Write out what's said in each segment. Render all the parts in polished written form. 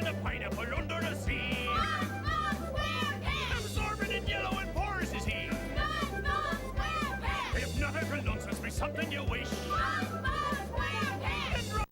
in a pineapple under the sea? SpongeBob SquarePants! Absorbent and yellow and porous is he? SpongeBob SquarePants! Hypnotic nonsense be something you wish. SpongeBob SquarePants!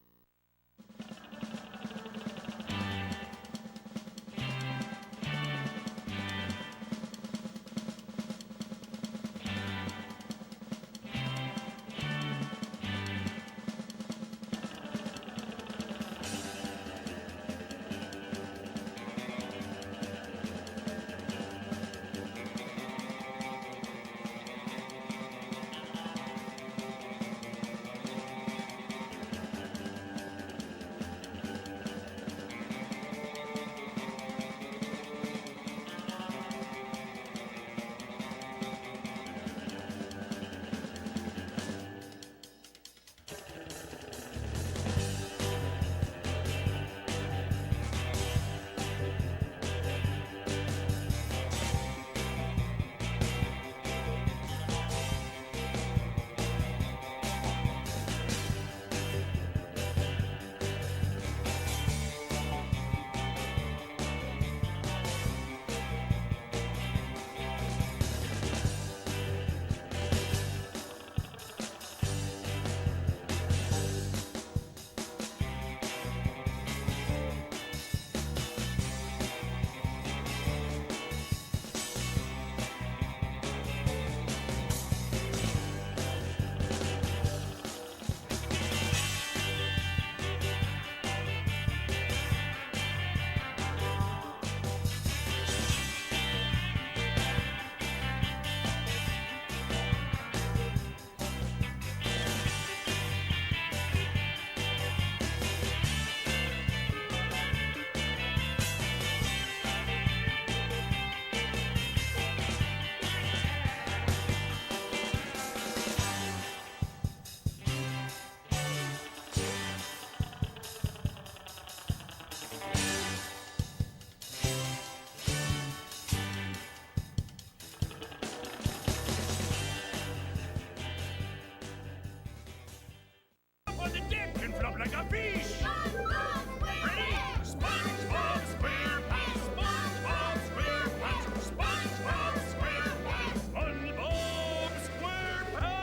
On the deck and flop like a fish. SpongeBob Ready? SquarePants! SpongeBob SquarePants. SpongeBob SquarePants. SpongeBob SquarePants. SpongeBob SquarePants.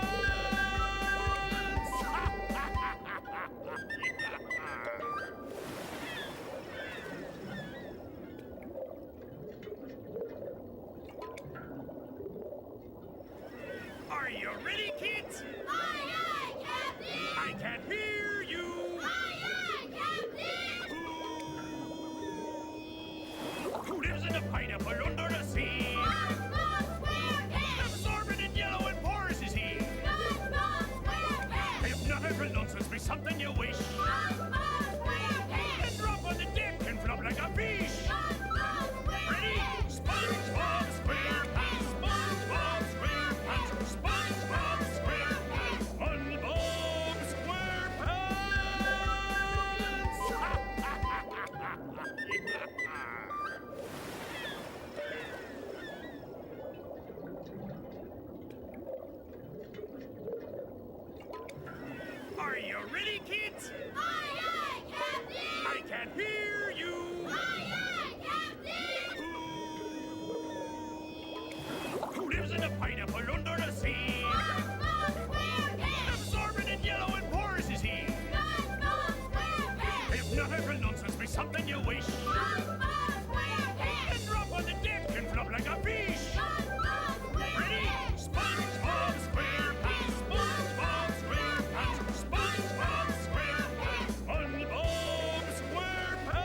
Are you ready, kids? Aye, aye, Captain! I can't hear you. Aye, aye, Captain! Who lives in a pineapple under the sea? SpongeBob SquarePants! Absorbent and yellow and porous is he? SpongeBob SquarePants! Hypnotic nonsense be something you wish. SpongeBob SquarePants! And drop on the deck and flop like a fish. SpongeBob Ready? SquarePants! SpongeBob SquarePants. SpongeBob SquarePants. SpongeBob SquarePants. SpongeBob SquarePants. Are you ready, kids? Aye, aye, Captain! I can't hear you. Aye, aye, Captain! Who lives in a pineapple under the sea? SpongeBob SquarePants! Absorbent and yellow and porous is he? SpongeBob SquarePants! Hypnotic nonsense be something you wish. SpongeBob SquarePants! And drop on the deck and flop like a fish. SpongeBob Ready? SquarePants! SpongeBob SquarePants. SpongeBob SquarePants. SpongeBob SquarePants. SpongeBob SquarePants.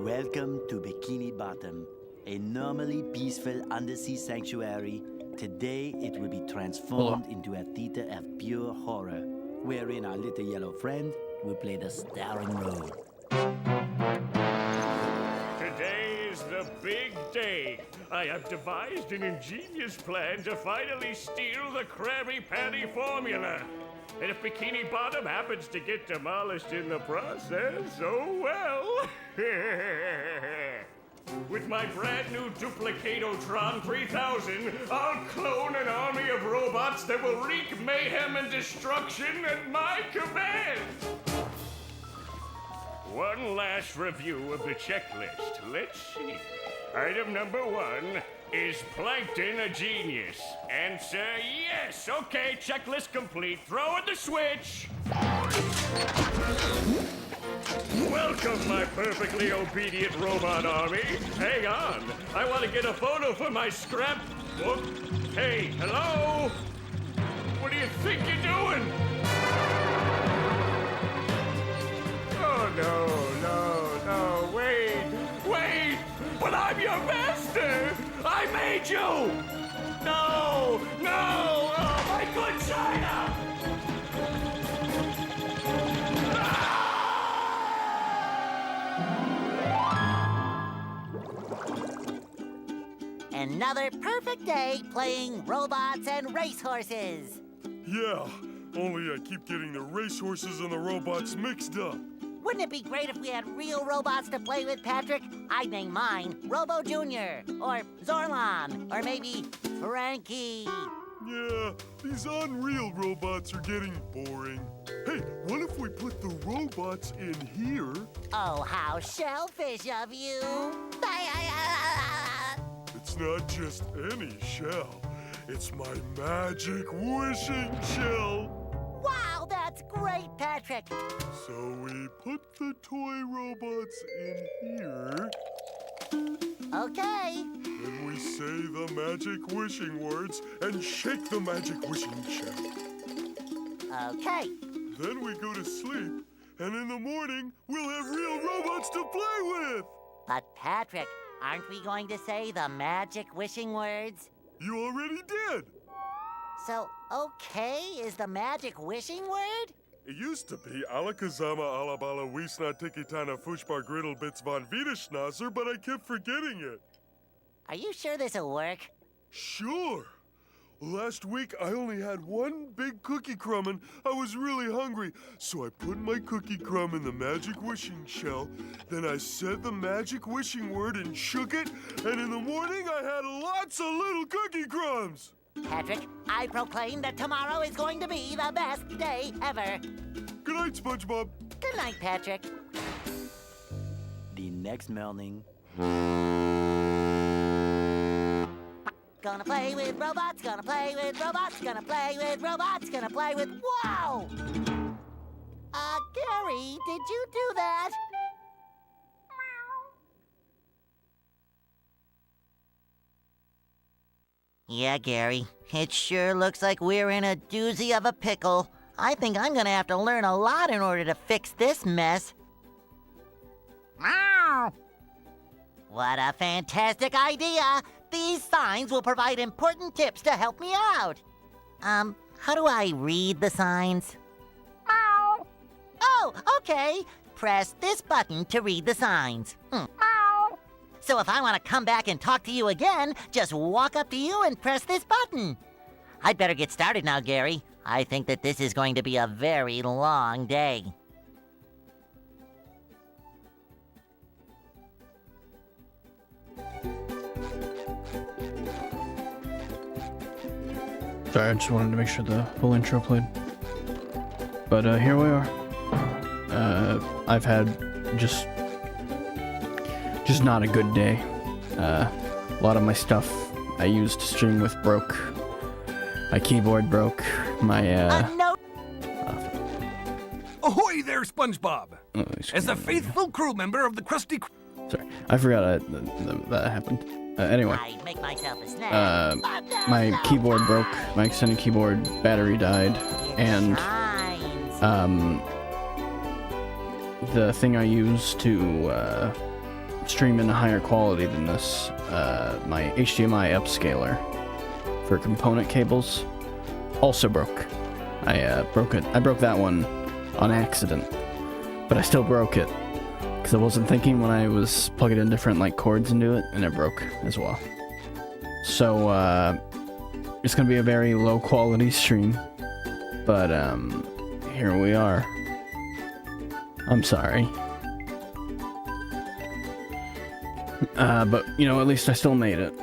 Welcome to Bikini Bottom, a normally peaceful undersea sanctuary. Today it will be transformed into a theater of pure horror, wherein our little yellow friend will play the starring role. Today is the big day. I have devised an ingenious plan to finally steal the Krabby Patty formula. And if Bikini Bottom happens to get demolished in the process, oh well. With my brand new Duplicatotron 3000, I'll clone an army of robots that will wreak mayhem and destruction at my command. One last review of the checklist. Let's see. Item number 1. Is Plankton a genius? Answer yes. Okay, checklist complete. Throw in the switch. Welcome, my perfectly obedient robot army. Hang on. I want to get a photo for my scrapbook. Hey, hello? What do you think you're doing? Oh, no, wait. But I'm your master. I made you. No, oh, my good China. Another perfect day playing robots and racehorses. Yeah, only I keep getting the racehorses and the robots mixed up. Wouldn't it be great if we had real robots to play with, Patrick? I'd name mine Robo Jr. or Zorlon or maybe Frankie. Yeah, these unreal robots are getting boring. Hey, what if we put the robots in here? Oh, how shellfish of you. It's not just any shell. It's my magic wishing shell. Wow, that's great, Patrick. So we put the toy robots in here. Okay. Then we say the magic wishing words and shake the magic wishing shell. Okay. Then we go to sleep, and in the morning, we'll have real robots to play with. But, Patrick, aren't we going to say the magic wishing words? You already did. So, okay is the magic wishing word? It used to be Alakazama Alabala Wiesna Tikitana Fushbar Griddle Bits von Wiederschnauzer, but I kept forgetting it. Are you sure this'll work? Sure. Last week, I only had one big cookie crumb and I was really hungry. So I put my cookie crumb in the magic wishing shell. Then I said the magic wishing word and shook it. And in the morning, I had lots of little cookie crumbs. Patrick, I proclaim that tomorrow is going to be the best day ever. Good night, SpongeBob. Good night, Patrick. The next morning. Gonna play with robots, gonna play with robots, gonna play with robots, gonna play with... Wow! Gary, did you do that? Yeah, Gary, it sure looks like we're in a doozy of a pickle. I think I'm gonna have to learn a lot in order to fix this mess. Meow! What a fantastic idea! These signs will provide important tips to help me out. How do I read the signs? Meow! Oh, okay. Press this button to read the signs. Meow! So if I want to come back and talk to you again, just walk up to you and press this button. I'd better get started now, Gary. I think that this is going to be a very long day. Sorry, I just wanted to make sure the full intro played. But here we are. I've had just not a good day. A lot of my stuff I used to stream with broke. My keyboard broke. My No. Ahoy there, SpongeBob! oh, As a faithful crew member of the Krusty sorry, I forgot that happened. Anyway, I make myself a snack. my keyboard broke. My extended keyboard battery died, and Signs. the thing I use to stream in a higher quality than this, my HDMI upscaler for component cables also broke. I broke it. I broke that one on accident, but I still broke it because I wasn't thinking when I was plugging in different like cords into it, and it broke as well. So it's gonna be a very low quality stream, but here we are. I'm sorry. But, you know, at least I still made it.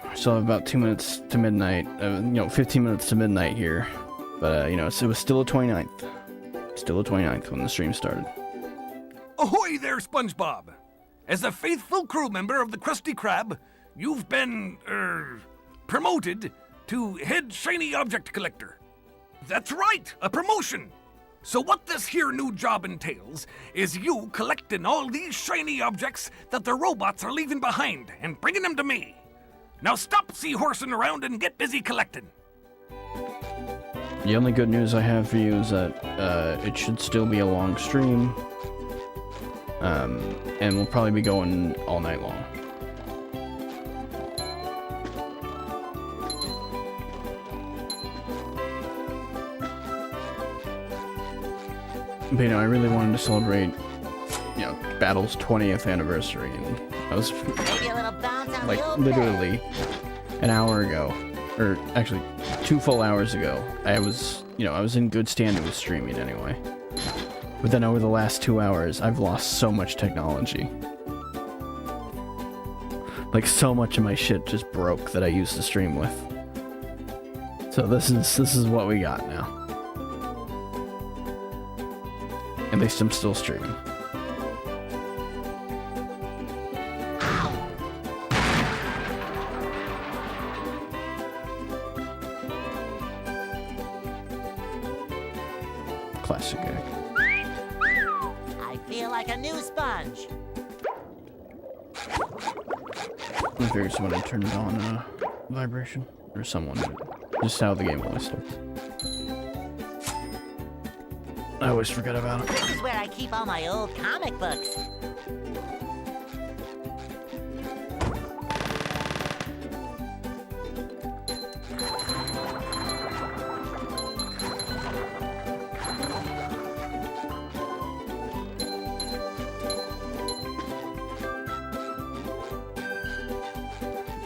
I still have about 2 minutes to midnight, 15 minutes to midnight here. But, you know, it was still a 29th. Still a 29th when the stream started. Ahoy there, SpongeBob! As a faithful crew member of the Krusty Krab, you've been, promoted to head shiny object collector. That's right, a promotion! So what this here new job entails is you collecting all these shiny objects that the robots are leaving behind and bringing them to me. Now stop seahorsing around and get busy collecting. The only good news I have for you is that it should still be a long stream, and we'll probably be going all night long. But, you know, I really wanted to celebrate, you know, Battle's 20th anniversary, and I was Maybe a little bounce on like the old literally an hour ago, or actually 2 full hours ago, I was in good standing with streaming anyway. But then over the last 2 hours, I've lost so much technology. Like, so much of my shit just broke that I used to stream with. So this is what we got now. At least I'm still streaming. Classic gag. I feel like a new sponge. I figured someone had turned on vibration. Or someone did. Just how the game always starts. I always forget about it. This is where I keep all my old comic books.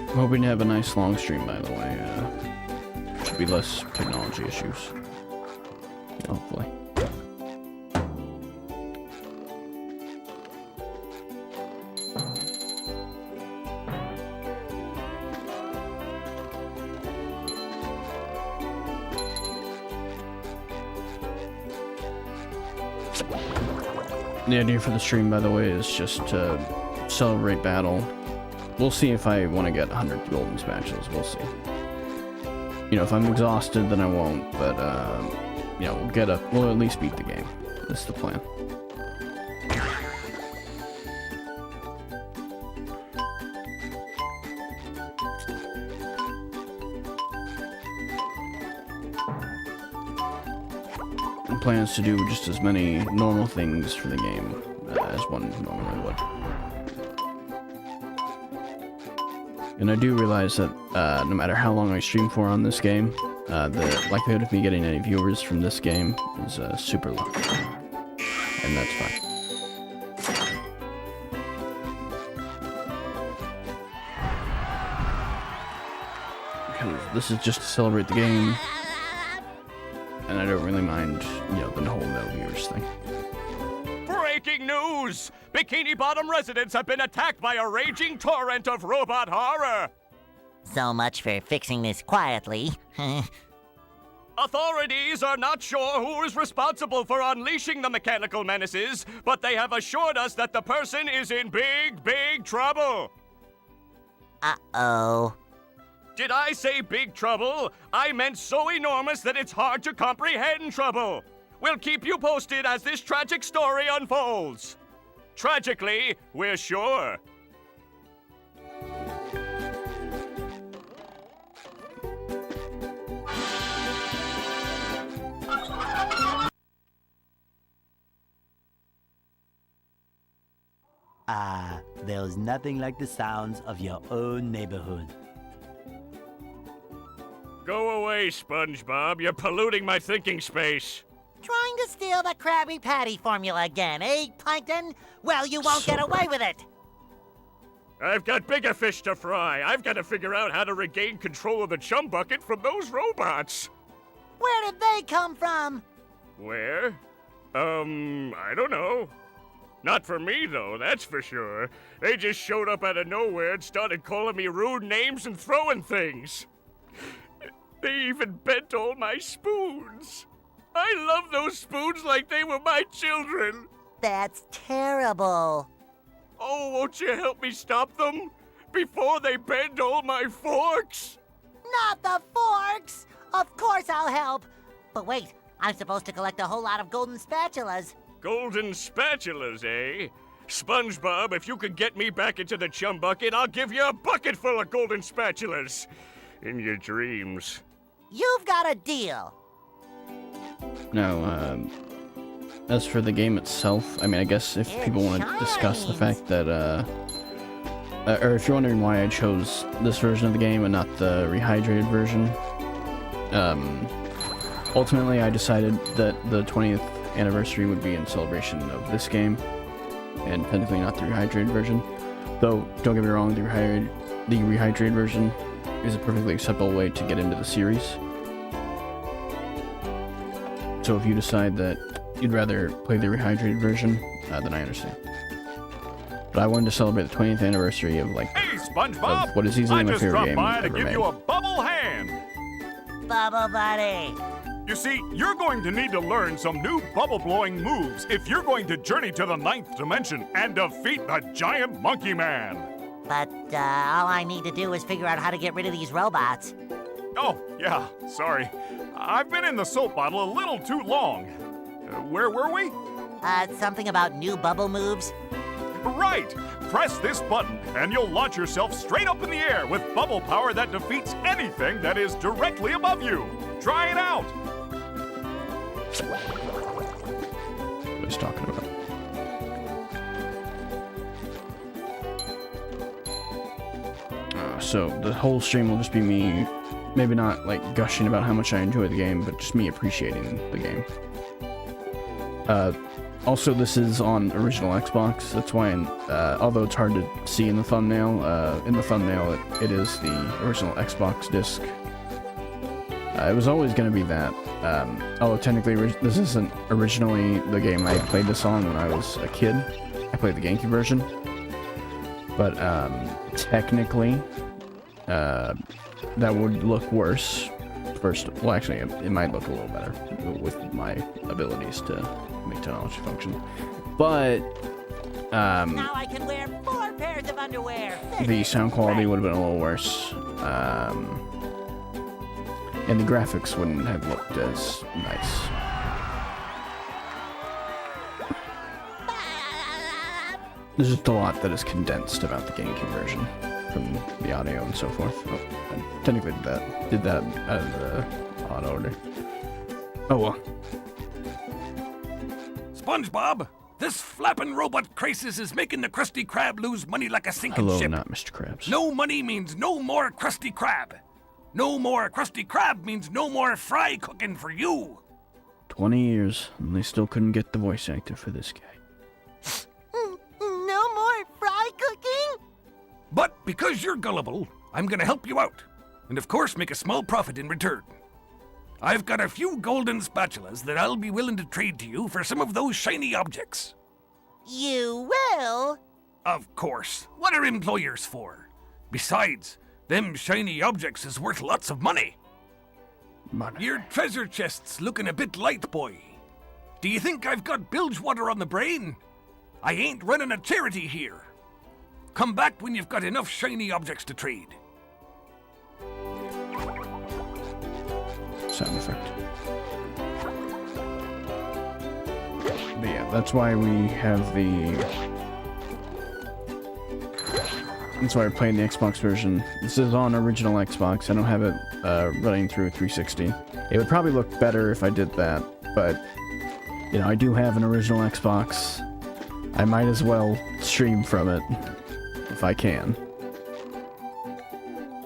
I'm hoping to have a nice long stream, by the way. Should be less technology issues. Hopefully. The idea for the stream, by the way, is just to celebrate Battle. We'll see if I want to get 100 golden spatulas. We'll see. You know, if I'm exhausted, then I won't. But, you know, we'll at least beat the game. That's the plan. The plan is to do just as many normal things for the game as one normally would. And I do realize that no matter how long I stream for on this game, the likelihood of me getting any viewers from this game is super low. And that's fine. Because this is just to celebrate the game. And I don't really mind, you know, the whole no viewers thing. Breaking news! Bikini Bottom residents have been attacked by a raging torrent of robot horror! So much for fixing this quietly. Authorities are not sure who is responsible for unleashing the mechanical menaces, but they have assured us that the person is in big, big trouble. Uh-oh. Did I say big trouble? I meant so enormous that it's hard to comprehend trouble. We'll keep you posted as this tragic story unfolds. Tragically, we're sure. There's nothing like the sounds of your own neighborhood. Go away, SpongeBob. You're polluting my thinking space. Trying to steal the Krabby Patty formula again, eh, Plankton? Well, you won't get away with it. I've got bigger fish to fry. I've got to figure out how to regain control of the chum bucket from those robots. Where did they come from? Where? I don't know. Not for me, though, that's for sure. They just showed up out of nowhere and started calling me rude names and throwing things. They even bent all my spoons. I love those spoons like they were my children. That's terrible. Oh, won't you help me stop them? Before they bend all my forks? Not the forks! Of course I'll help. But wait, I'm supposed to collect a whole lot of golden spatulas. Golden spatulas, eh? SpongeBob, if you could get me back into the chum bucket, I'll give you a bucket full of golden spatulas. In your dreams. You've got a deal. No, as for the game itself, I mean, I guess if people want to discuss the fact that, or if you're wondering why I chose this version of the game and not the rehydrated version, ultimately I decided that the 20th anniversary would be in celebration of this game, and technically not the rehydrated version. Though, don't get me wrong, the rehydrated version is a perfectly acceptable way to get into the series. So if you decide that you'd rather play the rehydrated version, then I understand. But I wanted to celebrate the 20th anniversary of, like, Hey, SpongeBob! of what is easily my favorite game I just dropped by to ever give made. you a bubble hand. Bubble Buddy. You see, you're going to need to learn some new bubble-blowing moves if you're going to journey to the 9th dimension and defeat the giant monkey man. But all I need to do is figure out how to get rid of these robots. Oh, yeah, sorry. I've been in the soap bottle a little too long. Where were we? Something about new bubble moves? Right! Press this button and you'll launch yourself straight up in the air with bubble power that defeats anything that is directly above you. Try it out! What he's talking about. So the whole stream will just be me, maybe not like gushing about how much I enjoy the game, but just me appreciating the game. Also, this is on original Xbox. That's why, although it's hard to see in the thumbnail, it is the original Xbox disc. It was always going to be that. Although technically, this isn't originally the game I played this on when I was a kid. I played the GameCube version. But technically, that would look worse. Well, actually, it might look a little better with my abilities to make technology function. But Now I can wear 4 pairs of underwear. the sound quality would have been a little worse. And the graphics wouldn't have looked as nice. There's just a lot that is condensed about the GameCube version, from the audio and so forth. Oh, I technically did that out of the odd order. Oh well. SpongeBob, this flapping robot crisis is making the Krusty Krab lose money like a sinking Hello, ship. not Mr. Krabs. No money means no more Krusty Krab. No more Krusty Krab means no more fry cooking for you. 20 years, and they still couldn't get the voice actor for this guy. No more fry cooking? But because you're gullible, I'm gonna help you out. And of course make a small profit in return. I've got a few golden spatulas that I'll be willing to trade to you for some of those shiny objects. You will? Of course. What are employers for? Besides, them shiny objects is worth lots of money. Money. Your treasure chest's looking a bit light, boy. Do you think I've got bilge water on the brain? I ain't running a charity here. Come back when you've got enough shiny objects to trade. Sound effect. But yeah, that's why we have that's why we're playing the Xbox version. This is on original Xbox. I don't have it running through 360. It would probably look better if I did that, but you know, I do have an original Xbox. I might as well stream from it if I can.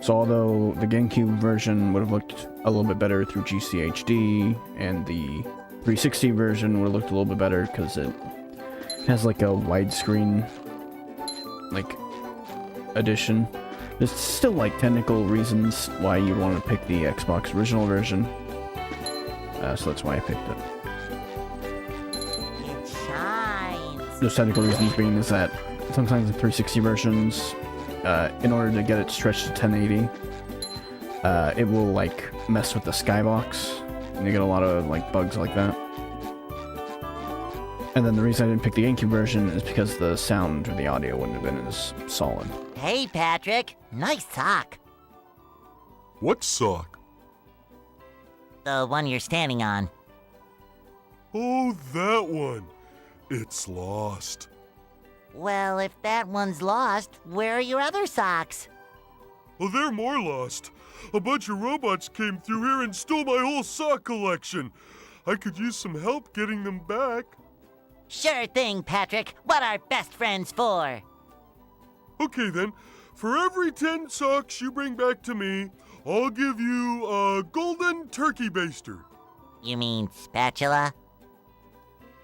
So although the GameCube version would have looked a little bit better through GCHD, and the 360 version would have looked a little bit better because it has like a widescreen like edition. There's still like technical reasons why you'd want to pick the Xbox original version. So that's why I picked it. It shines. Those technical reasons being is that sometimes the 360 versions, in order to get it stretched to 1080, it will like mess with the skybox, and you get a lot of like bugs like that. And then the reason I didn't pick the GameCube version is because the sound or the audio wouldn't have been as solid. Hey, Patrick. Nice sock. What sock? The one you're standing on. Oh, that one. It's lost. Well, if that one's lost, where are your other socks? Oh, they're more lost. A bunch of robots came through here and stole my whole sock collection. I could use some help getting them back. Sure thing, Patrick. What are best friends for? Okay, then. For every 10 socks you bring back to me, I'll give you a golden turkey baster. You mean spatula?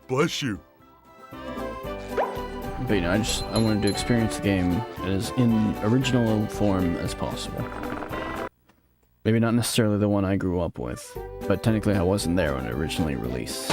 Bless you. But you know, I wanted to experience the game as in original form as possible. Maybe not necessarily the one I grew up with, but technically I wasn't there when it originally released.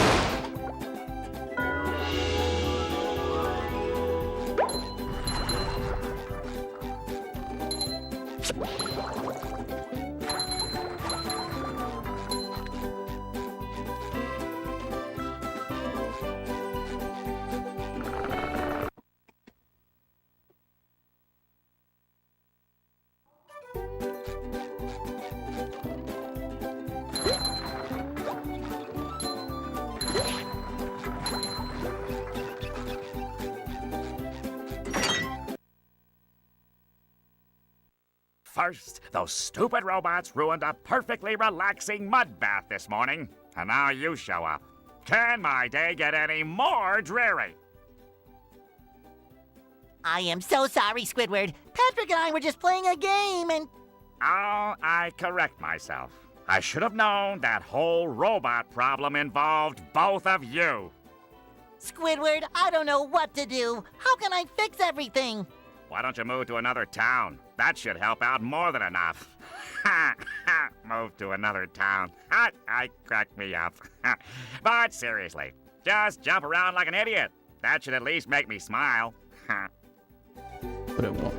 First, those stupid robots ruined a perfectly relaxing mud bath this morning, and now you show up. Can my day get any more dreary? I am so sorry, Squidward. Patrick and I were just playing a game and... Oh, I correct myself. I should have known that whole robot problem involved both of you. Squidward, I don't know what to do. How can I fix everything? Why don't you move to another town? That should help out more than enough. Move to another town. I cracked me up. But seriously, just jump around like an idiot. That should at least make me smile. But it won't.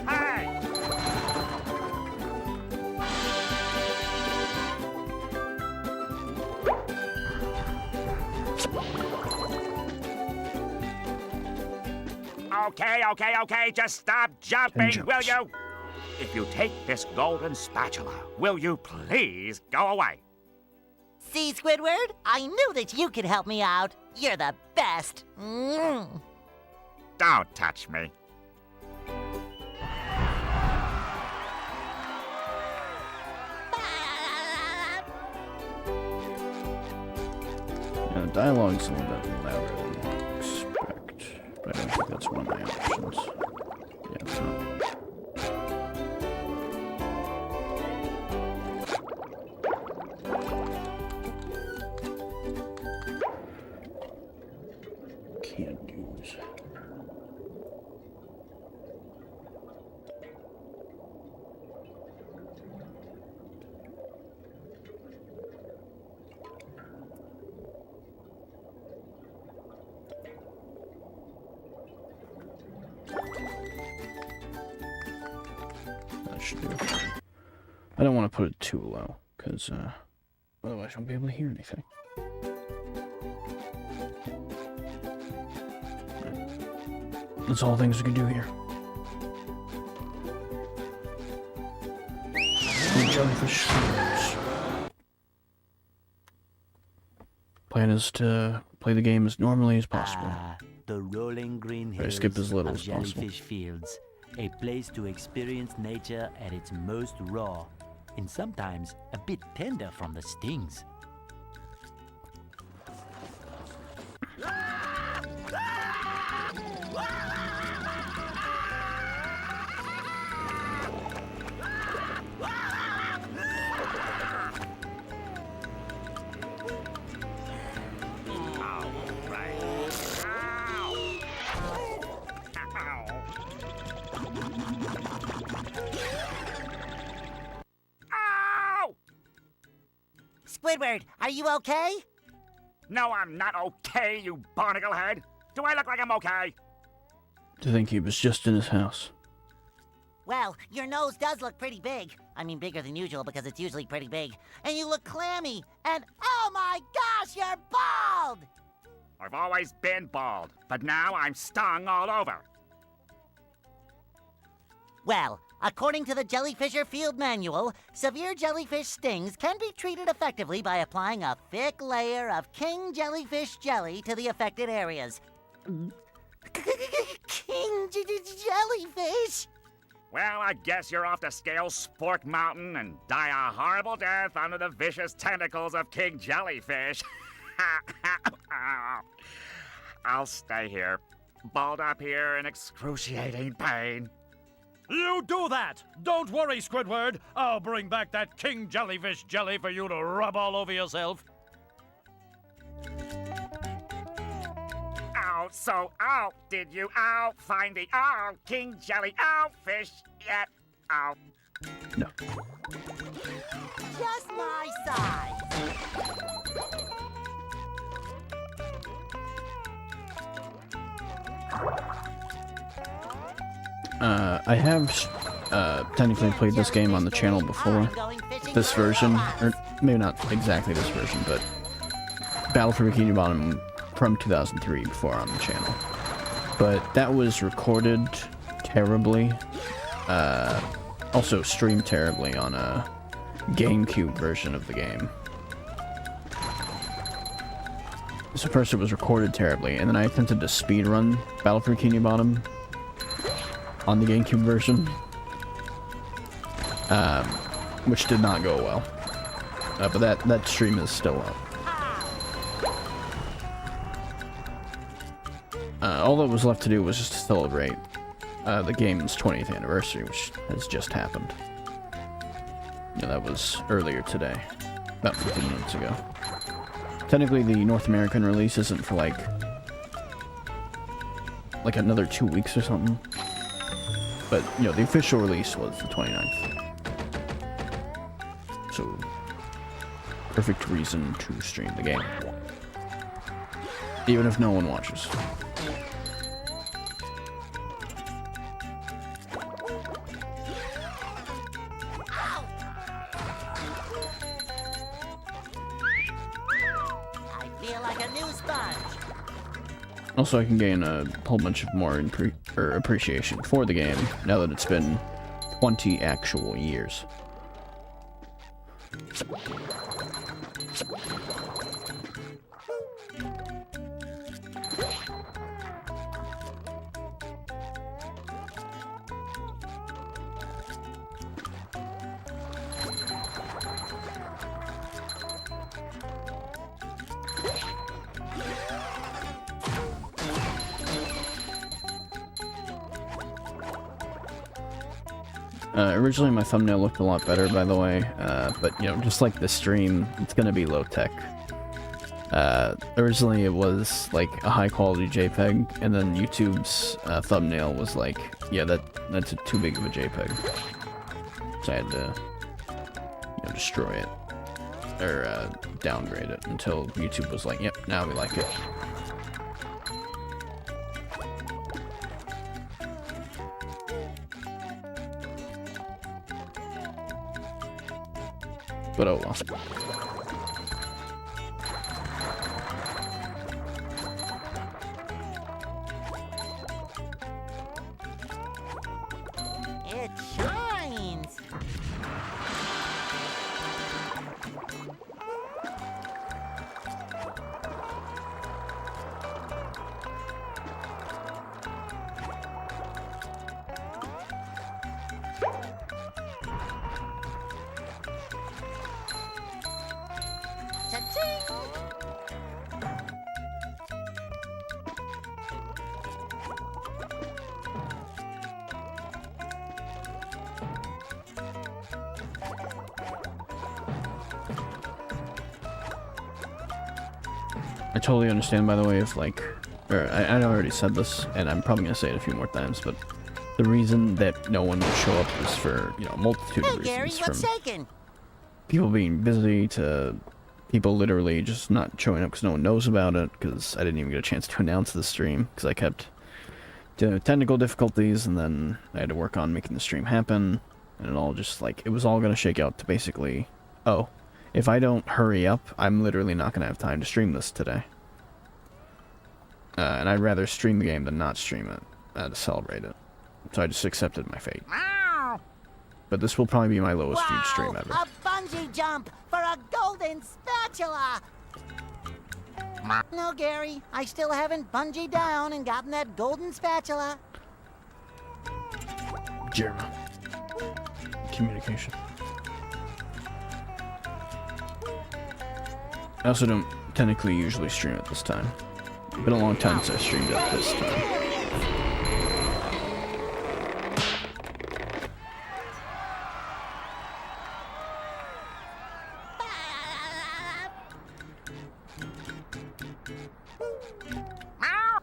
Hey! Okay, just stop jumping, will you? If you take this golden spatula, will you please go away? See, Squidward? I knew that you could help me out. You're the best. Don't touch me. Yeah, the dialogue's a little bit louder than I expect, but I don't think that's one of my options. Yeah, it's not. Can't use. That should do it. I don't want to put it too low, because otherwise I won't be able to hear anything. That's all the things we can do here. Jellyfish Fields. Plan is to play the game as normally as possible. The rolling green Try to hills skip as little of as possible. Jellyfish Fields. a place to experience nature at its most raw, and sometimes a bit tender from the stings. Squidward, are you okay? No, I'm not okay, you barnacle head. Do I look like I'm okay? To think he was just in his house. Well, your nose does look pretty big. I mean, bigger than usual because it's usually pretty big. And you look clammy. And oh my gosh, you're bald! I've always been bald, but now I'm stung all over. Well, according to the Jellyfish Field Manual, severe jellyfish stings can be treated effectively by applying a thick layer of king jellyfish jelly to the affected areas. King jellyfish? Well, I guess you're off to scale Spork Mountain and die a horrible death under the vicious tentacles of King Jellyfish. I'll stay here, balled up here in excruciating pain. You do that! Don't worry, Squidward. I'll bring back that king jellyfish jelly for you to rub all over yourself. Oh, so did you find the king jelly fish yet? Oh. No. Just my size. I have technically played this game on the channel before. This version, or maybe not exactly this version, but Battle for Bikini Bottom from 2003 before on the channel. But that was recorded terribly, also streamed terribly on a GameCube version of the game. So first it was recorded terribly, and then I attempted to speedrun Battle for Bikini Bottom on the GameCube version, which did not go well. But that stream is still up. All that was left to do was just to celebrate the game's 20th anniversary, which has just happened. Yeah, that was earlier today, about 15 minutes ago. Technically, the North American release isn't for like another 2 weeks or something. But, you know, the official release was the 29th. So, perfect reason to stream the game. Even if no one watches. I feel like a new sponge. Also, I can gain a whole bunch of more appreciation for the game now that it's been 20 actual years. Originally my thumbnail looked a lot better, by the way, but, you know, just like the stream, it's gonna be low-tech. Originally it was, like, a high-quality JPEG, and then YouTube's thumbnail was like, yeah, that's too big of a JPEG. So I had to, you know, destroy it, or downgrade it, until YouTube was like, yep, now we like it. But oh well. It shines. I totally understand, by the way, if like, or I already said this, and I'm probably gonna say it a few more times, but the reason that no one would show up is for, you know, a multitude Hey, of reasons. Gary, what's From shaking? people being busy to people literally just not showing up because no one knows about it, because I didn't even get a chance to announce the stream, because I kept dealing with technical difficulties, and then I had to work on making the stream happen, and it all just, like, it was all gonna shake out to basically, oh, if I don't hurry up, I'm literally not gonna have time to stream this today. And I'd rather stream the game than not stream it, to celebrate it. So I just accepted my fate. Meow. But this will probably be my lowest viewed stream Wow, ever. a bungee jump for a golden spatula! No, Gary, I still haven't bungeed down and gotten that golden spatula. Jeremy. Communication. I also don't technically usually stream at this time. It's been a long time since I streamed at this time.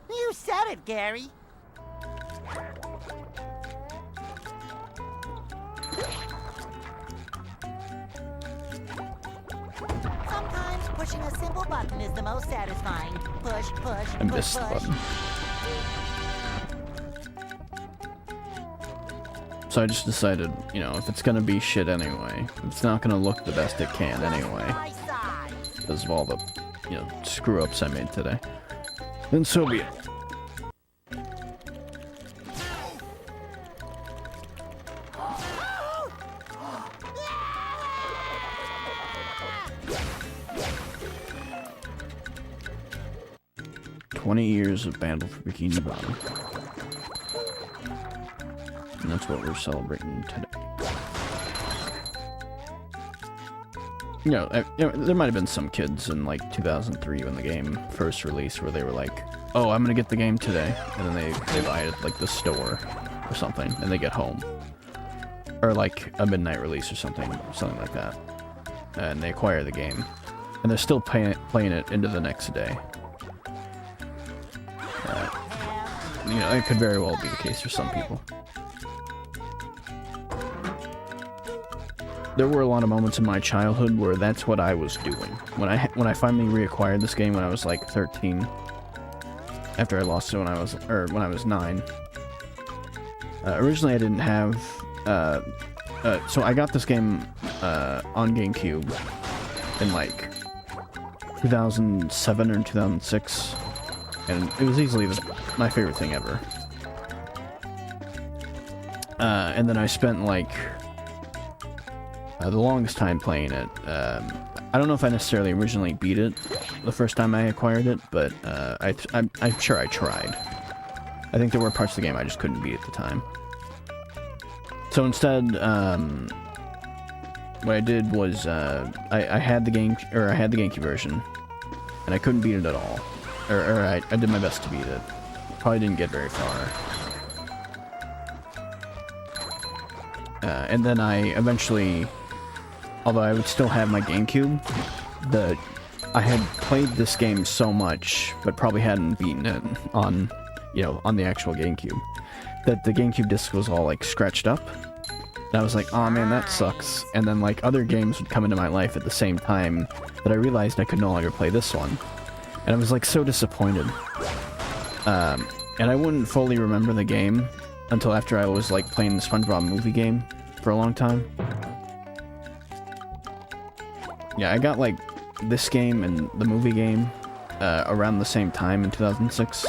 You said it, Gary. Sometimes pushing a simple button is the most satisfying. Push, push, I push, missed the push. button. So I just decided, you know, if it's gonna be shit anyway, it's not gonna look the best it can anyway, My side. because of all the, you know, screw-ups I made today. Then so be it. Years of Battle for Bikini Bottom. And that's what we're celebrating today. You know, there might have been some kids in like 2003 when the game first released where they were like, oh, I'm gonna get the game today. And then they buy it at like the store or something and they get home. Or like a midnight release or something like that. And they acquire the game. And they're still playing it into the next day. You know, it could very well be the case for some people. There were a lot of moments in my childhood where that's what I was doing. When I finally reacquired this game when I was like 13, after I lost it when I was 9. Originally I didn't have, so I got this game on GameCube in like 2007 or 2006. And it was easily my favorite thing ever. And then I spent like the longest time playing it. I don't know if I necessarily originally beat it the first time I acquired it, but I'm sure I tried. I think there were parts of the game I just couldn't beat at the time. So instead, what I did was I had the GameCube version, and I couldn't beat it at all. Or I did my best to beat it. Probably didn't get very far. And then I eventually, although I would still have my GameCube, I had played this game so much, but probably hadn't beaten it on, you know, on the actual GameCube, that the GameCube disc was all like scratched up. And I was like, oh man, that sucks. And then like other games would come into my life at the same time that I realized I could no longer play this one. And I was like so disappointed. And I wouldn't fully remember the game until after I was like playing the SpongeBob Movie Game for a long time. Yeah, I got like this game and the movie game around the same time in 2006.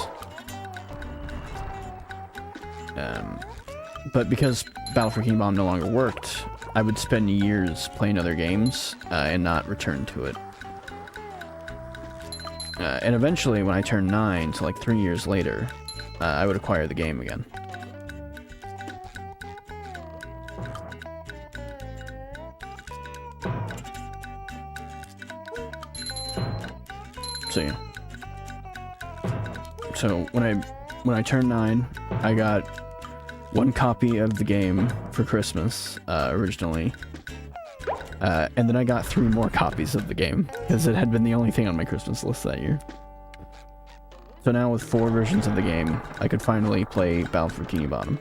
But because Battle for Bikini Bottom no longer worked, I would spend years playing other games and not return to it. And eventually, when I turned 9, so like 3 years later, I would acquire the game again. So yeah. So when I turned 9, I got one copy of the game for Christmas originally. And then I got 3 more copies of the game, because it had been the only thing on my Christmas list that year. So now with 4 versions of the game, I could finally play Battle for Bikini Bottom.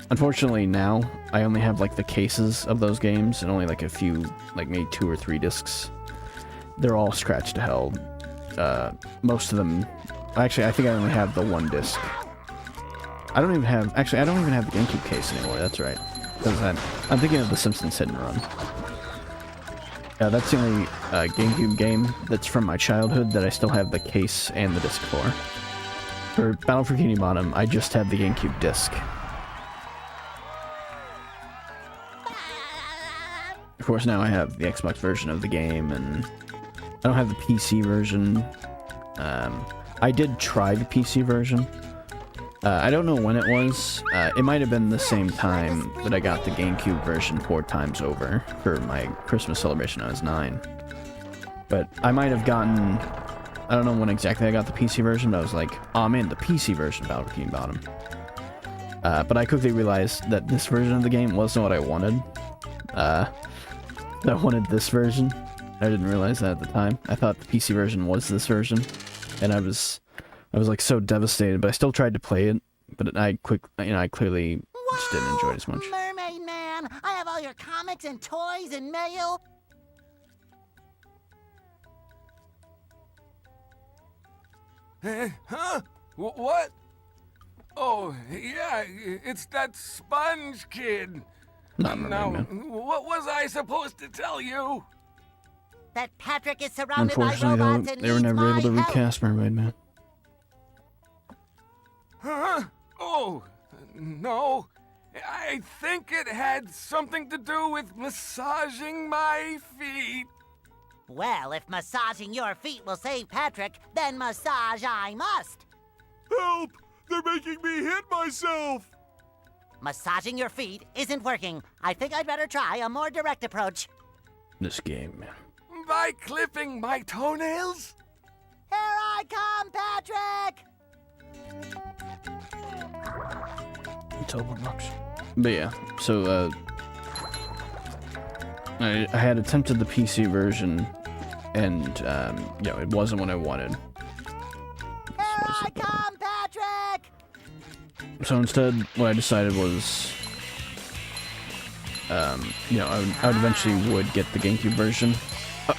Unfortunately now, I only have like the cases of those games and only like a few, like maybe 2 or 3 discs. They're all scratched to hell. Most of them... Actually, I think I only have the 1 disc. I don't even have the GameCube case anymore, that's right. Because I'm thinking of the Simpsons Hit and Run. That's the only GameCube game that's from my childhood that I still have the case and the disc for. For Battle for Bikini Bottom, I just have the GameCube disc. Of course, now I have the Xbox version of the game, and I don't have the PC version. I did try the PC version. I don't know when it was. It might have been the same time that I got the GameCube version 4 times over for my Christmas celebration when I was 9. But I might have gotten... I don't know when exactly I got the PC version, but I was like, oh man, the PC version of Battle for Bikini Bottom. But I quickly realized that this version of the game wasn't what I wanted. I wanted this version. I didn't realize that at the time. I thought the PC version was this version. And I was like so devastated, but I still tried to play it, but I clearly just didn't enjoy it as much. Mermaid Man, I have all your comics and toys and mail. Huh? What? Oh, yeah, it's that sponge kid. Not Mermaid Now, Man. what was I supposed to tell you? That Patrick is surrounded by Unfortunately, robots though, and they were needs never able to my help. recast Mermaid Man. Huh? Oh, no. I think it had something to do with massaging my feet. Well, if massaging your feet will save Patrick, then massage I must. Help! They're making me hit myself! Massaging your feet isn't working. I think I'd better try a more direct approach. This game, man. By clipping my toenails? Here I come, Patrick! Teleport box. But yeah, so I had attempted the PC version, and it wasn't what I wanted. Here I come, Patrick! So instead, what I decided was, I would eventually get the GameCube version.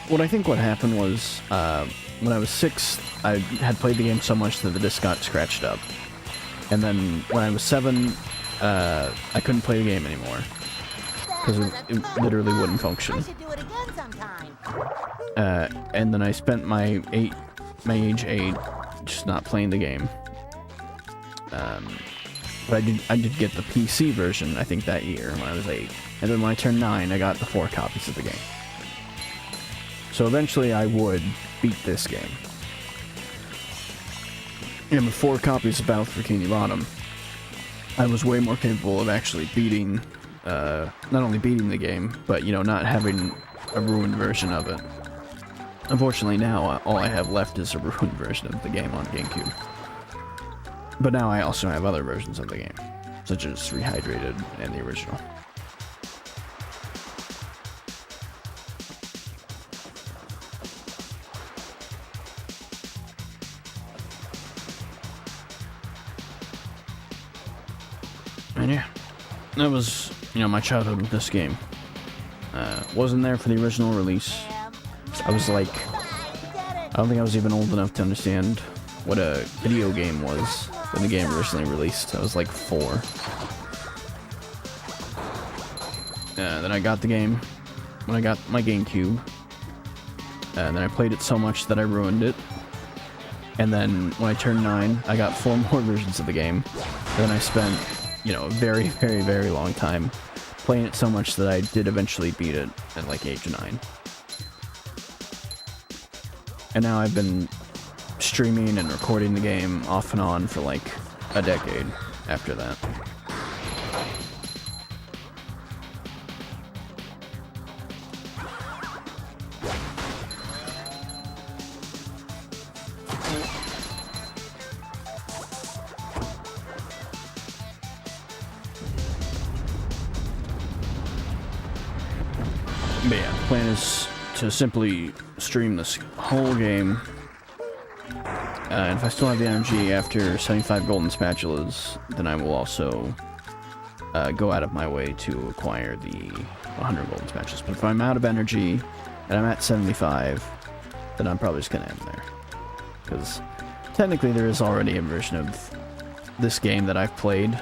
What I think what happened was, when I was 6, I had played the game so much that the disc got scratched up. And then when I was 7, I couldn't play the game anymore. Because it literally wouldn't function. I should do it again sometime. And then I spent my age 8 just not playing the game. But I did get the PC version, I think, that year when I was 8. And then when I turned 9, I got the 4 copies of the game. So eventually I would beat this game. And with 4 copies of Battle for Bikini Bottom, I was way more capable of actually beating, not only beating the game, but, not having a ruined version of it. Unfortunately now, all I have left is a ruined version of the game on GameCube. But now I also have other versions of the game, such as Rehydrated and the original. And yeah, that was, my childhood with this game. Wasn't there for the original release. I was like, I don't think I was even old enough to understand what a video game was when the game originally released. I was like 4. Then I got the game when I got my GameCube. And then I played it so much that I ruined it. And then when I turned 9, I got 4 more versions of the game. And then I spent, a very, very, very long time playing it so much that I did eventually beat it at like age 9. And now I've been streaming and recording the game off and on for like a decade after that. But yeah, the plan is to simply stream this whole game And if I still have the energy after 75 golden spatulas, then I will also go out of my way to acquire the 100 golden spatulas. But if I'm out of energy and I'm at 75, then I'm probably just going to end there. Because technically there is already a version of this game that I've played,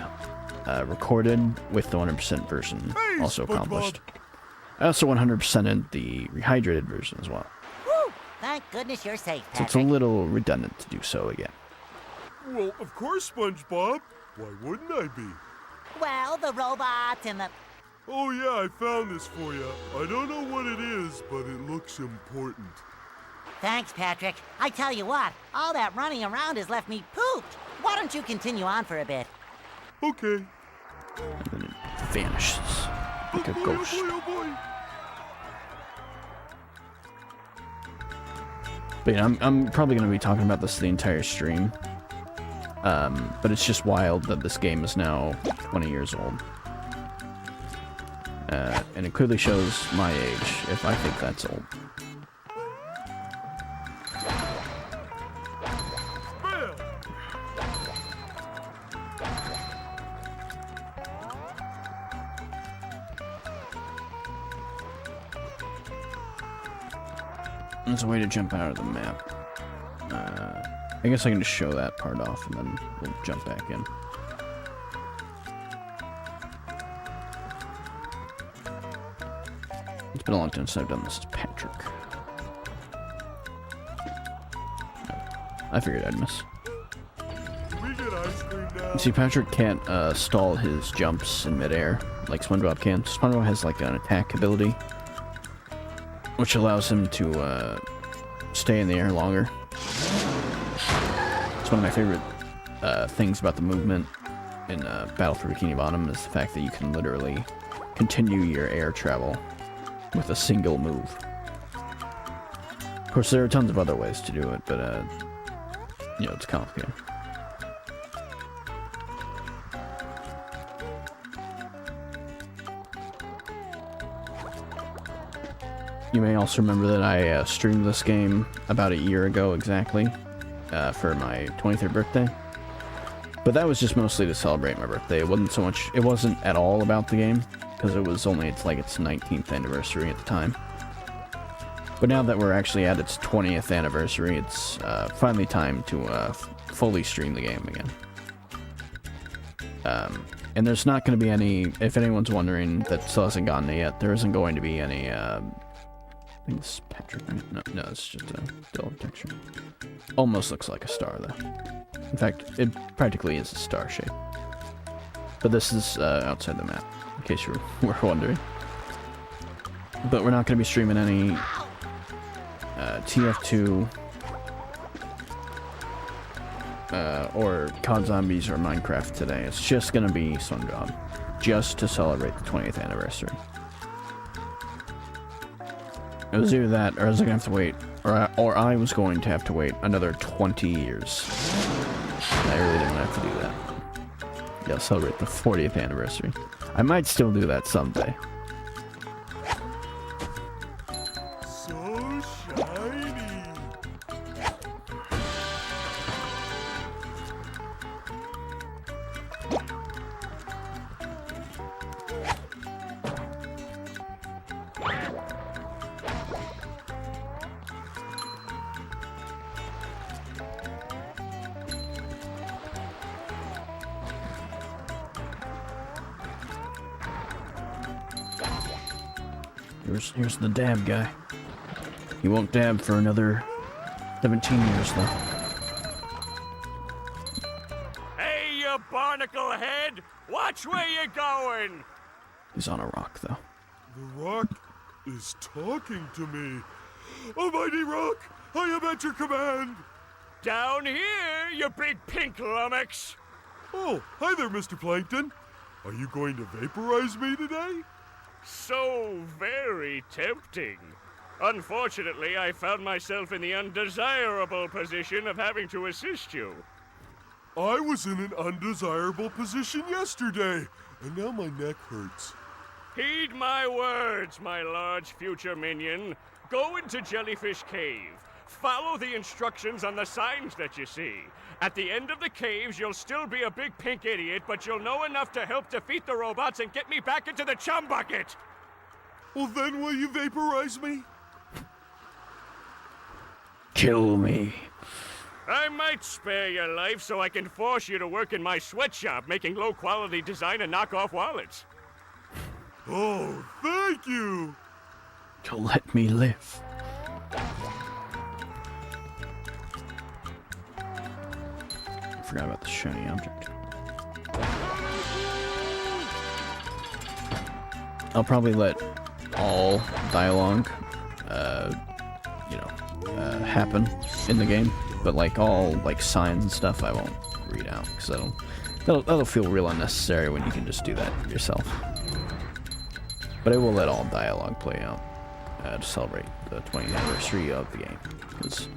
recorded with the 100% version also accomplished. I also 100%ed the rehydrated version as well. Woo! Thank goodness you're safe, So it's Patrick. a little redundant to do so again. Well, of course, SpongeBob. Why wouldn't I be? Well, the robots and the... Oh yeah, I found this for you. I don't know what it is, but it looks important. Thanks, Patrick. I tell you what, all that running around has left me pooped. Why don't you continue on for a bit? Okay. And then it vanishes like a Oh boy, ghost. oh boy, oh boy. But yeah, I'm probably going to be talking about this the entire stream. But it's just wild that this game is now 20 years old. And it clearly shows my age, if I think that's old. Bam! There's a way to jump out of the map. I guess I can just show that part off and then we'll jump back in. It's been a long time since I've done this as Patrick. I figured I'd miss. We get ice cream now. See, Patrick can't stall his jumps in midair like SpongeBob can. SpongeBob has like an attack ability, which allows him to stay in the air longer. It's one of my favorite things about the movement in Battle for Bikini Bottom is the fact that you can literally continue your air travel with a single move. Of course, there are tons of other ways to do it, but you know, it's complicated. You may also remember that I streamed this game about a year ago exactly for my 23rd birthday. But that was just mostly to celebrate my birthday. It wasn't at all about the game, because it was only its 19th anniversary at the time. But now that we're actually at its 20th anniversary, it's finally time to fully stream the game again. And there's not going to be any, if anyone's wondering that still hasn't gotten it yet, there isn't going to be any, I think this is Patrick, right? No, it's just a dull texture. Almost looks like a star, though. In fact, it practically is a star shape. But this is outside the map, in case you were wondering. But we're not going to be streaming any TF2 or COD Zombies or Minecraft today. It's just going to be SpongeBob, just to celebrate the 20th anniversary. It was either that, or I was going to have to wait, or I was going to have to wait another 20 years. I really didn't have to do that. Yeah, celebrate the 40th anniversary. I might still do that someday. So shiny. Here's the dab guy. He won't dab for another 17 years, though. Hey, you barnacle head! Watch where you're going! He's on a rock, though. The rock is talking to me. Almighty Rock, I am at your command. Down here, you big pink lummox! Oh, hi there, Mr. Plankton. Are you going to vaporize me today? So very tempting. Unfortunately, I found myself in the undesirable position of having to assist you. I was in an undesirable position yesterday, and now my neck hurts. Heed my words, my large future minion. Go into Jellyfish Cave. Follow the instructions on the signs that you see. At the end of the caves, you'll still be a big pink idiot, but you'll know enough to help defeat the robots and get me back into the chum bucket. Well, then will you vaporize me? Kill me. I might spare your life so I can force you to work in my sweatshop making low-quality design and knockoff wallets. Oh, thank you! To let me live. I forgot about the shiny object. I'll probably let all dialogue, happen in the game, but like all like signs and stuff, I won't read out because that'll feel real unnecessary when you can just do that yourself. But I will let all dialogue play out to celebrate the 20th anniversary of the game, because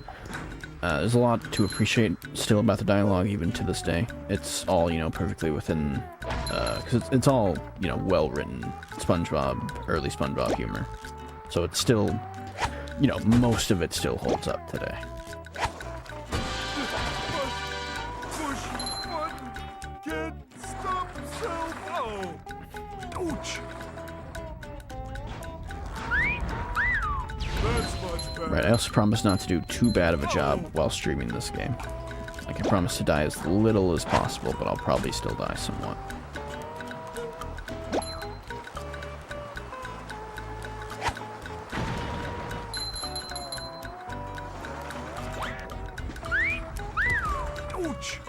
there's a lot to appreciate still about the dialogue even to this day. It's all perfectly within, because it's all well written early SpongeBob humor, so it's still most of it still holds up today. Push button. Can't stop myself. Oh. Ouch. That's much better. Right, I also promise not to do too bad of a job while streaming this game. Like, I promise to die as little as possible, but I'll probably still die somewhat. Ouch.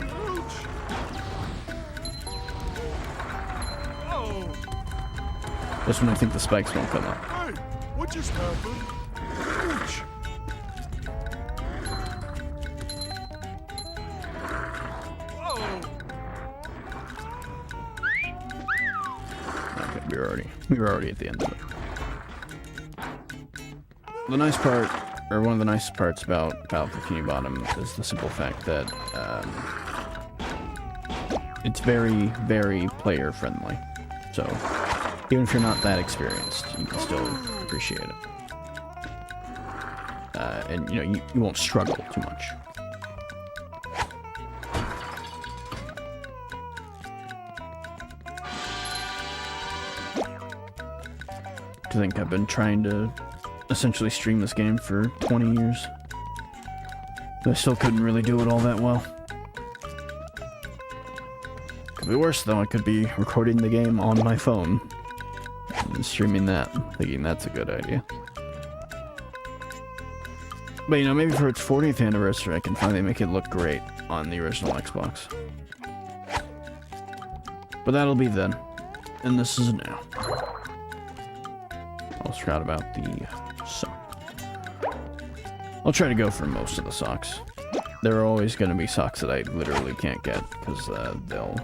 Ouch. Oh. Just when I think the spikes won't come up. Hey, what just happened? Ouch. Oh. Okay, we were already at the end of it. The nice part, or one of the nicest parts about Bikini Bottom is the simple fact that it's very, very player friendly. So even if you're not that experienced, you can still appreciate it. And you won't struggle too much. To think I've been trying to essentially stream this game for 20 years. I still couldn't really do it all that well. Could be worse though, I could be recording the game on my phone and streaming that, thinking that's a good idea. But maybe for its 40th anniversary I can finally make it look great on the original Xbox. But that'll be then, and this is now. I was proud about the sock. I'll try to go for most of the socks. There are always going to be socks that I literally can't get because they're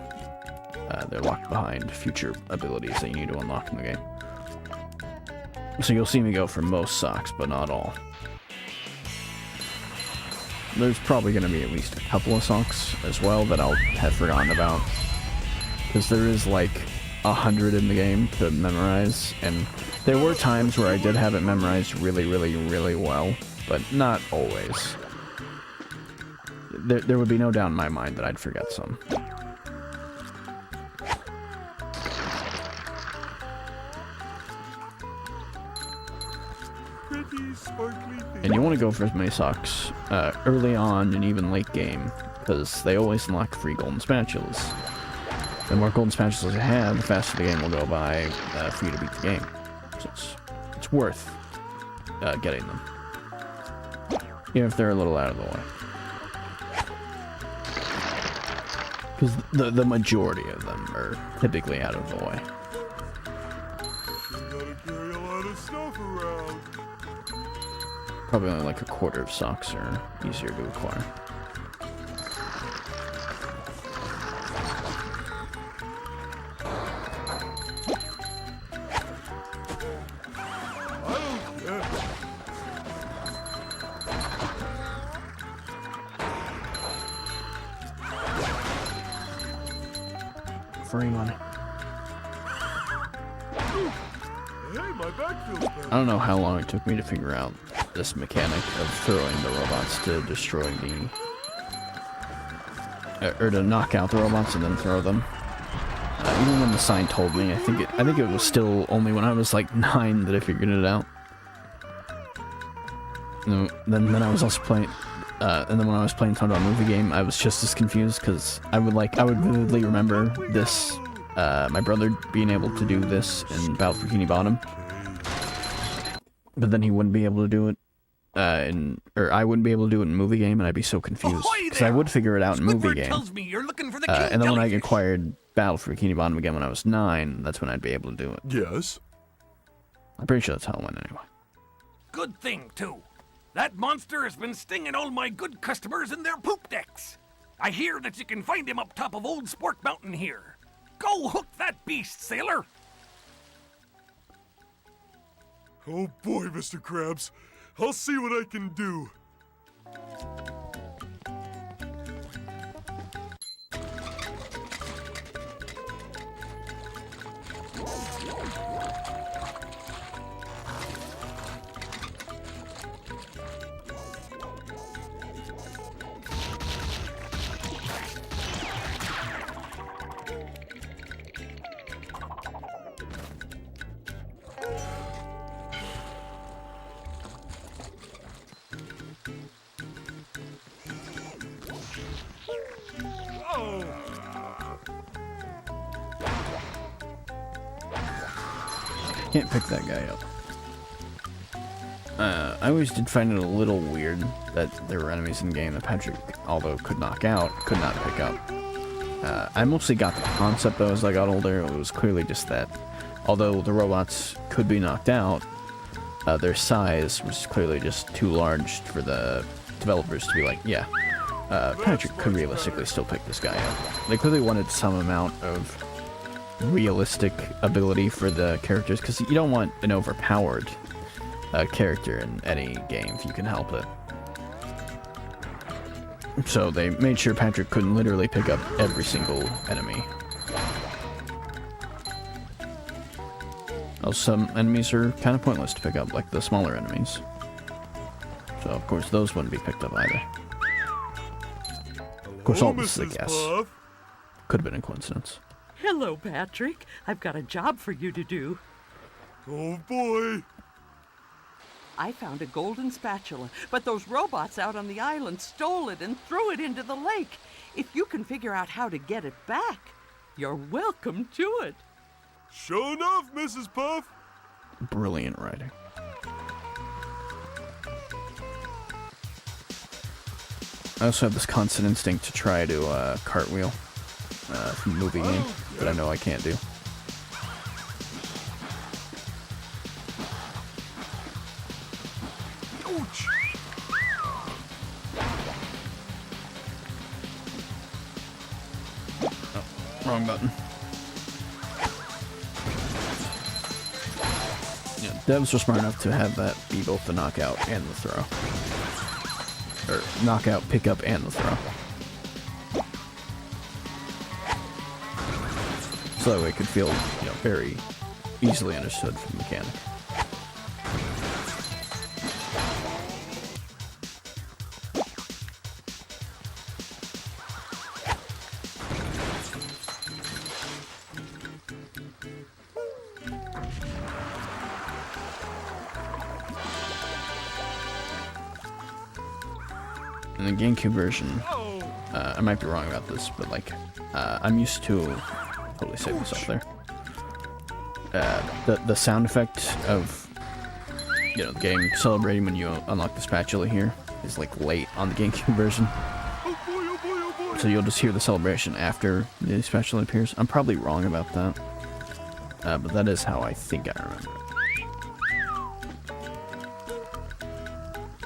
locked behind future abilities that you need to unlock in the game. So you'll see me go for most socks, but not all. There's probably going to be at least a couple of socks as well that I'll have forgotten about, because there is like 100 in the game to memorize, and there were times where I did have it memorized really, really, really well, but not always. There would be no doubt in my mind that I'd forget some. Pretty sparkly thing. And you want to go for as many socks early on and even late game, because they always unlock free golden spatulas. The more golden spatulas you have, the faster the game will go by for you to beat the game. So it's worth getting them, even if they're a little out of the way. Because the majority of them are typically out of the way. You gotta carry a lot of stuff around. Probably only like a quarter of socks are easier to acquire. Free money. hey, my back feels better. I don't know how long it took me to figure out this mechanic of throwing the robots to destroy the... or to knock out the robots and then throw them. Even when the sign told me, I think it was still only when I was like 9 that I figured it out. And then I was also playing, and then when I was playing SpongeBob Movie Game, I was just as confused because I would vividly remember this, my brother being able to do this in Battle for Bikini Bottom, but then he wouldn't be able to do it, or I wouldn't be able to do it in Movie Game, and I'd be so confused because I would figure it out in Movie Game. Tells me you're looking for the And then when I acquired Battle for Bikini Bottom again when I was 9, that's when I'd be able to do it. Yes? I'm pretty sure that's how it went anyway. Good thing, too. That monster has been stinging all my good customers in their poop decks. I hear that you can find him up top of Old Spork Mountain here. Go hook that beast, sailor! Oh boy, Mr. Krabs. I'll see what I can do. Can't pick that guy up. I always did find it a little weird that there were enemies in the game that Patrick, although could knock out, could not pick up. I mostly got the concept though as I got older. It was clearly just that, although the robots could be knocked out, their size was clearly just too large for the developers to be like, yeah, Patrick could realistically still pick this guy up. They clearly wanted some amount of realistic ability for the characters, because you don't want an overpowered character in any game if you can help it. So they made sure Patrick couldn't literally pick up every single enemy. Also, some enemies are kind of pointless to pick up, like the smaller enemies. So of course those wouldn't be picked up either. Of course, all this is a guess. Could have been a coincidence. Hello, Patrick. I've got a job for you to do. Oh boy. I found a golden spatula, but those robots out on the island stole it and threw it into the lake. If you can figure out how to get it back, you're welcome to it. Sure enough, Mrs. Puff. Brilliant writing. I also have this constant instinct to try to cartwheel from the movie game, but I know I can't do. Ouch. Oh, wrong button. Yeah, devs were smart enough to have that be both the knockout and the throw. Or knockout, pick up, and the throw. So that way it could feel, very easily understood from the mechanic. In the GameCube version, I might be wrong about this, but I'm used to totally save myself there. The sound effect of the game celebrating when you unlock the spatula here is late on the GameCube version. So you'll just hear the celebration after the spatula appears. I'm probably wrong about that, but that is how I think I remember it.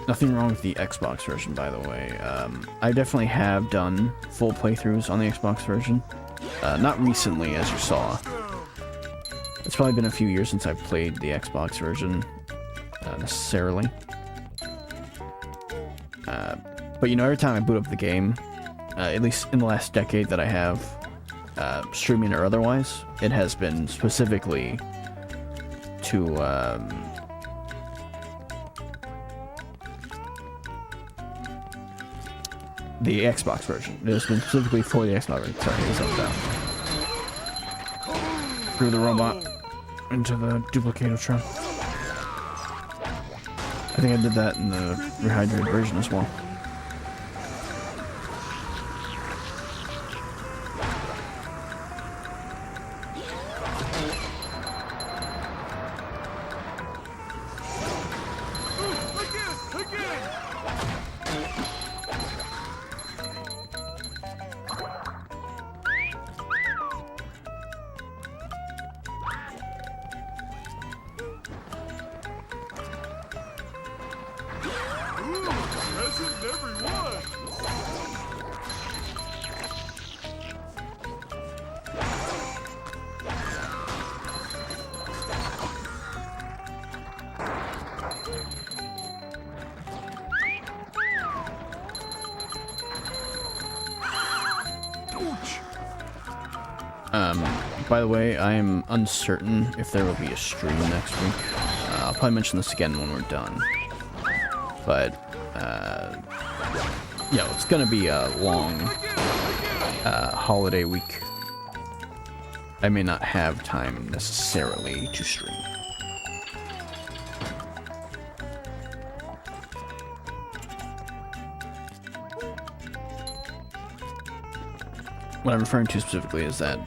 Nothing wrong with the Xbox version, by the way. I definitely have done full playthroughs on the Xbox version. Not recently, as you saw. It's probably been a few years since I've played the Xbox version, necessarily. But every time I boot up the game, at least in the last decade that I have, streaming or otherwise, it has been specifically to the Xbox version. It has been specifically for the Xbox version. Sorry, it's up down. Through the robot into the duplicator trap. I think I did that in the rehydrated version as well. By the way, I am uncertain if there will be a stream next week. I'll probably mention this again when we're done. But, yeah, it's gonna be a long holiday week. I may not have time necessarily to stream. What I'm referring to specifically is that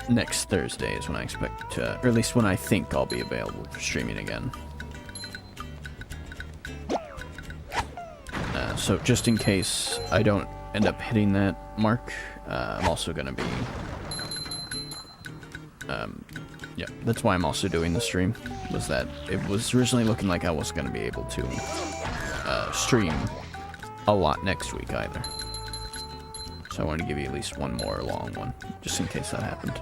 next Thursday is when I expect to, or at least when I think I'll be available for streaming again. So just in case I don't end up hitting that mark, I'm also going to be... yeah, that's why I'm also doing the stream, was that it was originally looking like I wasn't going to be able to stream a lot next week either. So I want to give you at least one more long one, just in case that happened.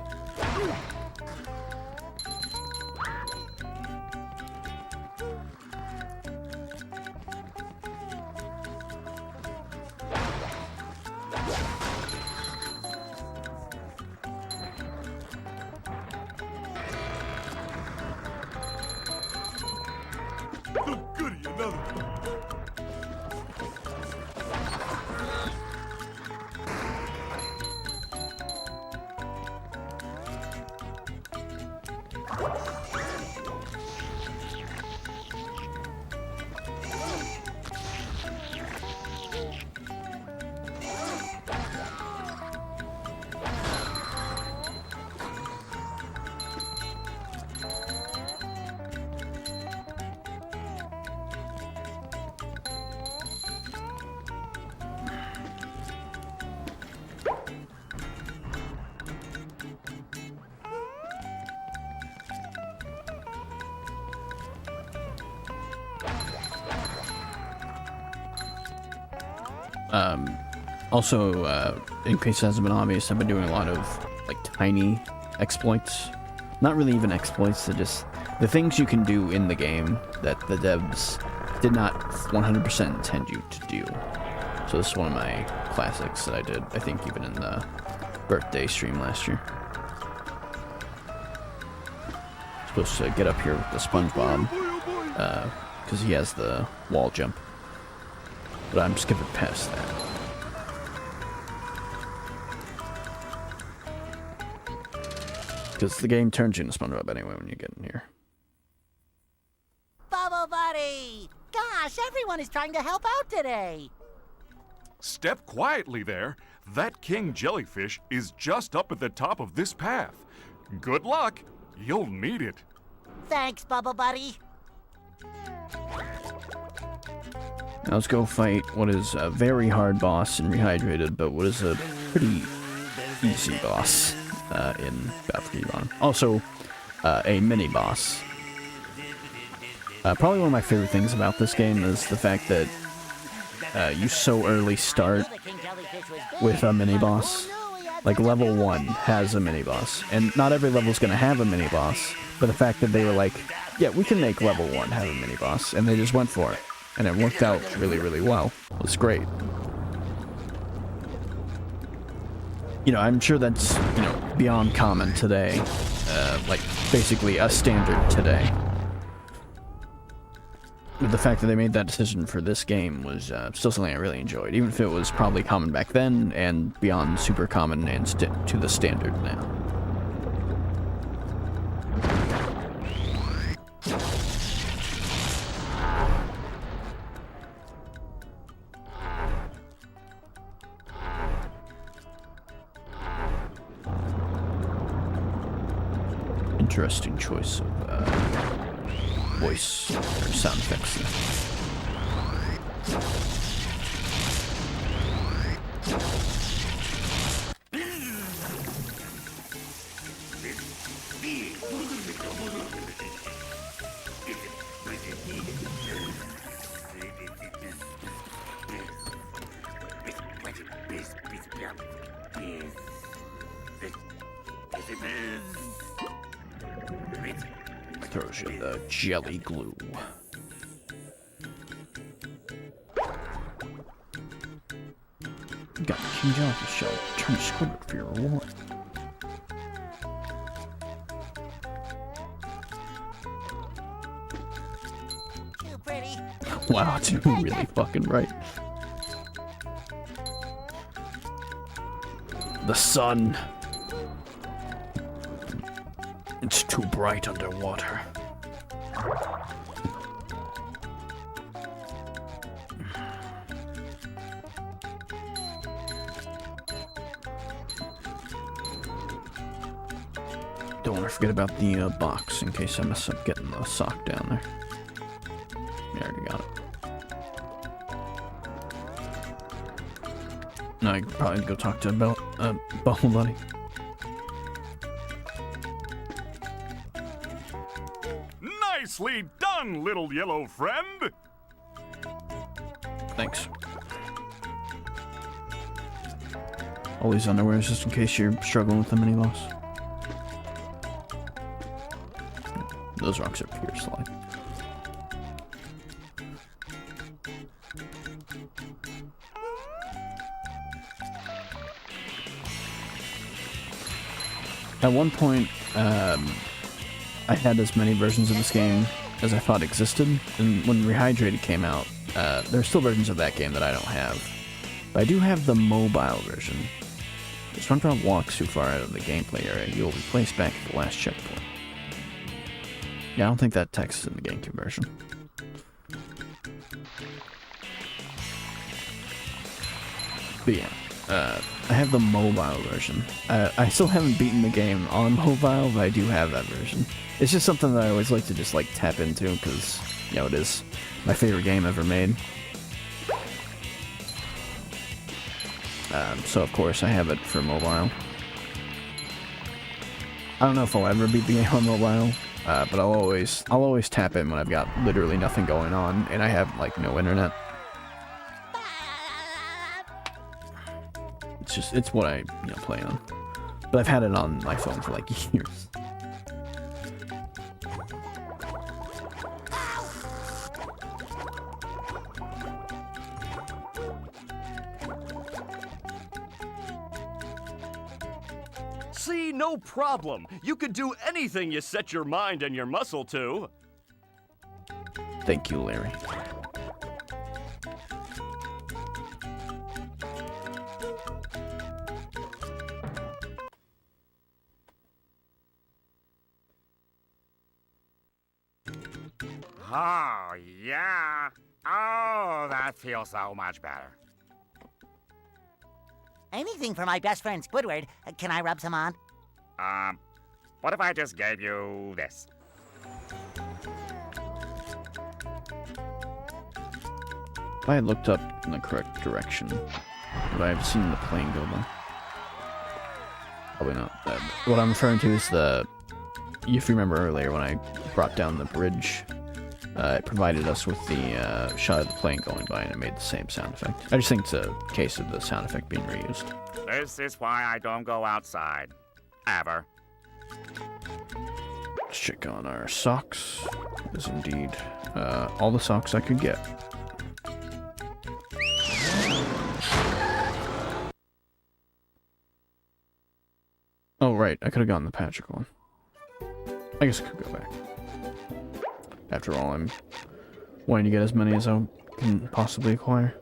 Also, in case it hasn't been obvious, I've been doing a lot of, like, tiny exploits. Not really even exploits, they're just the things you can do in the game that the devs did not 100% intend you to do. So this is one of my classics that I did, I think, even in the birthday stream last year. Supposed to get up here with the SpongeBob, because he has the wall jump. But I'm skipping past that. Because the game turns you into SpongeBob anyway when you get in here. Bubble Buddy! Gosh, everyone is trying to help out today. Step quietly there. That king jellyfish is just up at the top of this path. Good luck. You'll need it. Thanks, Bubble Buddy. Now let's go fight what is a very hard boss in Rehydrated, but what is a pretty easy boss in BFBB. Also, a mini-boss. Probably one of my favorite things about this game is the fact that you so early start with a mini-boss. Like, level 1 has a mini-boss, and not every level's gonna have a mini-boss, but the fact that they were like, yeah, we can make level 1 have a mini-boss, and they just went for it. And it worked out really, really well. It was great. You know, I'm sure that's, you know, beyond common today. Like, basically a standard today. the fact that they made that decision for this game was still something I really enjoyed, even if it was probably common back then and beyond super common and to the standard now. Interesting choice of voice or sound effects there. Throws you the jelly glue. You got the King Jellyfish Shell. Turn to Squidward for your reward. Too pretty. Wow, it's really fucking right. The sun. It's too bright underwater. Don't want to forget about the box in case I mess up getting the sock down there. I already got it. Now I could probably go talk to Bubble Buddy. Nicely done, little yellow friend! Thanks. All these underwears just in case you're struggling with the mini boss. Those rocks are pure slime. At one point, I had as many versions of this game as I thought existed, and when Rehydrated came out, there are still versions of that game that I don't have. But I do have the mobile version. If SpongeBob walks too far out of the gameplay area, he will be placed back at the last checkpoint. Yeah, I don't think that text is in the GameCube version. But yeah, I have the mobile version. I still haven't beaten the game on mobile, but I do have that version. It's just something that I always like to just like tap into because, you know, it is my favorite game ever made. So of course I have it for mobile. I don't know if I'll ever beat the game on mobile, but I'll always tap in when I've got literally nothing going on and I have like no internet. It's what I play on. But I've had it on my phone for like years. See, no problem. You could do anything you set your mind and your muscle to. Thank you, Larry. Oh, yeah. Oh, that feels so much better. Anything for my best friend Squidward. Can I rub some on? What if I just gave you this? If I had looked up in the correct direction, would I have seen the plane go by? Probably not. What I'm referring to is if you remember earlier when I brought down the bridge, it provided us with the shot of the plane going by and it made the same sound effect. I just think it's a case of the sound effect being reused. This is why I don't go outside. Ever. Let's check on our socks. It is indeed all the socks I could get. Oh, right. I could have gotten the Patrick one. I guess I could go back. After all, I'm wanting to get as many as I can possibly acquire.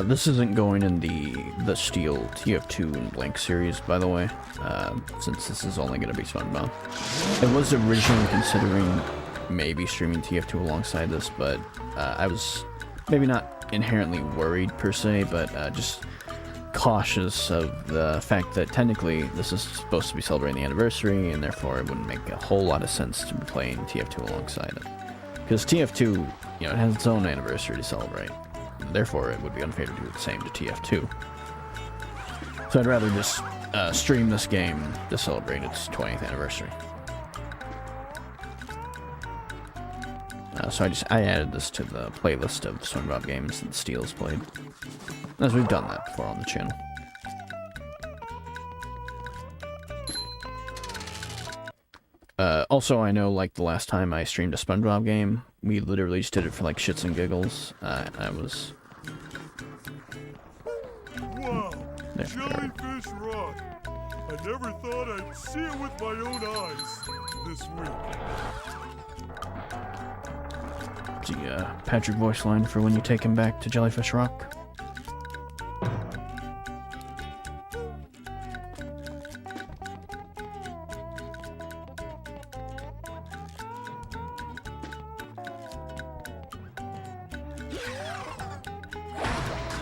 This isn't going in the Steel TF2 and Blank series, by the way, since this is only going to be SpongeBob. I was originally considering maybe streaming TF2 alongside this, but I was maybe not inherently worried per se, but just cautious of the fact that technically this is supposed to be celebrating the anniversary, and therefore it wouldn't make a whole lot of sense to be playing TF2 alongside it. Because TF2, it has its own anniversary to celebrate. Therefore, it would be unfair to do the same to TF2. So I'd rather just stream this game to celebrate its 20th anniversary. So I added this to the playlist of SpongeBob games that Steel's played, as we've done that before on the channel. Also, I know, like, the last time I streamed a SpongeBob game, we literally just did it for, like, shits and giggles. I was... Wow, Jellyfish Rock. I never thought I'd see it with my own eyes this week. The Patrick voice line for when you take him back to Jellyfish Rock.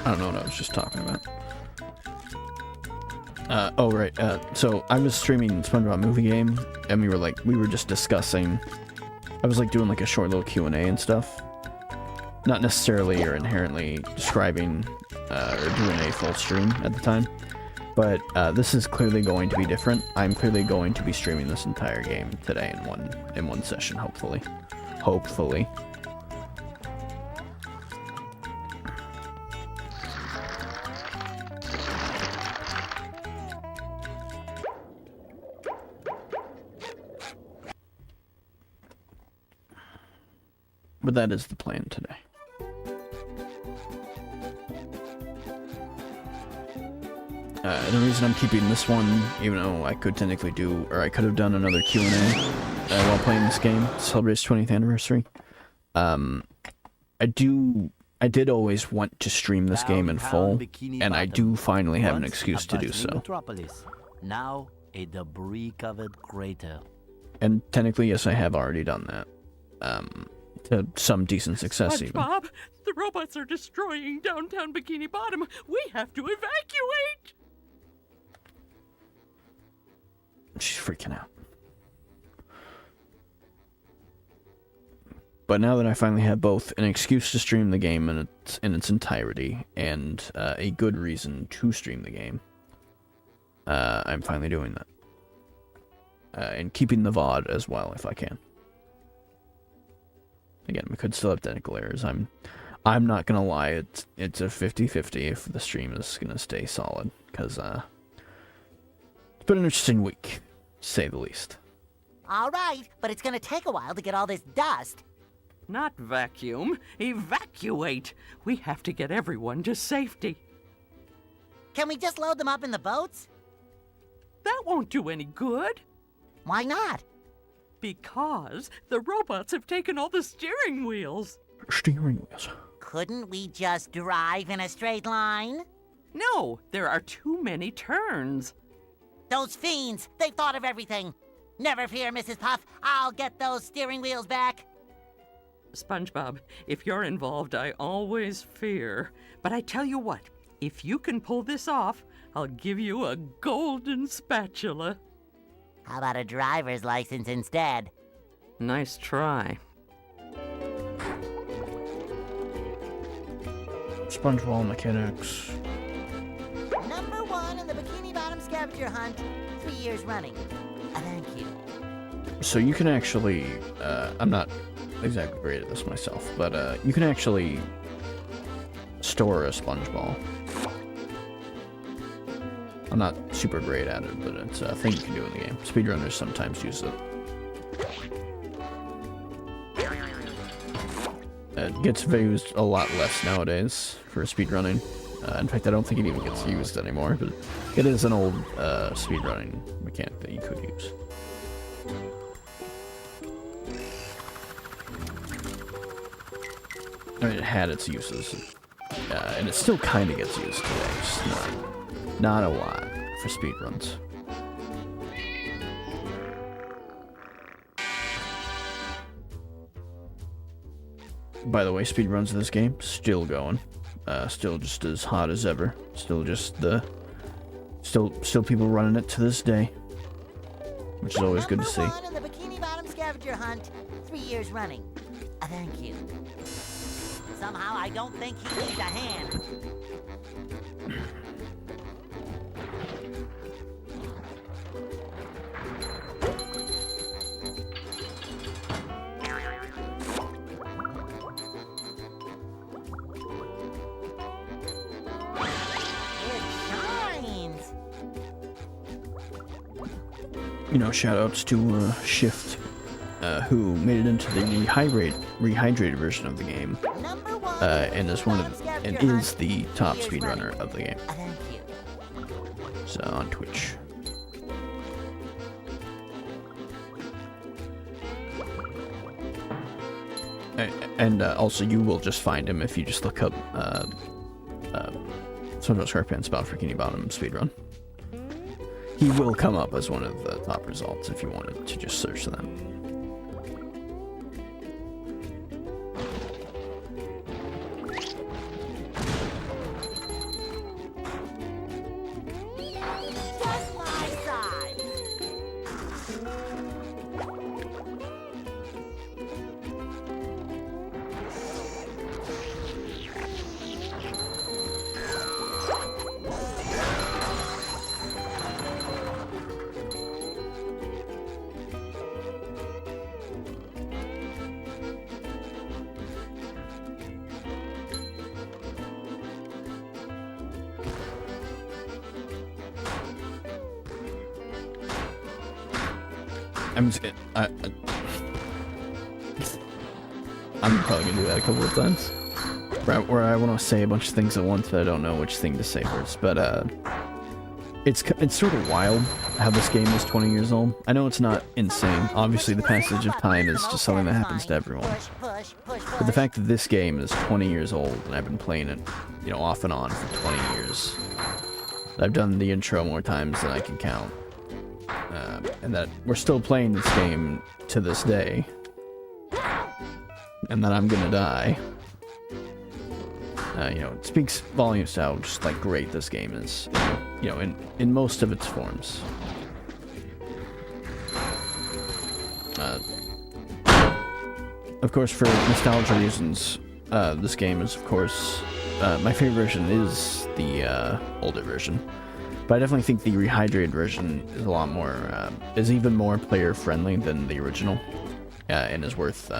I don't know what I was just talking about. Oh, right. So I was streaming SpongeBob Movie Game, and we were just discussing. I was like doing like a short little Q&A and stuff. Not necessarily or inherently describing or doing a full stream at the time, but this is clearly going to be different. I'm clearly going to be streaming this entire game today in one session, hopefully. Hopefully. But that is the plan today. The reason I'm keeping this one, even though I could technically I could have done another Q&A while playing this game to celebrate its 20th anniversary. I did always want to stream this game in full, and I do finally have an excuse to do so. Metropolis, now a debris-covered crater. And technically, yes, I have already done that. To some decent success, even. SpongeBob, the robots are destroying downtown Bikini Bottom. We have to evacuate. She's freaking out. But now that I finally have both an excuse to stream the game in its entirety and a good reason to stream the game, I'm finally doing that. And keeping the VOD as well, if I can. Again, we could still have technical errors. I'm not gonna lie, it's a 50-50 if the stream is gonna stay solid, because it's been an interesting week, to say the least. All right, but it's gonna take a while to get all this dust. Not vacuum, evacuate. We have to get everyone to safety. Can we just load them up in the boats? That won't do any good. Why not? Because the robots have taken all the steering wheels. Steering wheels. Couldn't we just drive in a straight line? No, there are too many turns. Those fiends, they've thought of everything. Never fear, Mrs. Puff, I'll get those steering wheels back. SpongeBob, if you're involved, I always fear. But I tell you what, if you can pull this off, I'll give you a golden spatula. How about a driver's license instead? Nice try. SpongeBob mechanics. Number 1 in the Bikini Bottom scavenger hunt, 3 years running. Thank you. So you can actually, I'm not exactly great at this myself, but you can actually store a sponge ball. I'm not super great at it, but it's a thing you can do in the game. Speedrunners sometimes use it. It gets used a lot less nowadays for speedrunning. In fact, I don't think it even gets used anymore, but it is an old speedrunning mechanic that you could use. I mean, it had its uses, and it still kind of gets used today, just not a lot for speedruns. By the way, speedruns of this game still going, still just as hot as ever. Still people running it to this day, which is always good to see. Number 1 in the Bikini Bottom scavenger hunt, 3 years running. Thank you. Somehow I don't think he needs a hand. You know, shoutouts to Shift, who made it into the rehydrated version of the game, and is the top speedrunner of the game. So on Twitch. And also, you will just find him if you just look up SpongeBob SquarePants about Bikini Bottom speedrun. He will come up as one of the top results if you wanted to just search them. Just my size. I'm probably gonna do that a couple of times. Where I want to say a bunch of things at once, but I don't know which thing to say first. But it's sort of wild how this game is 20 years old. I know it's not insane. Obviously, the passage of time is just something that happens to everyone. But the fact that this game is 20 years old and I've been playing it, you know, off and on for 20 years. I've done the intro more times than I can count. And that we're still playing this game to this day, and that I'm gonna die. You know, it speaks volumes to how just like great this game is. You know, in most of its forms. Of course, for nostalgia reasons, this game is, of course, my favorite version is the older version. But I definitely think the rehydrated version is a lot more, is even more player-friendly than the original, and is worth,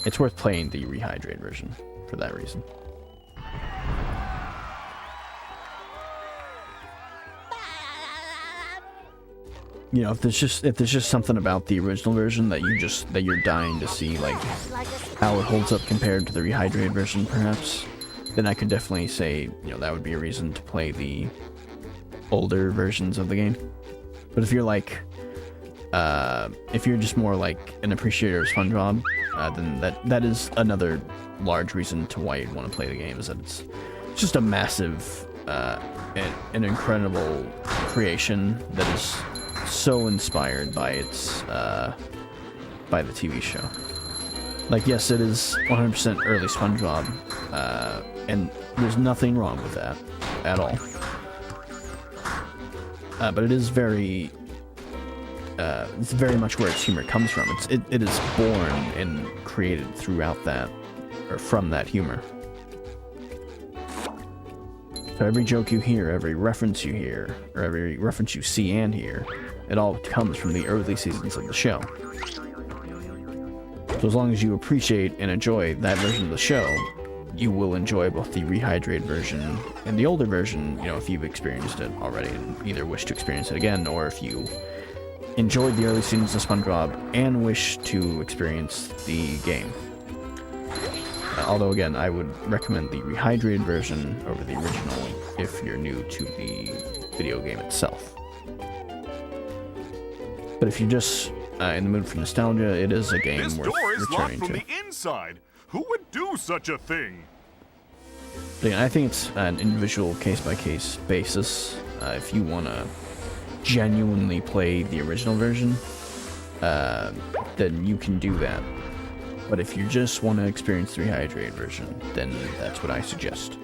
it's worth playing the rehydrated version for that reason. You know, if there's just something about the original version that you're dying to see, like how it holds up compared to the rehydrated version, perhaps, then I could definitely say, you know, that would be a reason to play the older versions of the game. But if you're like, if you're just more like an appreciator of SpongeBob, then that is another large reason to why you'd want to play the game, is that it's just a massive, an incredible creation that is so inspired by its, by the TV show. Like, yes, it is 100% early SpongeBob, and there's nothing wrong with that at all. But it is very, it's very much where its humor comes from. It is born and created throughout that, or from that humor. So every joke you hear, every reference you hear, or every reference you see and hear, it all comes from the early seasons of the show. So as long as you appreciate and enjoy that version of the show, you will enjoy both the rehydrated version and the older version, you know, if you've experienced it already and either wish to experience it again, or if you enjoyed the early seasons of SpongeBob and wish to experience the game. Although again, I would recommend the rehydrated version over the original if you're new to the video game itself. But if you're just in the mood for nostalgia, it is a game This worth door is locked returning from to. the inside. Who would do such a thing? But again, I think it's an individual case-by-case basis. If you want to genuinely play the original version, then you can do that. But if you just want to experience the rehydrated version, then that's what I suggest.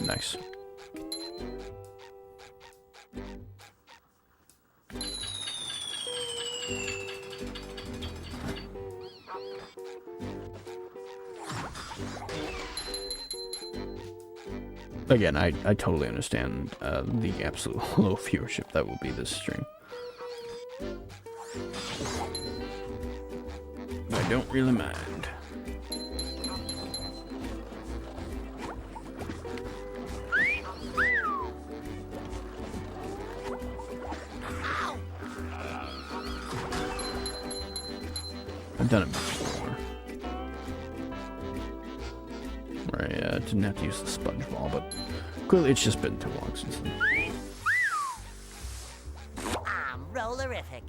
Nice. Again, I totally understand the absolute low viewership that will be this stream. I don't really mind. I've done it before. Where I didn't have to use the sponge ball, but clearly it's just been too long since then. I'm rollerific.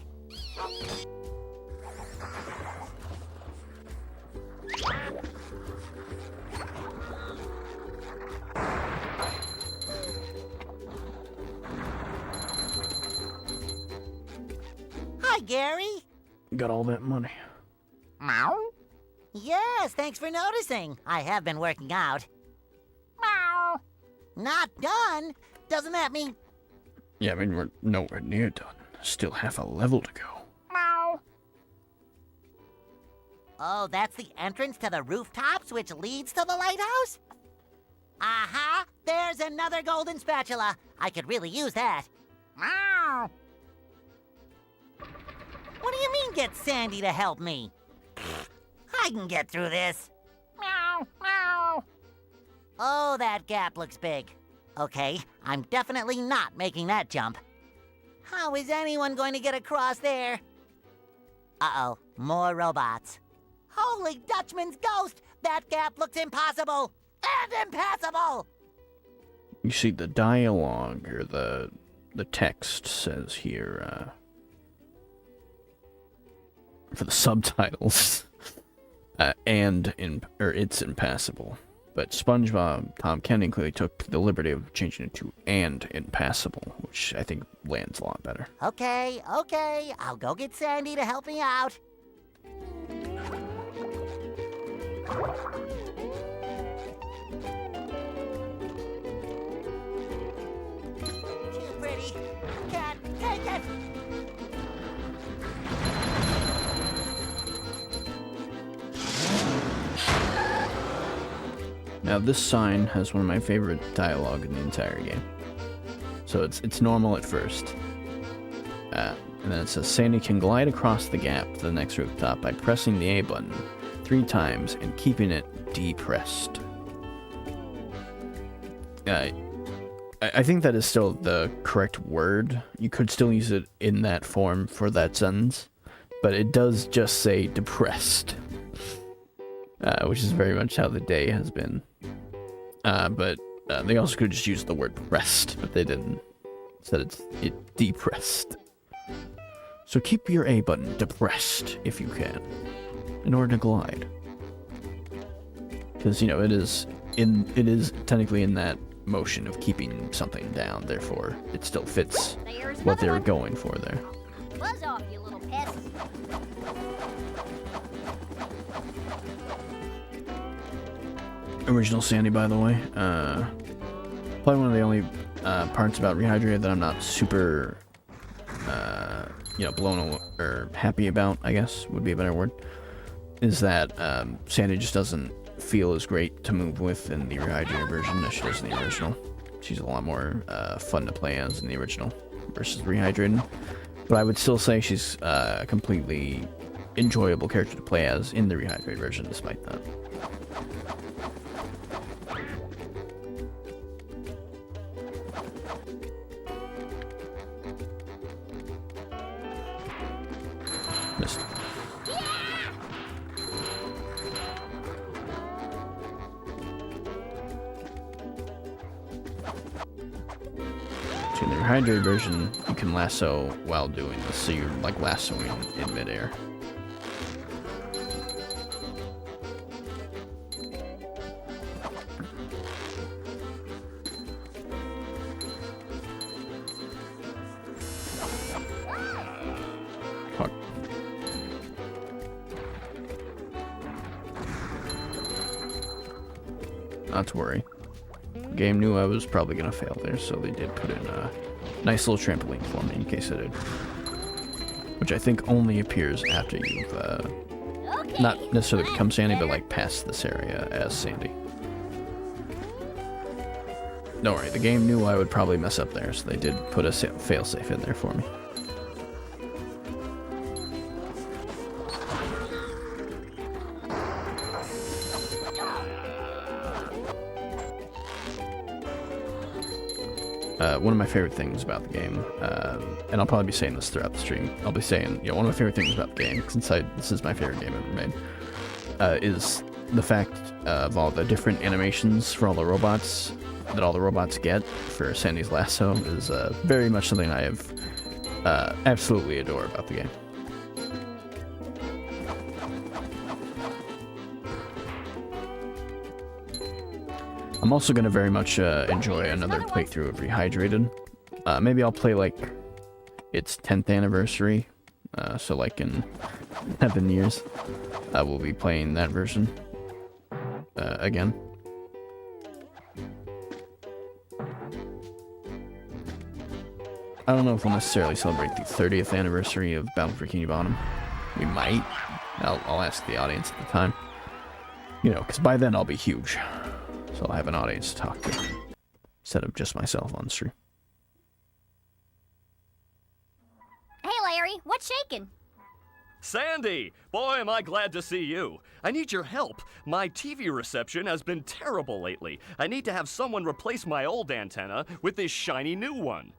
Hi, Gary. Got all that money. Meow? Yes, thanks for noticing. I have been working out. Meow. Not done? Doesn't that mean... Yeah, I mean, we're nowhere near done. Still half a level to go. Meow. Oh, that's the entrance to the rooftops, which leads to the lighthouse? Aha! There's another golden spatula. I could really use that. Meow. What do you mean, get Sandy to help me? I can get through this. Meow, meow. Oh, that gap looks big. Okay, I'm definitely not making that jump. How is anyone going to get across there? Uh-oh, more robots. Holy Dutchman's ghost! That gap looks impossible! And impassable! You see, the dialogue, or the text says here, for the subtitles, it's impassable. But SpongeBob, Tom Kenny clearly took the liberty of changing it to and impassable, which I think lands a lot better. Okay, I'll go get Sandy to help me out. Too pretty. Can't take it. Now this sign has one of my favorite dialogue in the entire game. So it's normal at first. And then it says, Sandy can glide across the gap to the next rooftop by pressing the A button 3 times and keeping it depressed. I think that is still the correct word. You could still use it in that form for that sentence, but it does just say depressed. Which is very much how the day has been. But they also could just use the word pressed, but they didn't. Said it's depressed. So keep your A button depressed if you can, in order to glide. Because, you know, it is technically in that motion of keeping something down, therefore it still fits what they were going for there. Buzz off, you little pest. Original Sandy, by the way. Probably one of the only parts about Rehydrated that I'm not super, blown or happy about, I guess, would be a better word. is that Sandy just doesn't feel as great to move with in the rehydrated version as she does in the original. She's a lot more fun to play as in the original versus rehydrated. But I would still say she's a completely enjoyable character to play as in the rehydrated version, despite that. Missed. In the rehydrated version, you can lasso while doing this, so you're like lassoing in midair. Fuck. Not to worry. The game knew I was probably going to fail there, so they did put in a nice little trampoline for me in case I did. Which I think only appears after you've, not necessarily become Sandy, but like past this area as Sandy. Don't worry, the game knew I would probably mess up there, so they did put a failsafe in there for me. One of my favorite things about the game, and I'll probably be saying this throughout the stream, I'll be saying, one of my favorite things about the game, since this is my favorite game ever made, is the fact of all the different animations for all the robots, that all the robots get for Sandy's lasso, is very much something I have absolutely adore about the game. I'm also going to very much enjoy another playthrough of Rehydrated. Maybe I'll play, like, its 10th anniversary. So, like, in 7 years, we'll be playing that version again. I don't know if we'll necessarily celebrate the 30th anniversary of Battle for Bikini Bottom. We might. I'll ask the audience at the time. Because by then I'll be huge. So I'll have an audience to talk to, instead of just myself on stream. Hey, Larry, what's shaking? Sandy! Boy, am I glad to see you. I need your help. My TV reception has been terrible lately. I need to have someone replace my old antenna with this shiny new one.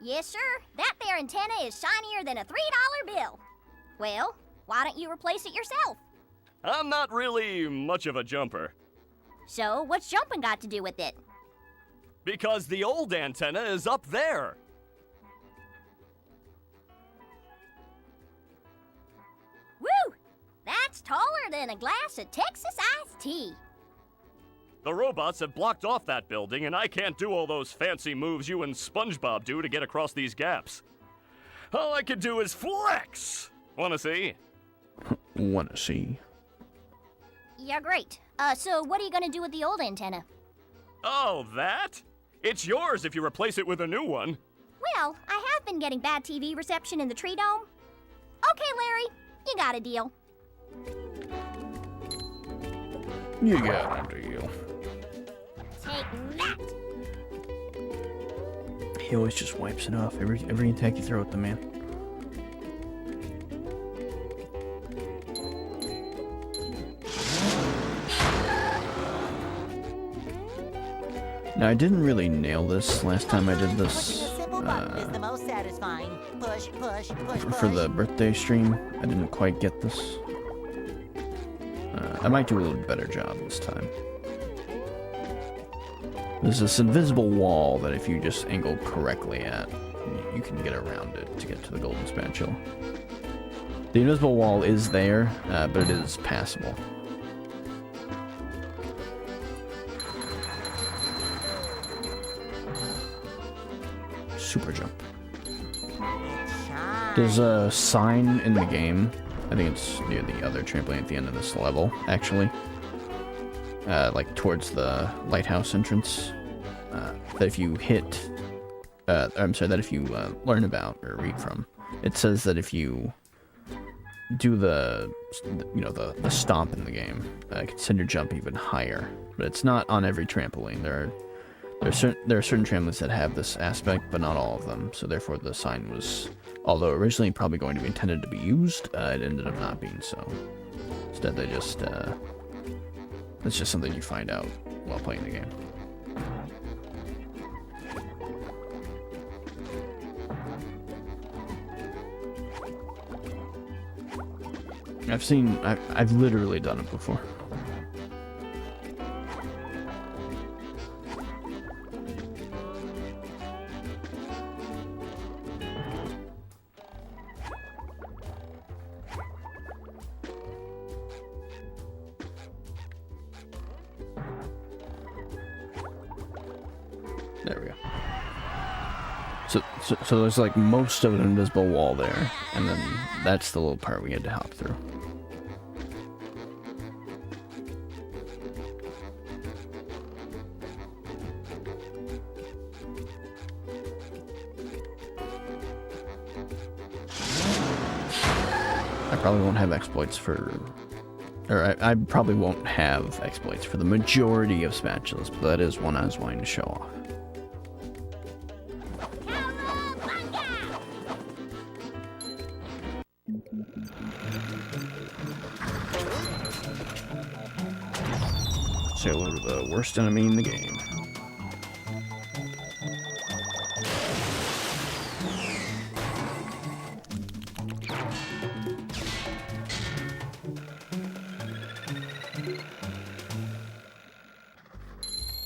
Yes, sir. That there antenna is shinier than a $3 bill. Well, why don't you replace it yourself? I'm not really much of a jumper. So, what's jumping got to do with it? Because the old antenna is up there. Woo! That's taller than a glass of Texas iced tea. The robots have blocked off that building, and I can't do all those fancy moves you and SpongeBob do to get across these gaps. All I can do is flex! Wanna see? Wanna see? Yeah, great. So what are you gonna do with the old antenna? Oh, that? It's yours if you replace it with a new one. Well, I have been getting bad TV reception in the tree dome. Okay, Larry, you got a deal. You got a deal. Take that! He always just wipes it off every attack you throw at the man. Now, I didn't really nail this last time I did this. For the birthday stream, I didn't quite get this. I might do a little better job this time. There's this invisible wall that if you just angle correctly at, you can get around it to get to the golden spatula. The invisible wall is there, but it is passable. Super jump. There's a sign in the game. I think it's near the other trampoline at the end of this level, actually. Like towards the lighthouse entrance. That if you hit... that if you learn about or read from, it says that if you do the stomp in the game, it can send your jump even higher. But it's not on every trampoline. There are certain trampolines that have this aspect, but not all of them. So therefore, the sign was, although originally probably going to be intended to be used, it ended up not being so. Instead, they just it's just something you find out while playing the game. I've literally done it before. There we go. So there's like most of an invisible wall there, and then that's the little part we had to hop through. I probably won't have exploits for, or I probably won't have exploits for the majority of spatulas, but that is one I was wanting to show off. Sailor, the worst enemy in the game.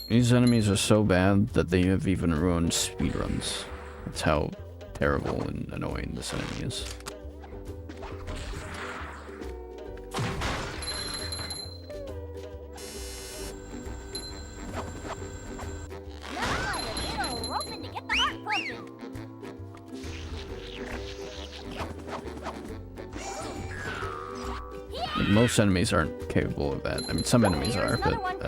These enemies are so bad that they have even ruined speedruns. That's how terrible and annoying this enemy is. Most enemies aren't capable of that. I mean, some enemies are, but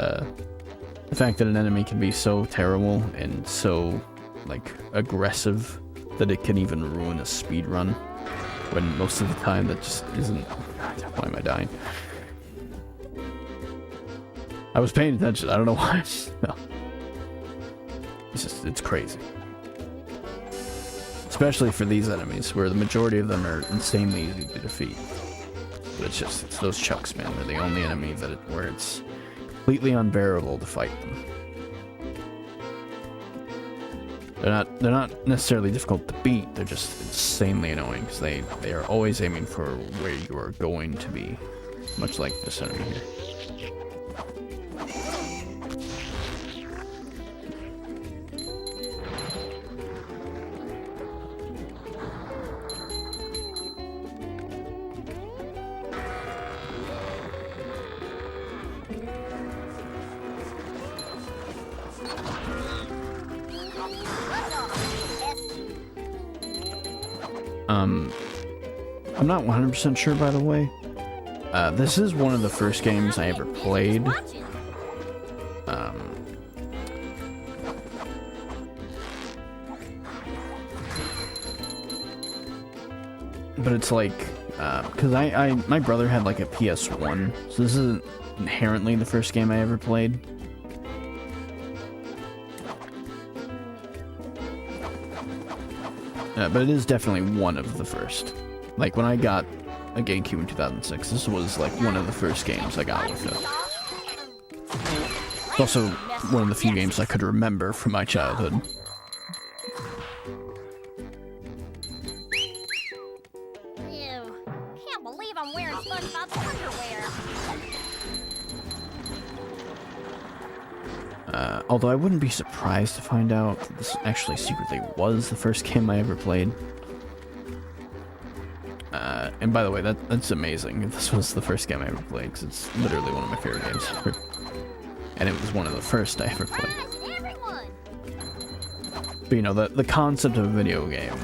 the fact that an enemy can be so terrible and so, like, aggressive that it can even ruin a speed run, when most of the time that just isn't... Why am I dying? I was paying attention, I don't know why. No. It's crazy. Especially for these enemies, where the majority of them are insanely easy to defeat. But it's those chucks, man. They're the only enemy where it's completely unbearable to fight them. They're not necessarily difficult to beat. They're just insanely annoying because they are always aiming for where you are going to be, much like this enemy here. I'm not 100% sure, by the way. This is one of the first games I ever played. But it's like, because my brother had like a PS1, so this isn't inherently the first game I ever played. But it is definitely one of the first. Like, when I got a GameCube in 2006, this was, like, one of the first games I got with it. It's also one of the few games I could remember from my childhood. Ew. Can't believe I'm wearing SpongeBob's underwear. Although I wouldn't be surprised to find out that this actually secretly was the first game I ever played. And by the way, that's amazing if this was the first game I ever played, because it's literally one of my favorite games ever. And it was one of the first I ever played. But you know, the concept of a video game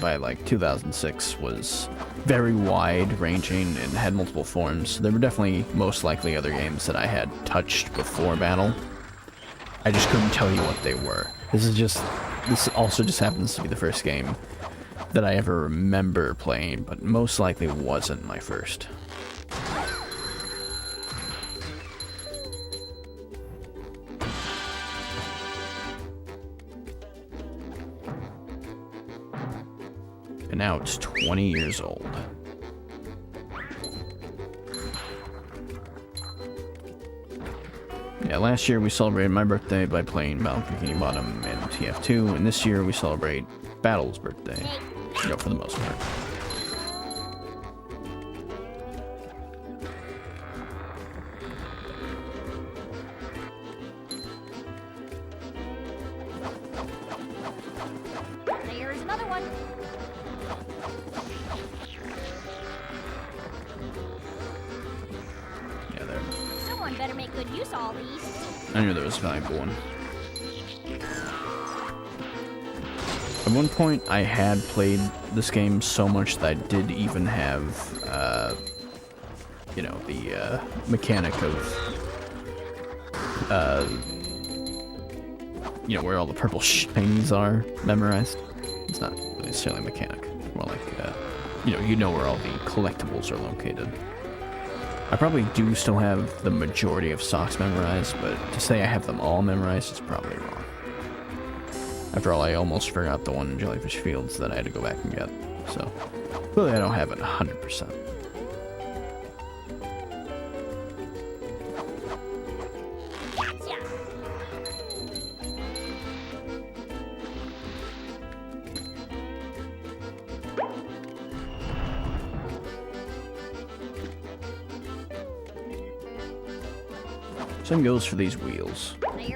by like 2006 was very wide-ranging and had multiple forms. There were definitely most likely other games that I had touched before Battle. I just couldn't tell you what they were. This also just happens to be the first game that I ever remember playing, but most likely wasn't my first. And now it's 20 years old. Yeah, last year we celebrated my birthday by playing Bikini Bottom and TF2, and this year we celebrate Battle's birthday, you know, for the most part. There's another one. Yeah, there. Someone better make good use of all these. I knew there was a valuable one. At one point, I had played this game so much that I did even have, you know, the mechanic of, you know, where all the purple shinies are memorized. It's not necessarily a mechanic, more like, you know where all the collectibles are located. I probably do still have the majority of socks memorized, but to say I have them all memorized is probably wrong. After all, I almost forgot the one in Jellyfish Fields that I had to go back and get, so clearly I don't have it 100%. Same goes for these wheels.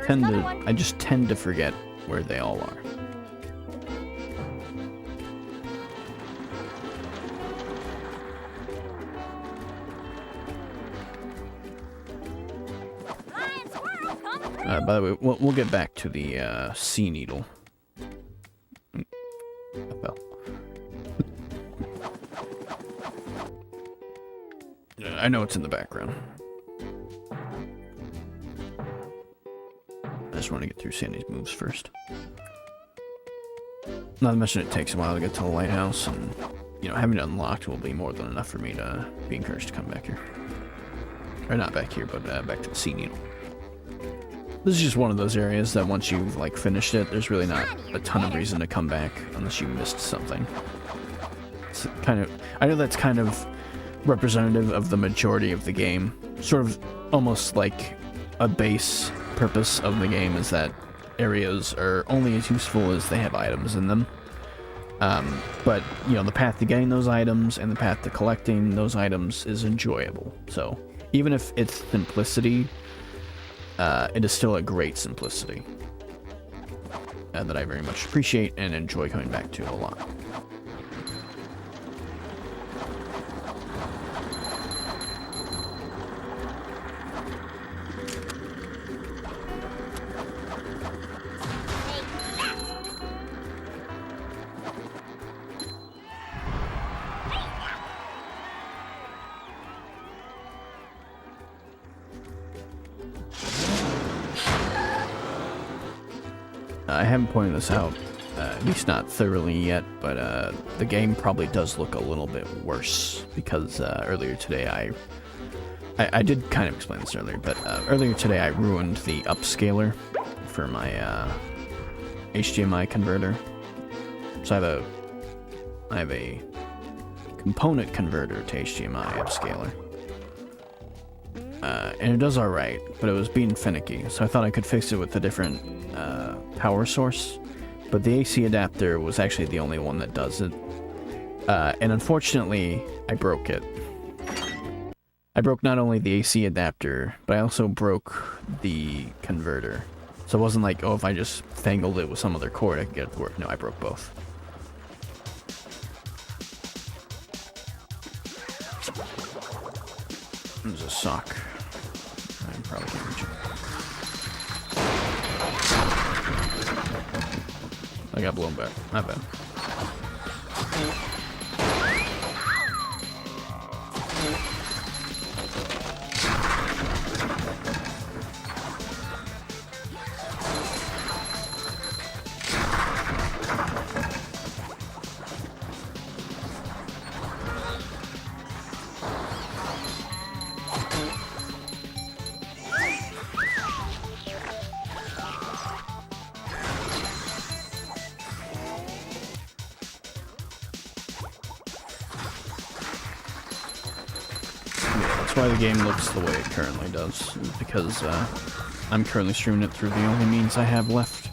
I just tend to forget where they all are. By the way, we'll get back to the sea needle. Well. I know it's in the background. I just want to get through Sandy's moves first. Not to mention it takes a while to get to the lighthouse, and, you know, having it unlocked will be more than enough for me to be encouraged to come back here. Or not back here, but back to the sea needle. This is just one of those areas that once you've, like, finished it, there's really not a ton of reason to come back unless you missed something. It's kind of... I know that's kind of representative of the majority of the game. Sort of almost like a base purpose of the game is that areas are only as useful as they have items in them. But, you know, the path to getting those items and the path to collecting those items is enjoyable. So, even if it's simplicity, it is still a great simplicity that I very much appreciate and enjoy coming back to a lot. I haven't pointed this out, at least not thoroughly yet, but the game probably does look a little bit worse because earlier today I did kind of explain this earlier, but earlier today I ruined the upscaler for my HDMI converter. So I have a component converter to HDMI upscaler. And it does alright, but it was being finicky, so I thought I could fix it with a different power source, but the AC adapter was actually the only one that does it. And unfortunately, I broke it. I broke not only the AC adapter, but I also broke the converter. So it wasn't like, oh, if I just fangled it with some other cord, I could get it to work. No, I broke both. There's a sock. I probably can't reach it. I got blown back. Not bad. that's why the game looks the way it currently does, because I'm currently streaming it through the only means I have left.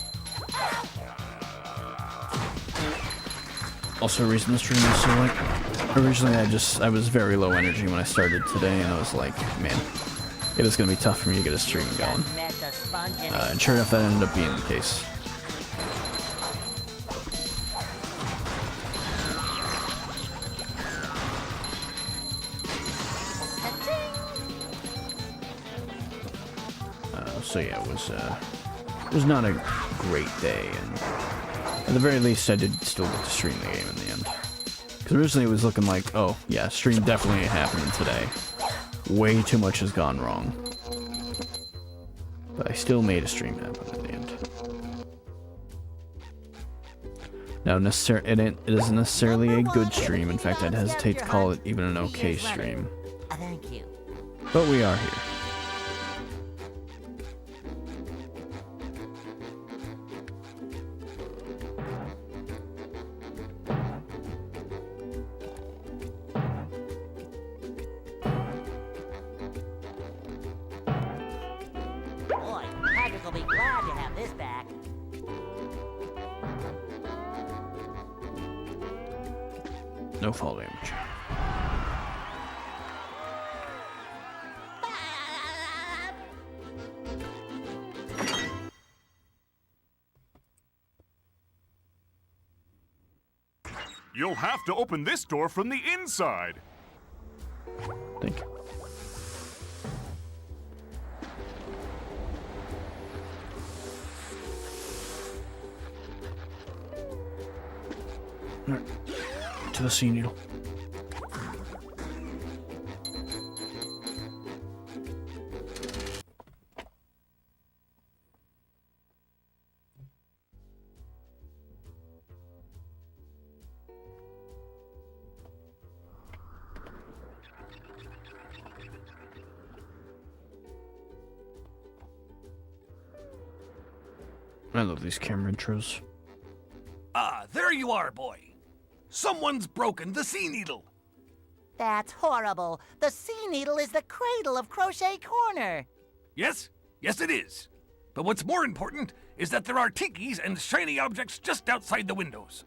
Also, the reason the stream is so like, originally I was very low energy when I started today, and I was like, man, it is gonna be tough for me to get a stream going. And sure enough, that ended up being the case. So yeah, it was not a great day, and at the very least, I did still get to stream the game in the end. Because originally it was looking like, oh yeah, stream definitely ain't happening today. Way too much has gone wrong. But I still made a stream happen in the end. Now, it isn't necessarily a good stream. In fact, I'd hesitate to call it even an okay stream. Thank you. But we are here. Boy, Patrick will be glad to have this back. No fall damage. You'll have to open this door from the inside. Thank you. Alright. To the sea needle. I love these camera intros. Ah, there you are, boy. Someone's broken the sea needle. That's horrible. The sea needle is the cradle of Crochet Corner. Yes, it is. But what's more important is that there are tikis and shiny objects just outside the windows.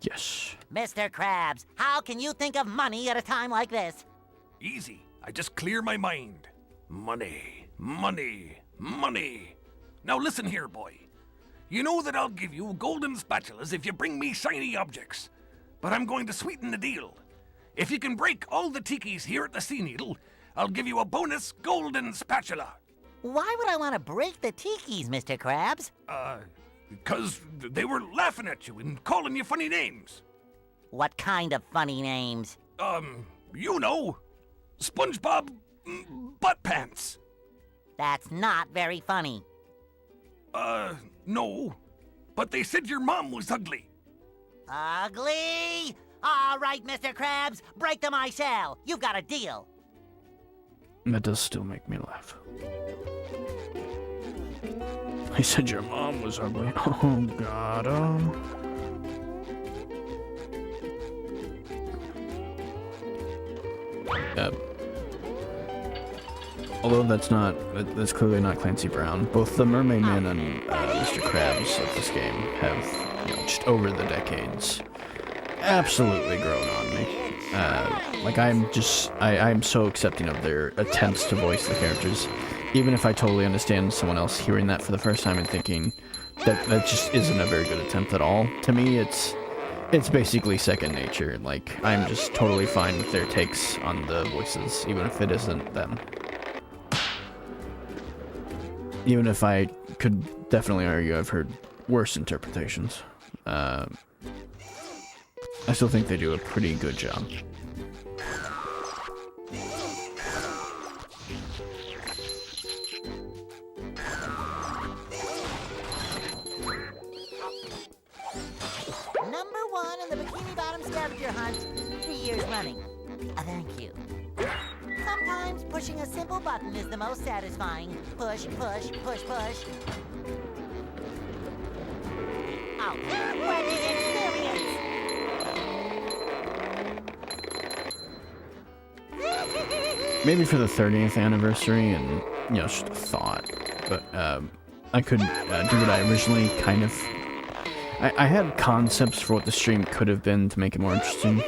Yes. Mr. Krabs, how can you think of money at a time like this? Easy. I just clear my mind. Money, money, money. Now listen here, boy. You know that I'll give you golden spatulas if you bring me shiny objects. But I'm going to sweeten the deal. If you can break all the tikis here at the Sea Needle, I'll give you a bonus golden spatula. Why would I want to break the tikis, Mr. Krabs? Because they were laughing at you and calling you funny names. What kind of funny names? You know. SpongeBob Butt Pants. That's not very funny. No. But they said your mom was ugly. Ugly? All right, Mr. Krabs, break them I shall. You've got a deal. That does still make me laugh. I said your mom was ugly. Oh, God. Although that's clearly not Clancy Brown. Both the Mermaid Man and Mr. Krabs of this game have, just over the decades, absolutely grown on me. I'm so accepting of their attempts to voice the characters, even if I totally understand someone else hearing that for the first time and thinking that just isn't a very good attempt at all. To me, it's basically second nature. Like, I'm just totally fine with their takes on the voices, even if it isn't them. Even if I could definitely argue I've heard worse interpretations. I still think they do a pretty good job. Number 1 in the Bikini Bottom scavenger hunt, 3 years running. Thank you. Sometimes pushing a simple button is the most satisfying. Push, push, push, push. Oh, what an experience! maybe for the 30th anniversary, and you know, just a thought. But I could do what I originally kind of. I had concepts for what the stream could have been to make it more interesting,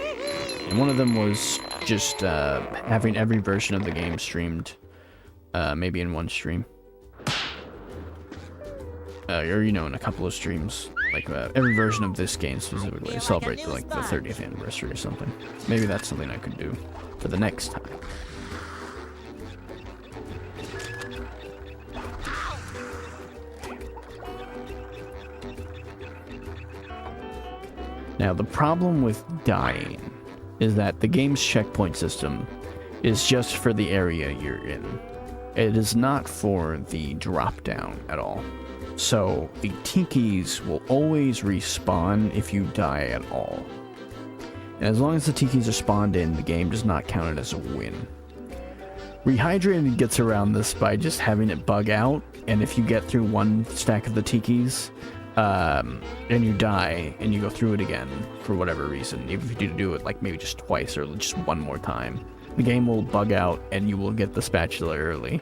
and one of them was just having every version of the game streamed, maybe in one stream, or you know, in a couple of streams. Like every version of this game specifically to celebrate like the 30th anniversary or something. Maybe that's something I could do for the next time. Now the problem with dying is that the game's checkpoint system is just for the area you're in. It is not for the drop down at all. So, the tikis will always respawn if you die at all. And as long as the tikis are spawned in, the game does not count it as a win. Rehydrated gets around this by just having it bug out, and if you get through one stack of the tikis, and you die, and you go through it again, for whatever reason, even if you do it like maybe just twice or just one more time, the game will bug out and you will get the spatula early.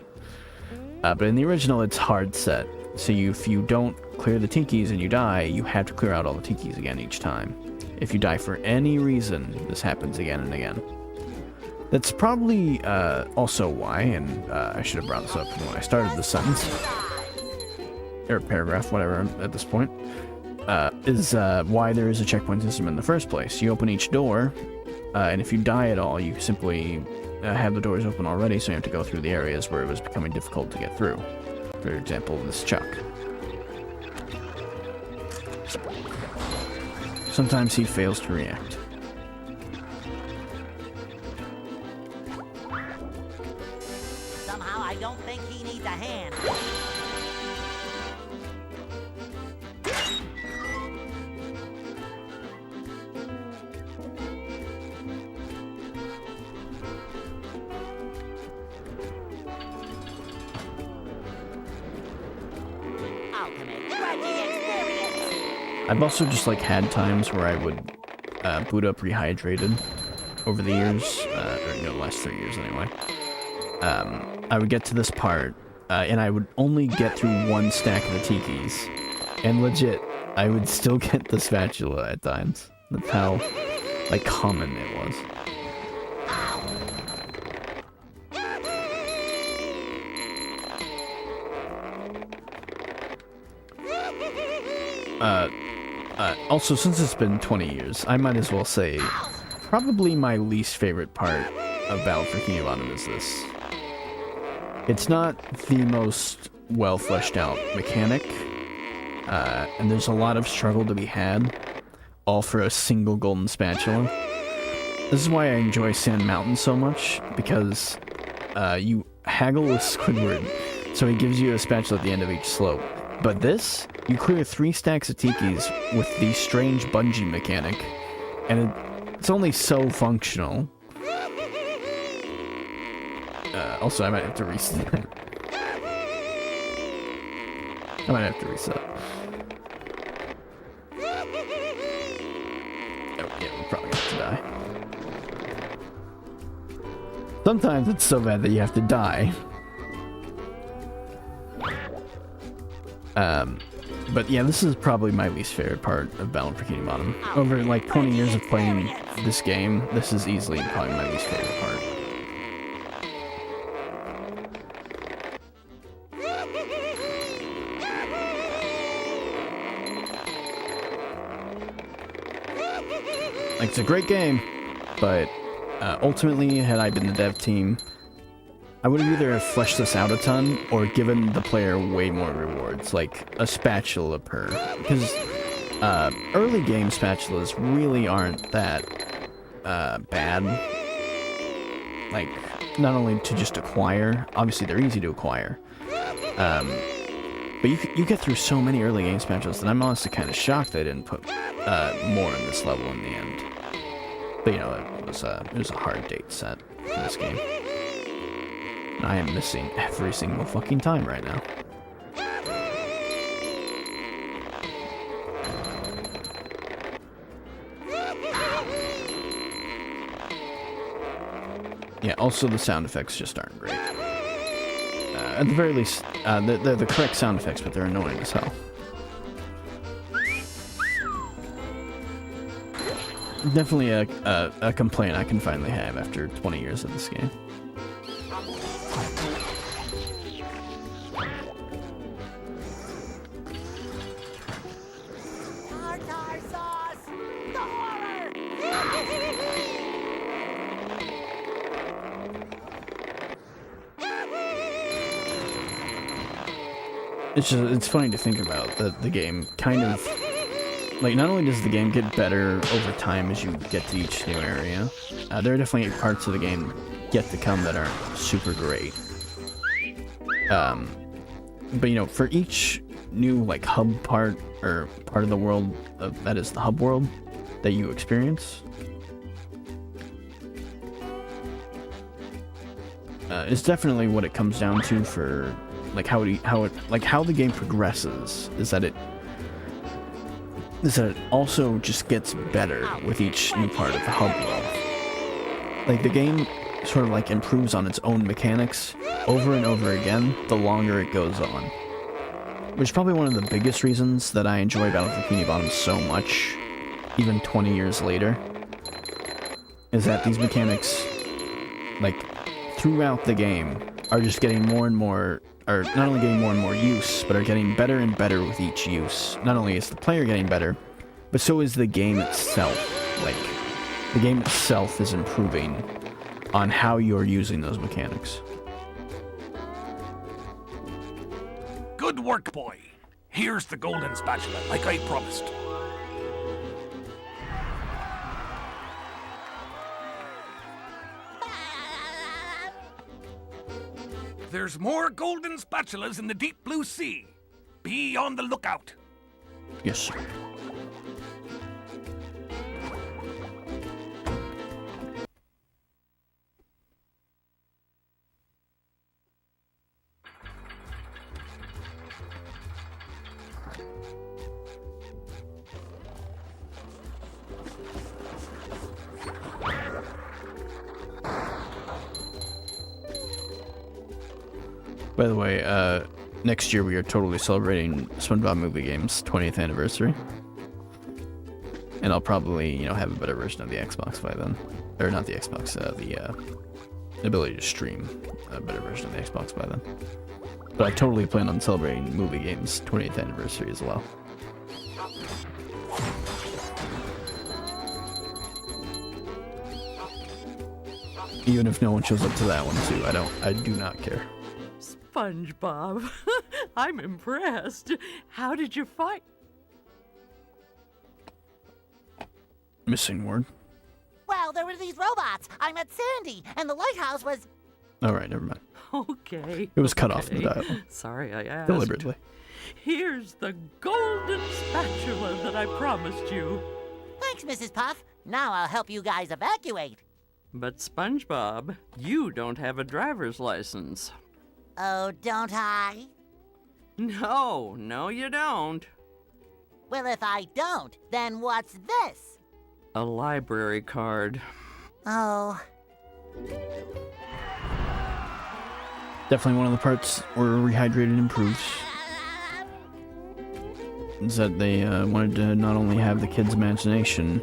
But in the original, it's hard set. So if you don't clear the tikis and you die, you have to clear out all the tikis again each time. If you die for any reason, this happens again and again. That's probably also why, and I should have brought this up when I started the sentence, or paragraph, whatever, at this point, is why there is a checkpoint system in the first place. You open each door, and if you die at all, you simply have the doors open already, so you have to go through the areas where it was becoming difficult to get through. For example, this chuck. Sometimes he fails to react. Somehow I don't think he needs a hand. I've also just like had times where I would boot up Rehydrated over the years, or you know, the last 3 years anyway. I would get to this part, and I would only get through one stack of the tikis, and legit, I would still get the spatula at times. That's how like common it was. Also, since it's been 20 years, I might as well say probably my least favorite part of Battle for Bikini Bottom is this. It's not the most well fleshed out mechanic, and there's a lot of struggle to be had, all for a single golden spatula. This is why I enjoy Sand Mountain so much, because you haggle with Squidward, so he gives you a spatula at the end of each slope. But this, you clear 3 stacks of tikis with the strange bungee mechanic, and it's only so functional. Also, I might have to reset. I might have to reset. Oh, yeah, we're probably going to die. Sometimes it's so bad that you have to die. But yeah, this is probably my least favorite part of Battle for Bikini Bottom. Over like 20 years of playing this game, this is easily probably my least favorite part. Like, it's a great game, but ultimately, had I been the dev team, I would have either fleshed this out a ton or given the player way more rewards, like a spatula per. Because early game spatulas really aren't that bad. Like, not only to just acquire, obviously they're easy to acquire, but you get through so many early game spatulas that I'm honestly kind of shocked they didn't put more in this level in the end. But you know, it was a hard date set for this game. I am missing every single fucking time right now. Yeah, also the sound effects just aren't great. At the very least, they're the correct sound effects, but they're annoying as hell. Definitely a complaint I can finally have after 20 years of this game. Tartar sauce! The horror! It's funny to think about that the game kind of, like, not only does the game get better over time as you get to each new area, there are definitely parts of the game yet to come that aren't super great. But you know, for each new like hub part or part of the world that is the hub world that you experience, it's definitely what it comes down to for like how the game progresses is that it also just gets better with each new part of the hub world. Like the game sort of like improves on its own mechanics over and over again the longer it goes on. Which is probably one of the biggest reasons that I enjoy Battle for Bikini Bottom so much, even 20 years later, is that these mechanics, like, throughout the game, are just getting more and more, or not only getting more and more use, but are getting better and better with each use. Not only is the player getting better, but so is the game itself. Like, the game itself is improving on how you're using those mechanics. Good work, boy. Here's the golden spatula, like I promised. There's more golden spatulas in the deep blue sea. Be on the lookout. Yes, sir. By the way, next year we are totally celebrating SpongeBob Movie Game's 20th anniversary. And I'll probably, you know, have a better version of the Xbox by then. Or not the Xbox, the ability to stream a better version of the Xbox by then. But I totally plan on celebrating Movie Game's 20th anniversary as well. Even if no one shows up to that one too, I do not care. SpongeBob, I'm impressed. How did you fight? Missing word. Well, there were these robots. I met Sandy, and the lighthouse was... Alright, never mind. Okay. It was cut off in the dialogue. Sorry, I asked. Deliberately. Here's the golden spatula that I promised you. Thanks, Mrs. Puff. Now I'll help you guys evacuate. But SpongeBob, you don't have a driver's license. Oh, don't I? No, you don't. Well, if I don't, then what's this? A library card. Oh. Definitely one of the parts where Rehydrated improves. Is that they wanted to not only have the kids' imagination,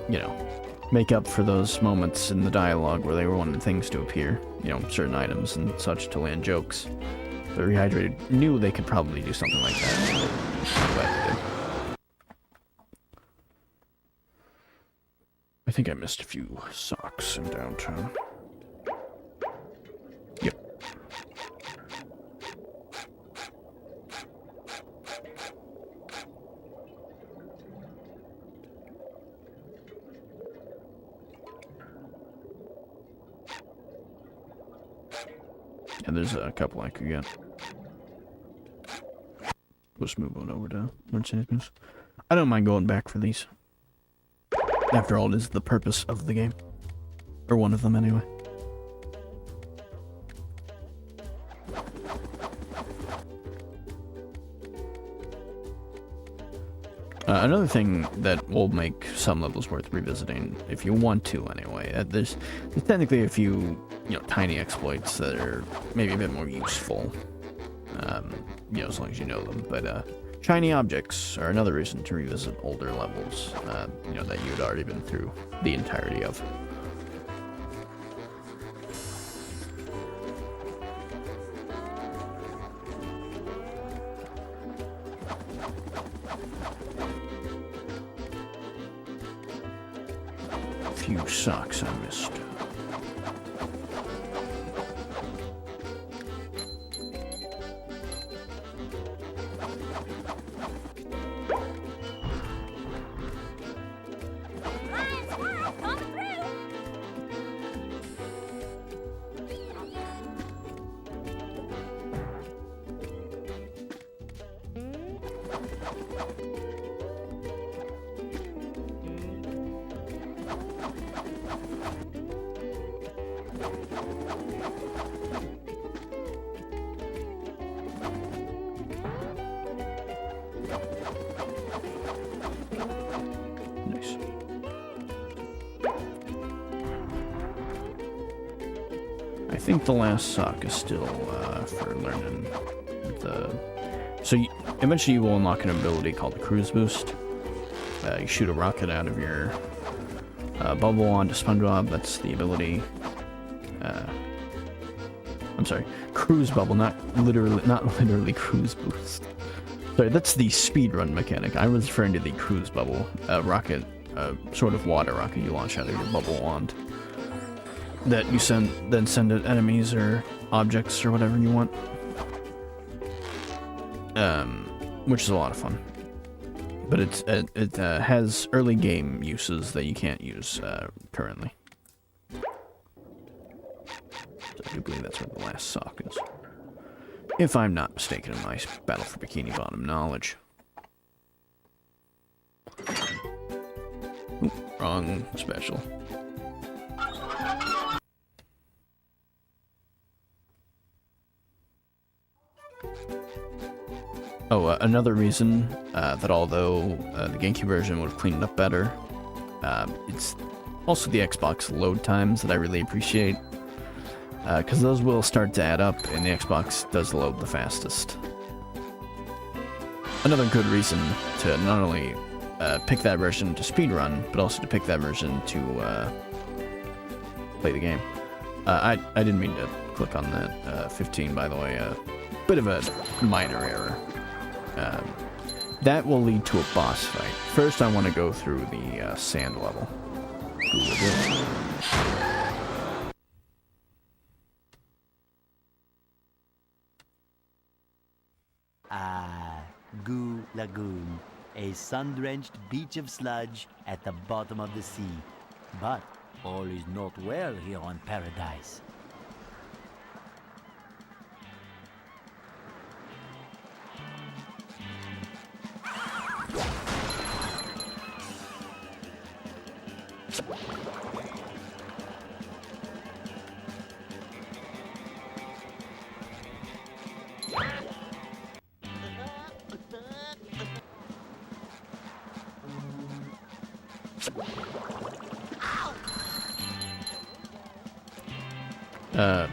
you know, make up for those moments in the dialogue where they were wanting things to appear, you know, certain items and such to land jokes. But Rehydrated knew they could probably do something like that. I'm glad they did. I think I missed a few socks in downtown. Yep. And there's a couple I could get. Let's move on over to Mercedes. I don't mind going back for these. After all, it is the purpose of the game. Or one of them, anyway. Another thing that will make some levels worth revisiting, if you want to anyway, there's technically a few, tiny exploits that are maybe a bit more useful, as long as you know them. But shiny objects are another reason to revisit older levels, that you'd already been through the entirety of. Few socks I missed. Lion squirrel coming through. Nice. I think the last sock is still for learning the. So eventually you will unlock an ability called the Cruise Boost. You shoot a rocket out of your bubble onto SpongeBob. That's the ability. I'm sorry, Cruise Bubble, not literally Cruise Boost. Sorry, that's the speedrun mechanic. I was referring to the Cruise Bubble, rocket, sort of water rocket you launch out of your bubble wand. That you then send at enemies or objects or whatever you want. Which is a lot of fun. But it has early game uses that you can't use currently. So I do believe that's where the last sock is. If I'm not mistaken in my Battle for Bikini Bottom knowledge. Oop, wrong special. Oh, another reason that although the GameCube version would have cleaned it up better, it's also the Xbox load times that I really appreciate. Because those will start to add up, and the Xbox does load the fastest. Another good reason to not only pick that version to speedrun, but also to pick that version to play the game. I didn't mean to click on that 15, by the way. Bit of a minor error. That will lead to a boss fight. First, I want to go through the sand level. Goo Lagoon. Goo Lagoon, a sun-drenched beach of sludge at the bottom of the sea. But all is not well here on Paradise.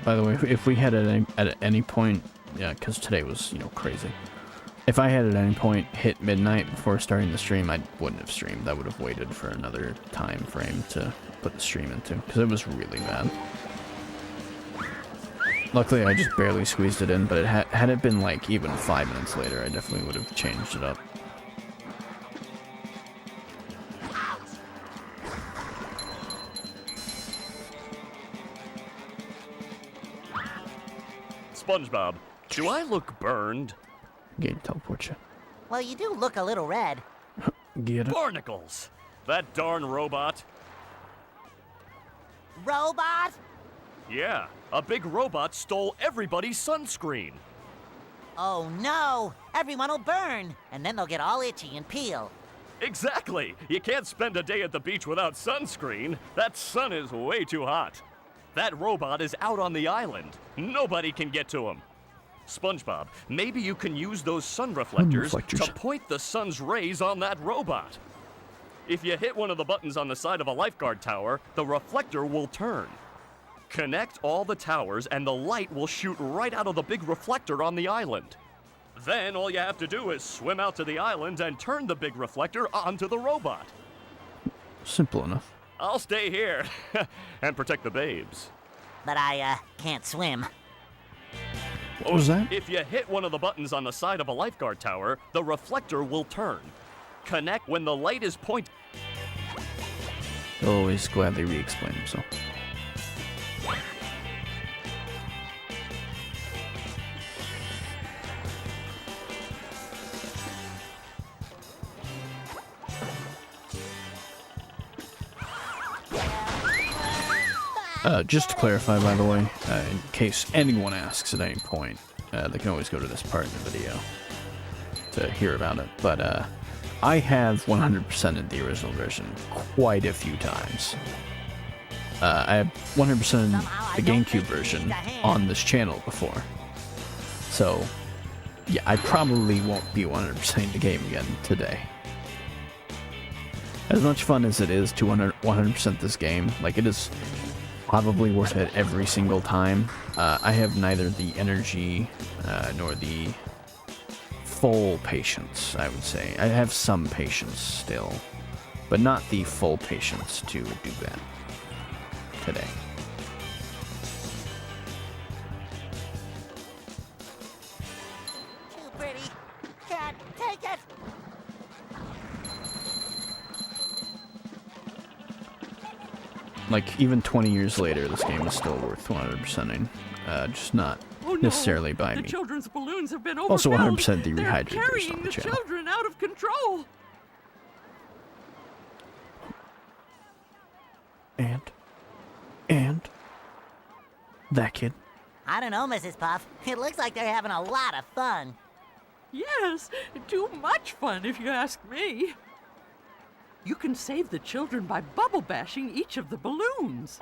By the way, if we had at any point, yeah, because today was, crazy. If I had at any point hit midnight before starting the stream, I wouldn't have streamed. I would have waited for another time frame to put the stream into, because it was really bad. Luckily, I just barely squeezed it in, but had it been like even 5 minutes later, I definitely would have changed it up. SpongeBob, do I look burned? Game teleport you. Well, you do look a little red. Get it? Barnacles! That darn robot. Robot? Yeah, a big robot stole everybody's sunscreen. Oh no! Everyone will burn, and then they'll get all itchy and peel. Exactly! You can't spend a day at the beach without sunscreen. That sun is way too hot. That robot is out on the island. Nobody can get to him. SpongeBob, maybe you can use those sun reflectors reflectors. to point the sun's rays on that robot. If you hit one of the buttons on the side of a lifeguard tower, the reflector will turn. Connect all the towers and the light will shoot right out of the big reflector on the island. Then all you have to do is swim out to the island and turn the big reflector onto the robot. Simple enough. I'll stay here and protect the babes. But I can't swim. What was that? If you hit one of the buttons on the side of a lifeguard tower, the reflector will turn. Connect when the light is pointed. Always gladly re-explain himself. Just to clarify, by the way, in case anyone asks at any point, they can always go to this part in the video to hear about it. But I have 100%ed the original version quite a few times. I have 100%ed the GameCube version on this channel before. So, yeah, I probably won't be 100%ing the game again today. As much fun as it is to 100% this game, like, it is probably worth it every single time. I have neither the energy nor the full patience, I would say. I have some patience still, but not the full patience to do that today. Too pretty. Can't take it. Like, even 20 years later, this game is still worth 100%ing. Just not necessarily by the me. children's balloons have been overfilled. Also 100% the They're rehydrated version carrying on the the channel. children out of control. And that kid. I don't know, Mrs. Puff. It looks like they're having a lot of fun. Yes, too much fun if you ask me. You can save the children by bubble bashing each of the balloons.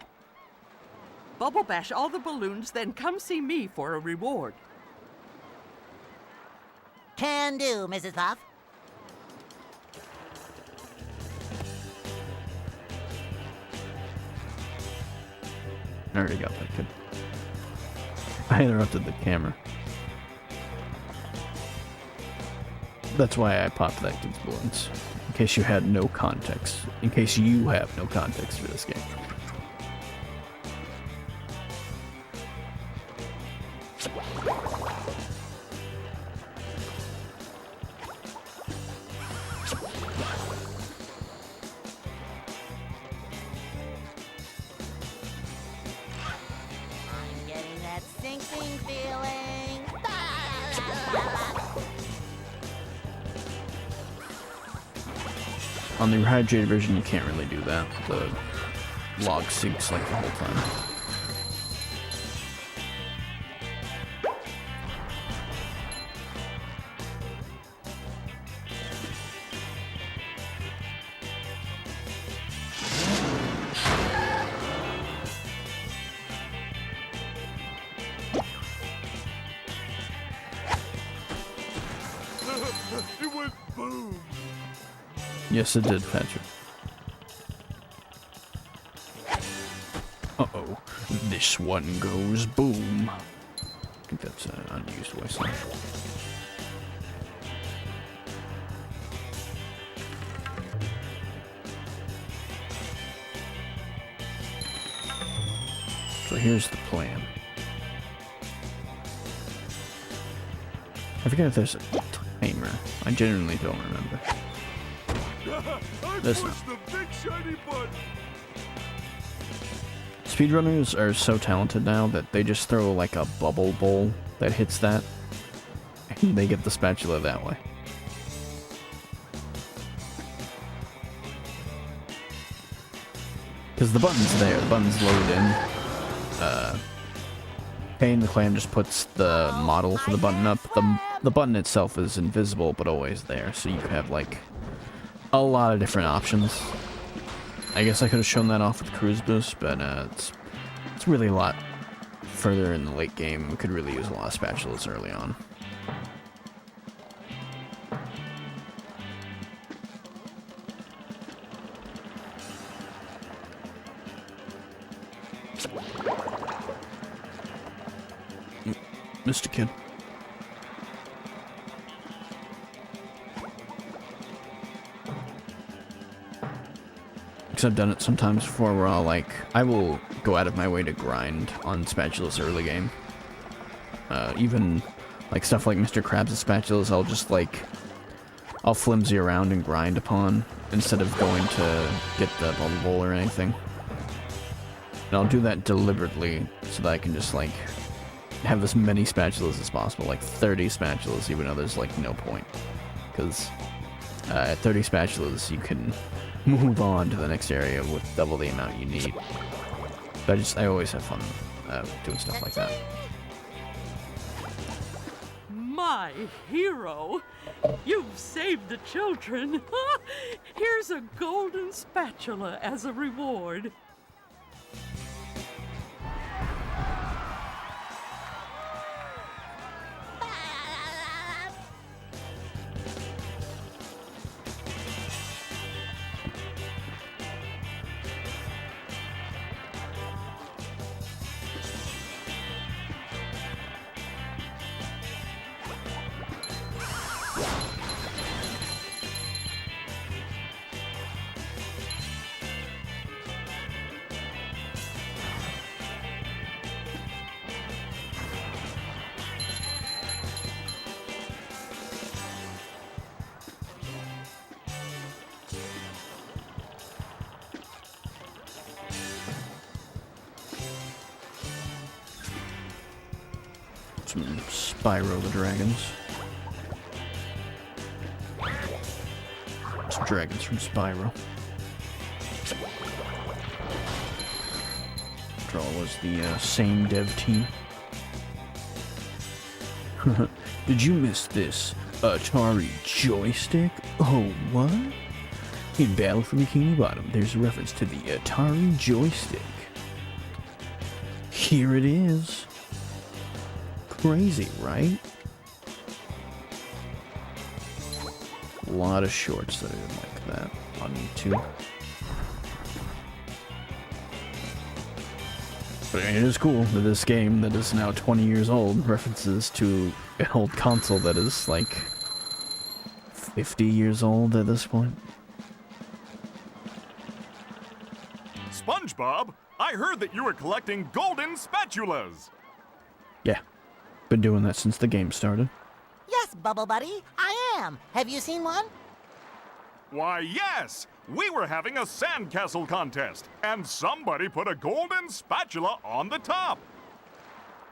Bubble bash all the balloons, then come see me for a reward. Can do, Mrs. Puff. I already got that kid. I interrupted the camera. That's why I popped that kid's balloons. In case you had no context. In case you have no context for this game. I'm getting that sinking feeling. On the rehydrated version, you can't really do that. The log sinks like the whole time. It went boom. Yes, it did, Patrick. Uh-oh. This one goes boom. I think that's an unused voice line. So here's the plan. I forget if there's a timer. I genuinely don't remember. I This pushed the big shiny button. Speedrunners are so talented now that they just throw like a bubble bowl that hits that, and they get the spatula that way. Because the button's there, the button's loaded in. Kane the Clam just puts the model for the button up. The button itself is invisible, but always there, so you have like a lot of different options. I guess I could have shown that off with Cruise Boost, but it's really a lot further in the late game, we could really use a lot of spatulas early on. Mr. Kid. Because I've done it sometimes before where I will go out of my way to grind on spatulas early game. Even, stuff like Mr. Krabs' spatulas, I'll flimsy around and grind upon instead of going to get the bubble bowl or anything. And I'll do that deliberately so that I can just, have as many spatulas as possible, 30 spatulas, even though there's, no point. Because at 30 spatulas, you can move on to the next area with double the amount you need. But I always have fun doing stuff like that. My hero! You've saved the children. Here's a golden spatula as a reward. Some Spyro the Dragons. Some dragons from Spyro. After all, was the same dev team. Did you miss this Atari joystick? Oh, what? In Battle for Bikini Bottom, there's a reference to the Atari joystick. Here it is. Crazy, right? A lot of shorts that are like that on YouTube. But it is cool that this game that is now 20 years old references to an old console that is 50 years old at this point. SpongeBob, I heard that you were collecting golden spatulas. Yeah, been doing that since the game started. Yes, Bubble Buddy, I am. Have you seen one? Why, yes! We were having a sandcastle contest, and somebody put a golden spatula on the top.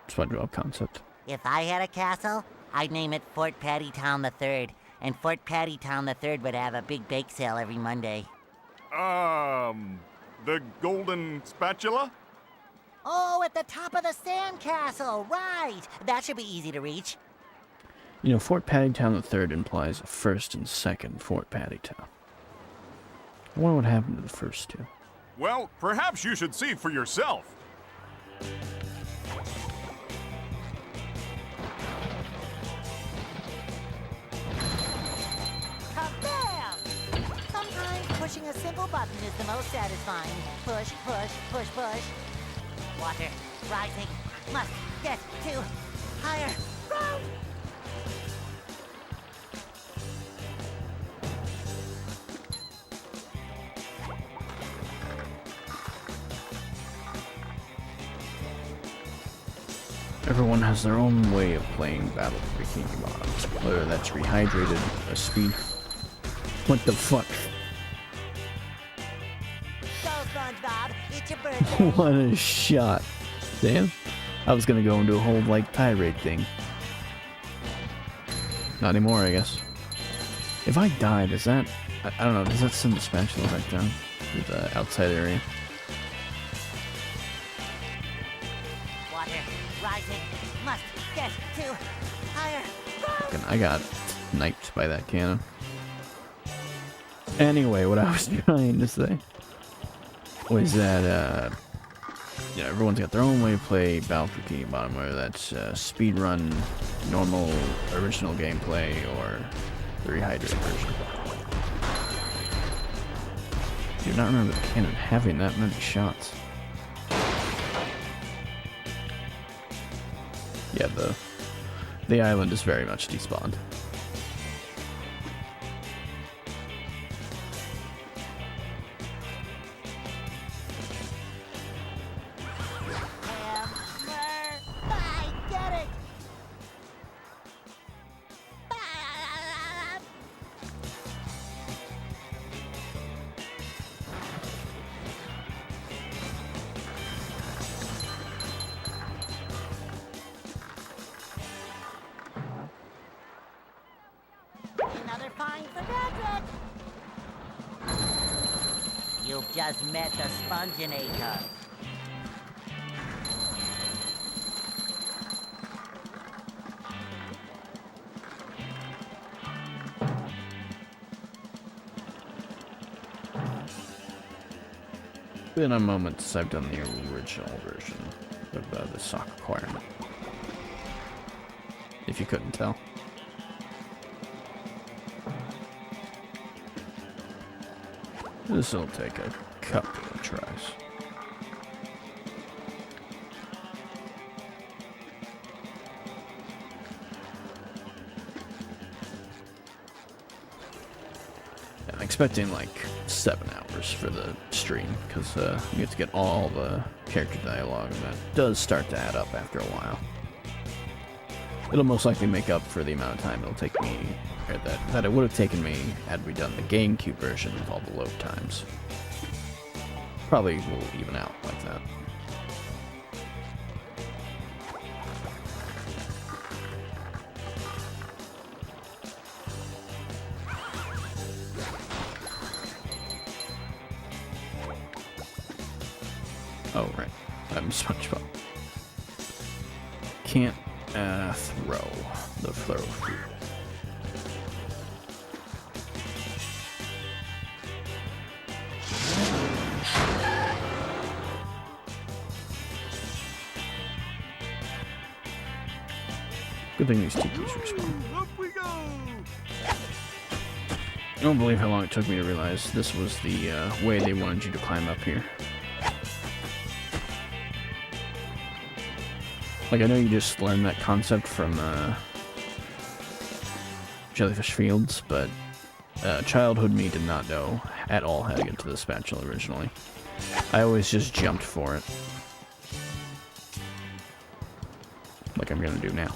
SpongeBob concept. If I had a castle, I'd name it Fort Pattytown III, and Fort Pattytown III would have a big bake sale every Monday. The golden spatula? Oh, at the top of the sandcastle, right! That should be easy to reach. You know, Fort Pattytown III implies a first and second Fort Pattytown. I wonder what happened to the first two. Well, perhaps you should see for yourself. Kabam! Sometimes pushing a simple button is the most satisfying. Push, push, push, push. Water rising. Must get to higher ground. Everyone has their own way of playing Battle for Bikini Bottom, whether that's rehydrated, a speed. What the fuck? Go, SpongeBob. It's your birthday. What a shot. Damn. I was gonna go into a whole, tirade thing. Not anymore, I guess. If I die, does that... I don't know, does that send the spatula back down to the outside area? Water rising. Must get to higher ground. Fucking, I got sniped by that cannon. Anyway, what I was trying to say was that, Yeah, everyone's got their own way to play Battlefield Bikini Bottom, whether that's speedrun, normal, original gameplay, or the rehydrated version. I do not remember the cannon having that many shots. Yeah, the island is very much despawned. I get it! Another find for Patrick! You've just met the Sponginator. Been a moment since I've done the original version of the sock requirement. If you couldn't tell. This will take a couple of tries. I'm expecting like 7 hours for the stream, because you have to get all the character dialogue, and that does start to add up after a while. It'll most likely make up for the amount of time it'll take me, or that it would have taken me had we done the GameCube version with all the load times. Probably will even out like that. Oh, right. I'm SpongeBob. Can't throw the throw food. Good thing these TPs respawn. Up we go! I don't believe how long it took me to realize this was the way they wanted you to climb up here. Like, I know you just learned that concept from Jellyfish Fields, but childhood me did not know at all how to get to the spatula originally. I always just jumped for it. Like I'm gonna do now.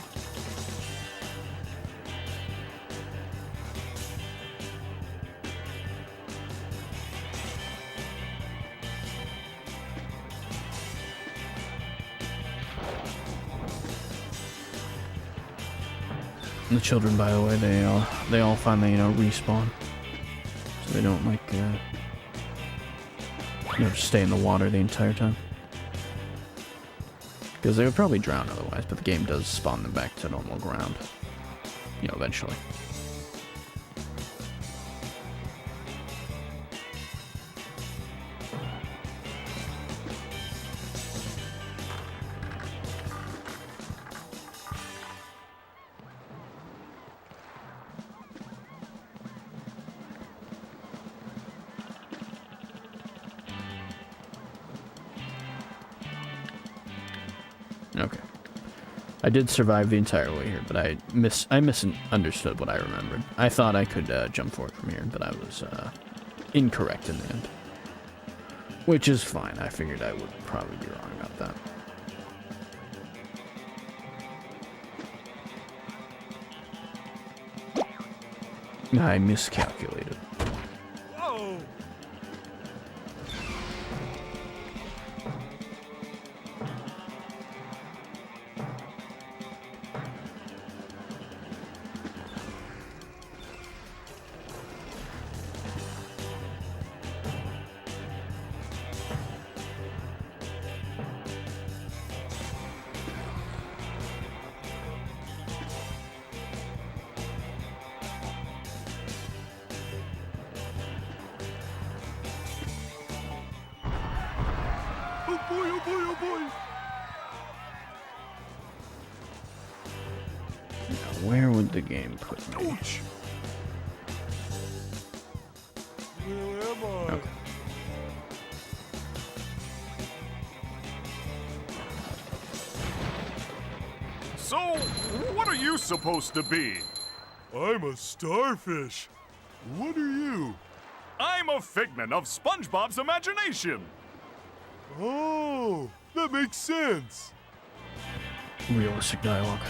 The children, by the way, they all finally, respawn. So they don't, like, just stay in the water the entire time. Because they would probably drown otherwise, but the game does spawn them back to normal ground. Eventually. Okay. I did survive the entire way here, but I misunderstood what I remembered. I thought I could jump forward from here, but I was incorrect in the end. Which is fine. I figured I would probably be wrong about that. I miscalculated. Whoa! oh boy, oh boy. Now, where would the game put me? Ouch. Where am I? Okay. So, what are you supposed to be? I'm a starfish. What are you? I'm a figment of SpongeBob's imagination. Oh, that makes sense. Realistic dialogue.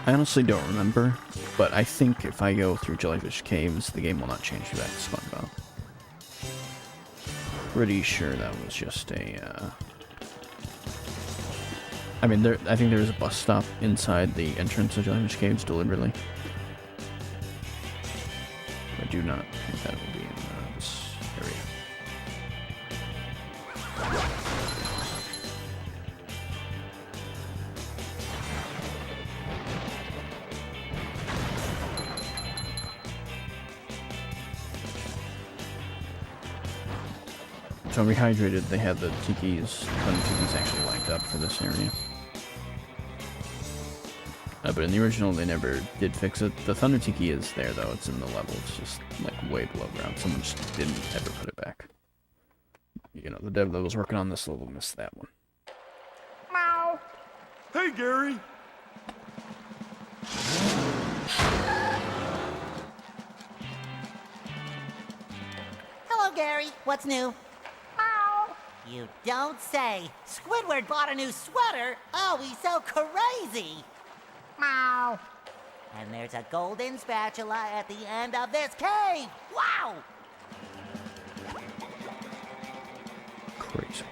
I honestly don't remember, but I think if I go through Jellyfish Caves, the game will not change me back to SpongeBob. Pretty sure that was just a, I mean, I think there is a bus stop inside the entrance of Jellyfish Caves, deliberately. I do not think that will be in this area. So rehydrated, they had the tikis, thunder tikis actually lined up for this area. But in the original, they never did fix it. The thunder tiki is there though; it's in the level. It's just like way below ground. Someone just didn't ever put it back. You know, the dev that was working on this level missed that one. Meow. Hey, Gary. Hello, Gary. What's new? You don't say. Squidward bought a new sweater. Oh, he's so crazy. Meow. And there's a golden spatula at the end of this cave. Wow! Crazy.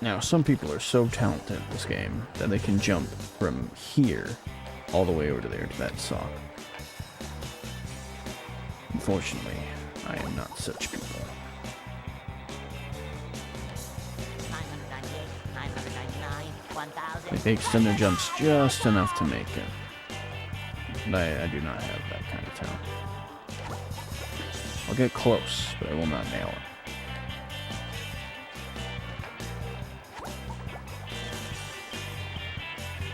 Now, some people are so talented in this game that they can jump from here all the way over to there to that sock. Unfortunately, I am not such people. 998, 999, 1,000. They extend their jumps just enough to make it. But I do not have that kind of talent. I'll get close, but I will not nail it.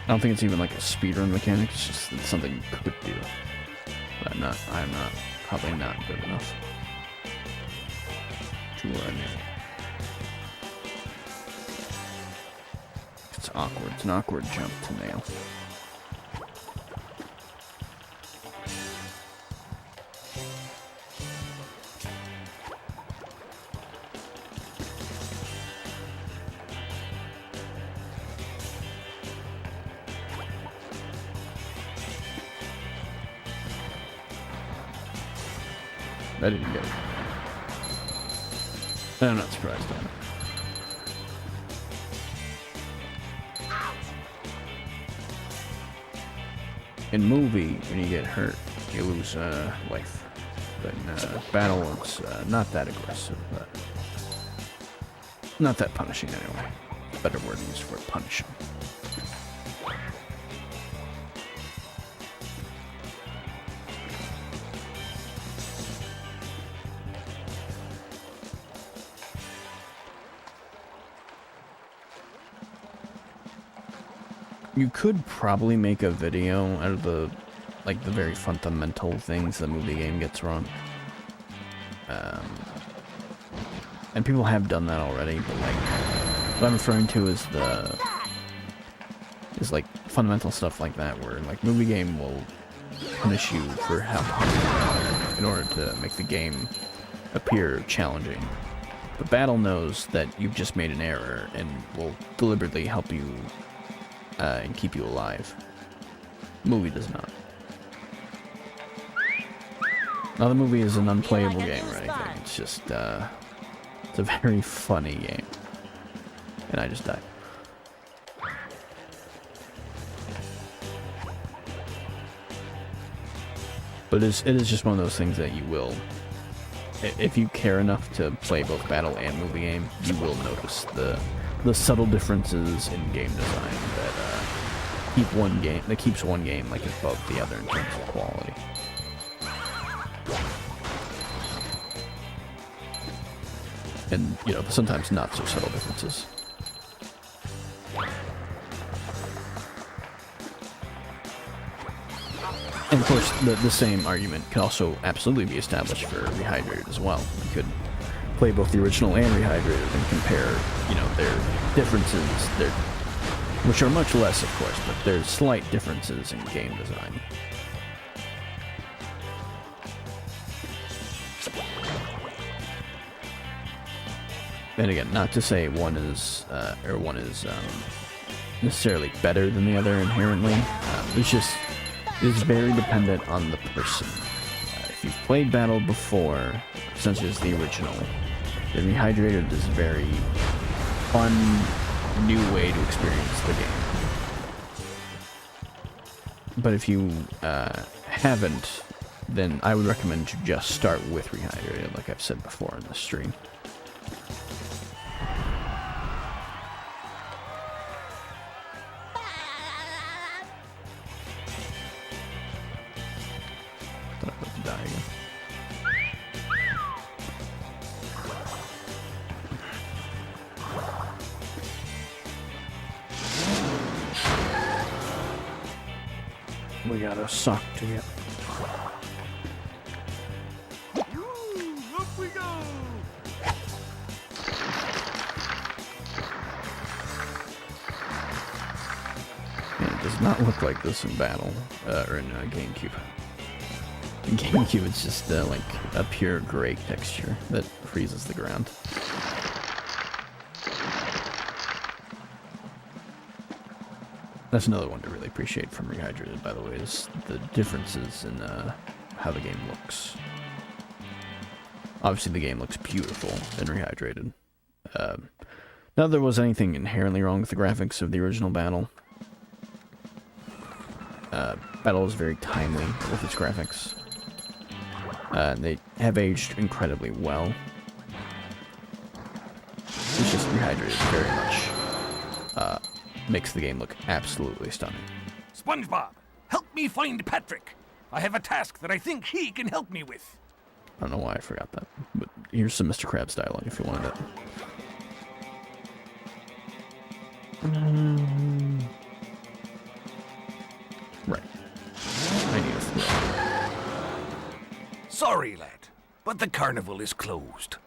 I don't think it's even like a speedrun mechanic, it's just something you could do. But I'm not, probably not good enough to where I nail it. It's awkward, it's an awkward jump to nail. I didn't get it. I'm not surprised on it. In movie, when you get hurt, you lose life. But in battle, it's not that aggressive, but not that punishing anyway. Better word used for punishing. You could probably make a video out of the very fundamental things the movie game gets wrong. and people have done that already, but like, what I'm referring to is like fundamental stuff like that, where like Movie Game will punish you for how hungry you are in order to make the game appear challenging. But Battle knows that you've just made an error and will deliberately help you and keep you alive. Movie does not. Now the movie is an unplayable game or anything. It's just it's a very funny game. And I just died. But it is just one of those things that you will, if you care enough to play both Battle and Movie Game, you will notice the subtle differences in game design that keeps one game like above the other in terms of quality. And, you know, sometimes not so subtle differences. And of course, the same argument can also absolutely be established for Rehydrated as well. You could play both the original and Rehydrated and compare, you know, their differences, which are much less, of course, but there's slight differences in game design. And again, not to say one is necessarily better than the other inherently. It's very dependent on the person. If you've played Battle before, since it's the original, then Rehydrated is a very fun, new way to experience the game. But if you haven't, then I would recommend to just start with Rehydrated, like I've said before in the stream. We got a sock to get. Up we go! And it does not look like this in Battle, or in GameCube. In GameCube, it's just like a pure gray texture that freezes the ground. That's another one to really appreciate from Rehydrated, by the way, is the differences in how the game looks. Obviously, the game looks beautiful in Rehydrated. Not that there was anything inherently wrong with the graphics of the original Battle. Battle is very timely with its graphics. They have aged incredibly well. It's just Rehydrated very much makes the game look absolutely stunning. SpongeBob, help me find Patrick. I have a task that I think he can help me with. I don't know why I forgot that, but here's some Mr. Krabs dialogue if you wanted it. Right. I need a throw. Sorry, lad, but the carnival is closed.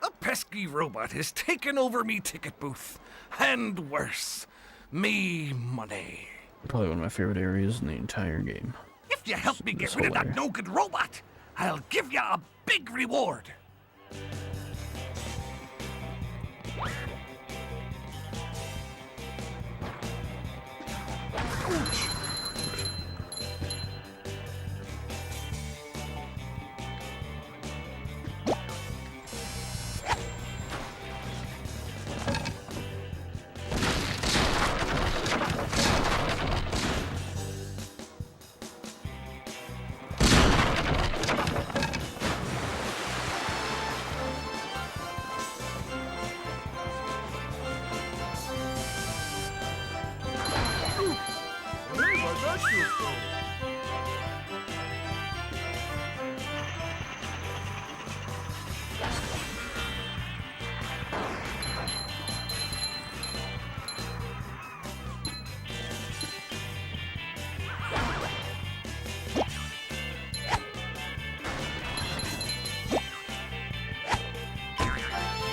A pesky robot has taken over me ticket booth, and worse, me money. Probably one of my favorite areas in the entire game. If you help me get rid of that no-good robot, I'll give you a big reward.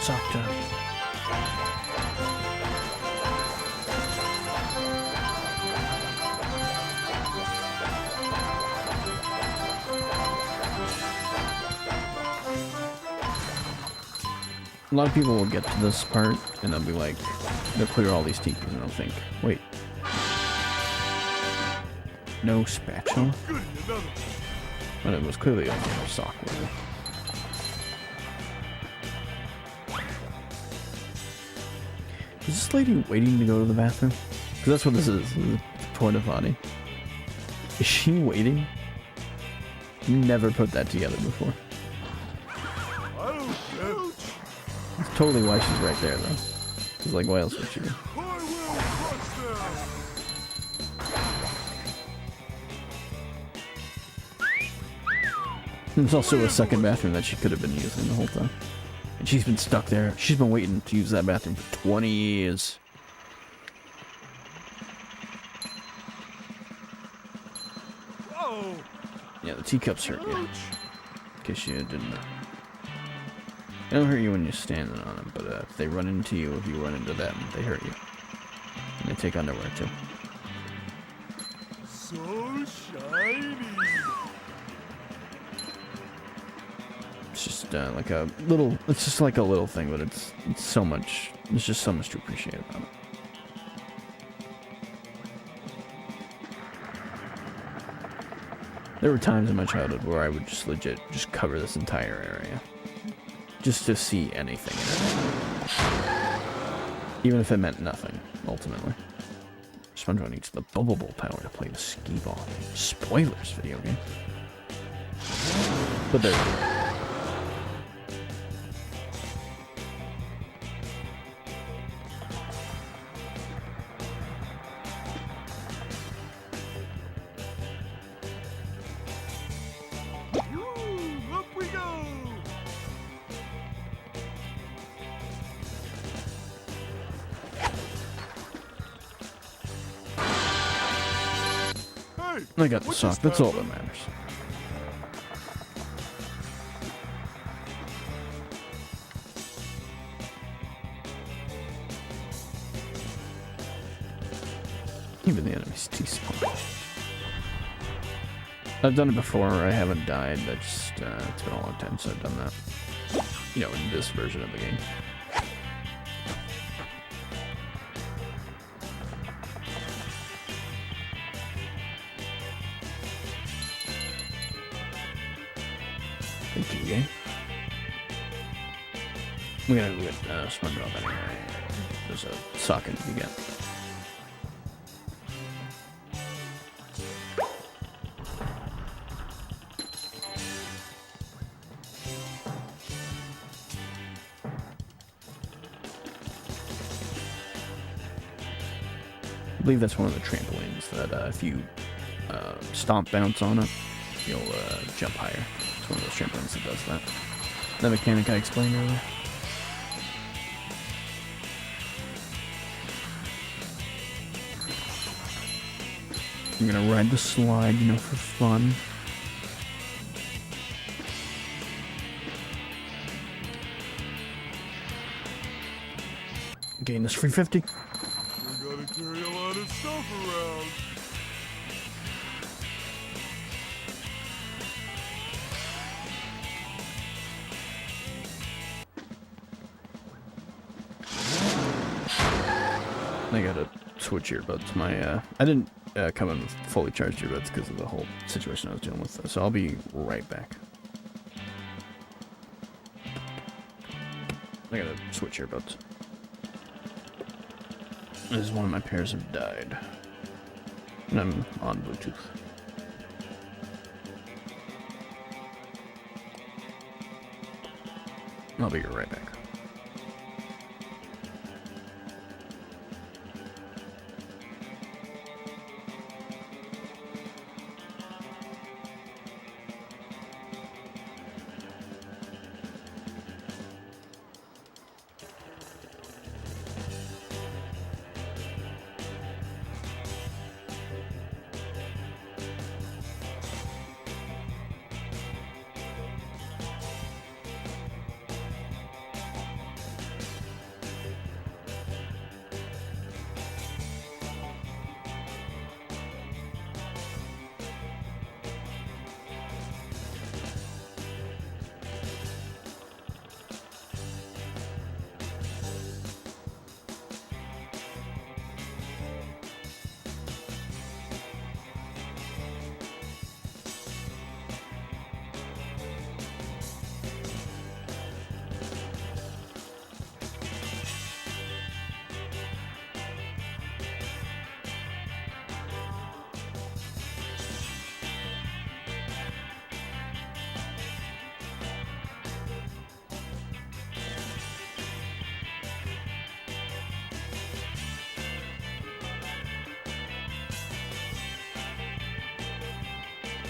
sock job. A lot of people will get to this part and they'll be like, they'll clear all these teepees and they'll think, wait, no spatula? But it was clearly only a sock worthy. Is this lady waiting to go to the bathroom? Because that's what this is. This is a porta potty. Is she waiting? You never put that together before. That's totally why she's right there, though. Because, like, why else would she be? There's also a second bathroom that she could have been using the whole time. And she's been stuck there. She's been waiting to use that bathroom for 20 years. Whoa! Yeah, the teacups hurt you. In case you didn't know. They don't hurt you when you're standing on them, but if they run into you, if you run into them, they hurt you. And they take underwear, too. So shiny! It's just like a little, it's just like a little thing, but it's so much, there's just so much to appreciate about it. There were times in my childhood where I would just legit just cover this entire area. Just to see anything in it. Even if it meant nothing, ultimately. SpongeBob needs the bubble bowl power to play the skee ball. Spoilers, video game. But there. I got the sock, that's all that matters. Even the enemy's teaspoon. I've done it before, I haven't died, that's it's been a long time since I've done that. You know, in this version of the game. Thank you, game. We gotta go get SpongeBob anyway. There's a socket to get. I believe that's one of the trampolines that if you stomp bounce on it, you'll jump higher. It's one of those trampolines that does that. That mechanic I explained earlier. I'm gonna ride the slide, you know, for fun. Gain this free 50. We gotta carry a lot of stuff around. I gotta switch earbuds. My I didn't come in with fully charged earbuds because of the whole situation I was dealing with. So I'll be right back. I gotta switch earbuds. As one of my pairs have died. And I'm on Bluetooth. I'll be right back.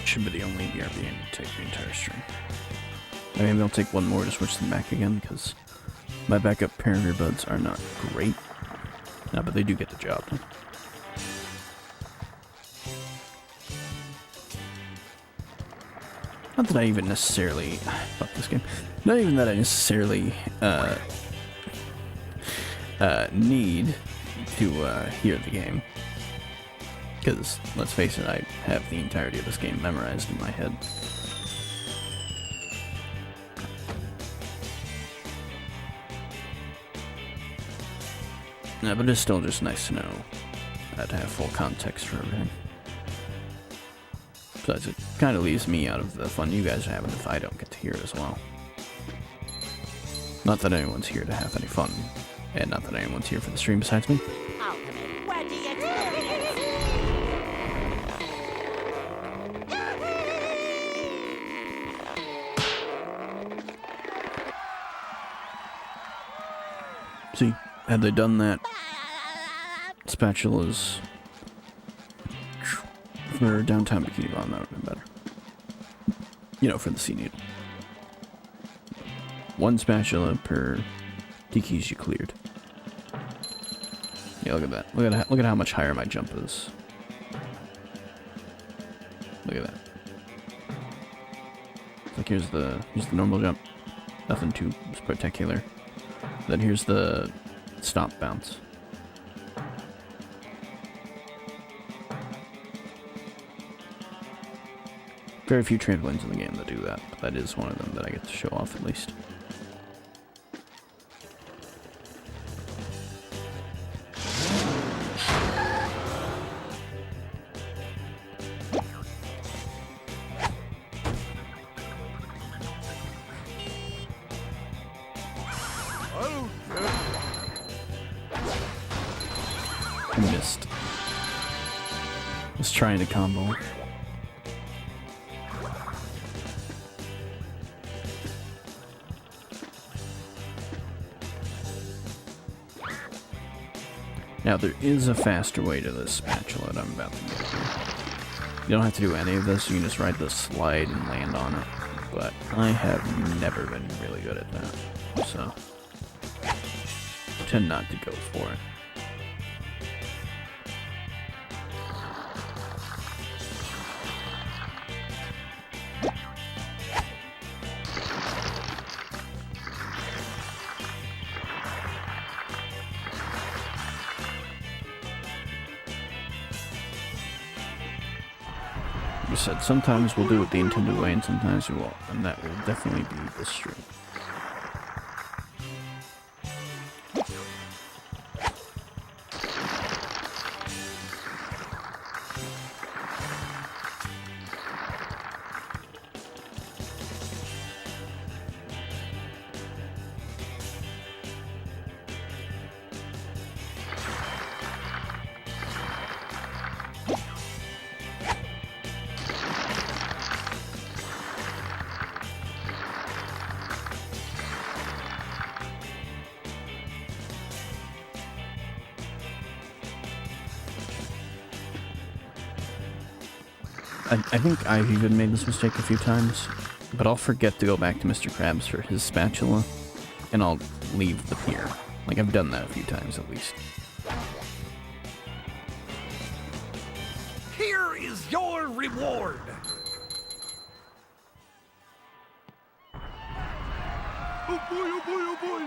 should be the only BRB I need to take the entire stream. Maybe I'll take one more to switch them back again, because my backup pair of earbuds are not great. No, but they do get the job done. Not that I even necessarily... Fuck this game. Not even that I necessarily need to hear the game. Because, let's face it, I have the entirety of this game memorized in my head. Yeah, but it's still just nice to know to have full context for everything. Besides, it kind of leaves me out of the fun you guys are having if I don't get to hear it as well. Not that anyone's here to have any fun, and not that anyone's here for the stream besides me. Ultimate Wedgie experience! See, had they done that, spatulas for downtown Bikini Bottom, that would have been better. You know, for the sea needle. One spatula per tikis you cleared. Yeah, look at that. Look at how much higher my jump is. Look at that. Like here's the normal jump. Nothing too spectacular. Then here's the stomp bounce. Very few trampolines in the game that do that, but that is one of them that I get to show off at least. I missed. Was trying to combo. Now there is a faster way to this spatula that I'm about to get to. You don't have to do any of this, you can just ride the slide and land on it. But I have never been really good at that, so tend not to go for it. Said sometimes we'll do it the intended way and sometimes we won't, and that will definitely be this stream. I think I've even made this mistake a few times, but I'll forget to go back to Mr. Krabs for his spatula, and I'll leave the pier. Like, I've done that a few times at least. Here is your reward. Oh boy, oh boy, oh boy.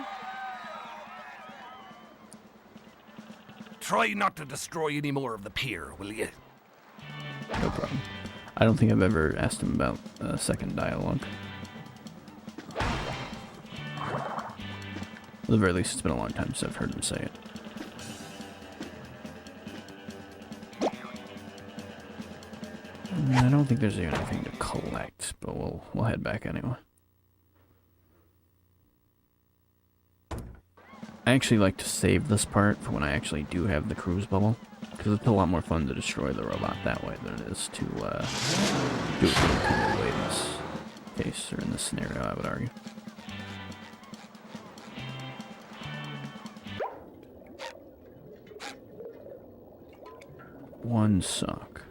Try not to destroy any more of the pier, will you? No problem. I don't think I've ever asked him about second dialogue. At the very least, it's been a long time since I've heard him say it. I don't think there's even anything to collect, but we'll head back anyway. I actually like to save this part for when I actually do have the cruise bubble, because it's a lot more fun to destroy the robot that way than it is to do it the intended way in this case, or in this scenario, I would argue. One sock.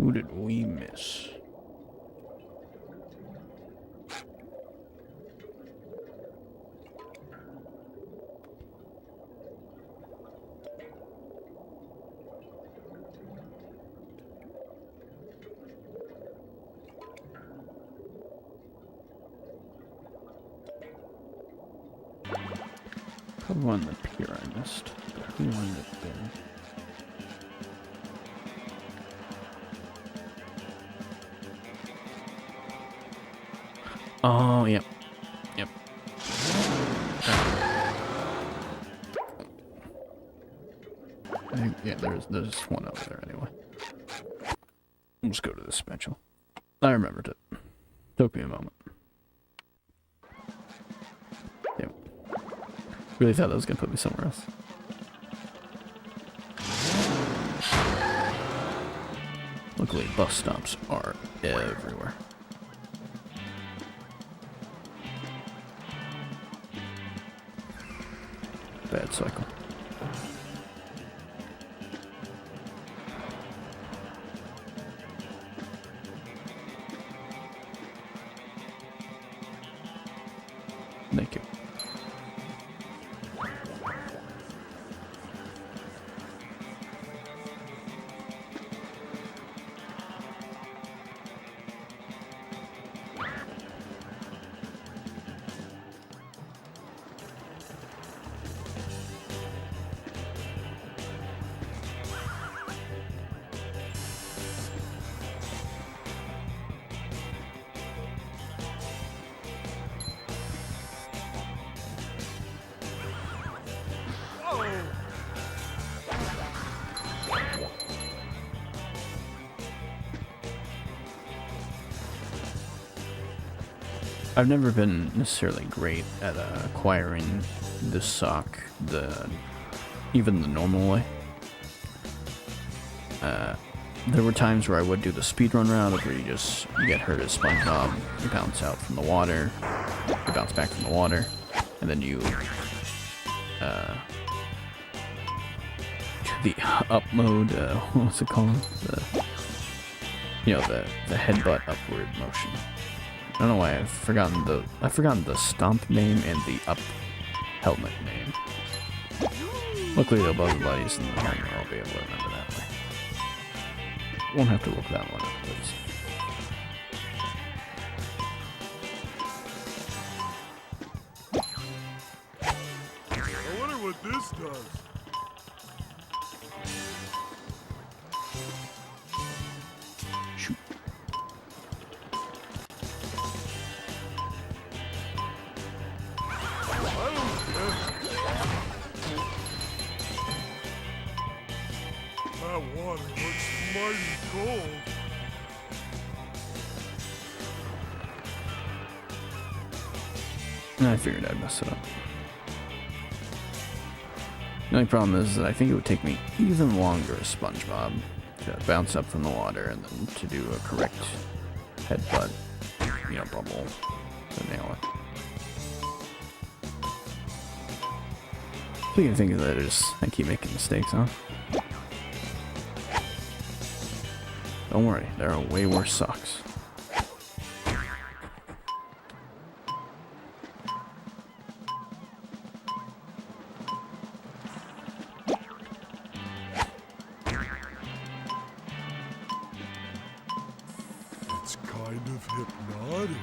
Who did we miss? Probably one on the pier I missed. Who wanted it there? Oh, yep. Yep. I think, yeah, there's one over there anyway. Let's go to the spatula. I remembered it. Took me a moment. Yep. Really thought that was gonna put me somewhere else. Luckily, bus stops are everywhere. Bad cycle. Thank you. I've never been necessarily great at acquiring this sock even the normal way. There were times where I would do the speedrun route where you get hurt as SpongeBob, you bounce out from the water, you bounce back from the water, and then you do the up mode, what's it called? The headbutt upward motion. I don't know why I've forgotten the stomp name and the up helmet name. Luckily the buzz buddies in the helmet I'll be able to remember that way. Won't have to look that one up, I wonder what this does. Shoot. That water looks mighty cold. I figured I'd mess it up. The only problem is that I think it would take me even longer as SpongeBob to bounce up from the water and then to do a correct headbutt, bubble to nail it. So you can think that I keep making mistakes, huh? Don't worry, there are way worse socks. It's kind of hypnotic.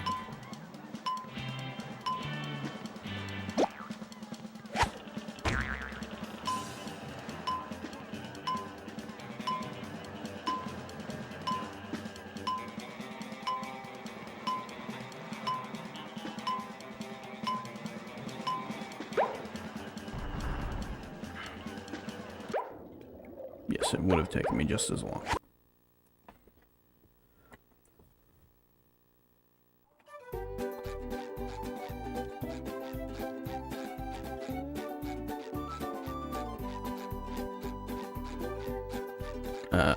Yes, it would have taken me just as long.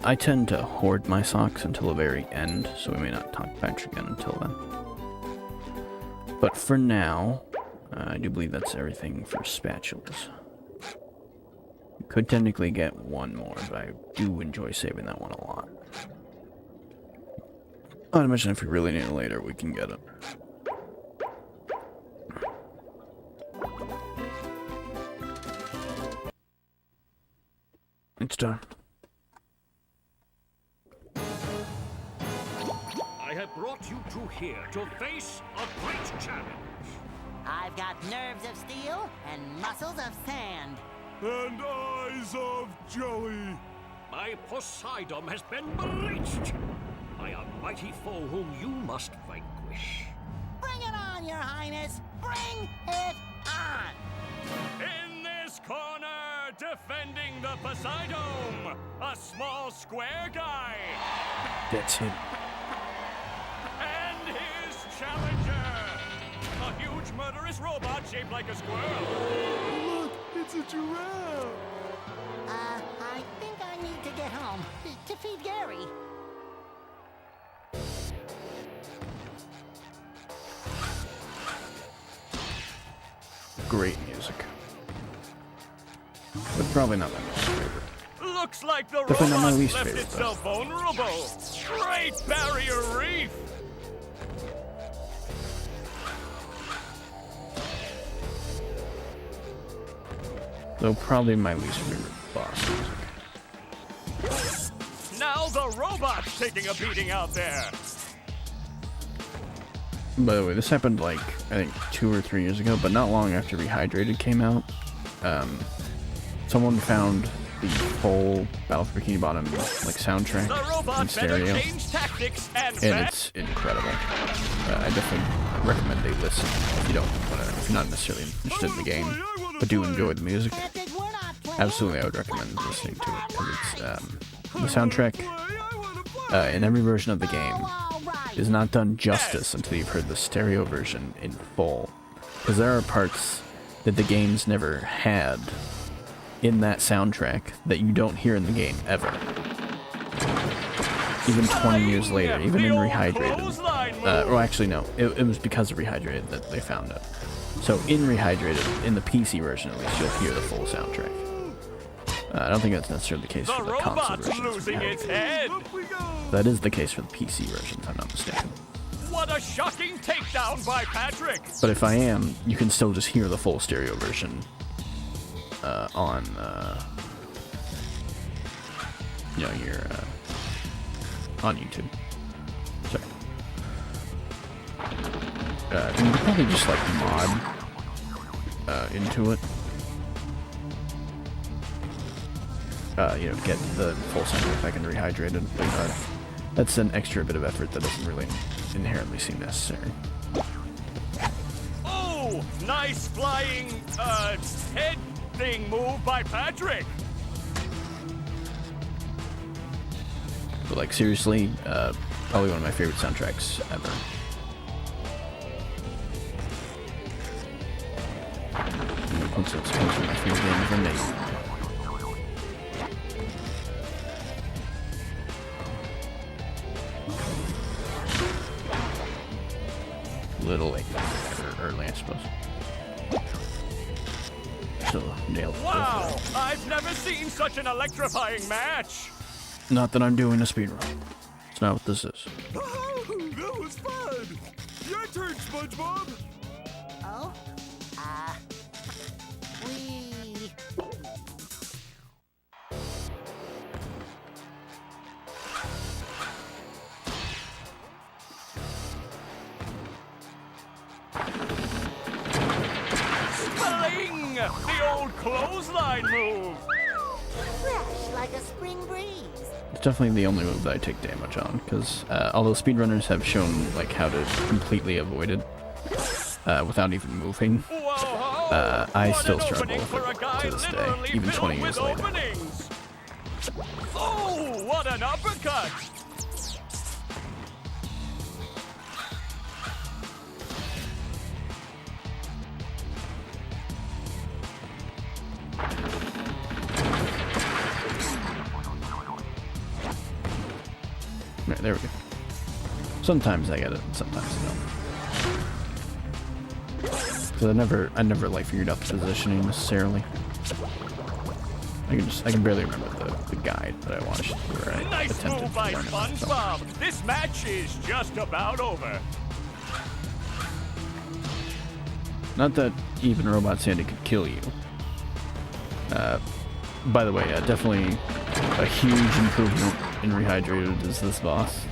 I tend to hoard my socks until the very end, so we may not talk patch again until then. But for now, I do believe that's everything for spatulas. Could technically get one more, but I do enjoy saving that one a lot. I'd imagine if we really need it later, we can get it. It's done. I have brought you two here to face a great challenge. I've got nerves of steel and muscles of sand. And eyes of jelly. My Poseidon has been breached by a mighty foe whom you must vanquish. Bring it on, Your Highness! Bring it on! In this corner, defending the Poseidon, a small square guy. That's him. And his challenger, a huge murderous robot shaped like a squirrel. Look, it's a giraffe. I think I need to get home to feed Gary. Great music. But probably not my most favorite. Looks like the Definitely not my robot least left favorite, itself vulnerable. Great barrier reef. Though probably my least favorite boss music. Now the robot's taking a beating out there. By the way, this happened like, I think 2 or 3 years ago, but not long after Rehydrated came out. Someone found the whole Battle for Bikini Bottom like soundtrack The in robot stereo, better change tactics and it's incredible. I definitely recommend they listen if you don't want to, if you're not necessarily interested in the game, but do enjoy the music. Absolutely, I would recommend listening to it because it's the soundtrack in every version of the game is not done justice until you've heard the stereo version in full, because there are parts that the games never had in that soundtrack that you don't hear in the game ever. Even 20 years later, even in Rehydrated. Well, actually, no. It was because of Rehydrated that they found it. So in Rehydrated, in the PC version at least, you'll hear the full soundtrack. I don't think that's necessarily the case for the console version. losing its head. That is the case for the PC version, if I'm not mistaken. What a shocking takedown by Patrick. But if I am, you can still just hear the full stereo version on, you know, your, on YouTube. Sorry. You could probably just, like, mod into it. You know, get the full soundtrack back into Rehydrated. But, that's an extra bit of effort that doesn't really inherently seem necessary. Oh, nice flying, head thing move by Patrick. But, like, seriously, probably one of my favorite soundtracks ever. Once it's one of my favorite games ever made. Little late, or early, I suppose. Still nailed it. Wow, I've never seen such an electrifying match. Not that I'm doing a speedrun. It's not what this is. Oh, that was fun. Your turn, SpongeBob. Oh? We... Spling! The old clothesline move. fresh like a spring breeze. It's definitely the only move that I take damage on, because although speedrunners have shown like how to completely avoid it without even moving, I still struggle with it to this day, even 20 years later. Oh, what an uppercut! Right, there we go. Sometimes I get it, sometimes I don't. So I never like figured out the positioning necessarily. I can barely remember the guide that I watched where I Nice attempted move to by learn it. SpongeBob. This match is just about over. Not that even Robot Sandy could kill you. By the way, definitely a huge improvement in Rehydrated is this boss.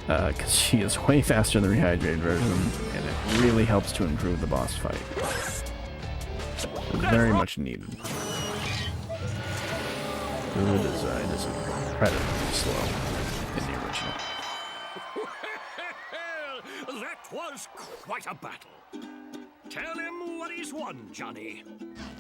Because she is way faster than the Rehydrated version, and it really helps to improve the boss fight. It's very much needed. It is incredibly slow in the original. Well, that was quite a battle. Tell him what he's won, Johnny.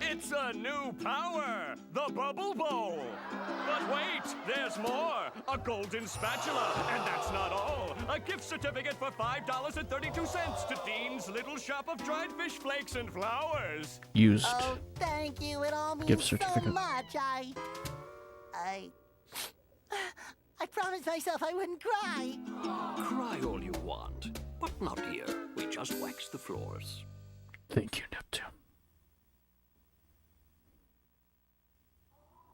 It's a new power, the Bubble Bowl. But wait, there's more. A golden spatula. And that's not all. A gift certificate for $5.32 to Dean's Little Shop of Dried Fish Flakes and Flowers. Used. Oh, thank you. It all means Gift so certificate. much. I promised myself I wouldn't cry. Cry all you want, but not here. We just wax the floors. Thank you, Neptune.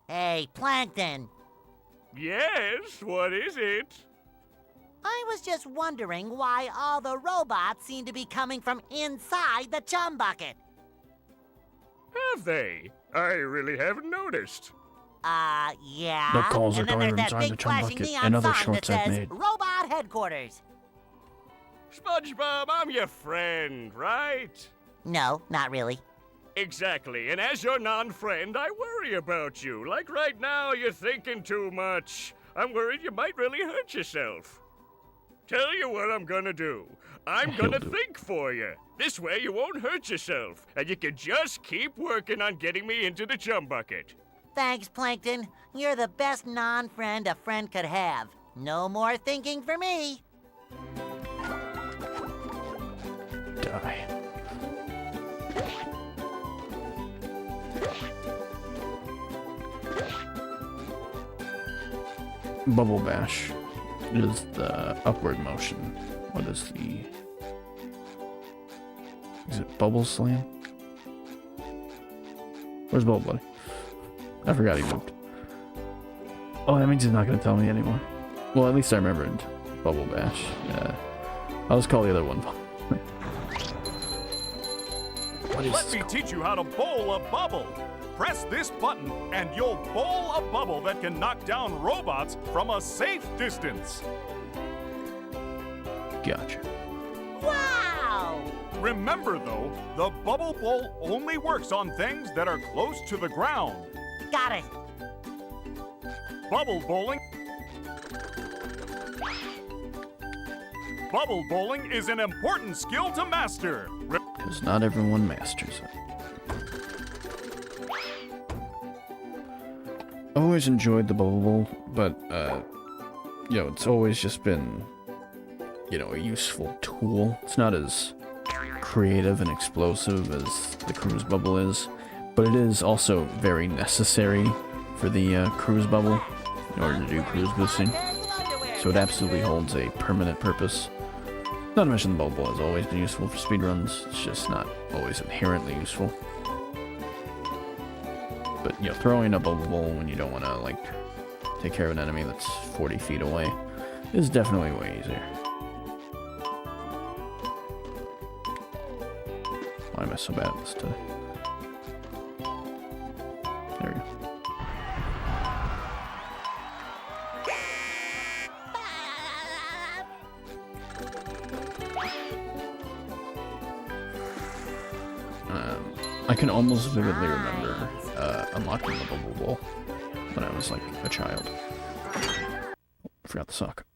Hey, Plankton. Yes, what is it? I was just wondering why all the robots seem to be coming from inside the chum bucket. Have they? I really haven't noticed. Yeah. The calls are and then going there's that inside the big chum flashing bucket neon and other sign shorts that I've says made. Robot Headquarters. SpongeBob, I'm your friend, right? No, not really. Exactly, and as your non-friend, I worry about you. Like right now, you're thinking too much. I'm worried you might really hurt yourself. Tell you what I'm gonna do. I'm gonna think for you. This way you won't hurt yourself, and you can just keep working on getting me into the chum bucket. Thanks, Plankton. You're the best non-friend a friend could have. No more thinking for me. Die. Bubble Bash is the upward motion. What is the... Is it Bubble Slam? Where's Bubble Buddy? I forgot he moved. Oh, that means he's not going to tell me anymore. Well, at least I remembered Bubble Bash. I'll just call the other one. Let me teach you how to bowl a bubble. Press this button and you'll bowl a bubble that can knock down robots from a safe distance. Gotcha. Wow! Remember though, the bubble bowl only works on things that are close to the ground. Got it. Bubble bowling is an important skill to master. Because not everyone masters it. I've always enjoyed the Bubble Bowl, but, it's always just been, a useful tool. It's not as creative and explosive as the Cruise Bubble is, but it is also very necessary for the Cruise Bubble in order to do cruise boosting. So it absolutely holds a permanent purpose. Not to mention the Bubble Bowl has always been useful for speedruns, it's just not always inherently useful. But, throwing a Bubble Bowl when you don't want to, take care of an enemy that's 40 feet away is definitely way easier. Why am I so bad at this today? There we go. I can almost vividly remember unlocking the Bubble Bowl when I was a child. I forgot the sock.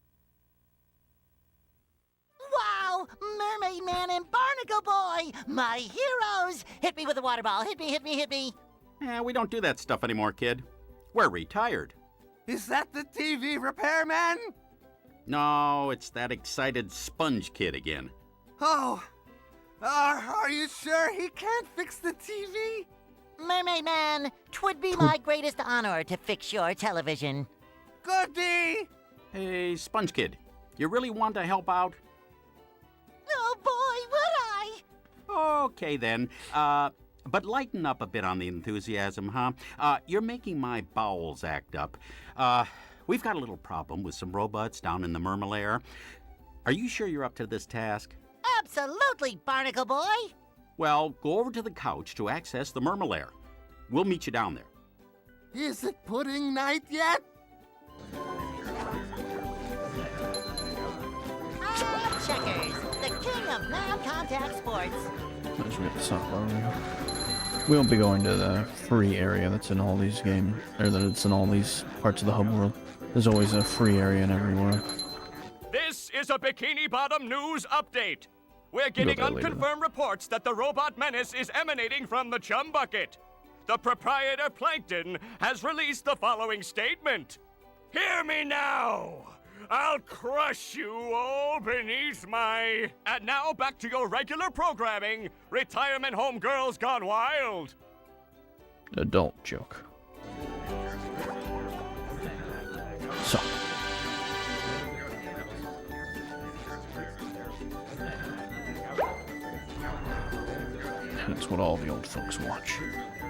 Wow! Mermaid Man and Barnacle Boy! My heroes! Hit me with a water ball. Hit me, hit me, hit me. We don't do that stuff anymore, kid. We're retired. Is that the TV repairman? No, it's that excited sponge kid again. Oh, are you sure he can't fix the TV? Mermaid Man, 'twould be my greatest honor to fix your television. Goody! Hey, sponge kid, you really want to help out? Oh boy, would I! Okay then. But lighten up a bit on the enthusiasm, huh? You're making my bowels act up. We've got a little problem with some robots down in the Mermalair. Are you sure you're up to this task? Absolutely, Barnacle Boy. Well, go over to the couch to access the Mermalair. We'll meet you down there. Is it pudding night yet? Checkers, the king of non-contact sports. Let's get the softball area. We won't be going to the free area that's in all these games, or that it's in all these parts of the hub world. There's always a free area in every world. This is a Bikini Bottom news update. We're getting unconfirmed reports that the robot menace is emanating from the chum bucket. The proprietor, Plankton, has released the following statement. Hear me now! I'll crush you all beneath my... And now back to your regular programming, Retirement Home Girls Gone Wild. Adult joke. So. That's what all the old folks watch.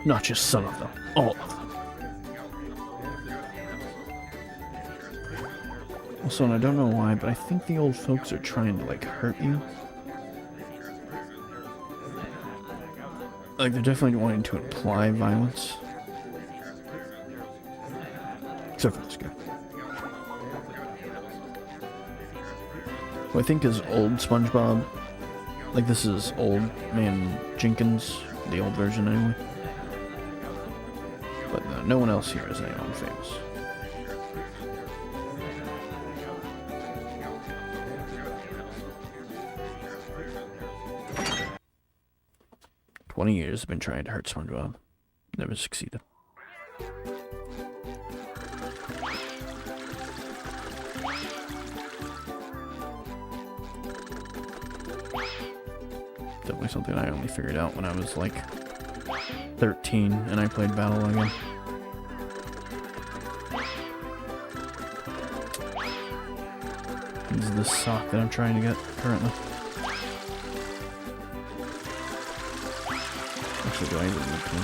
Not just some of them, all of them. Also, and I don't know why, but I think the old folks are trying to, like, hurt you. Like, they're definitely wanting to imply violence. Except for this guy. Who I think is old SpongeBob. Like, this is Old Man Jenkins, the old version anyway. But no one else here is anyone famous. "20 years I've been trying to hurt SpongeBob. Never succeeded." Definitely something I only figured out when I was like 13 and I played Battle again. This is the sock that I'm trying to get currently. Actually, do I even need to?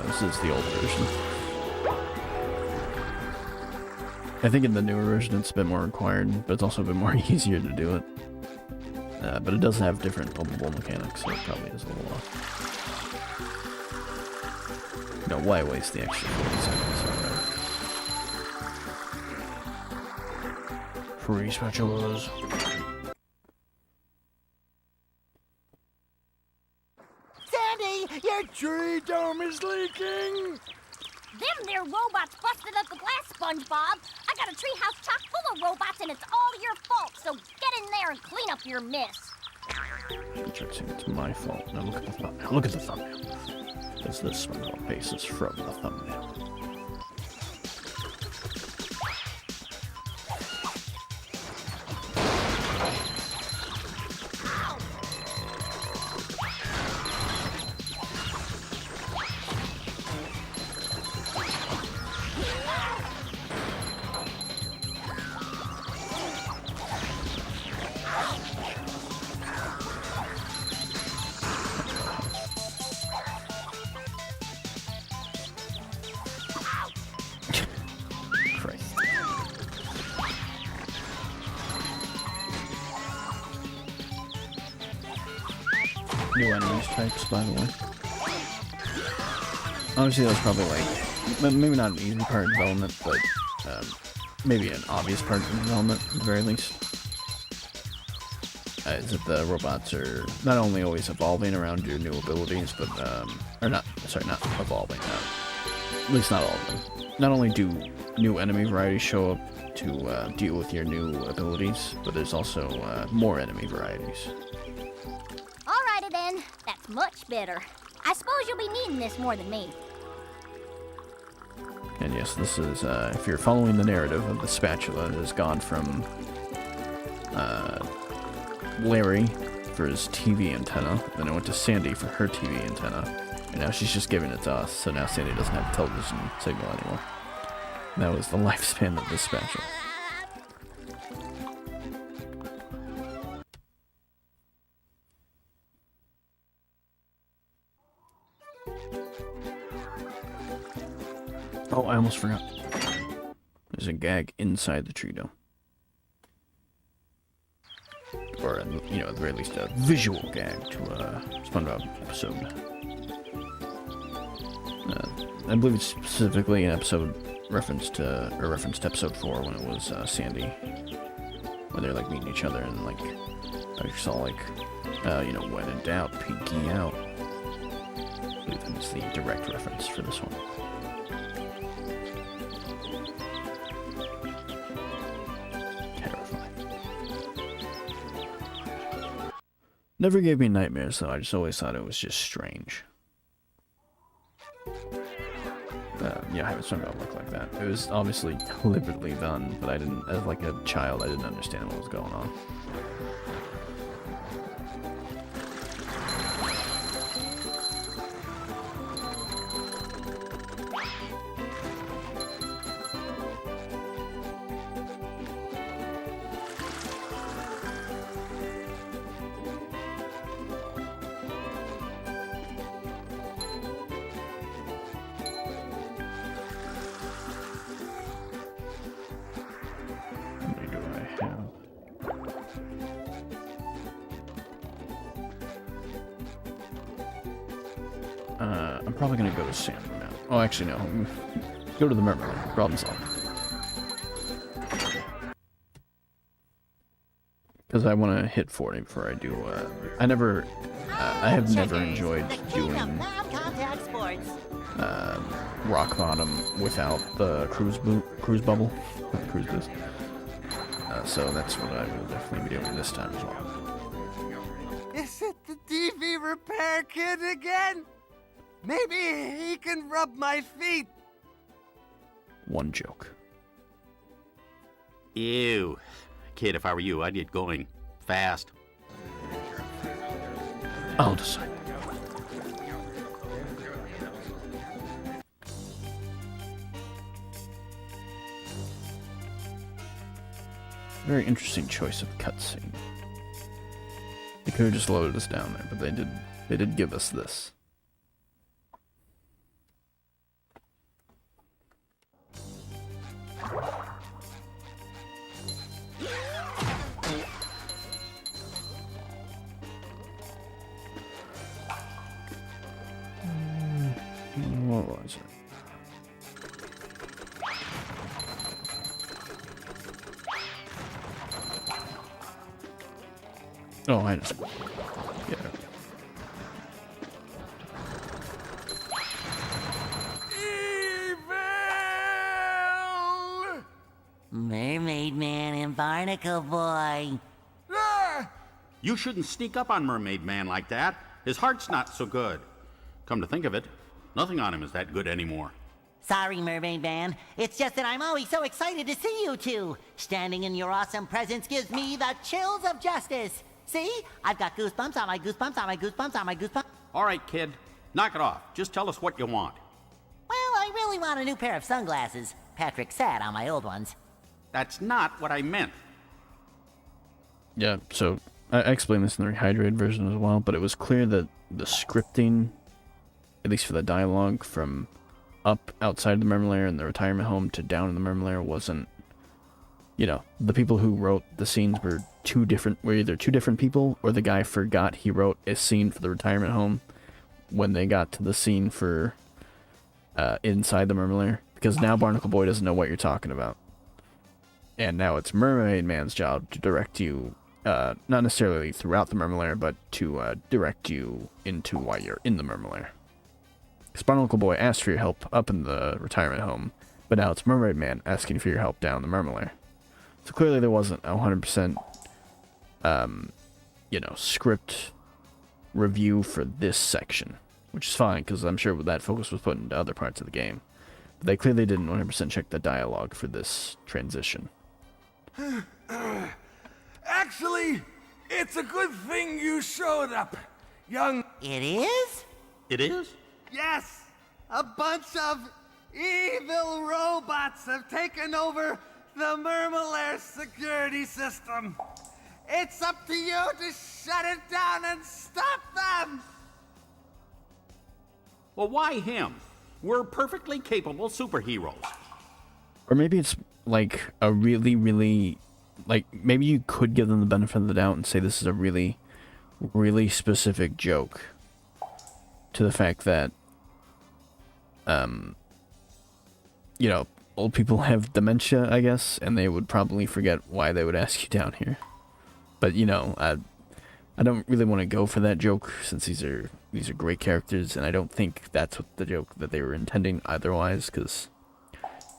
This is the old version. I think in the newer version it's a bit more required, but it's also a bit more easier to do it. But it does have different bumpable mechanics, so it probably is a little off. No, why waste the extra 40 seconds? Free spatulas. Sandy, your tree dome is leaking! Them there robots busted up the glass, SpongeBob. I got a treehouse chock full of robots, and it's all your fault, so get in there and clean up your mess. It's my fault. Now look at the thumbnail. Look at the thumbnail. It's this SpongeBob faces from the thumbnail. New enemies types, by the way. Obviously, that was probably like, maybe not an easy part of development, but maybe an obvious part of development, at the very least. Is that the robots are not only always evolving around your new abilities, but, not evolving, at least not all of them. Not only do new enemy varieties show up to deal with your new abilities, but there's also more enemy varieties. Alrighty then, that's much better. I suppose you'll be needing this more than me. And yes, this is, if you're following the narrative of the spatula, it has gone from Larry for his TV antenna, then it went to Sandy for her TV antenna, and now she's just giving it to us, so now Sandy doesn't have a television signal anymore. And that was the lifespan of this spatula. almost forgot. There's a gag inside the tree dome. Or, you know, at the very least, a visual gag to a SpongeBob episode. I believe it's specifically an episode referenced episode 4 when it was Sandy. Where they're, like, meeting each other and, like, Patrick's all like, you know, when in doubt, pinky out. I believe that's the direct reference for this one. Never gave me nightmares, though. I just always thought it was just strange. Yeah, having SpongeBob look like that. It was obviously deliberately done, but I didn't, as like a child, I didn't understand what was going on. I'm probably gonna go to Sandra now. Oh, actually, no. Go to the Mermalair. Problem solved. Because I want to hit 40 before I do. I have never enjoyed doing rock bottom without the cruise bubble, not the cruise boost. So that's what I will definitely be doing this time as well. Is it the TV repair kid again? Maybe he can rub my feet. One joke. Ew. Kid, if I were you, I'd get going. Fast. I'll decide. Very interesting choice of cutscene. They could have just loaded us down there, but they did give us this. What was it? Oh, I just... Yeah. Evil! Mermaid Man and Barnacle Boy. Ah! You shouldn't sneak up on Mermaid Man like that. His heart's not so good. Come to think of it, nothing on him is that good anymore. Sorry, Mermaid Man. It's just that I'm always so excited to see you two. Standing in your awesome presence gives me the chills of justice. See? I've got goosebumps on my goosebumps on my goosebumps on my goosebumps. All right, kid. Knock it off. Just tell us what you want. Well, I really want a new pair of sunglasses. Patrick sat on my old ones. That's not what I meant. Yeah, so I explained this in the rehydrated version as well, but it was clear that the scripting, at least for the dialogue, from up outside the Mermalair and the retirement home to down in the Mermalair wasn't, you know, the people who wrote the scenes were either two different people, or the guy forgot he wrote a scene for the retirement home when they got to the scene for inside the Mermalair, because now Barnacle Boy doesn't know what you're talking about. And now it's Mermaid Man's job to direct you, not necessarily throughout the Mermalair, but to direct you into why you're in the Mermalair. Because Barnacle Boy asked for your help up in the retirement home, but now it's Mermaid Man asking for your help down the Mermalair. So clearly there wasn't a 100%, you know, script review for this section, which is fine, because I'm sure that focus was put into other parts of the game. But they clearly didn't 100% check the dialogue for this transition. Actually, it's a good thing you showed up, young... It is? It is? Yes! A bunch of evil robots have taken over the Mermalair security system. It's up to you to shut it down and stop them! Well, why him? We're perfectly capable superheroes. Or maybe it's like a really, really, like, maybe you could give them the benefit of the doubt and say this is a really, really specific joke to the fact that, you know, old people have dementia, I guess, and they would probably forget why they would ask you down here. But, you know, I don't really want to go for that joke since these are great characters, and I don't think that's what the joke that they were intending otherwise, because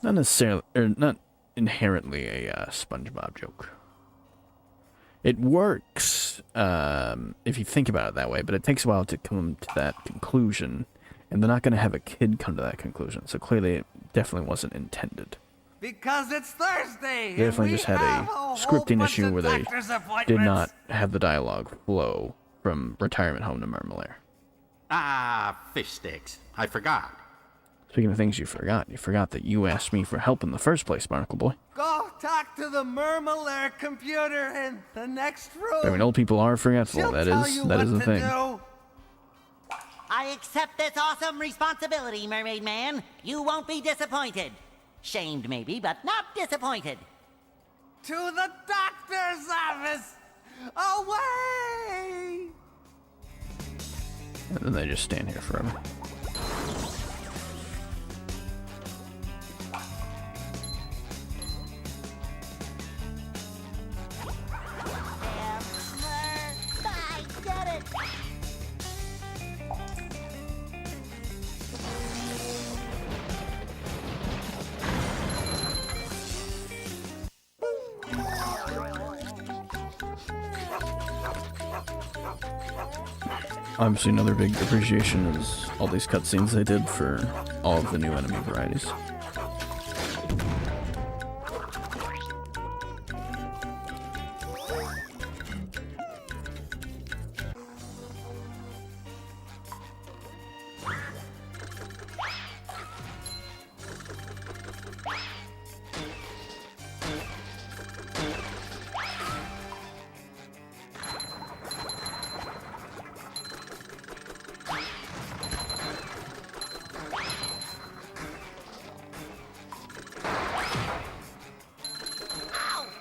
not necessarily, or not inherently a SpongeBob joke. It works if you think about it that way, but it takes a while to come to that conclusion, and they're not going to have a kid come to that conclusion, so clearly it definitely wasn't intended. Because it's Thursday. They definitely just had a scripting issue where they did not have the dialogue flow from retirement home to Mermalair. Ah, fish sticks. I forgot. Speaking of things you forgot that you asked me for help in the first place, Barnacle Boy. Go talk to the Mermalair computer in the next room. I mean, old people are forgetful. That is the thing. I accept this awesome responsibility, Mermaid Man. You won't be disappointed. Shamed, maybe, but not disappointed. To the doctor's office! Away! And then they just stand here forever. I get it! Obviously, another big appreciation is all these cutscenes they did for all of the new enemy varieties.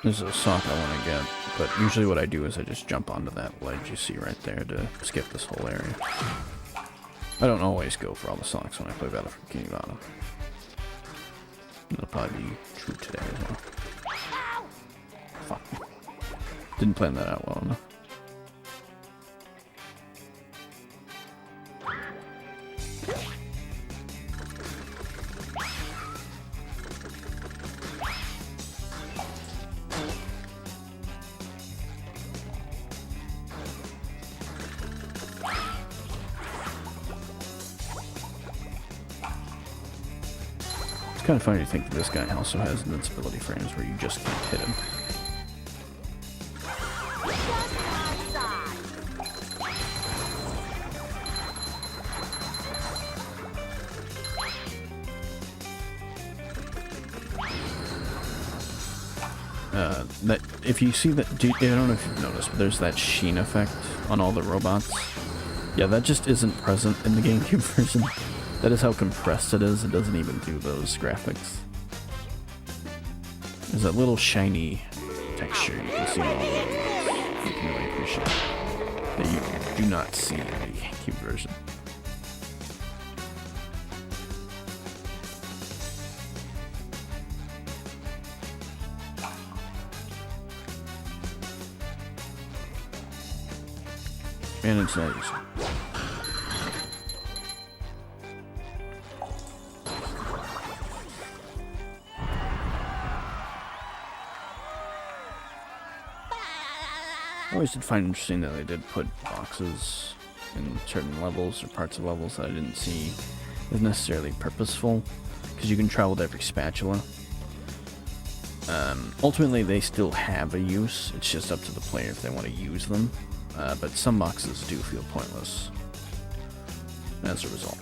This is a sock I want to get, but usually what I do is I just jump onto that ledge you see right there to skip this whole area. I don't always go for all the socks when I play Battle for Bikini Bottom. That'll probably be true today as well. Fuck. Didn't plan that out well enough. It's kind of funny to think that this guy also has invincibility frames where you just can't hit him. That if you see that, I don't know if you've noticed, but there's that sheen effect on all the robots. Yeah, that just isn't present in the GameCube version. That is how compressed it is. It doesn't even do those graphics. There's that little shiny texture you can see on all the robots. You can really appreciate that you do not see in the GameCube version. And it's not easy. I always did find interesting that they did put boxes in certain levels or parts of levels that I didn't see as necessarily purposeful, because you can travel to every spatula. Ultimately, they still have a use. It's just up to the player if they want to use them. But some boxes do feel pointless as a result.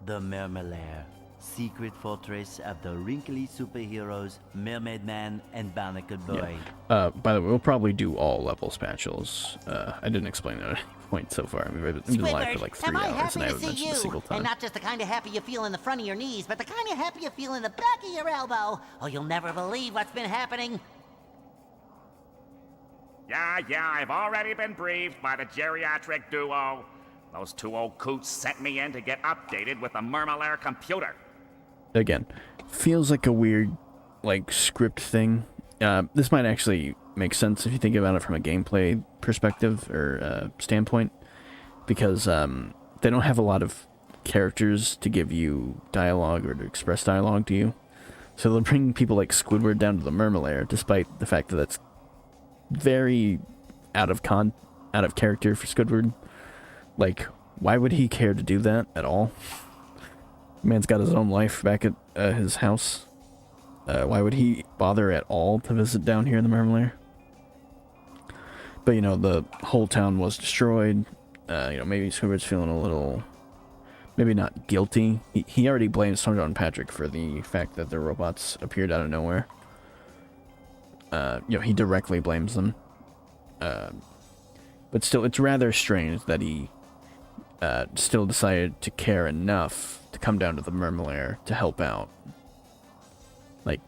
The Mermalair, secret fortress of the wrinkly superheroes Mermaid Man and Barnacle Boy. By the way, we'll probably do all level spatulas. I didn't explain that at any point so far. I mean, we've been live for like 3 hours and I haven't mentioned a single time. And not just the kind of happy you feel in the front of your knees, but the kind of happy you feel in the back of your elbow. Oh, you'll never believe what's been happening. Yeah, I've already been briefed by the geriatric duo. Those 2 old coots sent me in to get updated with the Mermalair computer. Again, feels like a weird, like, script thing. This might actually make sense if you think about it from a gameplay perspective or standpoint, because they don't have a lot of characters to give you dialogue or to express dialogue to you. So they'll bring people like Squidward down to the Mermalair, despite the fact that that's very out of character for Squidward. Like, why would he care to do that at all? Man's got his own life back at his house. Why would he bother at all to visit down here in the Mermalair? But, you know, the whole town was destroyed. You know, maybe Squidward's feeling a little, maybe not guilty. He already blames SpongeBob and Patrick for the fact that the robots appeared out of nowhere. You know, he directly blames them. But still, it's rather strange that he still decided to care enough to come down to the Mermalair to help out. Like,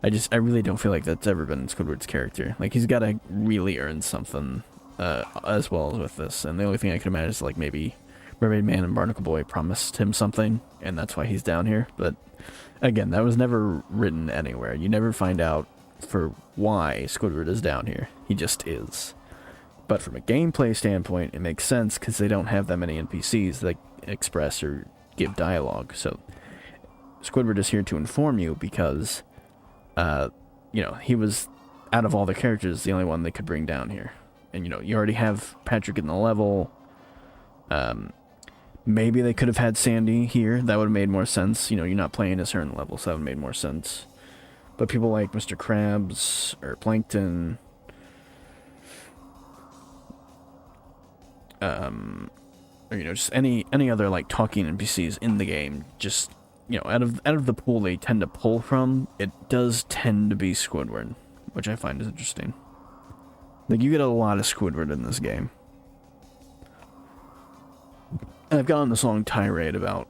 I really don't feel like that's ever been Squidward's character. Like, he's got to really earn something, as well as with this. And the only thing I could imagine is, like, maybe Mermaid Man and Barnacle Boy promised him something, and that's why he's down here. But, again, that was never written anywhere. You never find out for why Squidward is down here. He just is. But from a gameplay standpoint, it makes sense because they don't have that many NPCs that express or give dialogue. So Squidward is here to inform you because, you know, he was, out of all the characters, the only one they could bring down here. And, you know, you already have Patrick in the level. Maybe they could have had Sandy here. That would have made more sense. You know, you're not playing as her in the level, so that would have made more sense. But people like Mr. Krabs or Plankton, or, you know, just any other like talking NPCs in the game, just, you know, out of the pool they tend to pull from, it does tend to be Squidward, which I find is interesting. Like, you get a lot of Squidward in this game. And I've gone on this long tirade about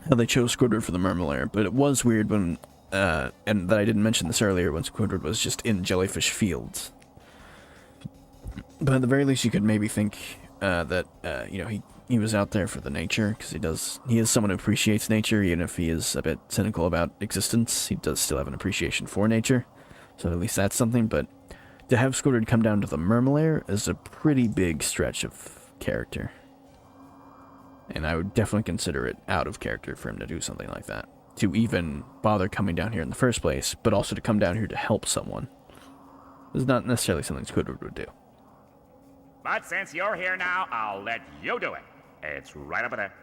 how they chose Squidward for the Mermalair, but it was weird when, and that I didn't mention this earlier, when Squidward was just in Jellyfish Fields. But at the very least, you could maybe think that, you know, he was out there for the nature, because he is someone who appreciates nature, even if he is a bit cynical about existence. He does still have an appreciation for nature, so at least that's something. But to have Squidward come down to the Mermalair is a pretty big stretch of character. And I would definitely consider it out of character for him to do something like that. To even bother coming down here in the first place, but also to come down here to help someone. This is not necessarily something Squidward would do. But since you're here now, I'll let you do it. It's right over there.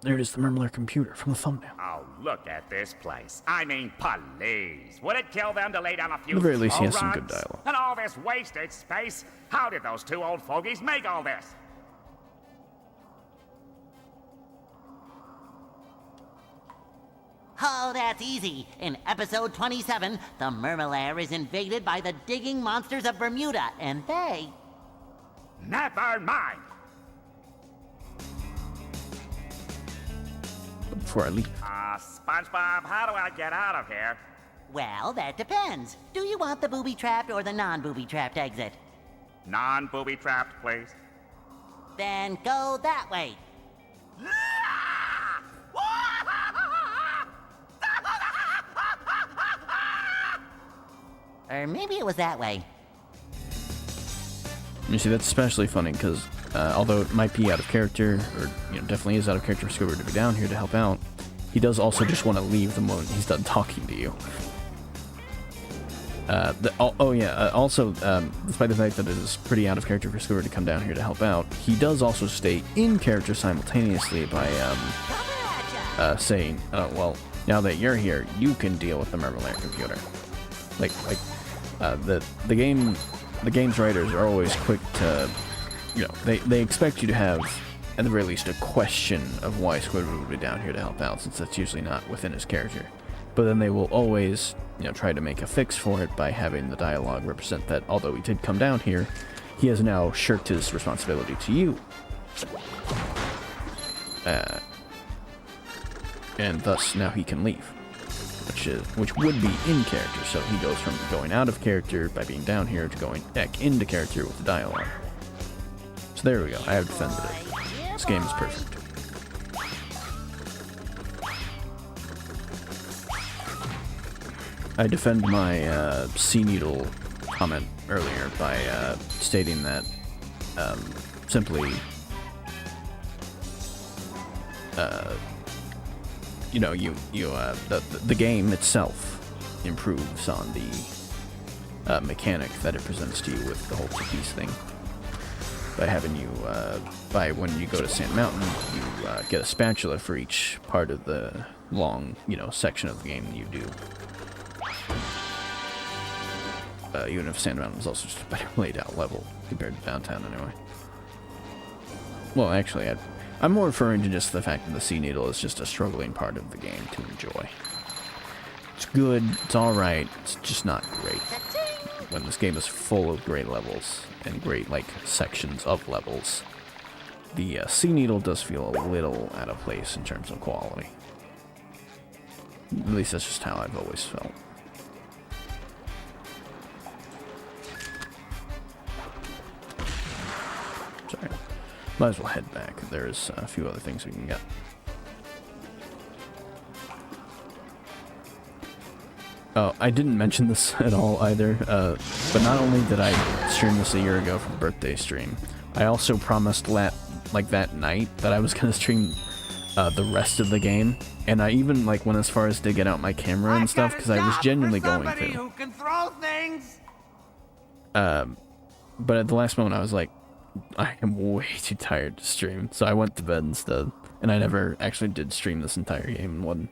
There it is, the Mermalair computer from the thumbnail. Oh, look at this place. I mean, please. Would it kill them to lay down a few At the very least, he has throw some good rugs? dialogue. And all this wasted space? How did those 2 old fogies make all this? Oh, that's easy. In episode 27, the Mermalair is invaded by the digging monsters of Bermuda, and they... Never mind. Before I leave. SpongeBob, how do I get out of here? Well, that depends. Do you want the booby-trapped or the non-booby-trapped exit? Non-booby-trapped, please. Then go that way. Or maybe it was that way. You see, that's especially funny because although it might be out of character, or, you know, definitely is out of character for Squidward to be down here to help out, he does also just want to leave the moment he's done talking to you. Also, despite the fact that it is pretty out of character for Squidward to come down here to help out, he does also stay in character simultaneously by saying, well, now that you're here, you can deal with the Mermalair computer. The game's writers are always quick to, you know, they expect you to have at the very least, a question of why Squidward would be down here to help out, since that's usually not within his character. But then they will always, try to make a fix for it by having the dialogue represent that although he did come down here, he has now shirked his responsibility to you. And thus now he can leave, which would be in character. So he goes from going out of character by being down here to going back into character with the dialogue. So there we go. I have defended it. This game is perfect. I defend my sea needle comment earlier by stating that simply, the game itself improves on the mechanic that it presents to you with the whole two-piece thing. By having you, when you go to Sand Mountain, you get a spatula for each part of the long, section of the game that you do. Even if Sand Mountain is also just a better laid out level compared to downtown anyway. Well, actually, I'm more referring to just the fact that the Sea Needle is just a struggling part of the game to enjoy. It's good, it's alright, it's just not great. When this game is full of great levels, and great, sections of levels, the Sea Needle does feel a little out of place in terms of quality. At least that's just how I've always felt. Sorry. Might as well head back. There's a few other things we can get. Oh, I didn't mention this at all either, but not only did I stream this a year ago for the birthday stream, I also promised that night that I was going to stream the rest of the game, and I even went as far as to get out my camera and stuff, because I was genuinely going to. Who can throw things. But at the last moment I was like, I am way too tired to stream, so I went to bed instead, and I never actually did stream this entire game in one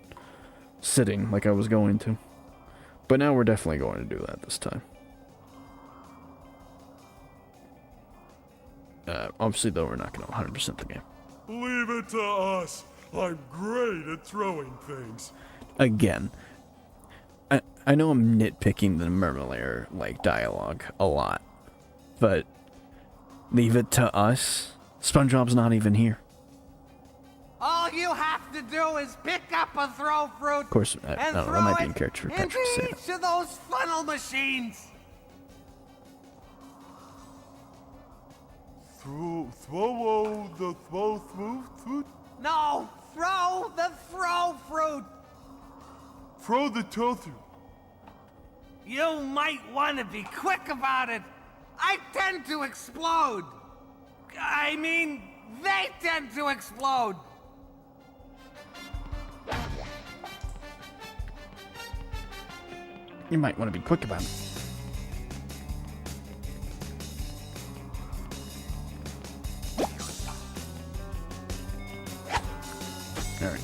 sitting like I was going to. But now we're definitely going to do that this time. Obviously, though, we're not going to 100% the game. Leave it to us. I'm great at throwing things. Again, I know I'm nitpicking the Mermalair, dialogue a lot, but leave it to us? SpongeBob's not even here. All you have to do is pick up a throw fruit. Of course, I don't know, that might be in character for Patrick to say into each of those funnel machines. Throw fruit? No, throw the throw fruit. Throw the toe through. You might want to be quick about it. I tend to explode. I mean, they tend to explode. You might want to be quick about it. Alright.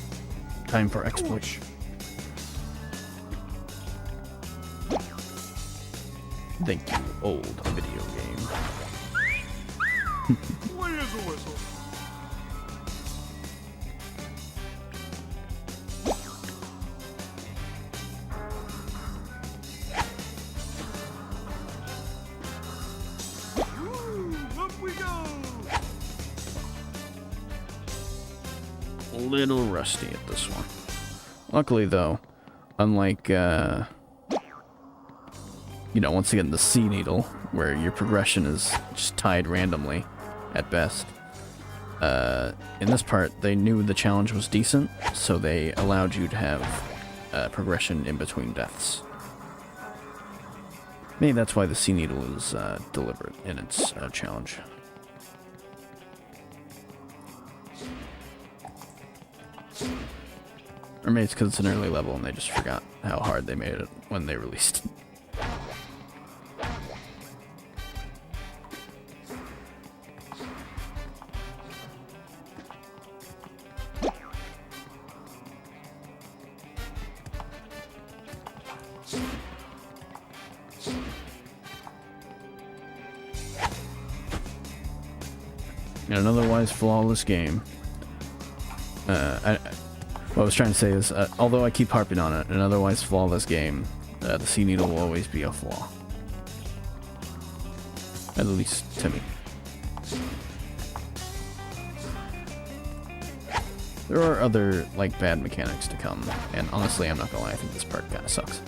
Time for exploit. Thank you, old video game. Where's the whistle? A little rusty at this one. Luckily, though, unlike, once again, the Sea Needle, where your progression is just tied randomly, at best, in this part, they knew the challenge was decent, so they allowed you to have progression in between deaths. Maybe that's why the Sea Needle is deliberate in its challenge. Or maybe it's because it's an early level and they just forgot how hard they made it when they released it. In an otherwise flawless game. What I was trying to say is, although I keep harping on it, in an otherwise flawless game, the sea needle will always be a flaw. At least to me. There are other, like, bad mechanics to come, and honestly, I'm not gonna lie, I think this part kinda sucks.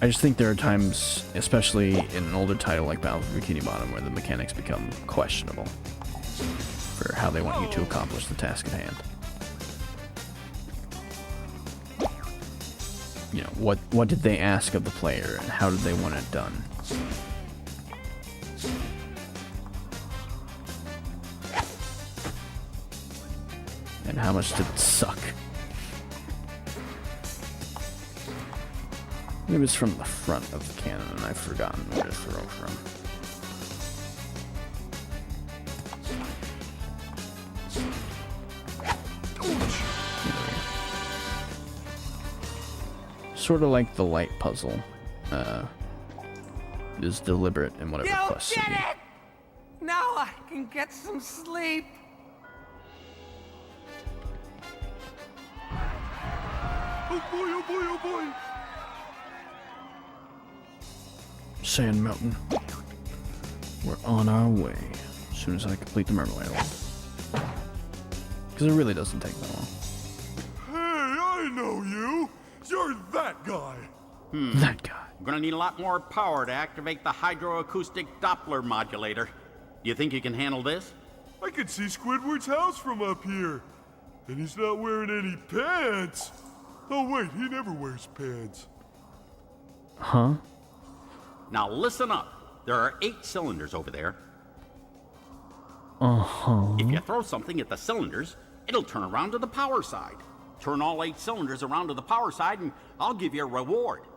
I just think there are times, especially in an older title like Battle for Bikini Bottom, where the mechanics become questionable for how they want you to accomplish the task at hand. You know, what did they ask of the player, and how did they want it done? And how much did it suck? It was from the front of the cannon, and I've forgotten where to throw from. Sort of like the light puzzle. Is deliberate in whatever quests you did it! Now I can get some sleep. Oh boy, oh boy, oh boy! Sand Mountain. We're on our way. As soon as I complete the Mermalair one. Because it really doesn't take that long. Hey, I know you! You're that guy! That guy. We're gonna need a lot more power to activate the hydroacoustic Doppler modulator. Do you think you can handle this? I can see Squidward's house from up here. And he's not wearing any pants! Oh wait, he never wears pants. Huh? Now listen up. There are 8 cylinders over there. Uh-huh. If you throw something at the cylinders, it'll turn around to the power side. Turn all 8 cylinders around to the power side and I'll give you a reward.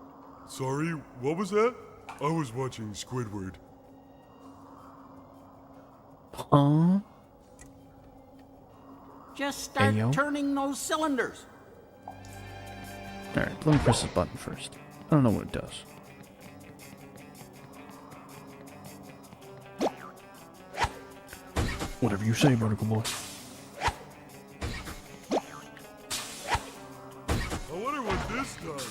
Sorry, what was that? I was watching Squidward. Huh? Just start Ayo. turning those cylinders. Alright, let me press this button first. I don't know what it does. Whatever you say, Barnacle Boy. I wonder what this does.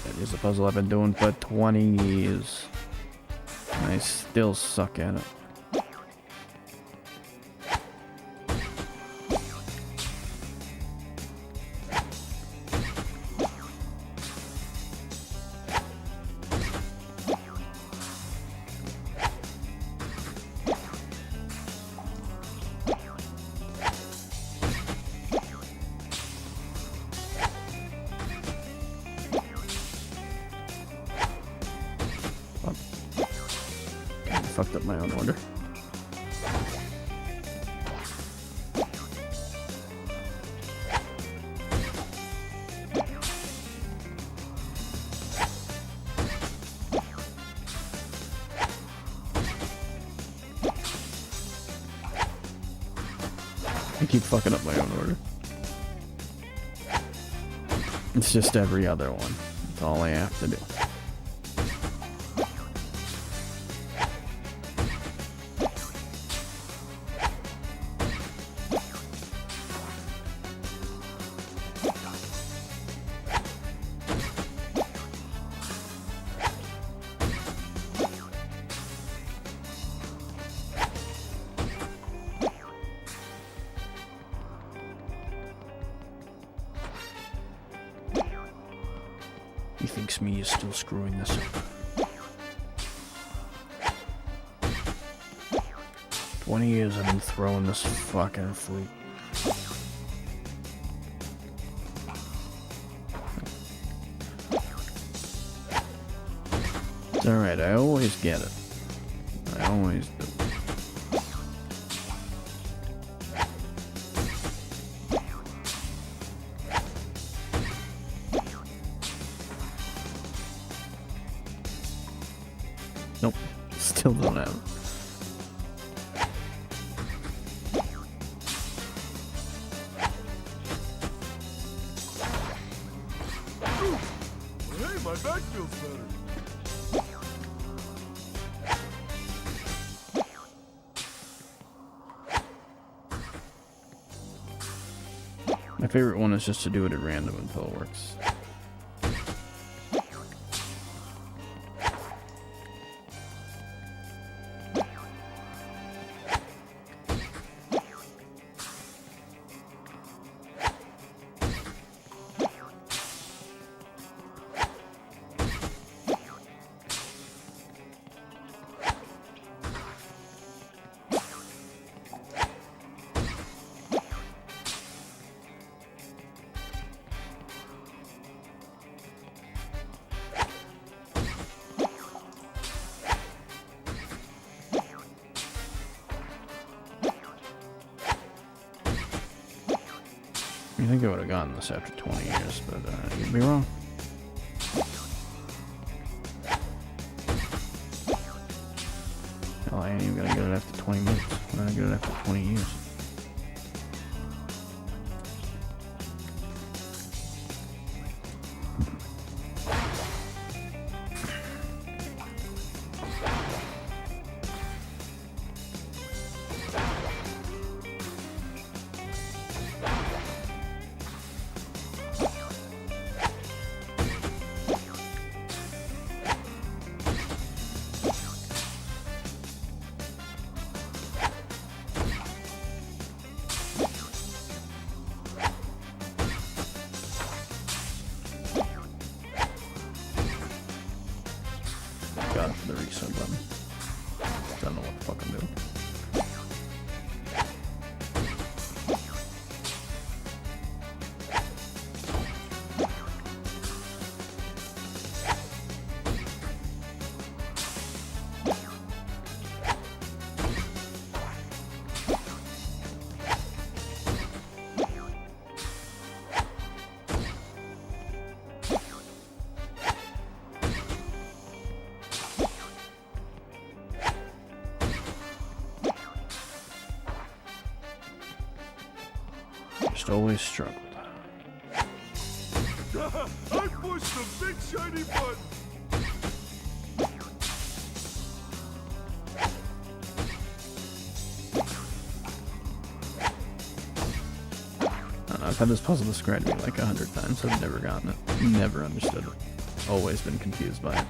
That is a puzzle I've been doing for 20 years. I still suck at it. Fucked up my own order. I keep fucking up my own order. It's just every other one. That's all I have to do. He thinks me is still screwing this up. 20 years I've been throwing this fucking fleet. It's alright, I always get it. I always do. Nope, still don't have it. my back feels better. My favorite one is just to do it at random until it works. I think I would have gotten this after 20 years, but you'd be wrong. Hell, I ain't even gonna get it after 20 minutes. I'm gonna get it after 20 years. The reset button. Don't know what the fuck I'm doing. Always struggled. I pushed the big shiny button. I don't know, I've had this puzzle described to me like 100 times. I've never gotten it. Never understood it. Always been confused by it.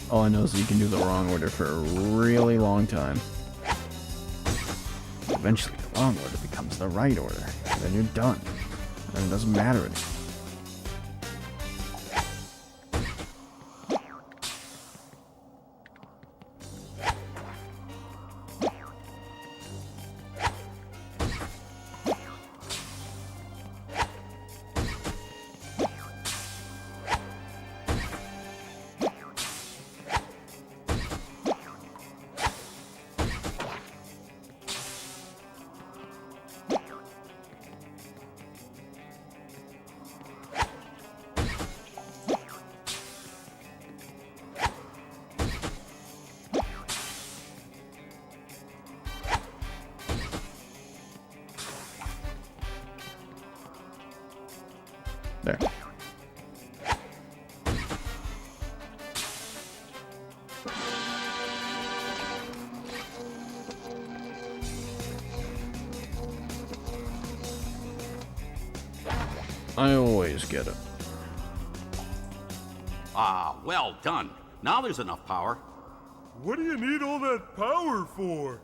All I know is that you can do the wrong order for a really long time. Eventually, the wrong order becomes the right order. And then you're done. And it doesn't matter anymore. There. I always get it. Ah, well done. Now there's enough power. What do you need all that power for?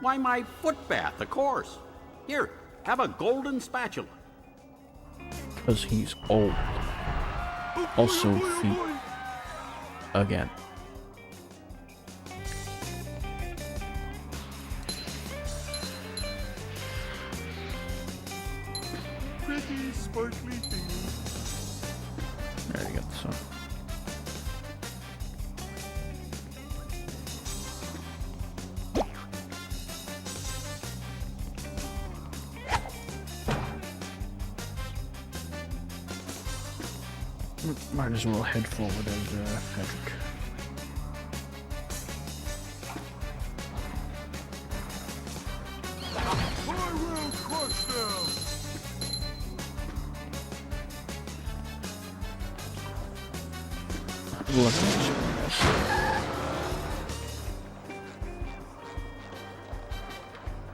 Why, my foot bath, of course. Here, have a golden spatula. Because he's old. Also feet. Again. Pretty sparkly thing. There you got this one. Might as well head forward as Patrick. Look.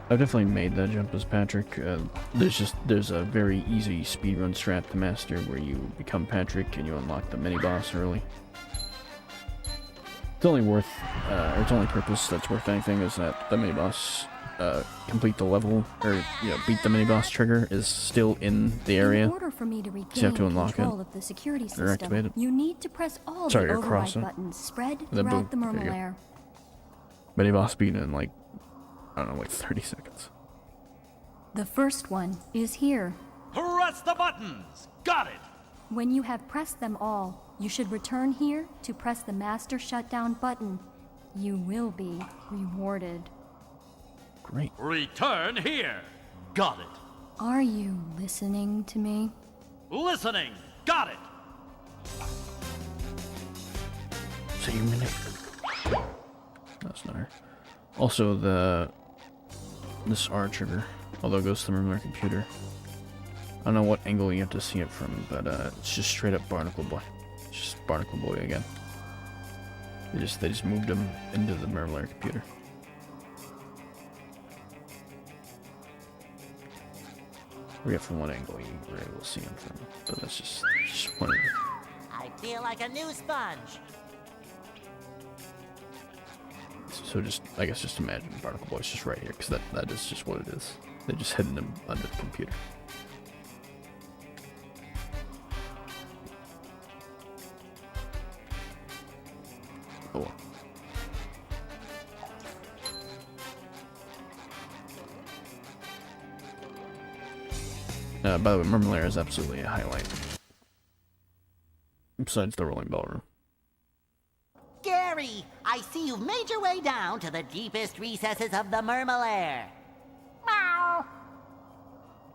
I've definitely made that jump as Patrick. There's a very easy speedrun strat to master where you become Patrick and you unlock the mini boss early. It's only worth, or its only purpose that's worth anything is that the mini boss complete the level, or beat the mini boss trigger is still in the area. In order for me to regain so you have to unlock control it of the security or system, activate it. you need to press all Sorry, the or override cross it. buttons spread Then throughout the boom, there you go. Mermalair. Mini boss beat in like, I don't know, like 30 seconds. The first one is here. Press the buttons! Got it! When you have pressed them all, you should return here to press the master shutdown button. You will be rewarded. Great. Return here! Got it! Are you listening to me? Listening! Got it! So you minute. That's not her. Also, this R trigger, although it goes to the Mermalair computer. I don't know what angle you have to see it from, but it's just straight up Barnacle Boy. It's just Barnacle Boy again. They just moved him into the Mermalair computer. We got from one angle you were able to see him from, but that's just one of the... I feel like a new sponge. So I guess just imagine Barnacle Boy's just right here, because that is just what it is. They just hidden him under the computer. Oh well. By the way, Mermalair is absolutely a highlight. Besides the rolling ballroom. Gary, I see you've made your way down to the deepest recesses of the Mermalair. Meow.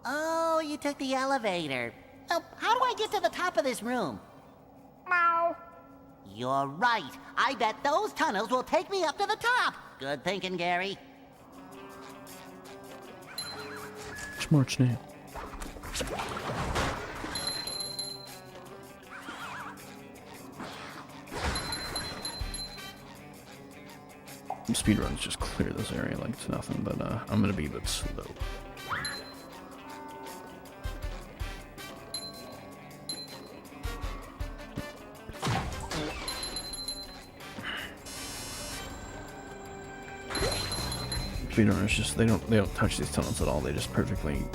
Oh, you took the elevator. Oh, how do I get to the top of this room? Meow. You're right. I bet those tunnels will take me up to the top. Good thinking, Gary. Smart snail. Speedruns just clear this area like it's nothing, but I'm gonna be a bit slow. Speedrunners just they don't touch these tunnels at all. They just perfectly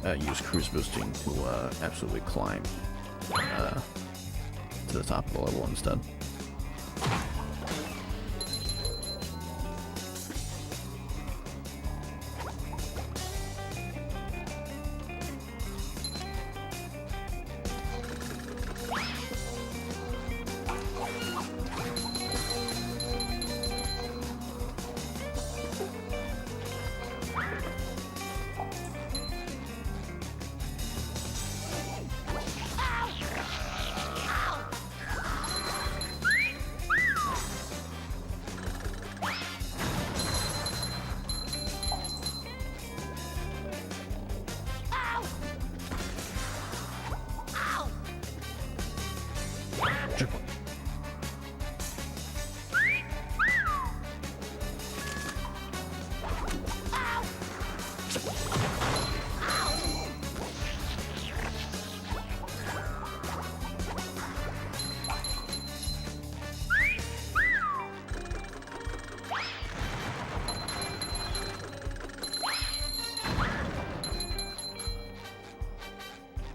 use cruise boosting to absolutely climb to the top of the level instead.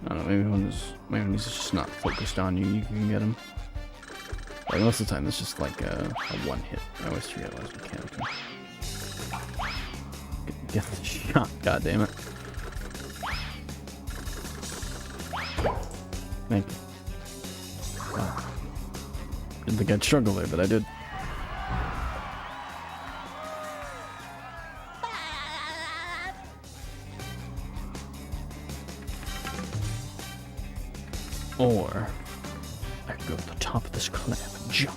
I don't know, maybe when he's just not focused on you, you can get him. Like most of the time, it's just like a one hit. I always realize you can't. Get the shot, god damn it. Thank you. Wow. Didn't think I'd struggle there, but I did. Or I could go to the top of this cliff and jump.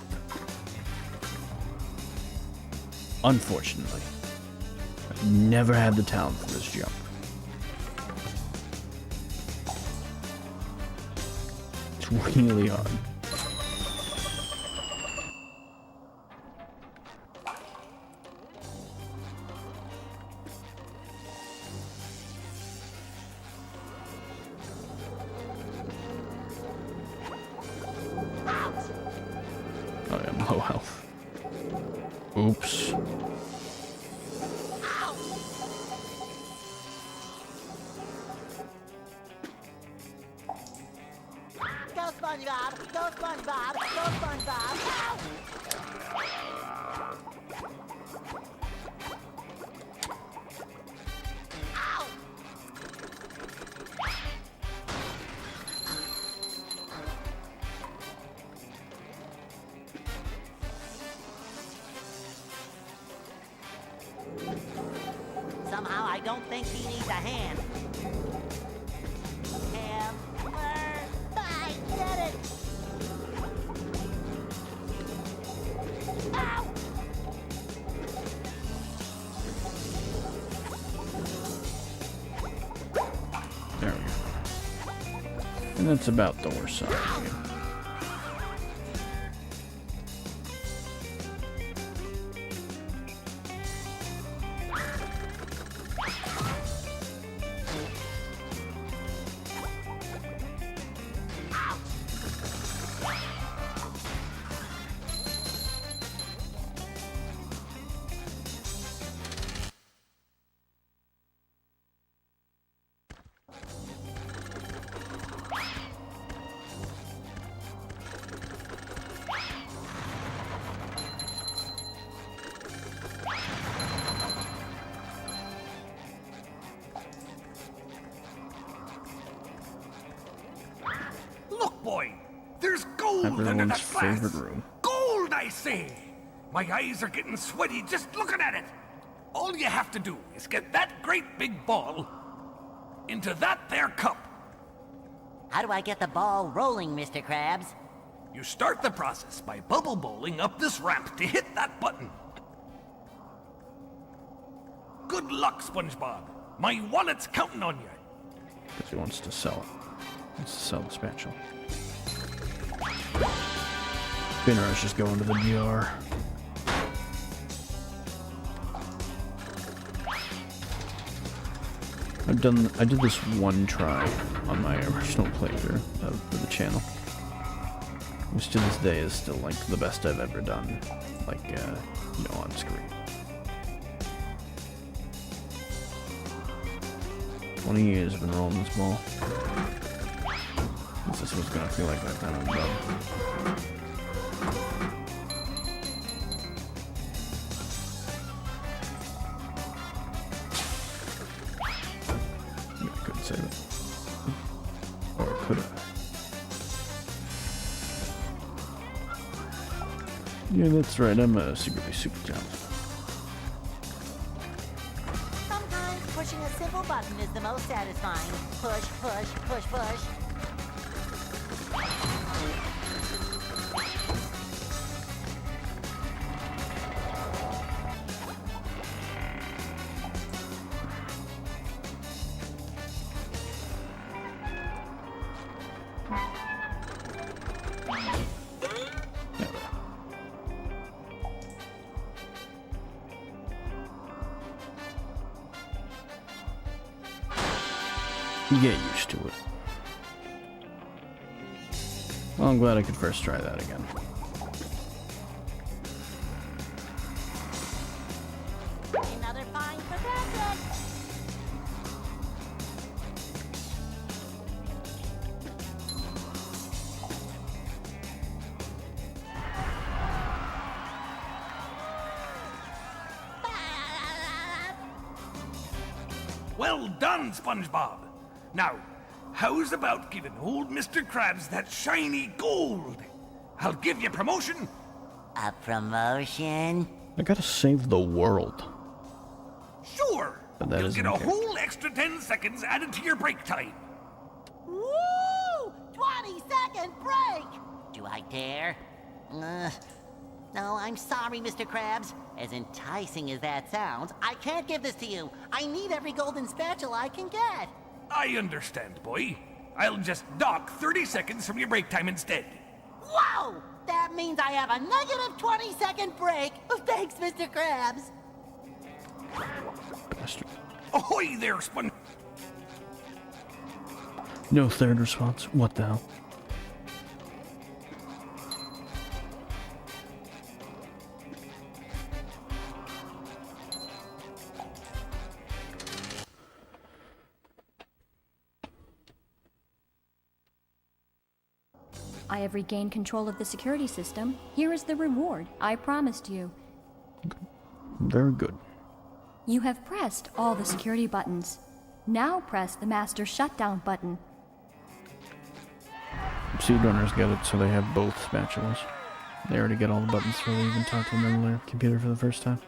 Unfortunately, I've never had the talent for this jump. It's really hard. Oops. Go SpongeBob! Go SpongeBob! Go SpongeBob! Ow! Ow! Somehow I don't think he needs a hand. Hammer! I did it! Ow! There we go. And that's about the worst side of the game. Look, boy, there's gold under Everyone's that glass. favorite room. Gold, I say! My eyes are getting sweaty just looking at it. All you have to do is get that great big ball into that there cup. How do I get the ball rolling, Mr. Krabs? You start the process by bubble bowling up this ramp to hit that button. Good luck, SpongeBob. My wallet's counting on you. Because he wants to sell it. He wants to sell the spatula. Finrush just go into the jar. I did this one try on my original playthrough for the channel, which to this day is still like the best I've ever done, like on screen. 20 years I've been rolling this ball. This is what's gonna feel like that time I'm done. I couldn't save it. Or could I? Yeah, that's right, I'm secretly super talented. Sometimes pushing a simple button is the most satisfying. Push, push, push, push. You get used to it. Well, I'm glad I could first try that again. Another fine professor. Well done, SpongeBob. Now, how's about giving old Mr. Krabs that shiny gold? I'll give you promotion. A promotion? I gotta save the world. Sure. But that You'll isn't get a okay. whole extra 10 seconds added to your break time. Woo! 20-second break! Do I dare? No, I'm sorry, Mr. Krabs. As enticing as that sounds, I can't give this to you. I need every golden spatula I can get. I understand, boy. I'll just dock 30 seconds from your break time instead. Whoa! That means I have a negative 20-second break. Thanks, Mr. Krabs. Bastard. Ahoy there, Spon... No third response. What the hell? I have regained control of the security system. Here is the reward I promised you. Very good. You have pressed all the security buttons. Now press the master shutdown button. Speedrunners get it, so they have both spatulas. They already get all the buttons before they even talk to the Mermalair computer for the first time.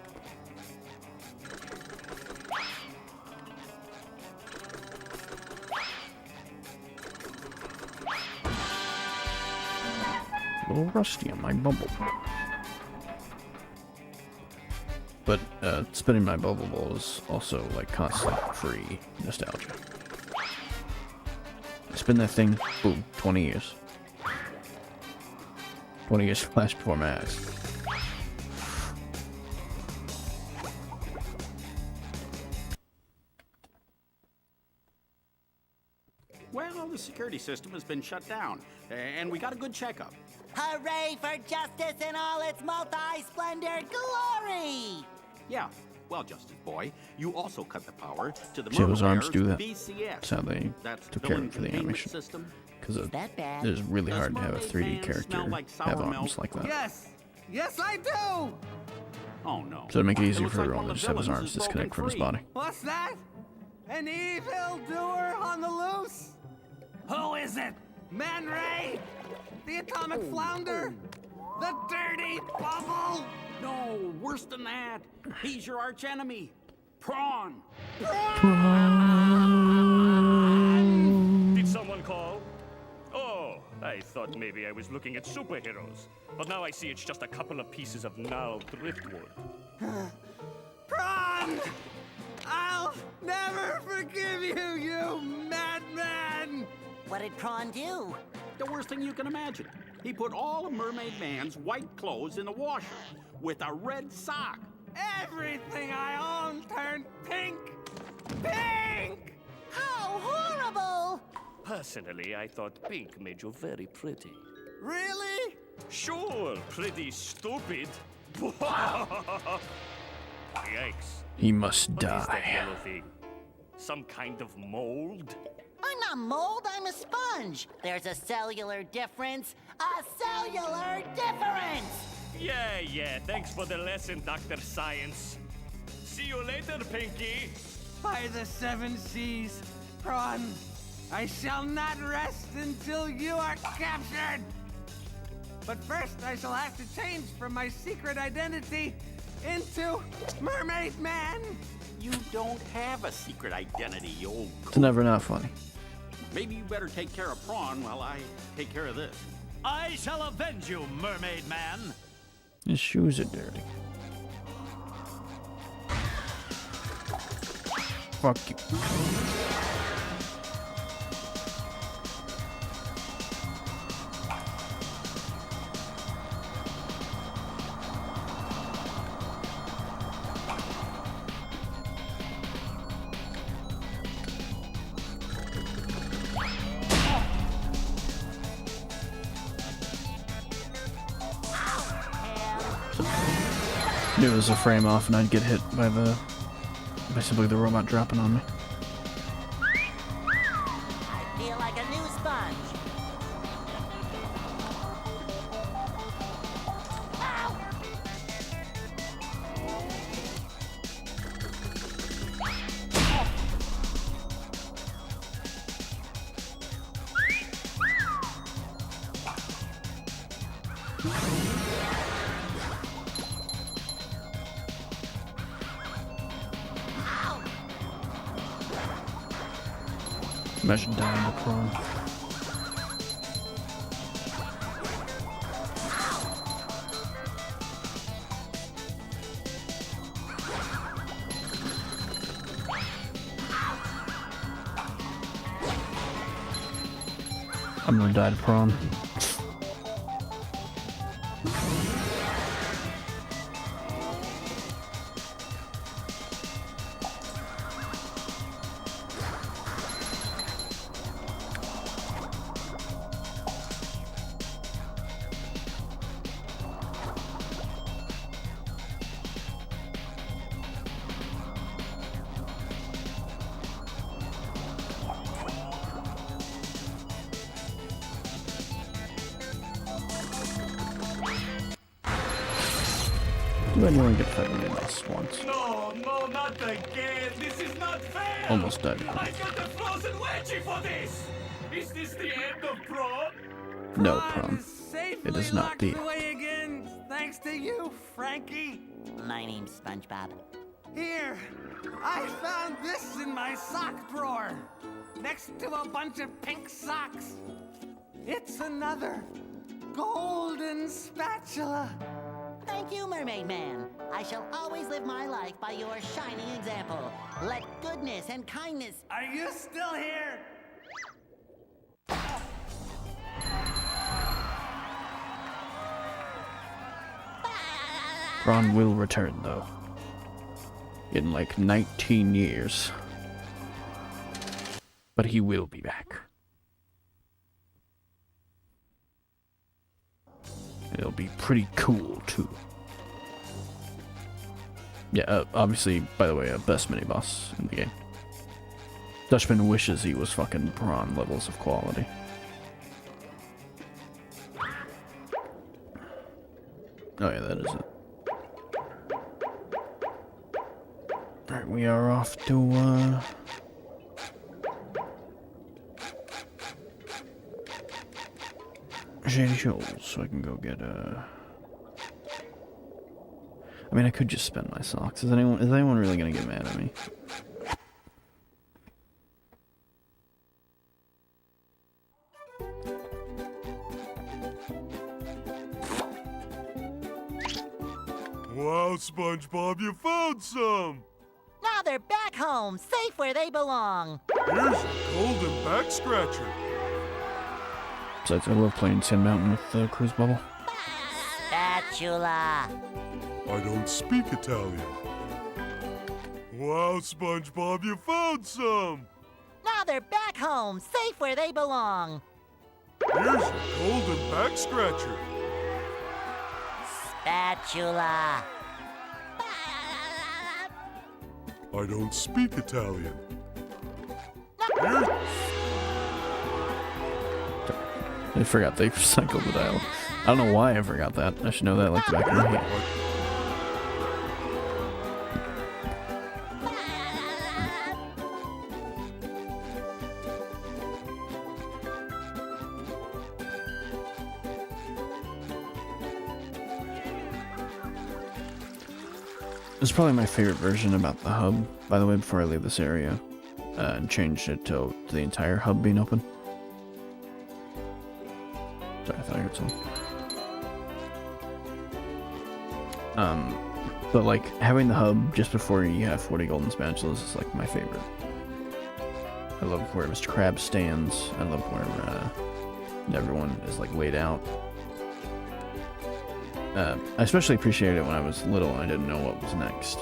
A little rusty on my bubble. But spinning my bubble ball is also like constant free nostalgia. I spin that thing, boom, 20 years. 20 years flash before my eyes. Well, the security system has been shut down, and we got a good checkup. Hooray for justice in all its multi-splendor glory! Yeah, well, Justice Boy, you also cut the power to the See how those arms do that? BCS. That's how they took care of it for the animation. Because it is really hard to have a 3D character have arms like that. Yes! Yes, I do! Oh, no. So to make it easier for everyone to just have his arms disconnect from his body. What's that? An evil doer on the loose? Who is it? Man Ray? The atomic flounder? The dirty bubble? No, worse than that. He's your archenemy. Prawn. Did someone call? Oh, I thought maybe I was looking at superheroes. But now I see it's just a couple of pieces of gnarled driftwood. Prawn! I'll never forgive you, you madman! What did Prawn do? The worst thing you can imagine. He put all of Mermaid Man's white clothes in the washer with a red sock. Everything I own turned pink! Pink! How horrible! Personally, I thought pink made you very pretty. Really? Sure, pretty stupid. Yikes. He must What is that die. yellow thing? Some kind of mold? I'm not mold, I'm a sponge. There's a cellular difference. A cellular difference! Yeah, thanks for the lesson, Dr. Science. See you later, Pinky. By the 7 seas, Prawn, I shall not rest until you are captured! But first, I shall have to change from my secret identity into Mermaid Man! You don't have a secret identity, you old It's never not funny. Maybe you better take care of Prawn while I take care of this. I shall avenge you, Mermaid Man. His shoes are dirty. Fuck you. Knew it was a frame off and I'd get hit by simply the robot dropping on me. I feel like a new sponge. Ow! Imagine dying to Prawn. I'm gonna die to Prawn. Do anyone get fed in this once? No, not again. This is not fair. Almost died. I got the frozen wedgie for this. Is this the end of Prawn? No, Prawn. It is not the. Away again, thanks to you, Frankie. My name's SpongeBob. Here, I found this in my sock drawer, next to a bunch of pink socks. It's another golden spatula. Thank you, Mermaid Man. I shall always live my life by your shining example. Let goodness and kindness... Are you still here? Prawn will return, though. In like 19 years. But he will be back. It'll be pretty cool, too. Yeah, obviously, by the way, best mini-boss in the game. Dutchman wishes he was fucking Prawn levels of quality. Oh yeah, that is it. Alright, we are off to, Shady Shoals, so I can go get, I mean, I could just spend my socks. Is anyone really gonna get mad at me? Wow, SpongeBob, you found some! Now they're back home, safe where they belong. Here's a golden back scratcher. Besides, I love playing Sand Mountain with the cruise bubble. Spatula. I don't speak Italian. Wow, SpongeBob, you found some! Now they're back home, safe where they belong. Here's a golden back scratcher. Spatula. I don't speak Italian. I forgot they recycled the dial. I don't know why I forgot that. I should know that like the back of my head. It's probably my favorite version about the hub, by the way, before I leave this area, and changed it to the entire hub being open. Sorry, I thought I heard something. But like, having the hub just before you have 40 golden spatulas is like my favorite. I love where Mr. Krabs stands. I love where everyone is like laid out. I especially appreciated it when I was little and I didn't know what was next.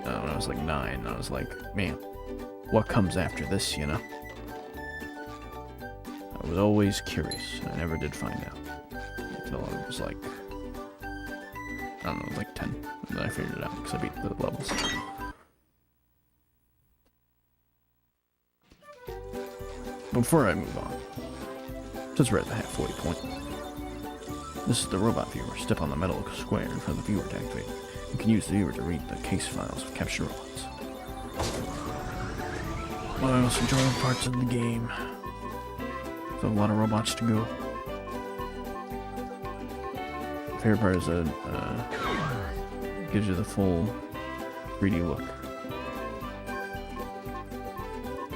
When I was like 9, I was like, man, what comes after this, you know? I was always curious, and I never did find out. Until I was like, I don't know, like 10. And then I figured it out, because I beat the levels. Before I move on, since we're at the halfway point, this is the robot viewer. Step on the metal square in front of the viewer to activate. You can use the viewer to read the case files of captured robots. One of the most enjoyable parts of the game. There's a lot of robots to go. My favorite part is that it gives you the full 3D look.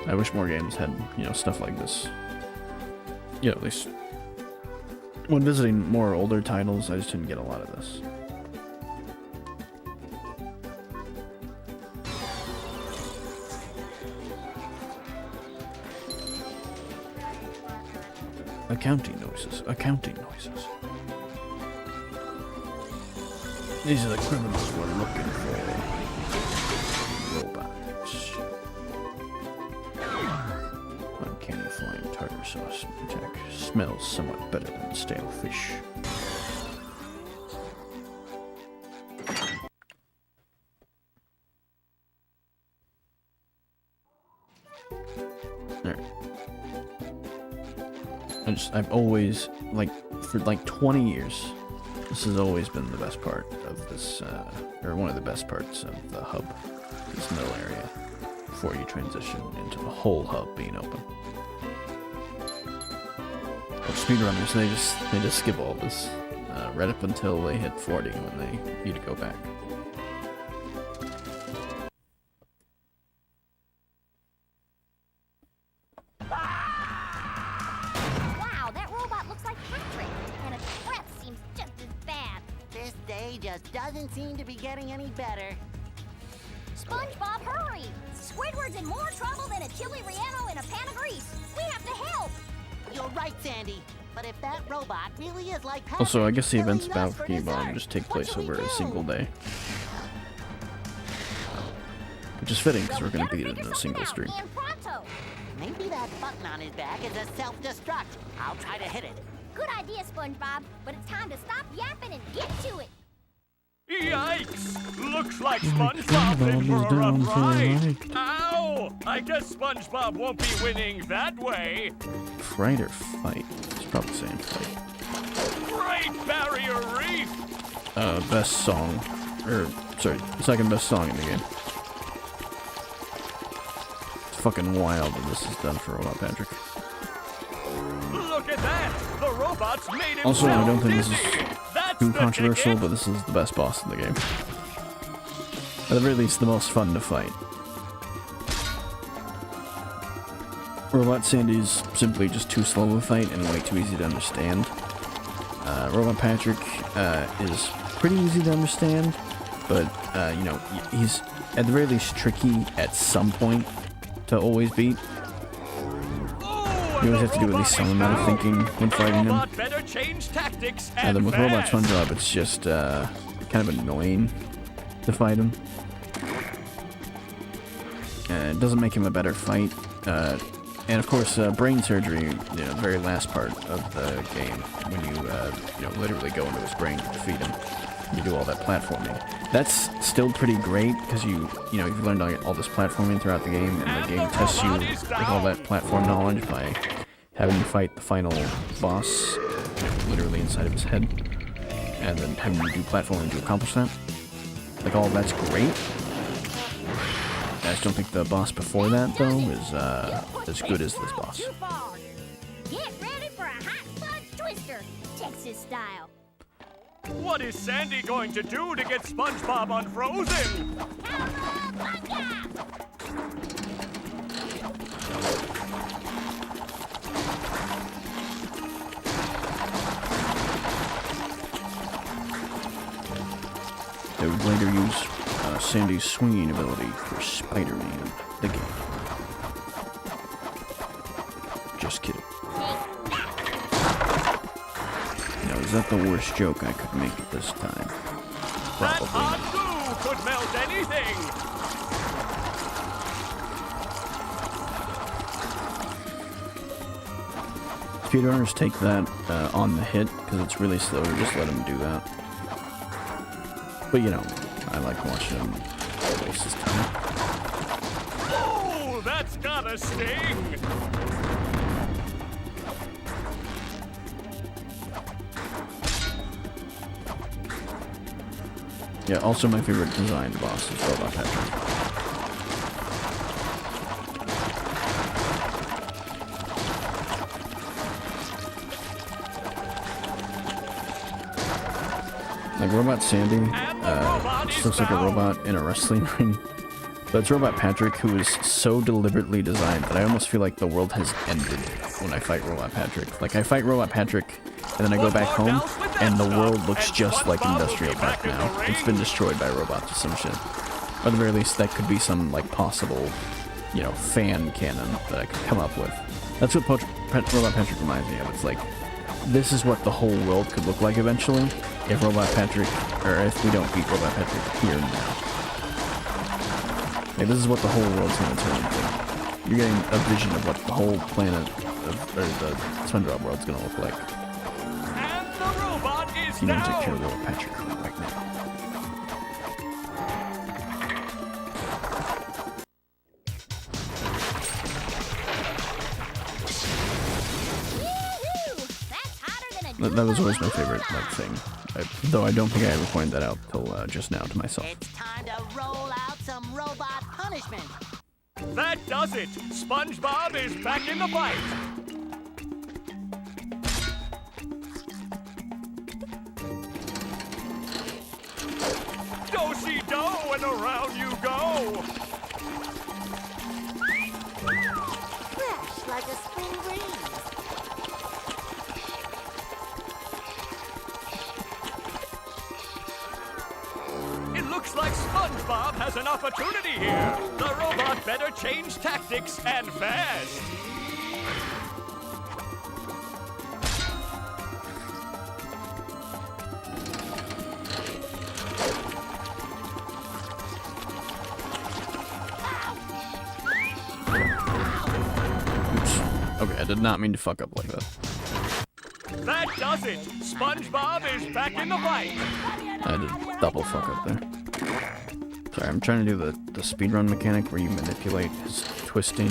I wish more games had, you know, stuff like this. Yeah, at least when visiting more older titles, I just didn't get a lot of this. Accounting noises, accounting noises. These are the criminals we're looking for. Robots. Uncanny flying tartar sauce attack smells somewhat better than stale fish. Alright. I've always, like, for like 20 years, This has always been the best part of this, or one of the best parts of the hub, this middle area, before you transition into the whole hub being open. But speedrunners, they just skip all this, right up until they hit 40 when they need to go back. Wow, that robot looks like Patrick, and its breath seems just as bad. This day just doesn't seem to be getting any better. SpongeBob, hurry! Squidward's in more trouble than a chili relleno in a pan of grease. We have to help! You're right, Sandy. But if that robot really is like Patrick, Also, I guess the he'll events eat about us for Bikini Bottom dessert. just take place What should over we a do? single day. Which is fitting, because we're going to beat it in a single stream. And pronto! Maybe that button on his back is a self-destruct. I'll try to hit it. Good idea, SpongeBob, but it's time to stop yapping and get to it. Yikes! Looks like SpongeBob's in for a rough ride. Ow! I guess SpongeBob won't be winning that way. Fright or fight? It's probably saying fight. Great Barrier Reef! Best song. Sorry, second best song in the game. It's fucking wild that this is done for Robot Patrick. Look at that! The robots made himself Also, I don't think this dizzy. is That's too the controversial, ticket. but this is the best boss in the game. At the very least, the most fun to fight. Robot Sandy's simply just too slow of a fight and way too easy to understand. Robot Patrick is pretty easy to understand, but, you know, he's at the very least tricky at some point to always beat. You always have to do at least some amount of thinking when fighting him. Better change tactics And then with Robot fast. SpongeBob, it's just kind of annoying to fight him. It doesn't make him a better fight. And of course, brain surgery, you know, the very last part of the game, when you literally go into his brain to defeat him. You do all that platforming. That's still pretty great because you've learned all this platforming throughout the game, and the game tests you with all that platform knowledge by having you fight the final boss, literally inside of his head, and then having you do platforming to accomplish that. Like, all that's great. I just don't think the boss before that, though, is as good as this boss. Too far. Get ready for a hot fudge twister, Texas style. What is Sandy going to do to get SpongeBob unfrozen? They would later use Sandy's swinging ability for Spider-Man, the game. Just kidding. Now, is that the worst joke I could make at this time? That Probably. hot goo could melt anything. Speedrunners take that on the hit, because it's really slow. Just let them do that. But, you know, I like watching them waste his time. Oh, that's gotta sting. Yeah, also my favorite designed boss is Robot Patrick. Like Robot Sandy, just looks like a robot in a wrestling ring. But it's Robot Patrick who is so deliberately designed that I almost feel like the world has ended when I fight Robot Patrick. Like, I fight Robot Patrick, and then I go back home, and the world looks just like Industrial Park now. It's been destroyed by robots or some shit. Or at the very least, that could be some, like, possible, you know, fan canon that I could come up with. That's what Robot Patrick reminds me of. It's like, this is what the whole world could look like eventually if Robot Patrick, or if we don't beat Robot Patrick here and now. Like, this is what the whole world's gonna turn into. You're getting a vision of what the whole planet, or the SpongeBob world's gonna look like. And the robot is You need to down. kill Robot Patrick right now. Woo-hoo! That's hotter than a That was always my favorite, like, thing though I don't think I ever pointed that out till just now to myself. It's time to roll out some robot punishment. That does it! SpongeBob is back in the fight! Do-si-do and around you go! Fresh like a spring breeze. It looks like SpongeBob has an opportunity here. The robot better change tactics and fast. Oops. Okay, I did not mean to fuck up like that. That does it. SpongeBob is back in the fight. I did double fuck up there. Sorry, I'm trying to do the speedrun mechanic where you manipulate his twisting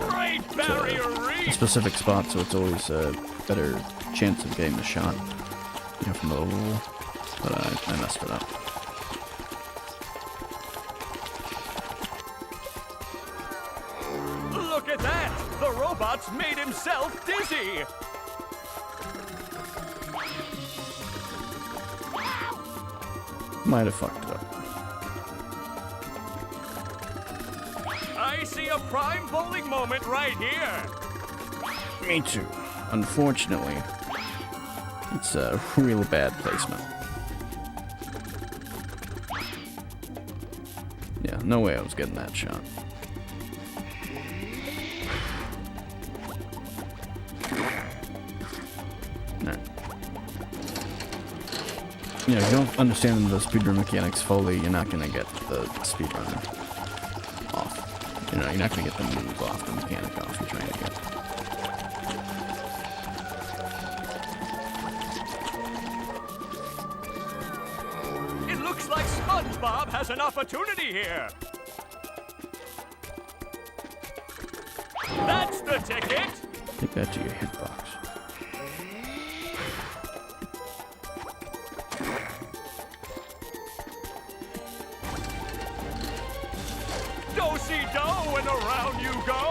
Great barrier to a reef. specific spot, so it's always a better chance of getting the shot, you know, from the level. But I messed it up. Look at that. The robot's made himself dizzy. Might have fucked it up. I see a prime bowling moment right here. Me too. Unfortunately, it's a real bad placement. Yeah, no way I was getting that shot. Alright. You know, if you don't understand the speedrun mechanics fully, you're not gonna get the speedrunner off. You know, you're not gonna get the move off, the mechanic off you're trying to get. It looks like SpongeBob has an opportunity here. That's the ticket. Take that to your hitbox. Do-si-do and around you go.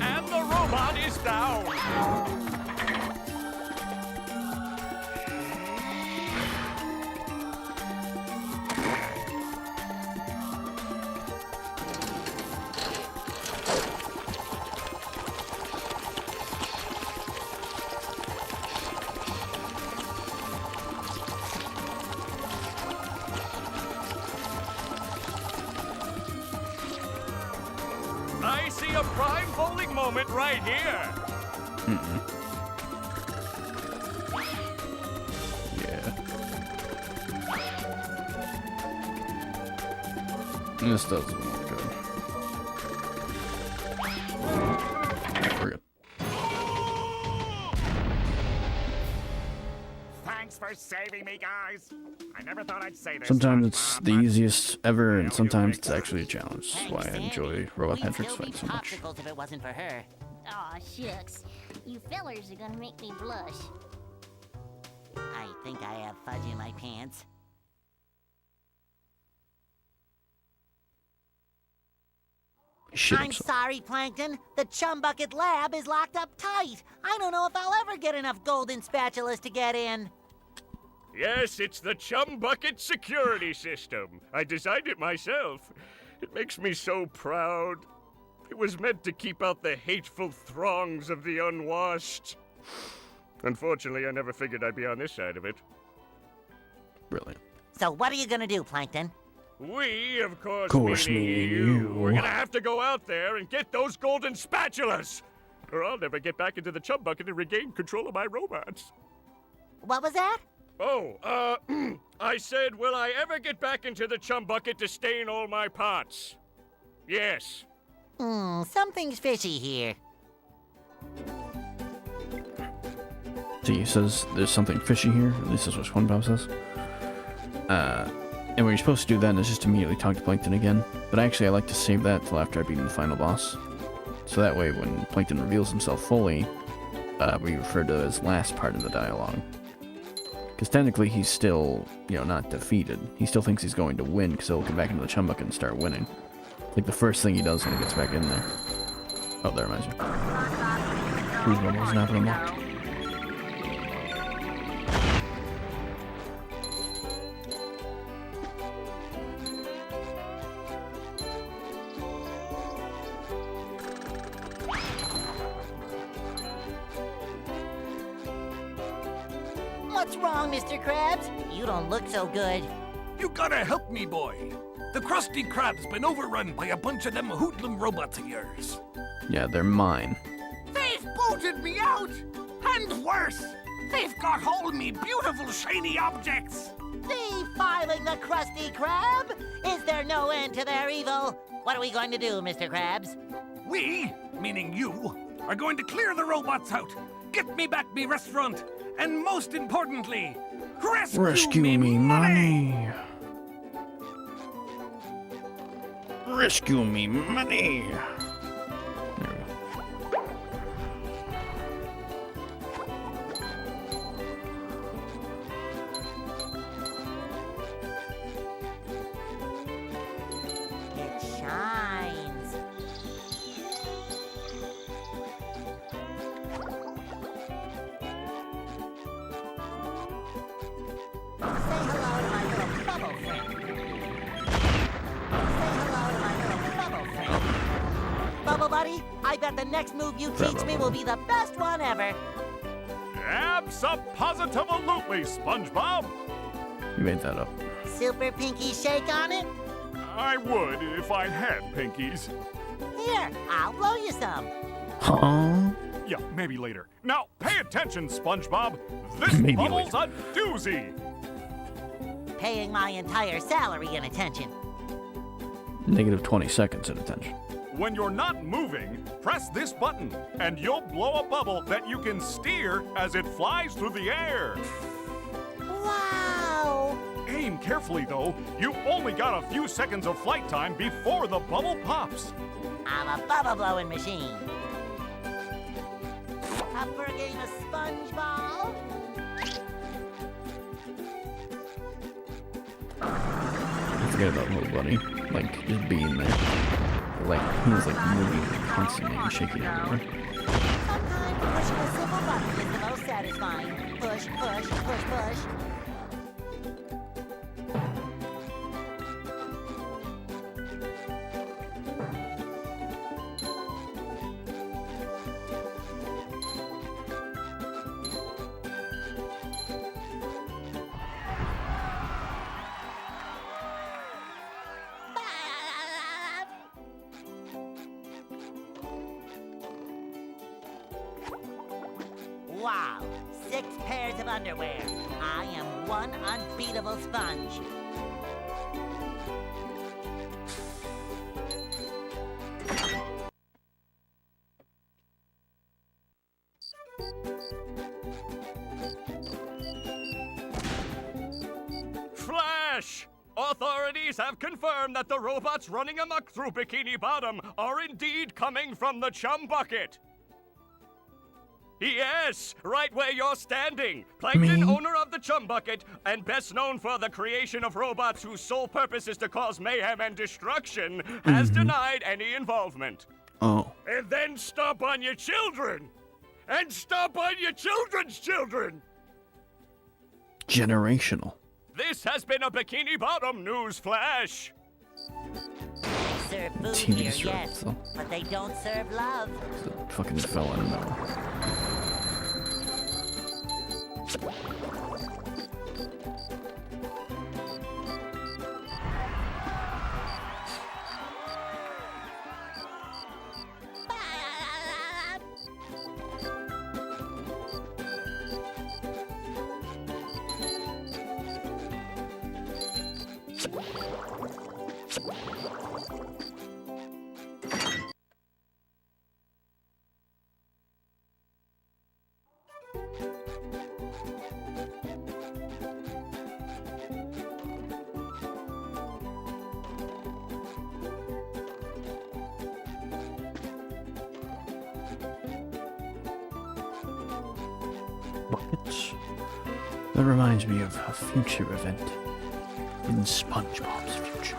And the robot is down. I see a prime bowling moment right here. Yeah. This doesn't look good. We're good. Thanks for saving me, guys. I never thought I'd say this. Sometimes it's the easiest ever, and sometimes it's actually a challenge. That's why I enjoy Robot Patrick's fight so much. Popsicles if it wasn't for her. Aw, shucks. You fellers are gonna make me blush. I think I have fudge in my pants. Shit I'm himself. sorry, Plankton. The Chum Bucket lab is locked up tight. I don't know if I'll ever get enough golden spatulas to get in. Yes, it's the Chum Bucket security system. I designed it myself. It makes me so proud. It was meant to keep out the hateful throngs of the unwashed. Unfortunately, I never figured I'd be on this side of it. Brilliant. So what are you gonna do, Plankton? We, of course, meaning you, we're gonna have to go out there and get those golden spatulas, or I'll never get back into the Chum Bucket and regain control of my robots. What was that? Oh, I said, will I ever get back into the Chum Bucket to stain all my pots? Yes. Something's fishy here. See, he says there's something fishy here. At least that's what SpongeBob says. And what you're supposed to do then is just immediately talk to Plankton again. But actually, I like to save that till after I beat the final boss. So that way, when Plankton reveals himself fully, we refer to it as last part of the dialogue. Because technically, he's still, not defeated. He still thinks he's going to win, because he'll come back into the chum bucket and start winning. Like the first thing he does when he gets back in there. Oh, that reminds me. Who's almost not unlocked? What's wrong, Mr. Krabs? You don't look so good. You gotta help me, boy. The Krusty Krab's been overrun by a bunch of them hoodlum robots of yours. Yeah, they're mine. They've booted me out! And worse, they've got hold of me beautiful shiny objects! Defiling the Krusty Krab? Is there no end to their evil? What are we going to do, Mr. Krabs? We, meaning you, are going to clear the robots out, get me back me restaurant, and most importantly, rescue me money! Rescue me money! It shines. Say hello to my little bubble friend. Say hello to my little bubble friend. Bubble Buddy, I bet the next move you teach me will be the best one ever. Abso-positive-a-lutely, SpongeBob. You made that up. Super Pinky Shake on it? I would if I had pinkies. Here, I'll blow you some. Huh? Yeah, maybe later. Now, pay attention, SpongeBob. This Maybe bubble's later. a doozy. Paying my entire salary in attention. Negative 20 seconds at attention. When you're not moving, press this button, and you'll blow a bubble that you can steer as it flies through the air. Wow! Aim carefully, though. You've only got a few seconds of flight time before the bubble pops. I'm a bubble blowing machine. Up for a game of SpongeBob? Forget about Little Buddy. Like, just being there. Like, he was like moving constantly and shaking everywhere. Sometimes pushing a simple button is the most satisfying. Push, push, push, push. Wow, 6 pairs of underwear. I am one unbeatable sponge. Flash! Authorities have confirmed that the robots running amok through Bikini Bottom are indeed coming from the chum bucket. Yes, right where you're standing. Plankton, owner of the chum bucket, and best known for the creation of robots whose sole purpose is to cause mayhem and destruction, has denied any involvement. Oh. And then stomp on your children! And stomp on your children's children! Generational. This has been a Bikini Bottom news flash. Serve food TV here, show, yes, so. but they don't serve love. Fucking fell out of nowhere. buckets. That reminds me of a future event in SpongeBob's future.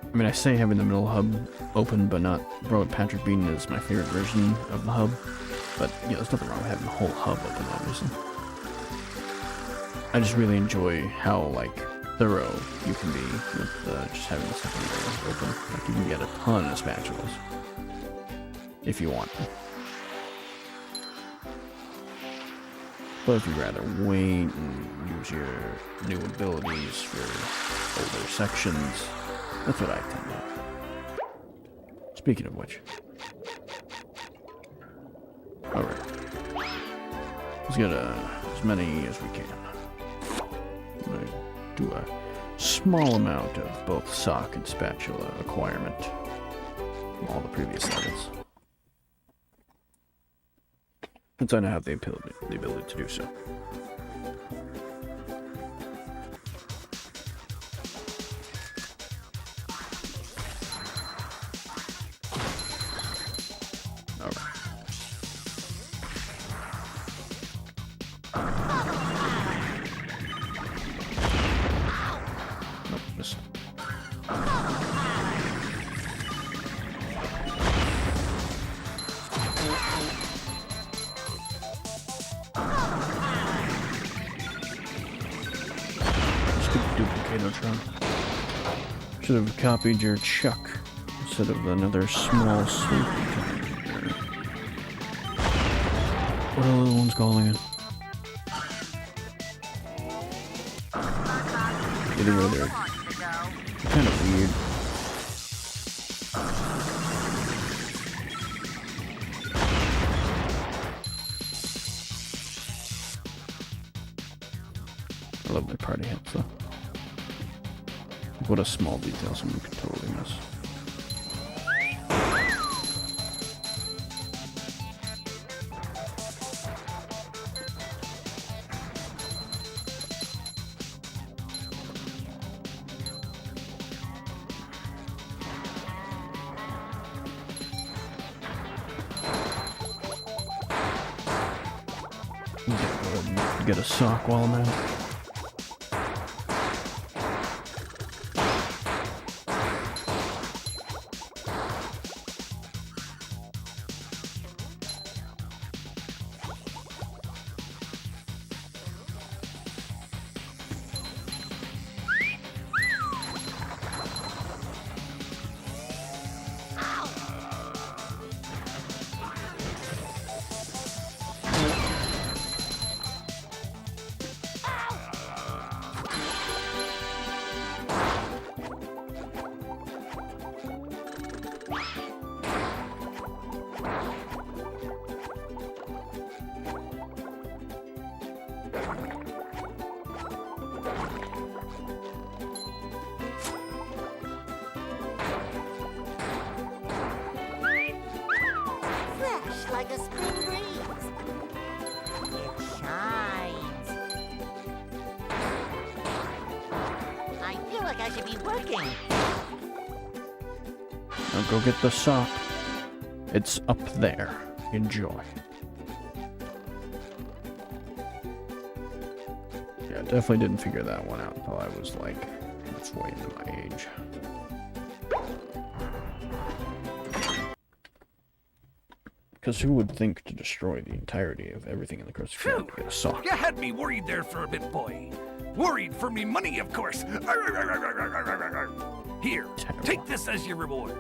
I mean, I say having the middle hub open, but not Bro Patrick Bean is my favorite version of the hub. But, yeah, there's nothing wrong with having the whole hub open, obviously. I just really enjoy how, like, thorough you can be with just having the secondary open. Like, you can get a ton of spatulas. If you want. But if you'd rather wait and use your new abilities for older sections, that's what I tend to do. Speaking of which. Alright. Let's get as many as we can. I'm gonna do a small amount of both sock and spatula acquirement from all the previous levels. Since I now have the ability to do so. Should have copied your chuck instead of another small swoop. What are the other ones calling it? Getting rid of their kind of weird. I love my party hats though. What a small detail someone could totally miss. Get a sock while I'm at it. Like a spring breeze. It shines. I feel like I should be working. Now go get the sock. It's up there. Enjoy. Yeah, definitely didn't figure that one out until I was like halfway into my age. Because who would think to destroy the entirety of everything in the Krusty Krab to get a sock? You had me worried there for a bit, boy. Worried for me money, of course. Here, Terrible. take this as your reward.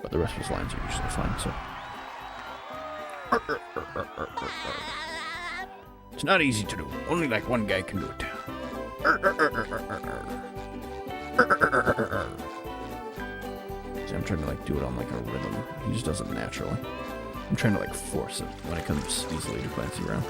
But the rest of his lines are usually fine, so... It's not easy to do. Only like one guy can do it. See, I'm trying to like do it on like a rhythm. He just does it naturally. I'm trying to like force it when it comes easily to Clancy around.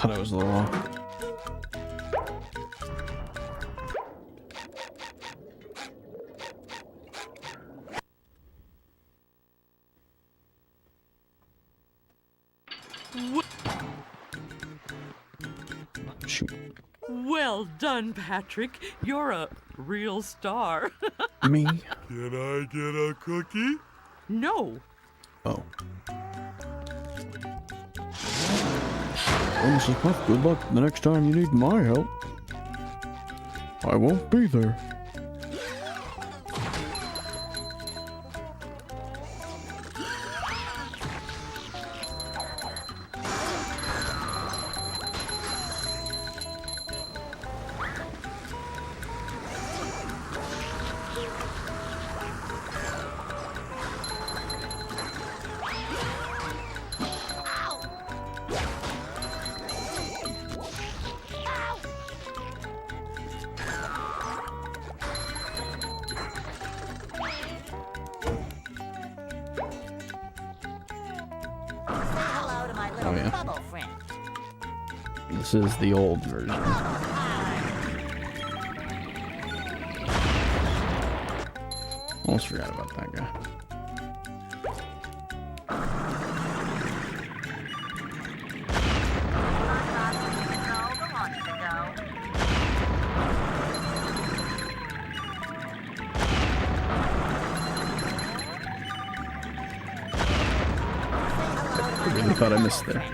thought I was a little off. Shoot. Well done, Patrick. You're a real star. Me? Can I get a cookie? No. Oh. Well, Mrs. Puff, good luck the next time you need my help. I won't be there. Oh, yeah. This is the old version. Almost forgot about that guy. I really thought I missed there.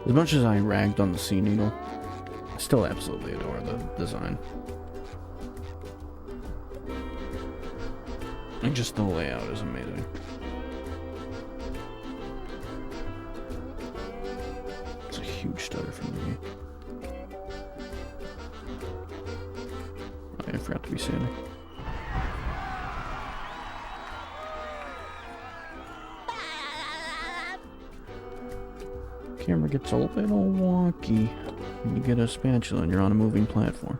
As much as I ragged on the Sea Needle, I still absolutely adore the design. And just the layout is amazing. It's a huge stutter for me. I forgot to be Sandy. Camera gets a little wonky when you get a spatula and you're on a moving platform.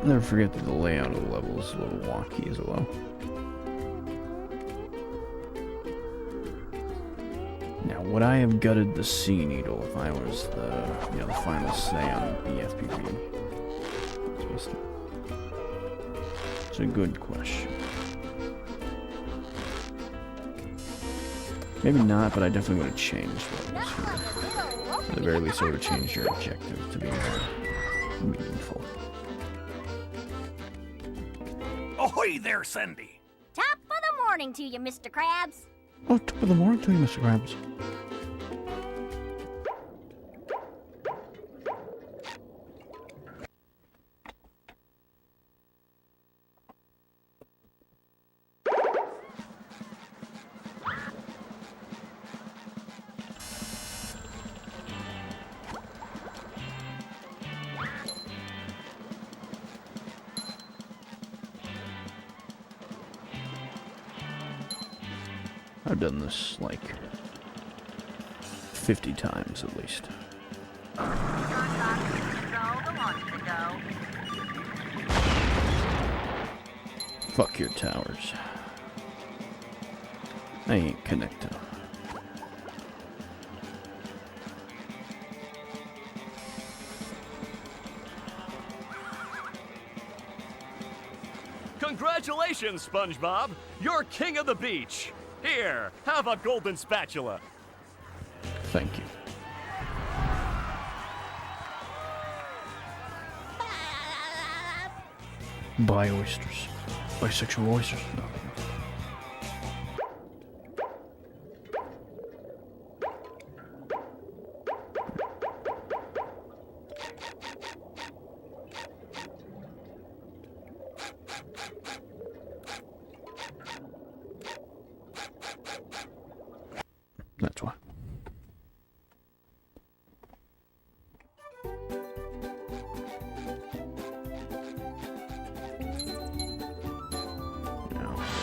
Never forget that the layout of the level is a little wonky as well. Now, would I have gutted the Sea Needle if I was the final say on BFBB? It's a good question. Maybe not, but I definitely would have changed what was here. At the very least, I would have changed your objective to be more meaningful. Ahoy there, Sandy! Top of the morning to you, Mr. Krabs. Oh, top of the morning to you, Mr. Krabs. I've done this like 50 times at least. Fuck your towers. I ain't connected. Congratulations! Congratulations, SpongeBob! You're king of the beach! Here, have a golden spatula. Thank you. Buy oysters. Bisexual oysters. No. That's why.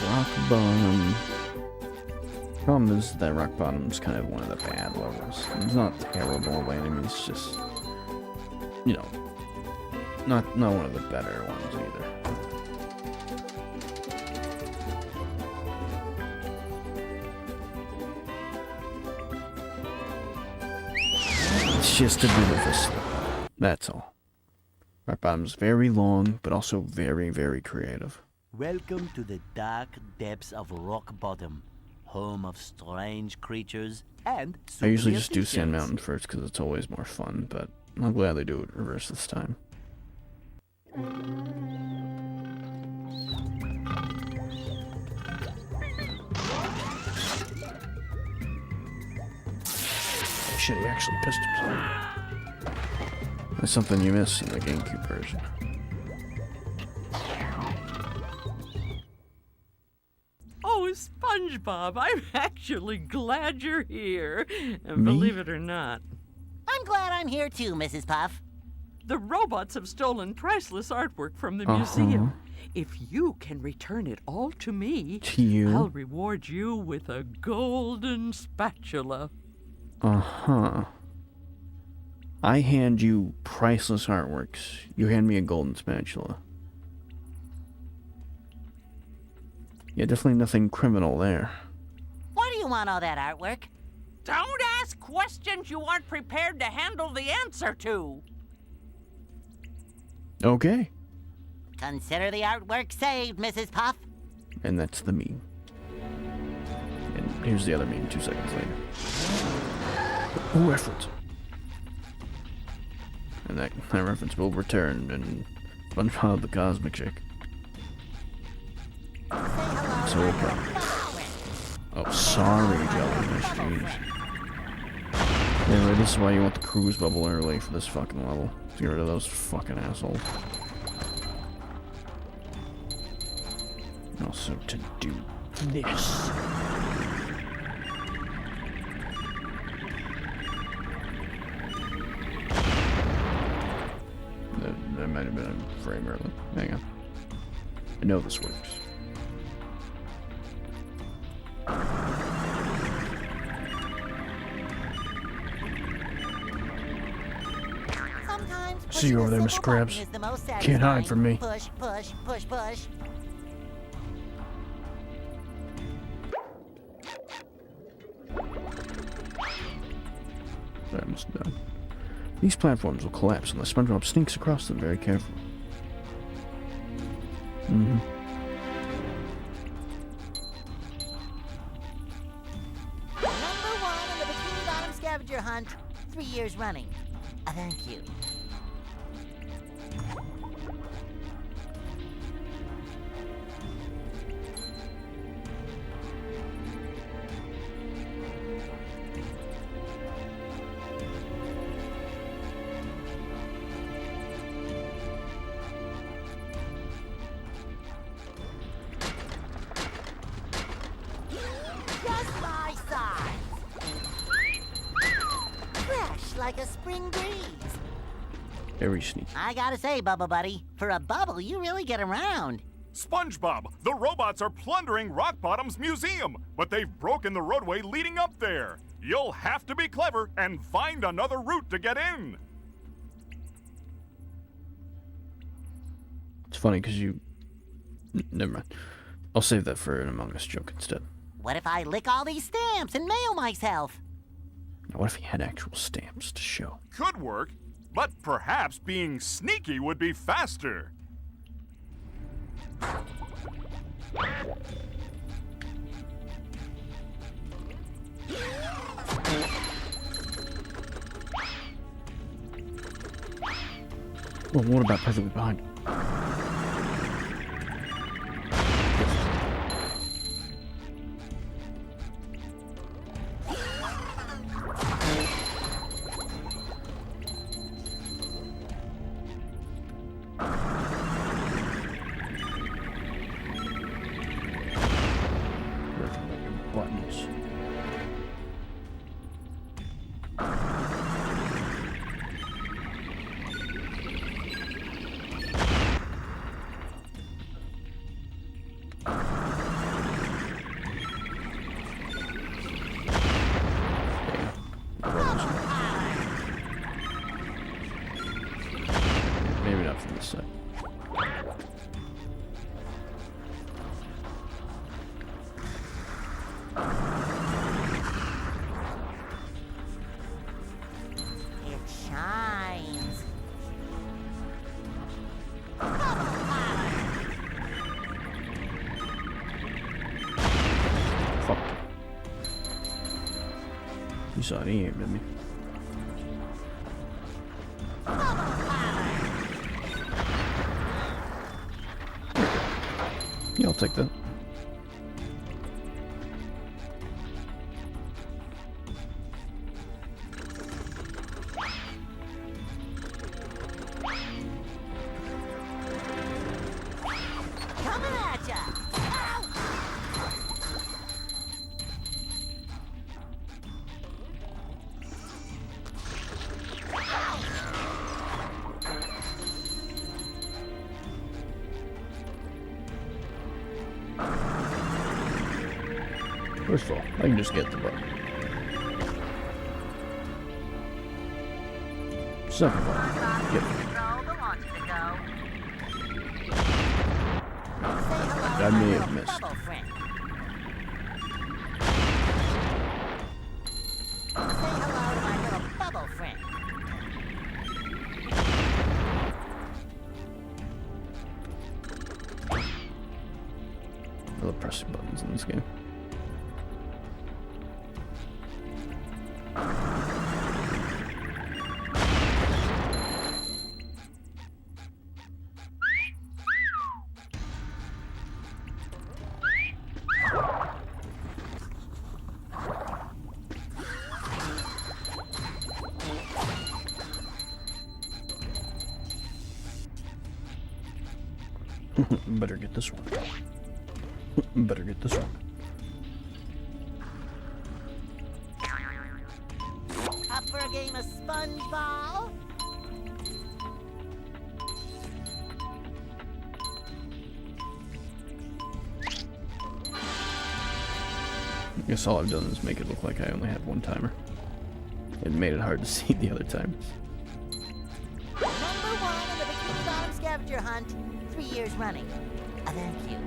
Rock bottom. Problem is that rock bottom's kind of one of the bad levels. It's not terrible by any means. It's just, you know, not one of the better ones either. It's just a bit of a slip. That's all. Rock bottom's very long, but also very, very creative. Welcome to the dark depths of Rock Bottom, home of strange creatures and I usually just do Sand Mountain first because it's always more fun, but I'm glad they do it reverse this time. Shit, he actually pissed himself. That's something you miss in the GameCube version. Oh, SpongeBob, I'm actually glad you're here. Believe it or not. I'm glad I'm here too, Mrs. Puff. The robots have stolen priceless artwork from the museum. If you can return it all to me, I'll reward you with a golden spatula. I hand you priceless artworks. You hand me a golden spatula. Yeah, definitely nothing criminal there. Why do you want all that artwork? Don't ask questions you aren't prepared to handle the answer to. Okay. Consider the artwork saved, Mrs. Puff. And that's the meme. And here's the other meme 2 seconds later. Oh, reference. And that reference will return in SpongeBob the Cosmic Chick. So we'll oh, sorry, Jellyfish. Jeez. Anyway, this is why you want the cruise bubble early for this fucking level. To get rid of those fucking assholes. Also to do this. That might have been a frame early. Hang on. I know this works. See you over there, Mr. Krabs. Can't hide from me. Push, push, push, push. Sorry, I must have done. These platforms will collapse unless SpongeBob sneaks across them very carefully. Mm-hmm. Number 1 in the Bikini Bottom scavenger hunt, 3 years running. Thank you. Just my size. Fresh like a spring breeze. Very sneaky. I gotta say, Bubble Buddy, for a bubble, you really get around. SpongeBob, the robots are plundering Rock Bottom's museum, but they've broken the roadway leading up there. You'll have to be clever and find another route to get in. It's funny because you... Never mind. I'll save that for an Among Us joke instead. What if I lick all these stamps and mail myself? Now, what if he had actual stamps to show? Could work, but perhaps being sneaky would be faster. Well, what about perfectly behind? Buttons. Maybe not from this side. It shines. Fuck. You saw it, he aimed at me. Yeah, I'll take that. Coming at ya! First of all, I can just get the button. Second of all, get I may have missed. I love pressing buttons in this game. Better get this one. Better get this one. Up for a game of SpongeBob? I guess all I've done is make it look like I only had one timer. It made it hard to see the other timers. #1 in the Bikini Bottom scavenger hunt. 3 years running. Thank you.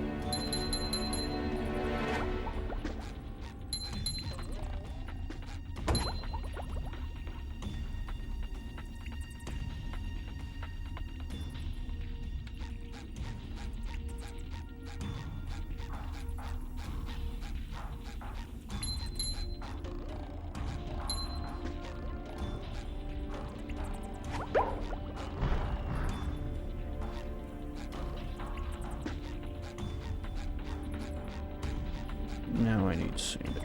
Now I need sanding.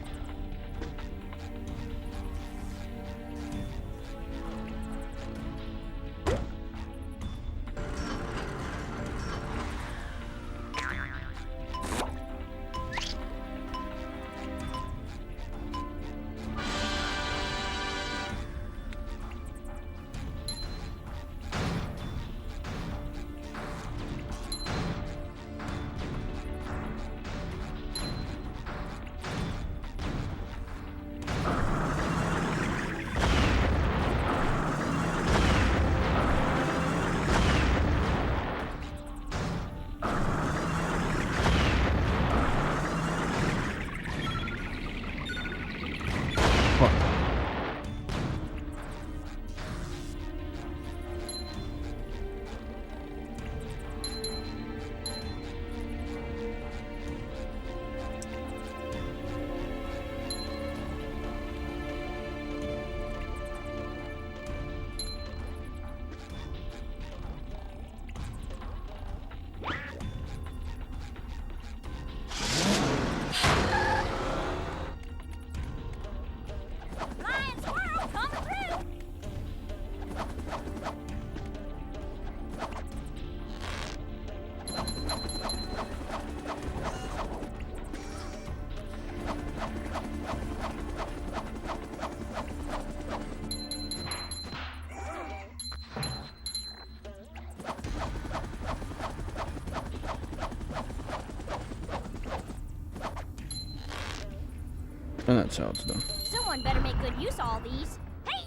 And that's how it's done. Someone better make good use of all these. Hey!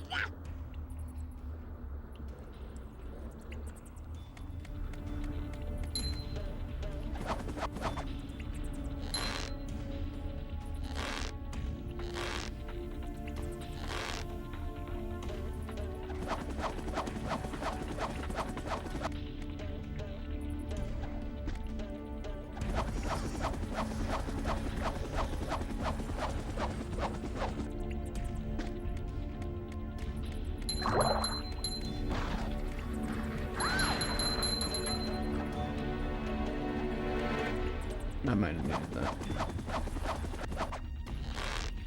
I might have needed that.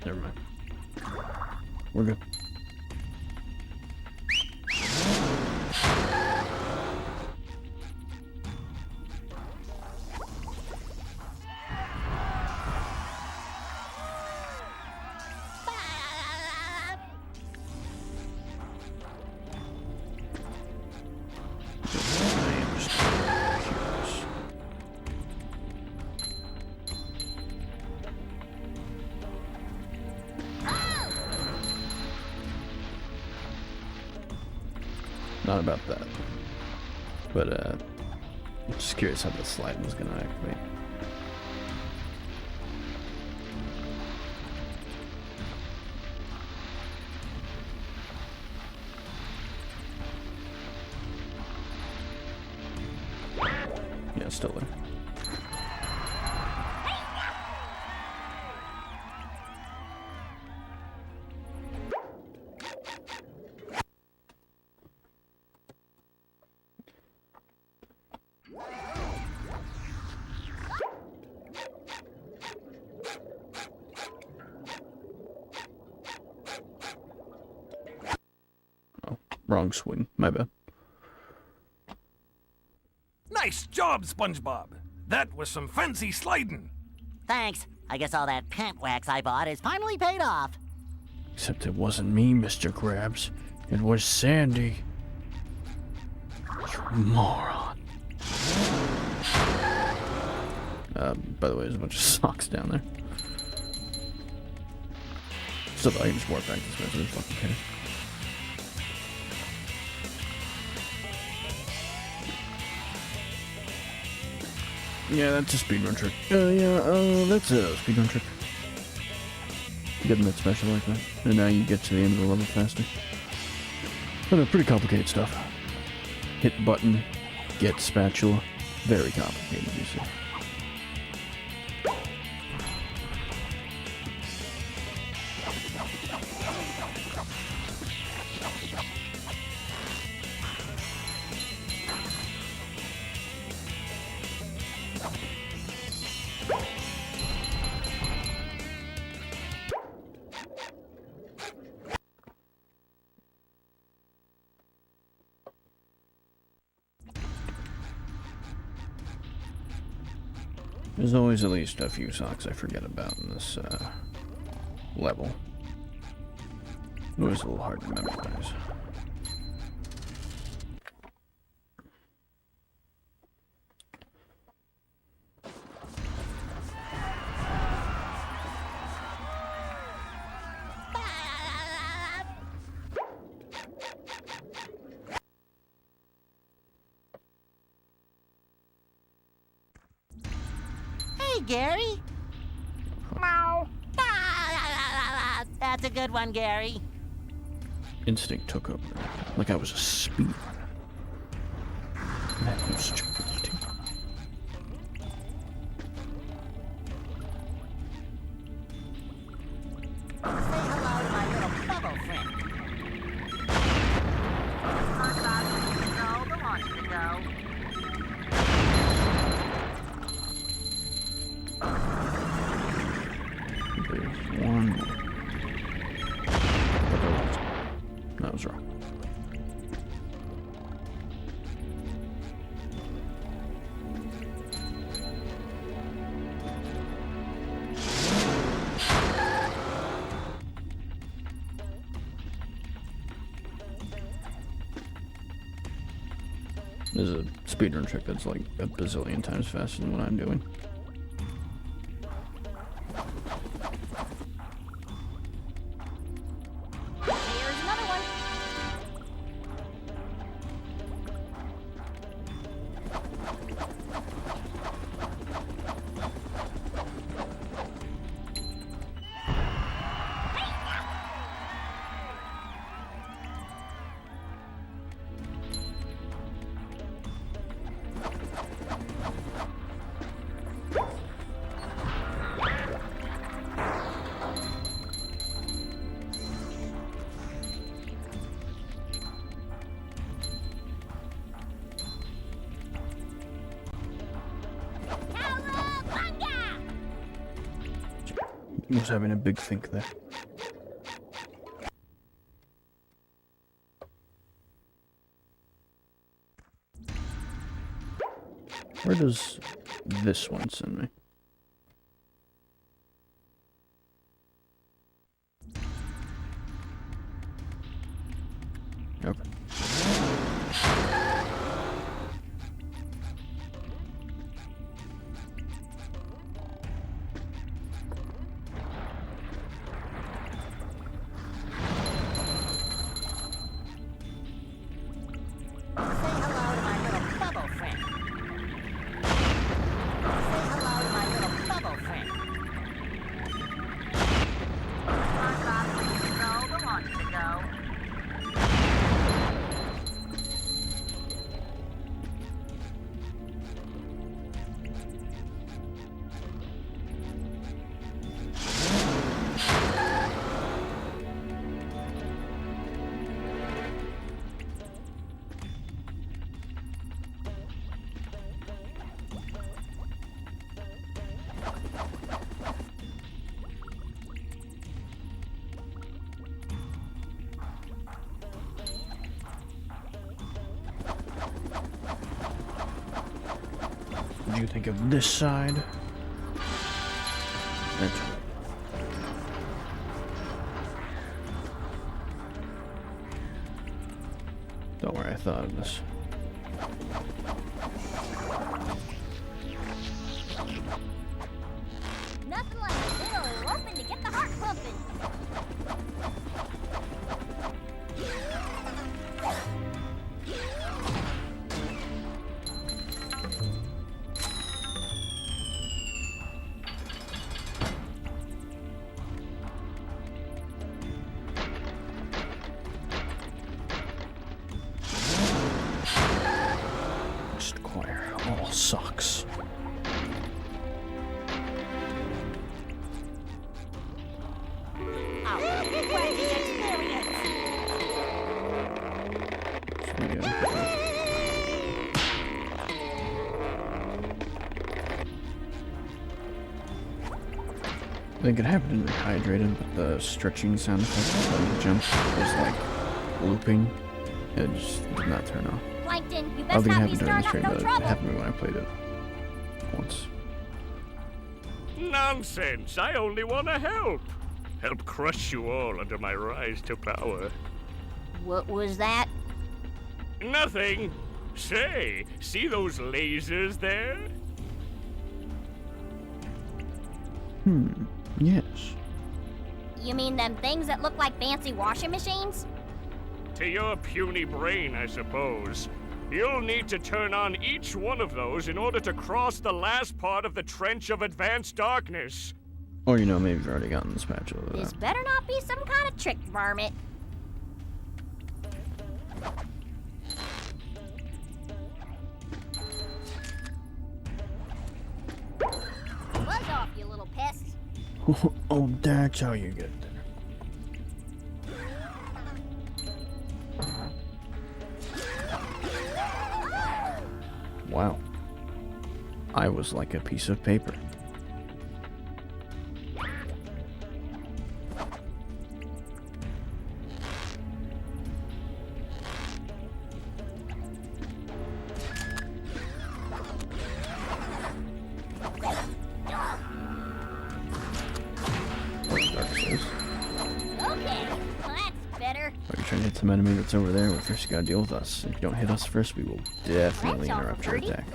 Never mind. We're good. Not about that. But, I'm just curious how the slide was gonna activate. Yeah, still there. Wrong swing. My bad. Nice job, SpongeBob. That was some fancy sliding. Thanks. I guess all that pant wax I bought is finally paid off. Except it wasn't me, Mr. Krabs. It was Sandy. You moron. By the way, there's a bunch of socks down there. Still, I can just walk back this way, so I don't fucking care. Yeah, that's a speedrun trick. That's a speedrun trick. Getting that special like that. And now you get to the end of the level faster. But pretty complicated stuff. Hit button, get spatula. Very complicated, you see. There's always at least a few socks I forget about in this level. Always a little hard to memorize. Hey, Gary. Meow. That's a good one, Gary. Instinct took over. Like I was a speedrunner. That was such a good team. Say hello to my little bubble friend. The launch to go. There's one more. That was wrong. There's a speedrun trick that's like a bazillion times faster than what I'm doing. Was having a big think there. Where does this one send me? Okay. What do you think of this side? Don't worry, I thought of this. Nothing like a little eloping to get the heart pumping. Sucks. I think it happened in Rehydrated, but the stretching sound effect when you jump was like looping. It just did not turn off. Plankton, you I don't best think it not be happened during the stirring stream, up no but it trouble. happened to me when I played it once. Nonsense! I only want to help. Help crush you all under my rise to power. What was that? Nothing. Say, see those lasers there? Yes. You mean them things that look like fancy washing machines? To your puny brain, I suppose. You'll need to turn on each one of those in order to cross the last part of the trench of advanced darkness. Or, you know, maybe you've already gotten the spatula. This better not be some kind of trick varmint. Buzz off, you little pest. Oh, that's how you get it. Wow. I was like a piece of paper. Some enemy that's over there. We first gotta deal with us. If you don't hit us first, we will definitely interrupt your attack.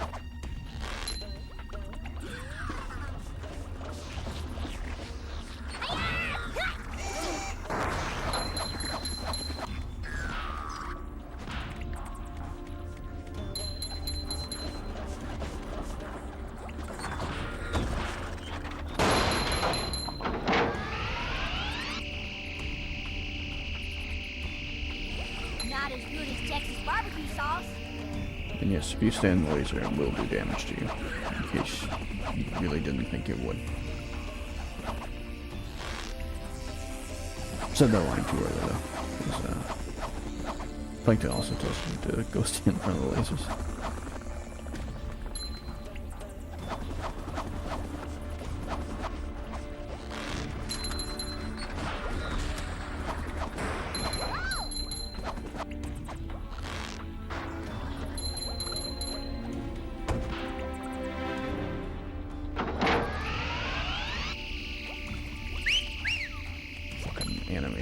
And yes, if you stand the laser, it will do damage to you, in case you really didn't think it would. Said that line too early though, because Plankton also tells you to go stand in front of the lasers.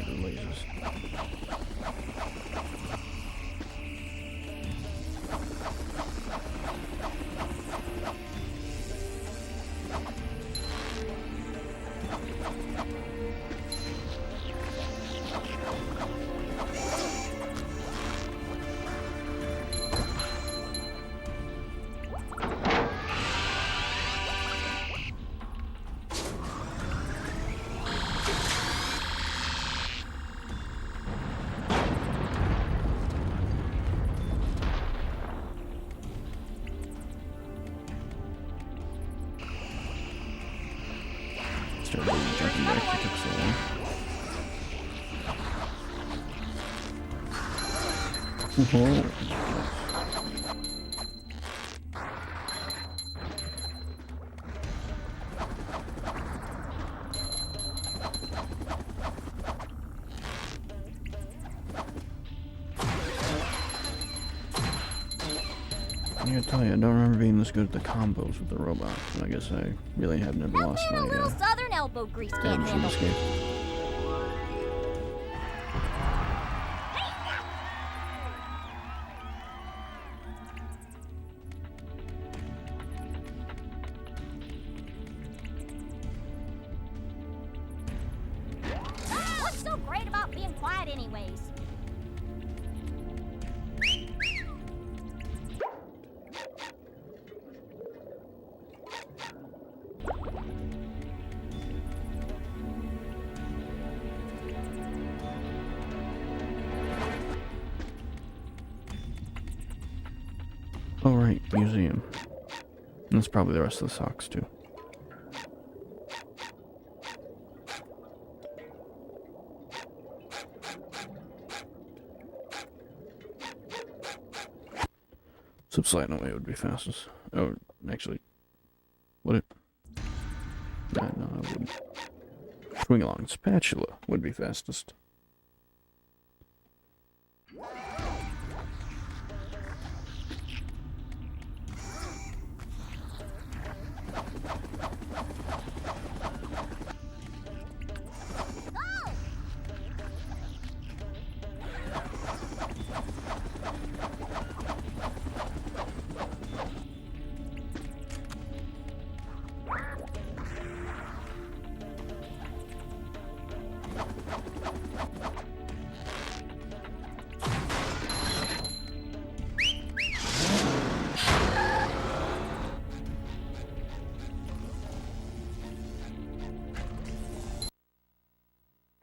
hate the lasers. Jumping back, it took so long. Oh. I gotta tell you, I don't remember being this good at the combos with the robot. I guess I really have never lost my southern elbow grease can damage in this game. What's so great about being quiet anyways? Oh right, museum. And that's probably the rest of the socks too. Subsiding away would be fastest. Oh, actually, would it? No, I wouldn't. Swing along spatula would be fastest.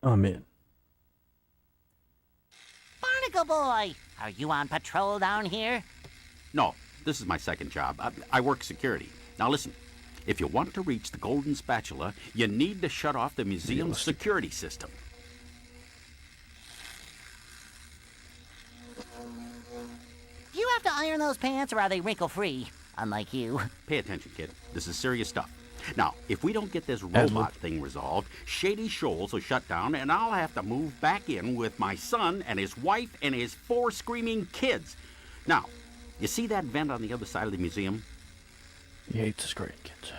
I'm in. Barnacle Boy, are you on patrol down here? No, this is my second job. I work security. Now listen, if you want to reach the golden spatula, you need to shut off the museum's security system. Do you have to iron those pants or are they wrinkle-free? Unlike you. Pay attention, kid. This is serious stuff. Now, if we don't get this robot thing resolved, Shady Shoals will shut down and I'll have to move back in with my son and his wife and his 4 screaming kids. Now, you see that vent on the other side of the museum? He hates his grandkids.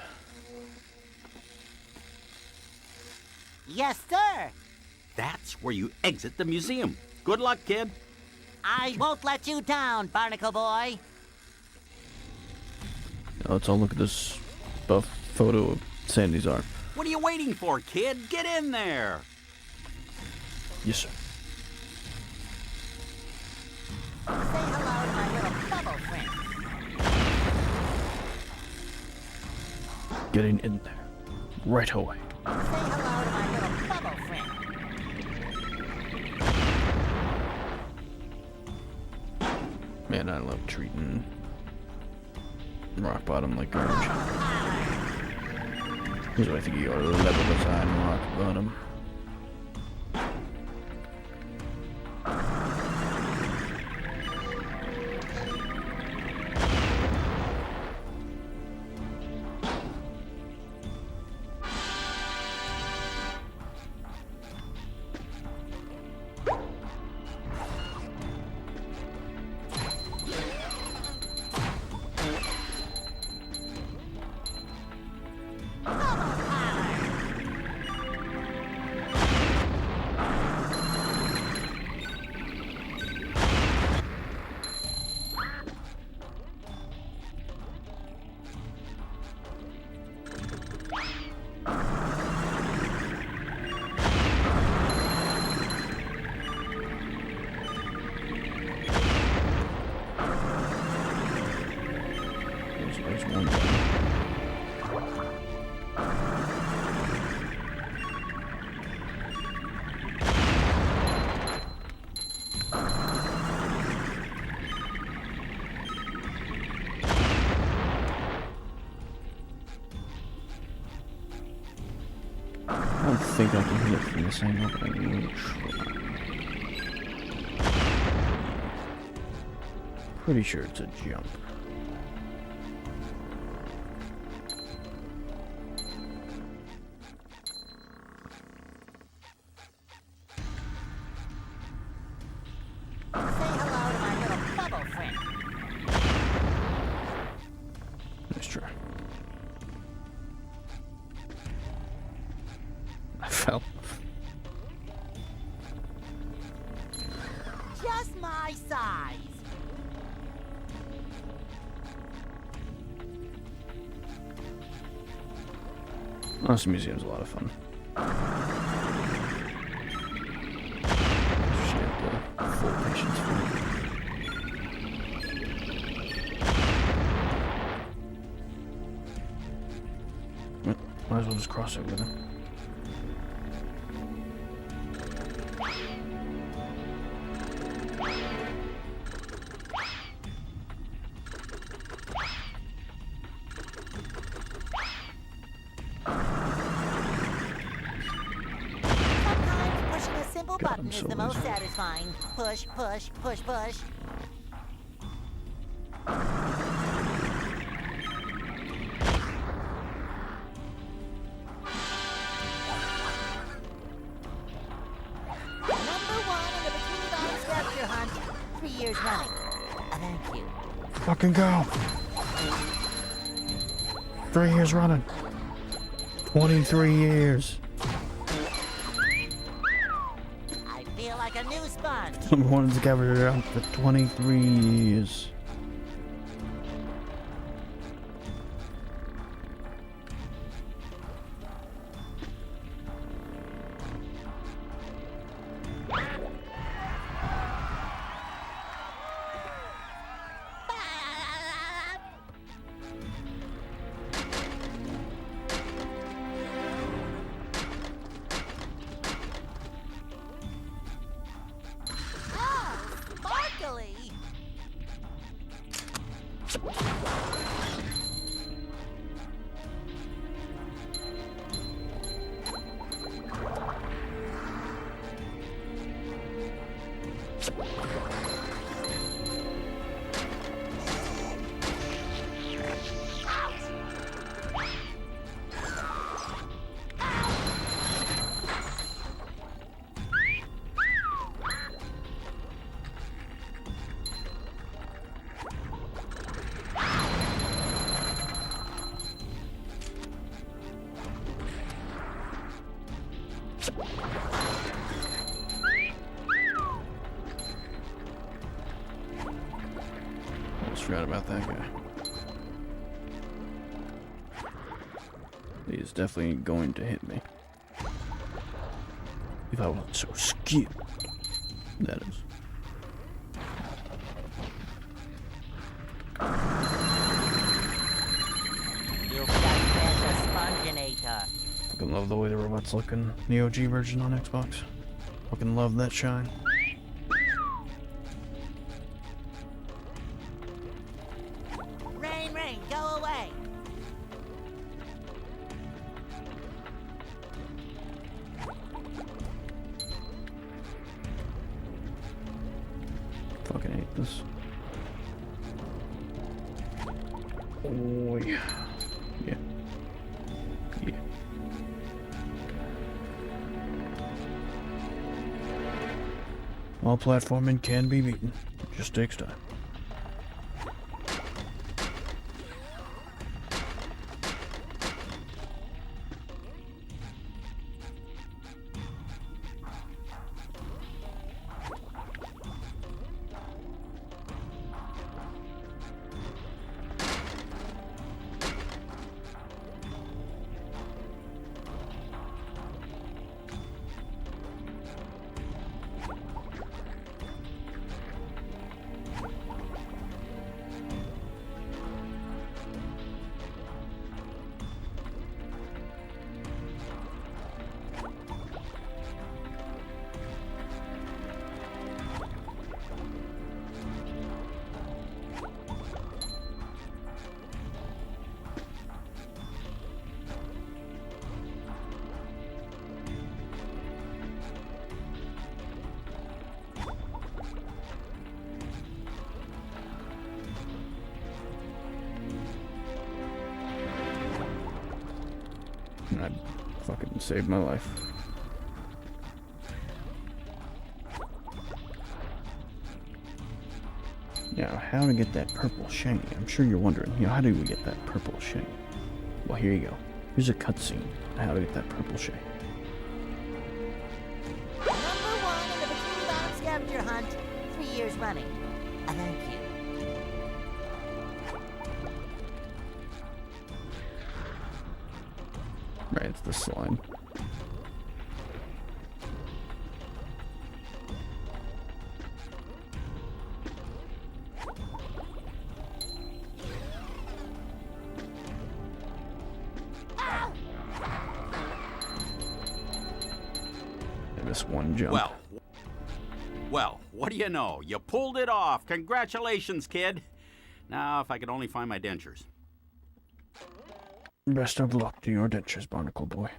Yes, sir. That's where you exit the museum. Good luck, kid. I won't let you down, Barnacle Boy. Now let's all look at this buff photo of Sandy's arm. What are you waiting for, kid? Get in there. Yes, sir. Say hello to my little bubble friend. Getting in there. Right away. Say hello to my little bubble friend. Man, I love treating rock bottom like garbage. Here's what I think you ought to level design rock bottom. I don't think I can hit it from this angle, but I will try. Pretty sure it's a jump. Nice try. I fell. Just my size. Oh, this museum's a lot of fun. She had the full patience for it. Might as well just cross over there. Button is the most satisfying. Push, push, push, push. Number 1 in the Bikini Bottom scavenger hunt. 3 years running. Thank you. Fucking go. 3 years running. 23 years. Like a new sponge. Number 1 in the scavenger hunt for 23 years. Almost forgot about that guy. He is definitely going to hit me. If I wasn't so skewed. That is. You've just met the Sponginator. Fucking love the way the robots look in the OG version on Xbox. Fucking love that shine. Rain, rain, go away. Fucking hate this. Oh yeah. Yeah. Yeah. All platforming can be beaten. It just takes time. Fucking saved my life. Now, how to get that purple shiny? I'm sure you're wondering, how do we get that purple shiny? Well, here you go. Here's a cutscene on how to get that purple shiny. #1 in the Bikini Bottom scavenger hunt, 3 years running. Thank you. Right, it's the slime. This one jump. Well, what do you know? You pulled it off. Congratulations, kid. Now, if I could only find my dentures. Best of luck to your dentures, Barnacle Boy.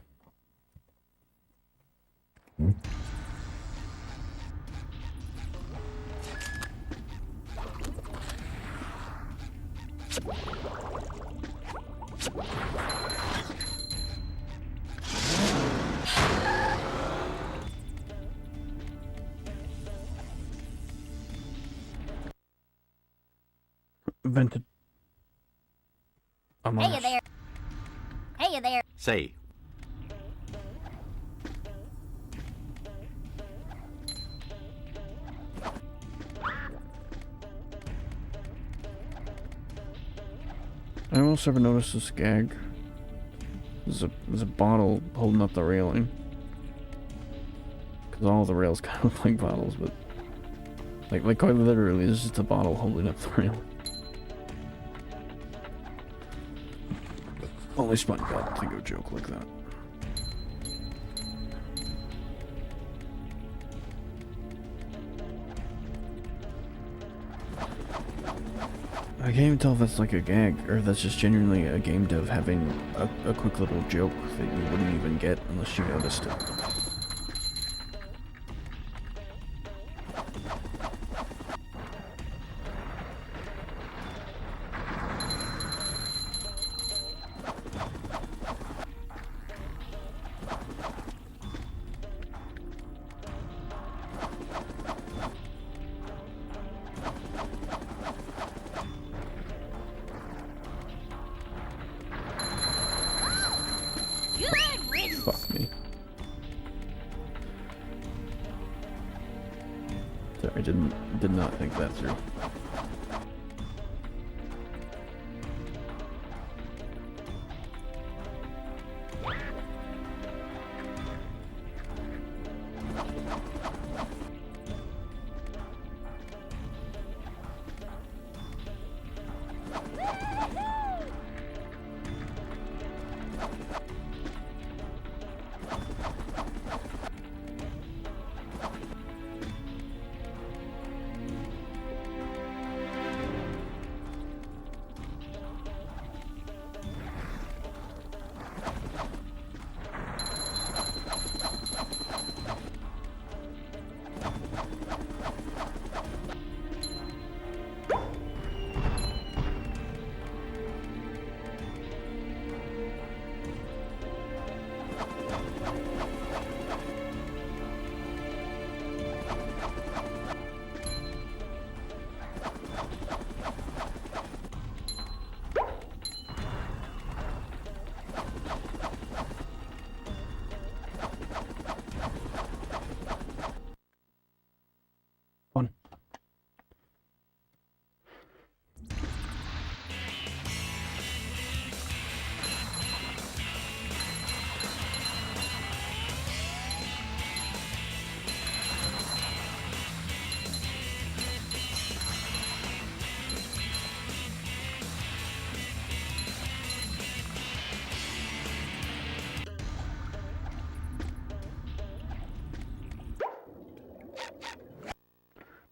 Vented. Hey you there. Hey you there. Say. I almost ever noticed this gag. There's a bottle holding up the railing. Because all the rails kind of look like bottles, but like quite literally, this is just a bottle holding up the railing. Only SpongeBob think of a joke like that. I can't even tell if that's like a gag or that's just genuinely a game dev having a quick little joke that you wouldn't even get unless you noticed it. Fuck me. Sorry, did not think that through.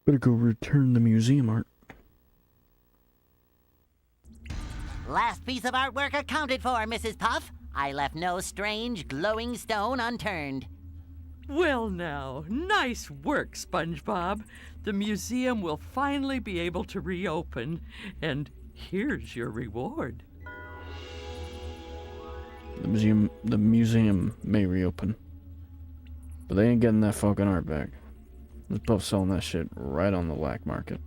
Better go return the museum art. Last piece of artwork accounted for, Mrs. Puff. I left no strange, glowing stone unturned. Well now, nice work, SpongeBob. The museum will finally be able to reopen, and here's your reward. The museum may reopen. But they ain't getting that fucking art back. They're both selling that shit right on the black market.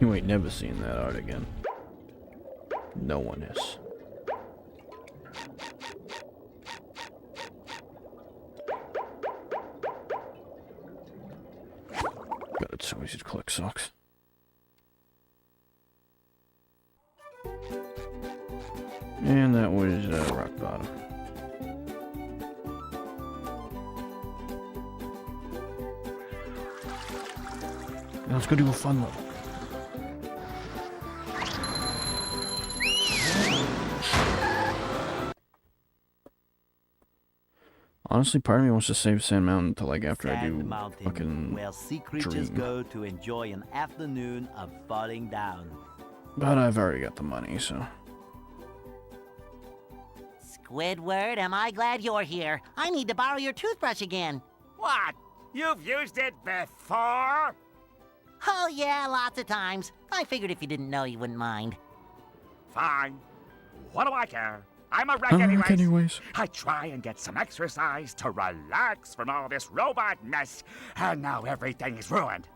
You ain't never seen that art again. No one is. God, it's so easy to collect socks. And that was rock bottom. Now let's go do a fun level. Honestly, part of me wants to save Sand Mountain until like after I do fucking where sea creatures Dream. go to enjoy an afternoon of falling down. But I've already got the money, so. Squidward, am I glad you're here? I need to borrow your toothbrush again. What? You've used it before? Oh yeah, lots of times. I figured if you didn't know, you wouldn't mind. Fine. What do I care? I'm a wreck anyways. I try and get some exercise to relax from all this robot mess, and now everything is ruined.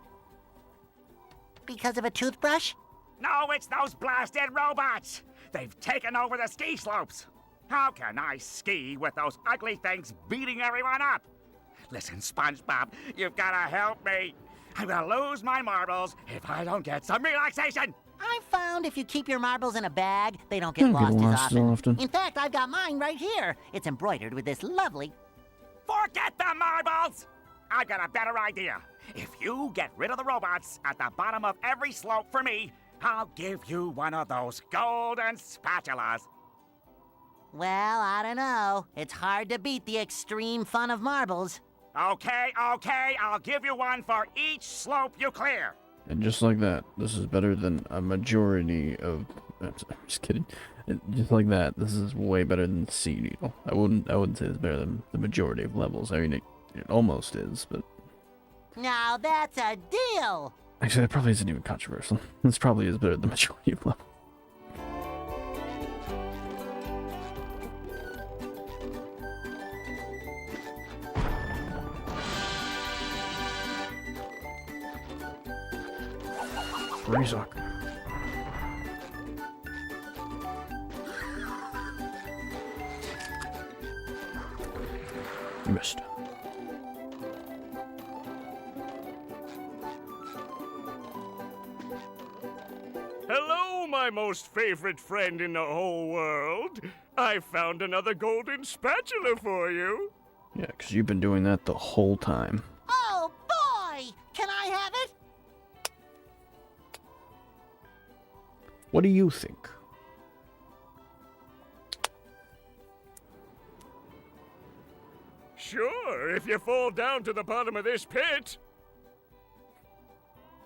Because of a toothbrush? No, it's those blasted robots. They've taken over the ski slopes. How can I ski with those ugly things beating everyone up? Listen, SpongeBob, you've got to help me. I'm going to lose my marbles if I don't get some relaxation. I've found if you keep your marbles in a bag, they don't get lost as often. often. In fact, I've got mine right here. It's embroidered with this lovely... Forget the marbles! I've got a better idea. If you get rid of the robots at the bottom of every slope for me, I'll give you one of those golden spatulas. Well, I don't know. It's hard to beat the extreme fun of marbles. Okay, I'll give you one for each slope you clear. And just like that, this is better than a majority of. I'm just kidding. Just like that, this is way better than Sea Needle. I wouldn't say it's better than the majority of levels. I mean, it almost is, but. Now that's a deal. Actually, that probably isn't even controversial. This probably is better than the majority of levels. Rezock. You missed. Hello, my most favorite friend in the whole world. I found another golden spatula for you. Yeah, because you've been doing that the whole time. Oh, boy! Can I have it? What do you think? Sure, if you fall down to the bottom of this pit.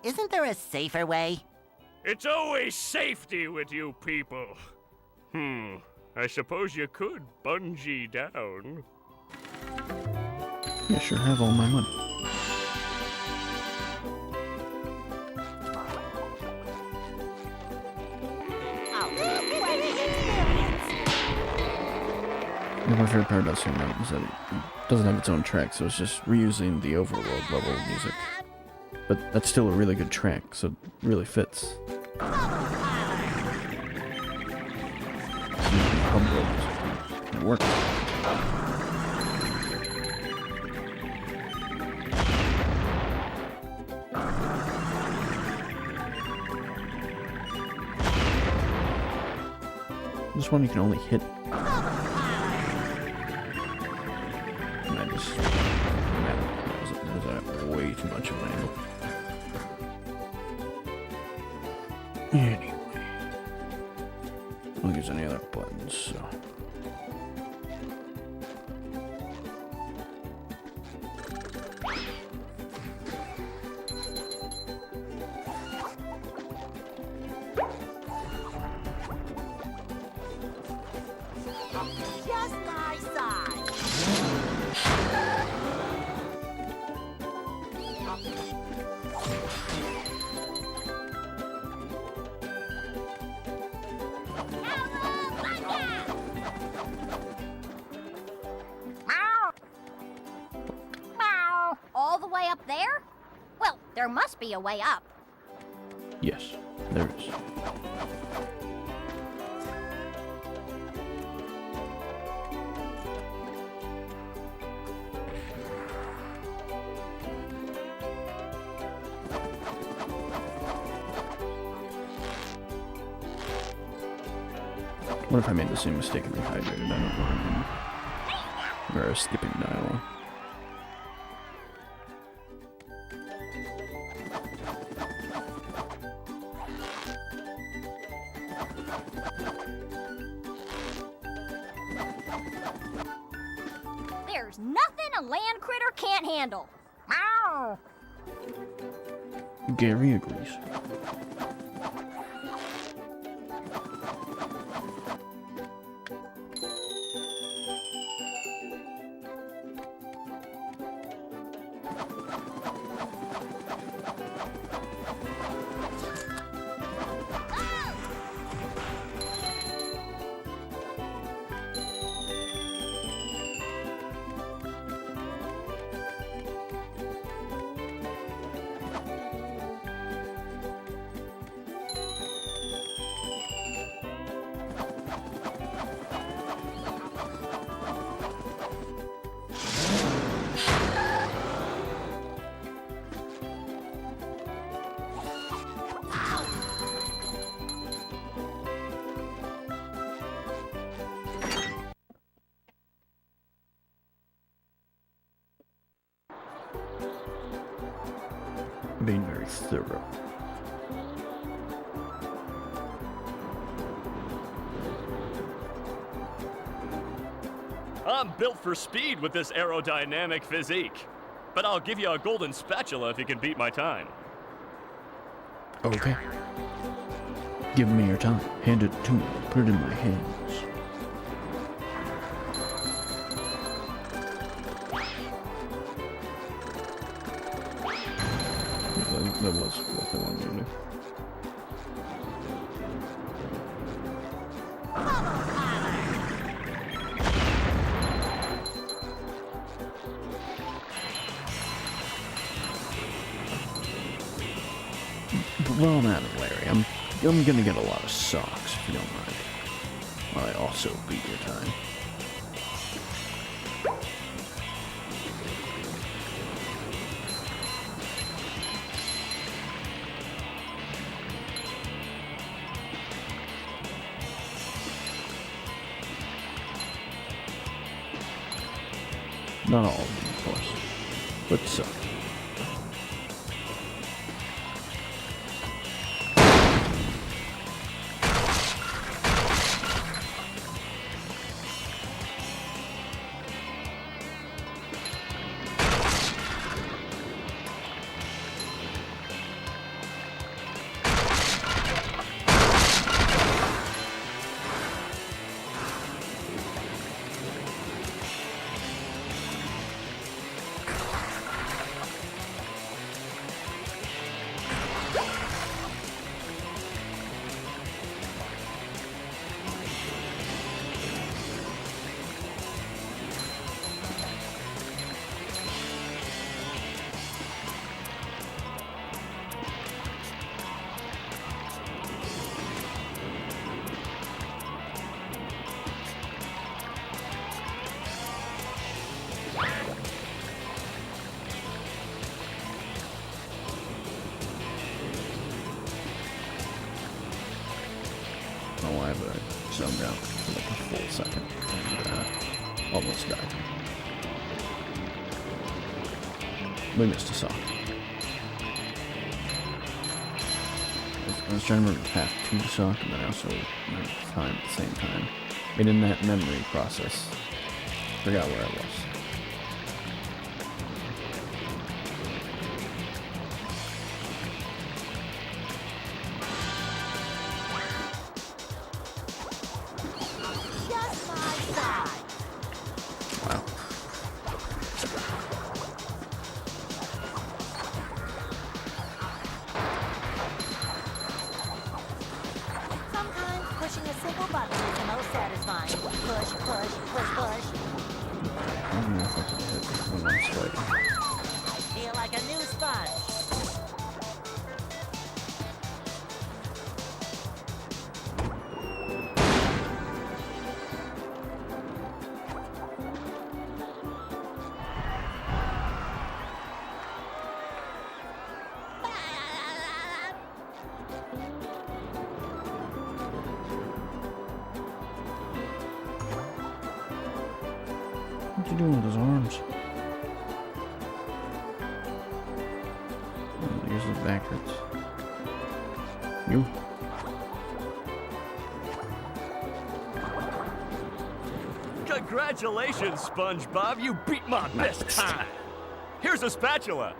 Isn't there a safer way? It's always safety with you people. I suppose you could bungee down. Yeah, sure, have all my money. My favorite part about Sand Mountain is that it doesn't have its own track, so it's just reusing the overworld level music. But that's still a really good track, so it really fits. It works. This one you can only hit. That was way too much of an angle. Anyway. I don't think there's any other buttons, so. Just my size. There must be a way up. Yes, there is. What if I made the same mistake and rehydrated? I don't know. Or skipping dialogue. There's nothing a land critter can't handle. Meow. Gary agrees. Being very thorough. I'm built for speed with this aerodynamic physique. But I'll give you a golden spatula if you can beat my time. Okay. Give me your time. Hand it to me. Put it in my hands. That was what I wanted to do. But while I'm at it, Larry, I'm gonna get a lot of socks, if you don't mind. While I also beat your time. Not all of them, of course, but some. Why, but I zoned out for like a full second and almost died. We missed a sock. I was trying to remember the path to the sock, and then I also remembered the time at the same time. And in that memory process, forgot where I was. Feel like a new sponge. What's he doing with his arms? Oh, here's the backwards. You. Congratulations, SpongeBob. You beat my best time. Here's a spatula.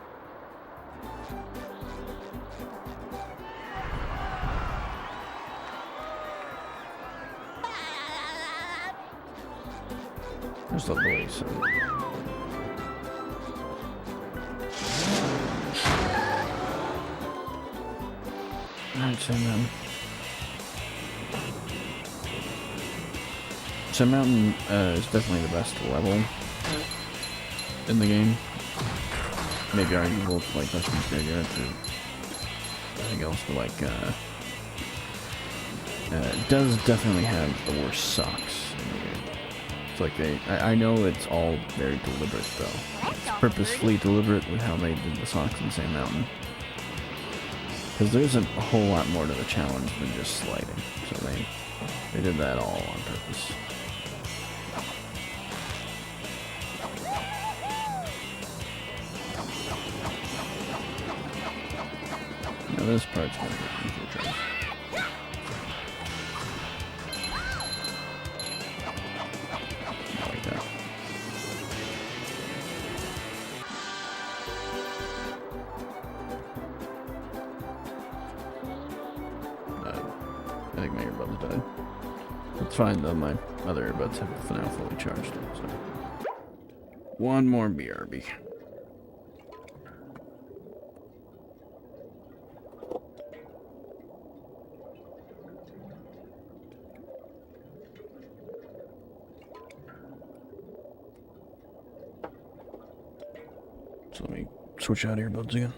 There's the voice. Alright, Sand Mountain. Sand Mountain is definitely the best level in the game. Maybe arguable to like Dutchman's Graveyard or anything else, but like it does definitely have the worst socks in the game. It's like I know it's all very deliberate though. It's purposefully deliberate with how they did the socks in Sand Mountain. Because there's a whole lot more to the challenge than just sliding. So they did that all on purpose. Now this part's gonna get into trouble. Like that. I think my earbuds died. It's fine though, my other earbuds have now fully charged. So. One more BRB. So let me switch out earbuds again.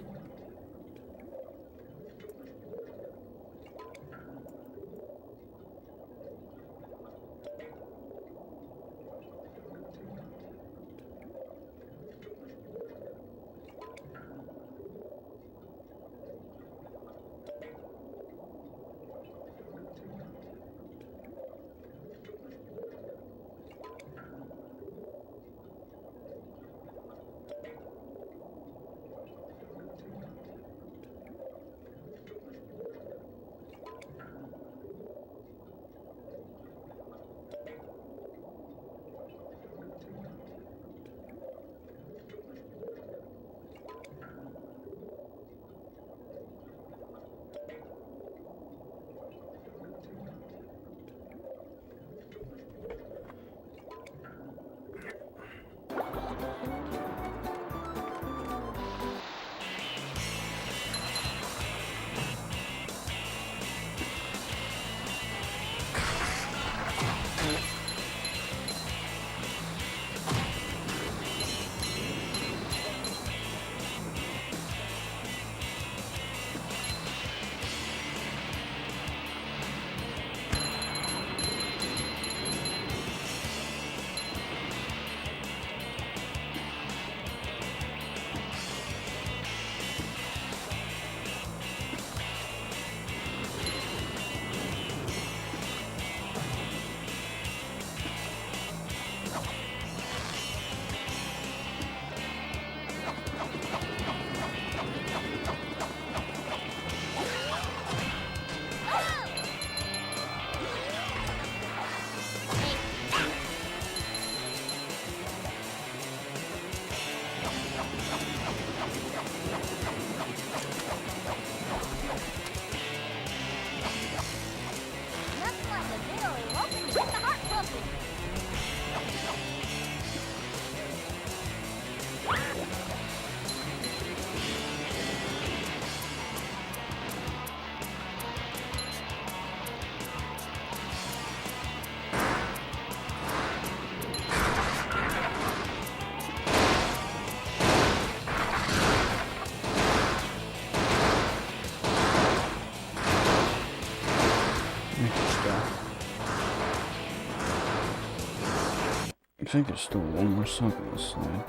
I think there's still one more sock on this slide.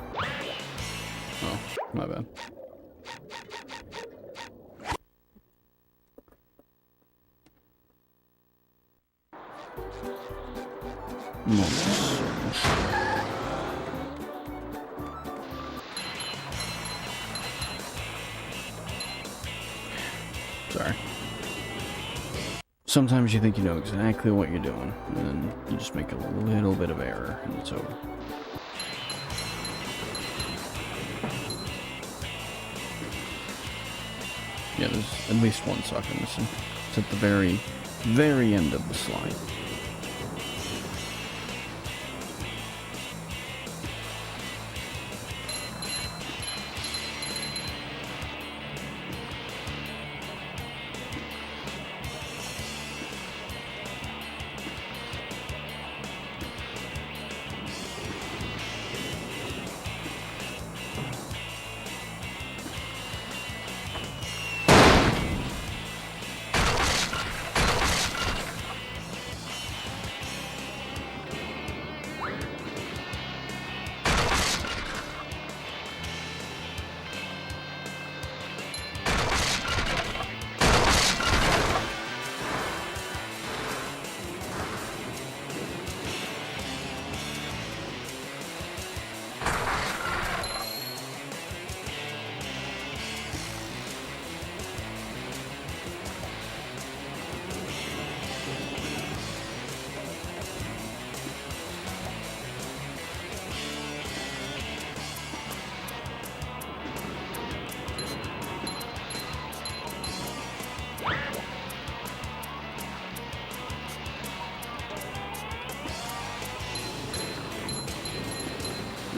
Oh, my bad. Sometimes you think you know exactly what you're doing, and then you just make a little bit of error, and it's over. Yeah, there's at least one sucker missing. It's at the very, very end of the slide.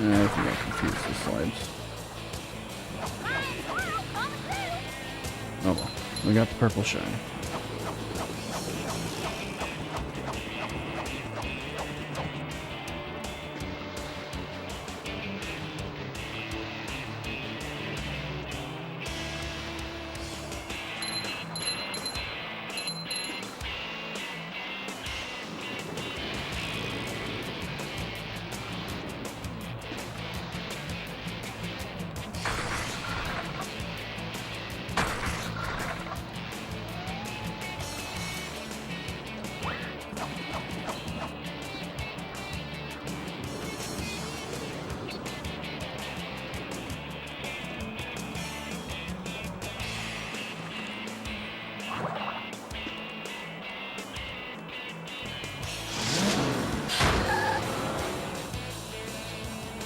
I think I confused the slides. Oh well, we got the purple shine.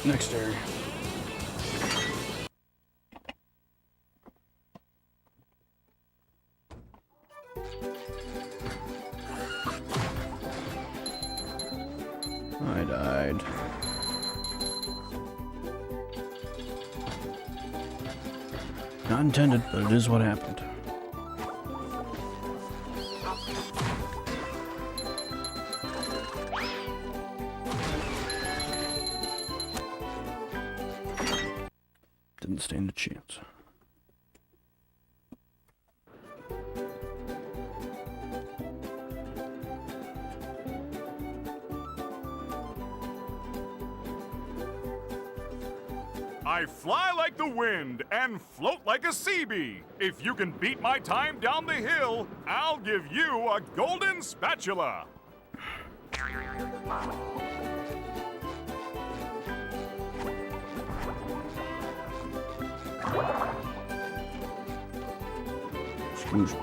Next area. I died. Not intended, but it is what happened. Didn't stand a chance. I fly like the wind and float like a sea bee. If you can beat my time down the hill, I'll give you a golden spatula. Excuse me.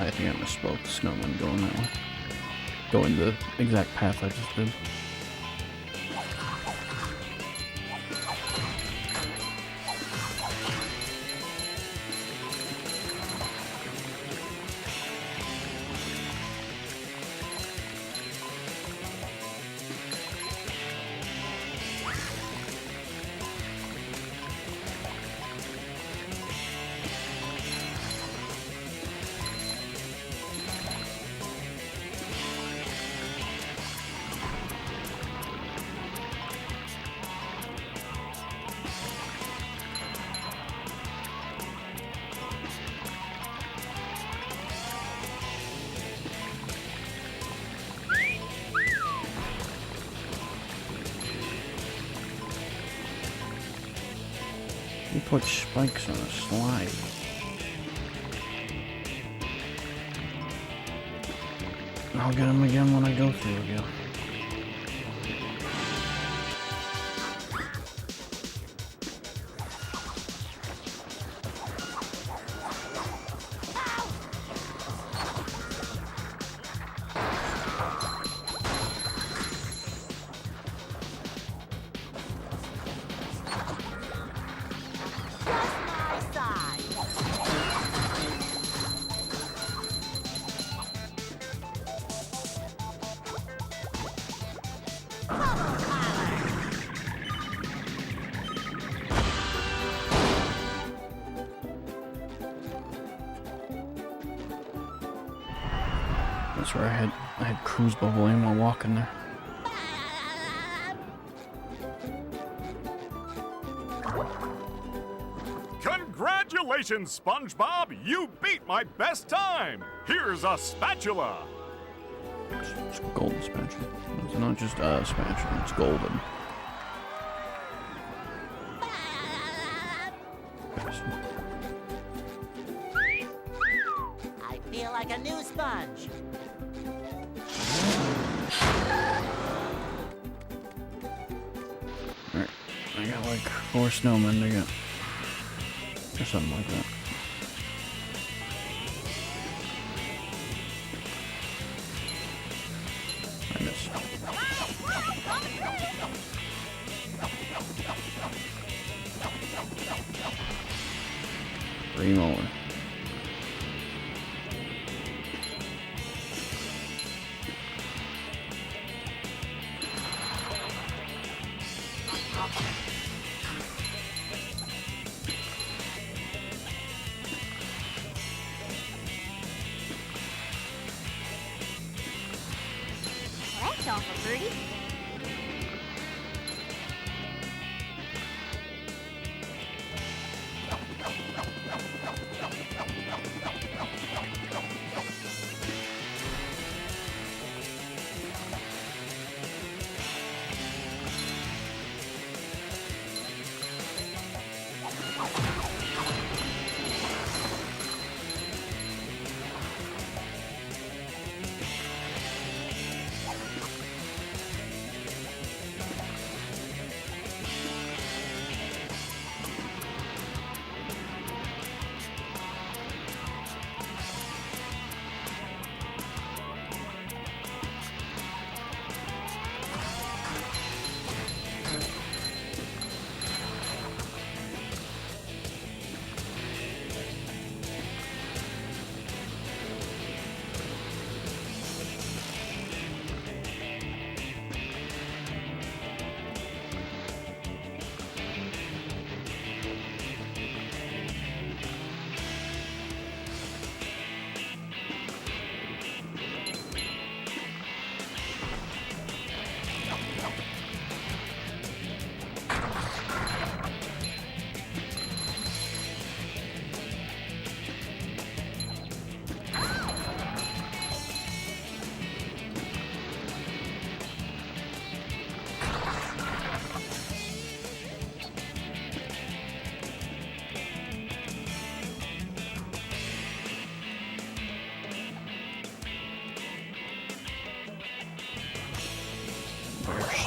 I think I misspoke. The snowman going that way. Going the exact path I just did. put spikes on a slide? I'll get them again when I go through again. That's where I had cruise bubbling while walking there. Congratulations, SpongeBob! You beat my best time! Here's a spatula! It's golden spatula. It's not just a spatula, it's golden. I feel like a new sponge. Alright, I got like 4 snowmen to get. Or something like that. I missed. 3 more. That's awful pretty.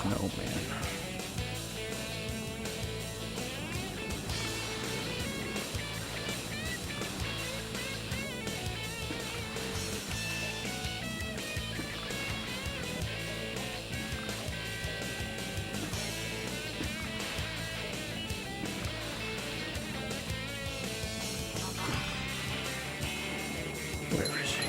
Snowman. Where is he?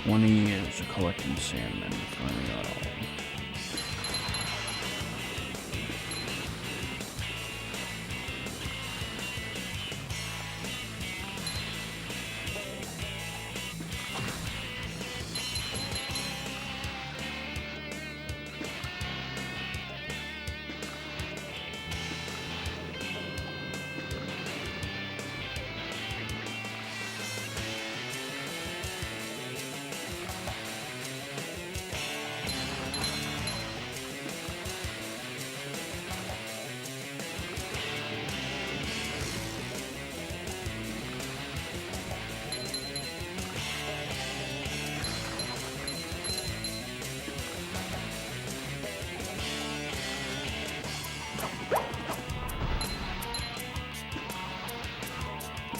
20 years of collecting salmon. Finally got all of them.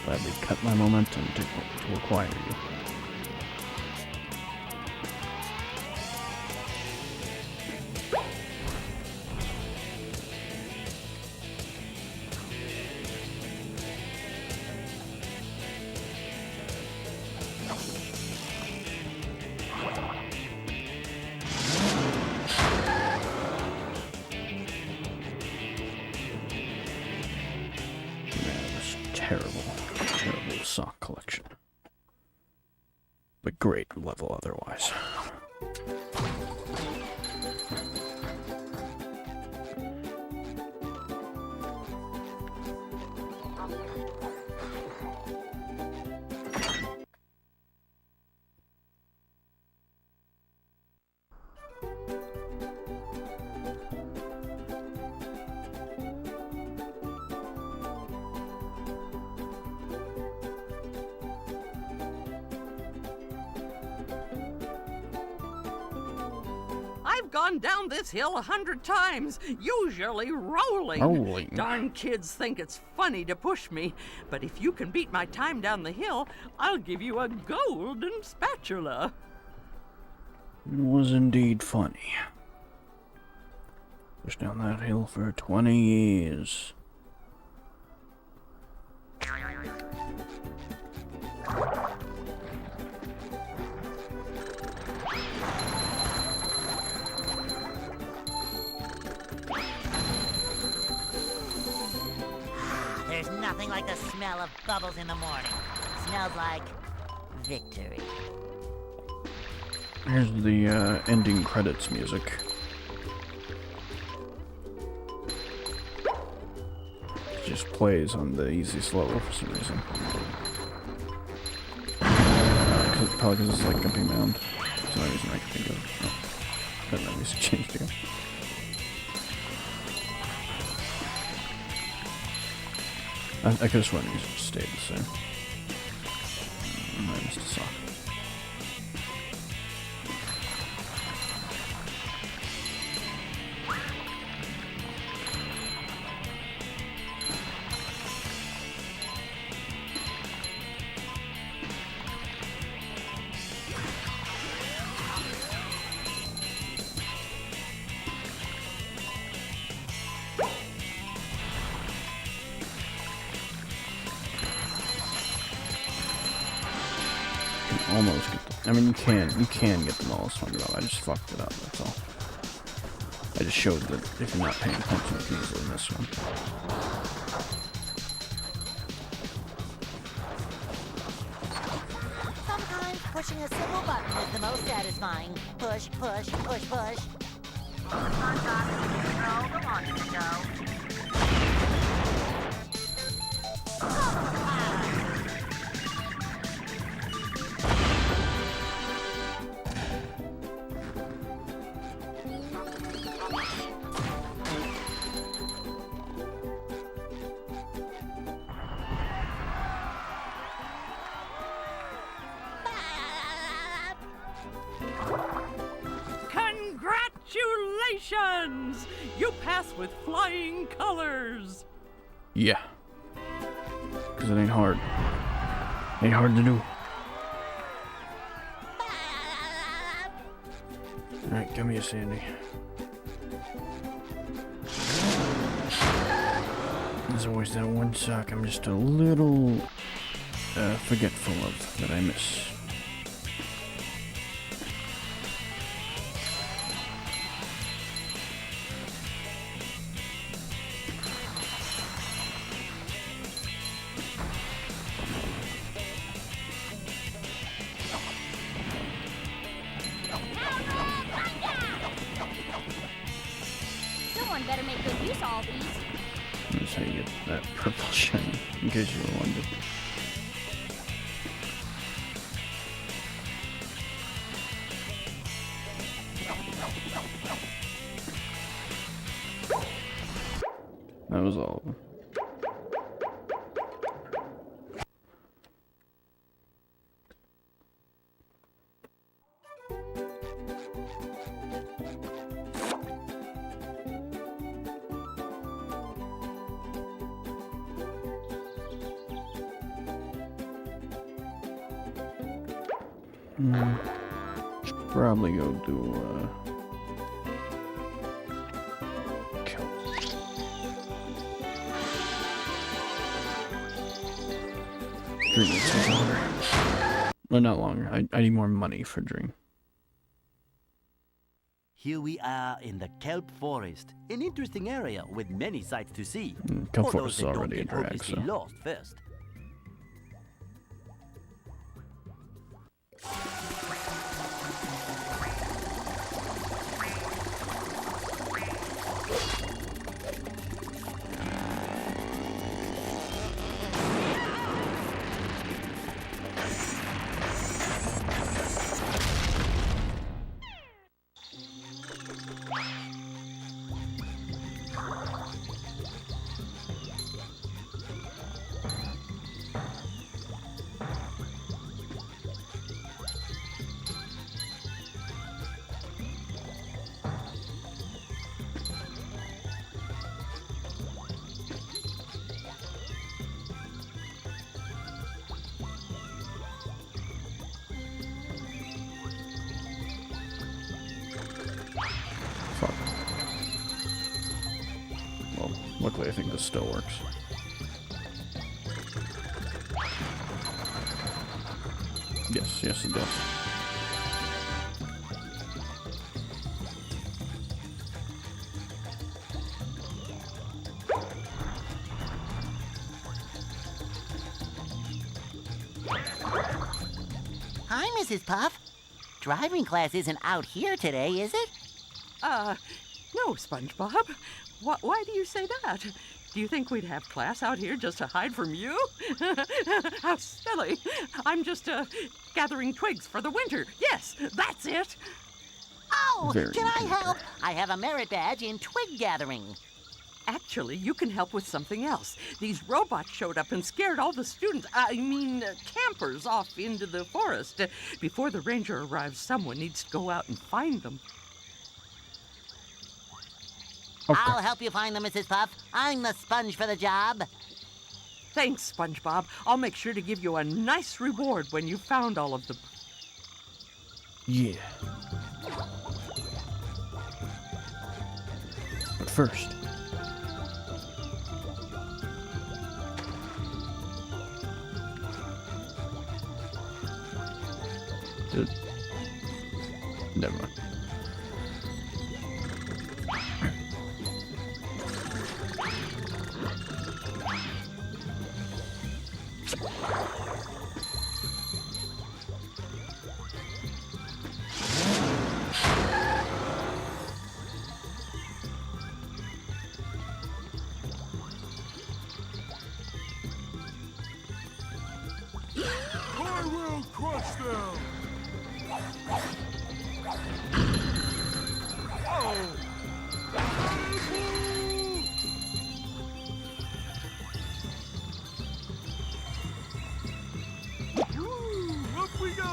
Gladly cut my momentum to acquire you. Terrible sock collection. But great level otherwise. I've gone down this hill 100 times, usually rolling. Darn kids think it's funny to push me, but if you can beat my time down the hill, I'll give you a golden spatula. It was indeed funny. Pushed down that hill for 20 years. There's nothing like the smell of bubbles in the morning. Smells like victory. Here's the ending credits music. It just plays on the easy slow for some reason. Probably because it's like Gumpy Mound. That's the only reason I can think of. Oh, that music changed again. I could have sworn these just stayed the same. I missed a sock. Almost get them. I mean, you can get them all as SpongeBob. I just fucked it up, that's all. I just showed that if you're not paying attention, you can easily miss one. Sometimes pushing a single button is the most satisfying. Push, push, push, push. The launching show. Congratulations! You pass with flying colors. Yeah. Because it ain't hard. Ain't hard to do. Alright, give me a Sandy. There's always that one sock I'm just a little forgetful of that I miss. is how you get that purple shiny, in case you were wondering. That was all of them. Should probably go do drink some water. Well, not longer. I need more money for drink. Here we are in the Kelp Forest, an interesting area with many sights to see. Kelp For those Forest is that don't already get in drag, hopelessly so. lost first. Fuck. Well, luckily I think this still works. Yes, it does. Hi, Mrs. Puff. Driving class isn't out here today, is it? No, SpongeBob. Why do you say that? Do you think we'd have class out here just to hide from you? How silly. I'm just, gathering twigs for the winter. Yes, that's it. Oh, Very can I good. help? I have a merit badge in twig gathering. Actually, you can help with something else. These robots showed up and scared all the students, campers off into the forest. Before the ranger arrives, someone needs to go out and find them. Okay. I'll help you find them, Mrs. Puff. I'm the sponge for the job. Thanks, SpongeBob. I'll make sure to give you a nice reward when you've found all of them. Yeah. But first, never mind. I will crush them! Oh! Woo! Up we go!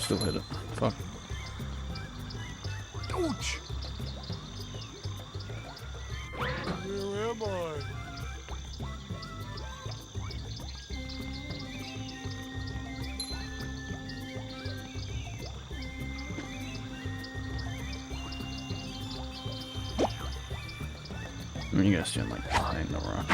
Still hit it. Fuck. Ouch! Where am I? You gotta stand like behind the rock.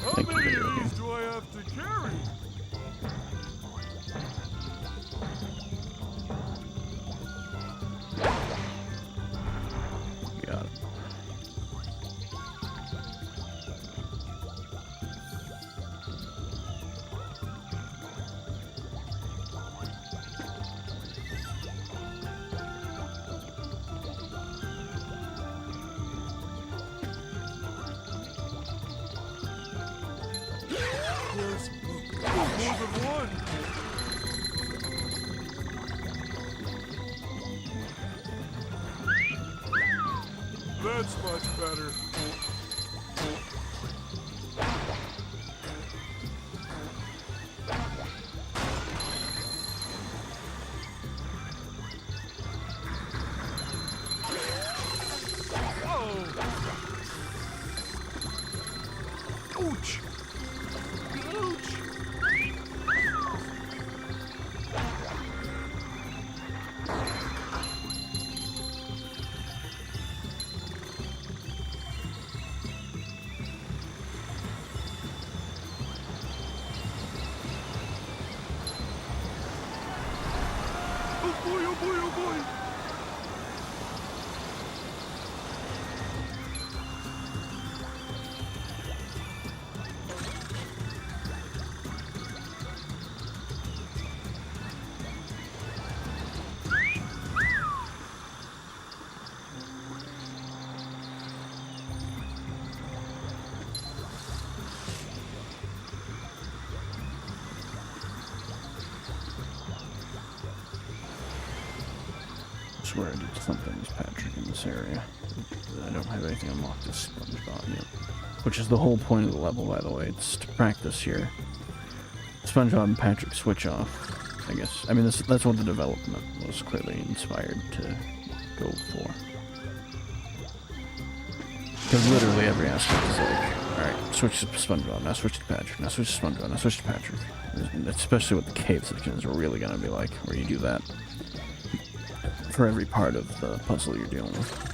How many of these do I have to carry? Got it. Yes, more than one. That's much better. Ouch! Ouch! Oh boy, oh boy, oh boy! I swear I did something as Patrick in this area. I don't have anything unlocked as SpongeBob yet. Which is the whole point of the level, by the way. It's to practice here. SpongeBob and Patrick switch off, I guess. I mean, that's what the development was clearly inspired to go for. Because literally every aspect is like, alright, switch to SpongeBob, now switch to Patrick, now switch to SpongeBob, now switch to Patrick. Especially what the cave section is really going to be like, where you do that for every part of the puzzle you're dealing with.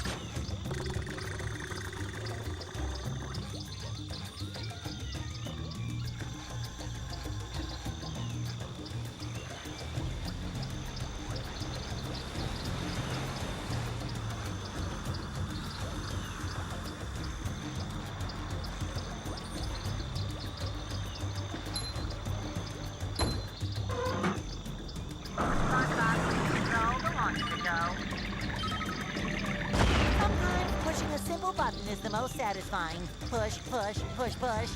Sometimes pushing a simple button is the most satisfying. Push, push, push, push.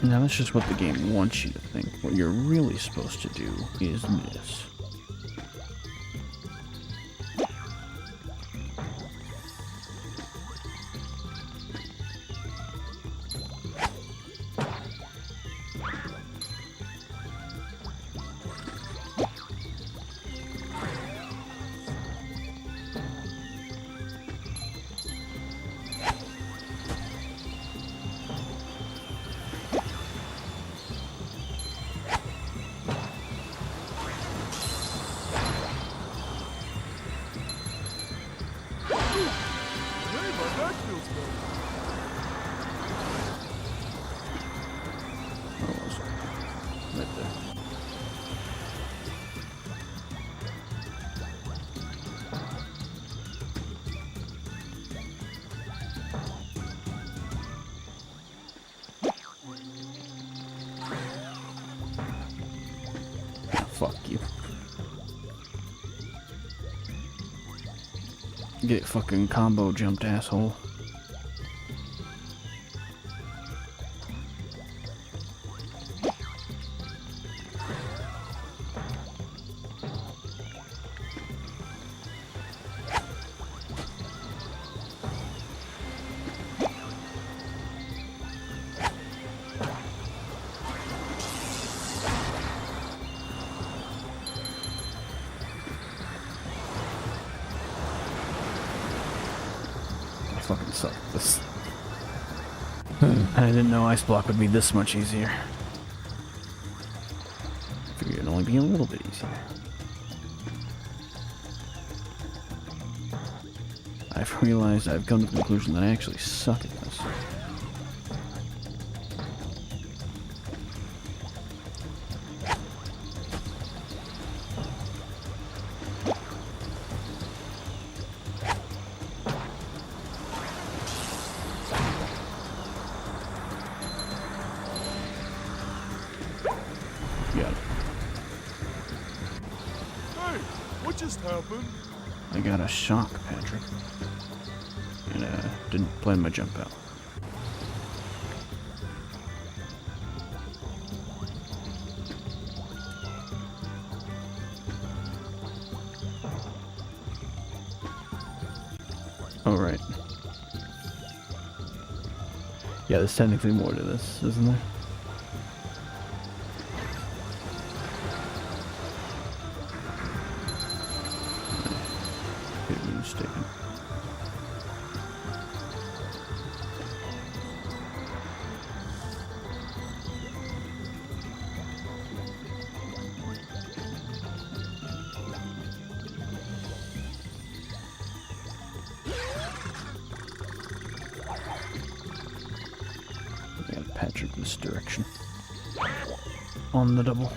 Now that's just what the game wants you to think. What you're really supposed to do is this. Fuck you. Get fucking combo jumped, asshole. Fucking suck at this. I didn't know ice block would be this much easier. I figured it'd only be a little bit easier. I've realized I've come to the conclusion that I actually suck at this. What just happened? I got a shock, Patrick. And didn't plan my jump out. Oh, right. Yeah, there's technically more to this, isn't there? Mistaken. I got Patrick this direction. On the double.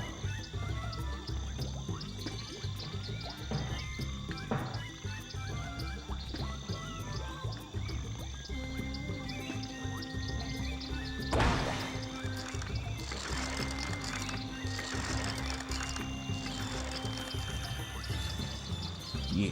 Yeah.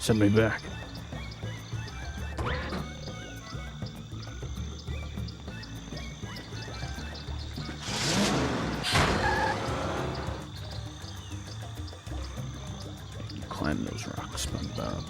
Send me back. You climb those rocks, SpongeBob.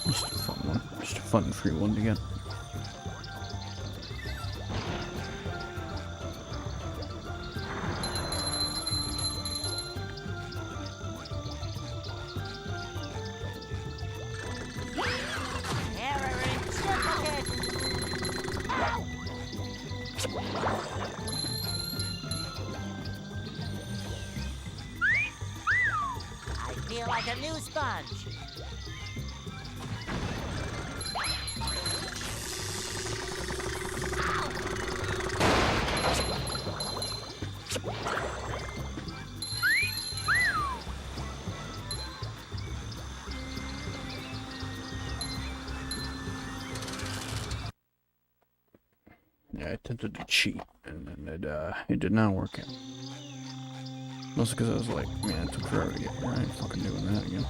Just a fun one. Just a fun free one to get. sponge. Yeah, I attempted to cheat, and then it did not work out. Mostly because I was like, man, it took forever to get here. I ain't fucking doing that again.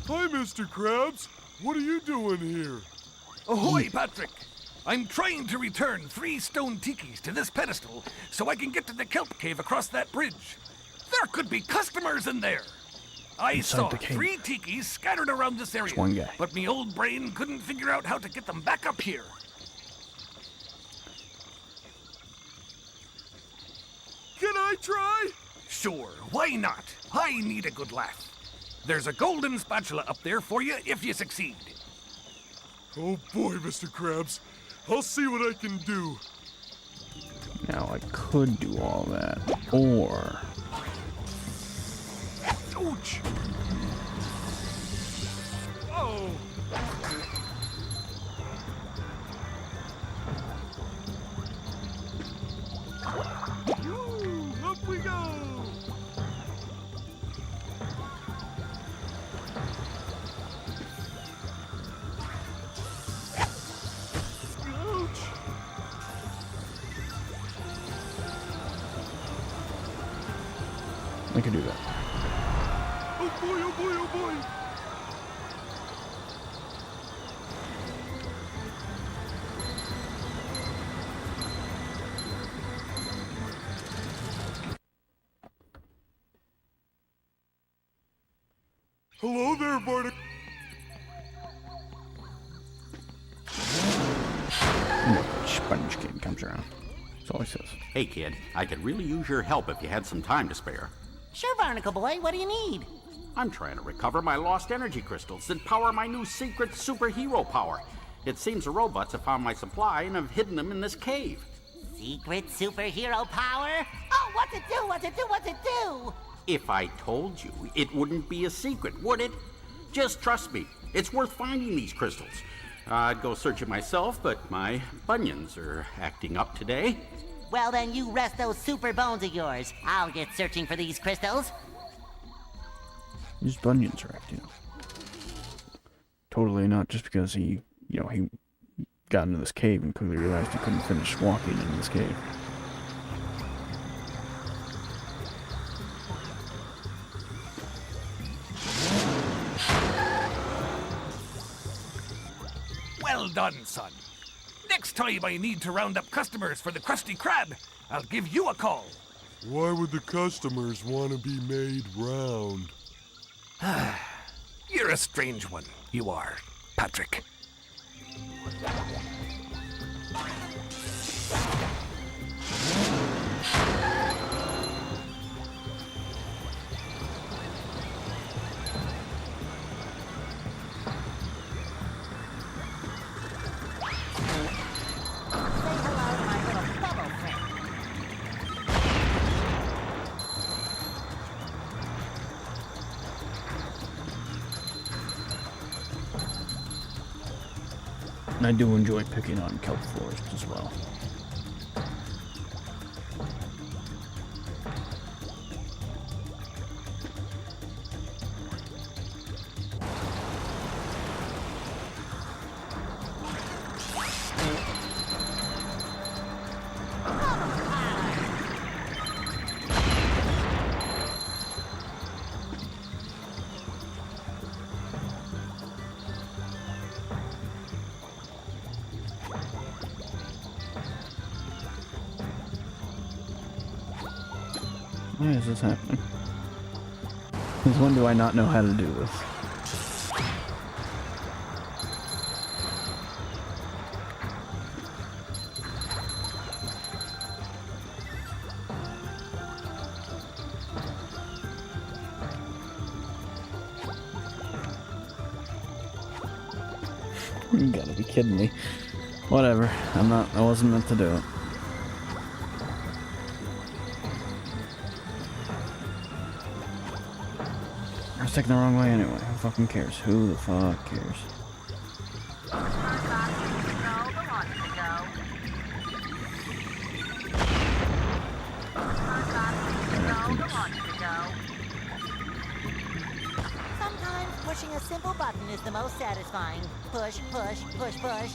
Hi, Mr. Krabs. What are you doing here? Ahoy, Patrick! I'm trying to return 3 stone tikis to this pedestal so I can get to the Kelp Cave across that bridge. There could be customers in there. I Inside saw the cave. 3 tikis scattered around this area, one guy. but me old brain couldn't figure out how to get them back up here. Can I try? Sure, why not? I need a good laugh. There's a golden spatula up there for you if you succeed. Oh boy, Mr. Krabs. I'll see what I can do. Now I could do all that, or Ouch! Oh! Yoo, up we go! Ouch! I could do that. Oh boy, oh boy, oh boy! Hello there, Barnacle. Sponge Kid comes around. That's all he says. Hey, kid, I could really use your help if you had some time to spare. Sure, Barnacle Boy, what do you need? I'm trying to recover my lost energy crystals that power my new secret superhero power. It seems the robots have found my supply and have hidden them in this cave. Secret superhero power? Oh, what's it do? What's it do? What's it do? If I told you, it wouldn't be a secret, would it? Just trust me. It's worth finding these crystals. I'd go searching myself, but my bunions are acting up today. Well, then you rest those super bones of yours. I'll get searching for these crystals. His bunions are acting up. Totally not just because he got into this cave and quickly realized he couldn't finish walking in this cave. Well done, son. Next time I need to round up customers for the Krusty Krab, I'll give you a call. Why would the customers want to be made round? You're a strange one, you are, Patrick. And I do enjoy picking on Kelp Forest as well. Why is this happening? Since when do I not know how to do this? You gotta be kidding me. Whatever. I wasn't meant to do it. I was taking the wrong way anyway. Who fucking cares? Who the fuck cares? Sometimes pushing a simple button is the most satisfying. Push, push, push, push.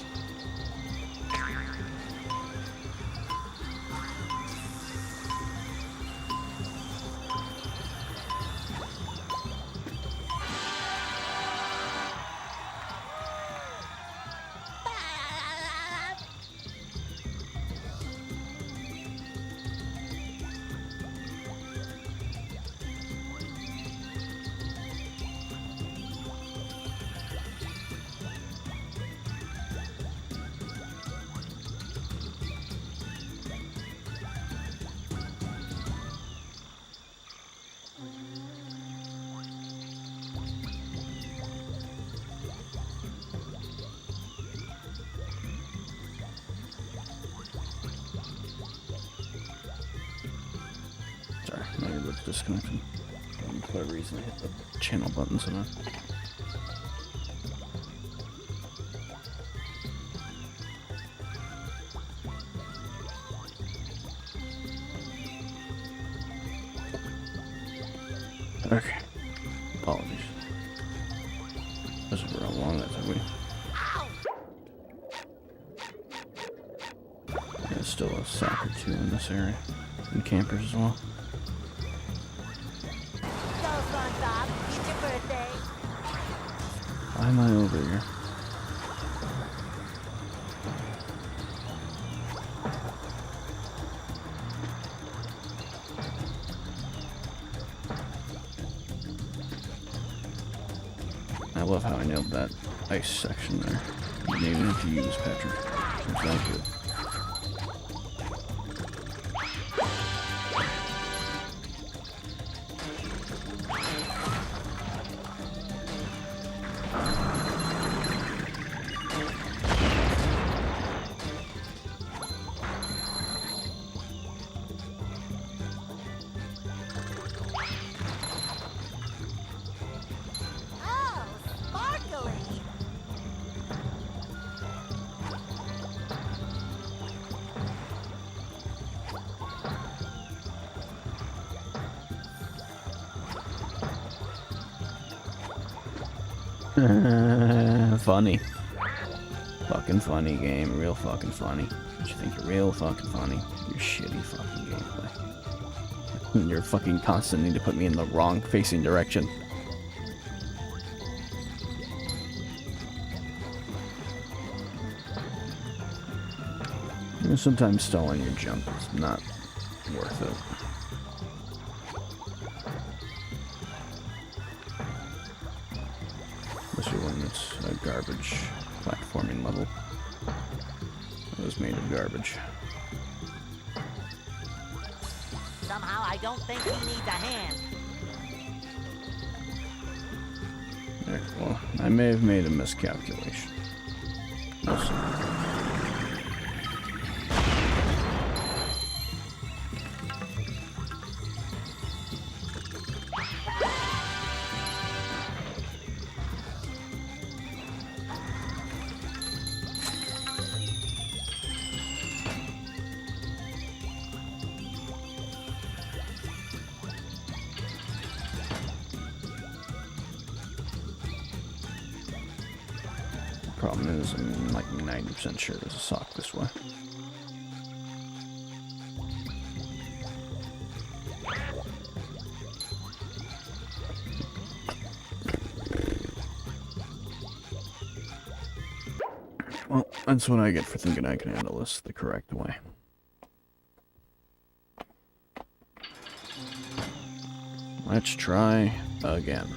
Sorry, my earbuds disconnected. For whatever reason, I hit the channel button somehow. Okay. Apologies. This is where I wanted it, we. There's still a sack or two in this area. And campers as well. Go, SpongeBob. It's your birthday. Why am I over here? I love how I nailed that ice section there. You didn't even have to use Patrick. Seems that good. Oh, sparkly. Funny. Fucking funny game. Real fucking funny. Don't you think you're real fucking funny? You're shitty fucking gameplay. You're fucking constant need to put me in the wrong facing direction. And sometimes stalling your jump is not worth it. Especially when it's a garbage platforming level. It was made of garbage. Somehow I don't think he needs a hand. Yeah, well, I may have made a miscalculation. We'll see. Problem is, I'm like 90% sure there's a sock this way. Well, that's what I get for thinking I can handle this the correct way. Let's try again.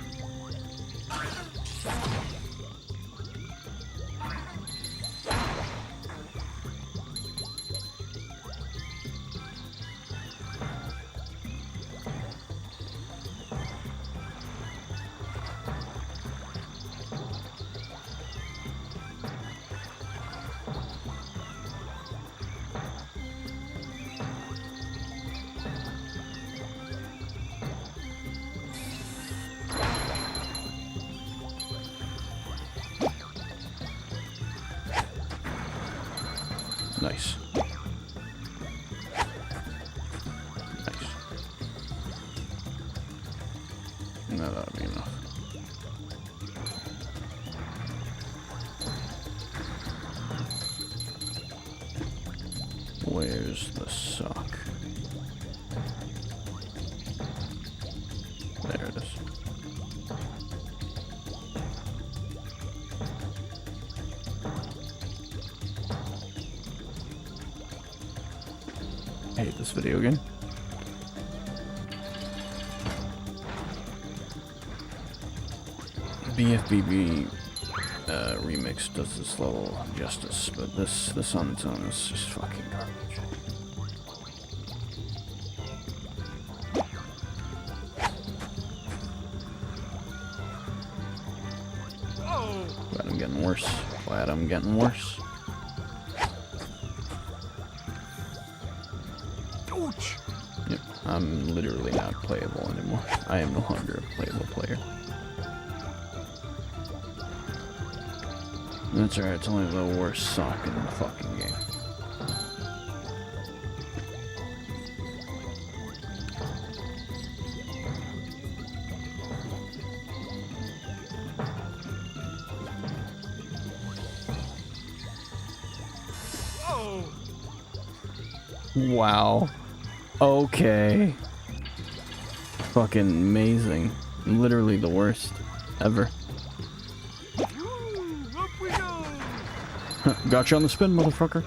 Nice. Nice. No, that'll be enough. Where's the sock? There it is. I hate this video game. BFBB remix does this level justice, but this on its own is just fucking garbage. Glad I'm getting worse. Glad I'm getting worse. Yep, I'm literally not playable anymore. I am no longer a playable player. That's alright, it's only the worst sock in the fucking game. Wow. Okay. Fucking amazing. Literally the worst ever. Got you on the spin, motherfucker.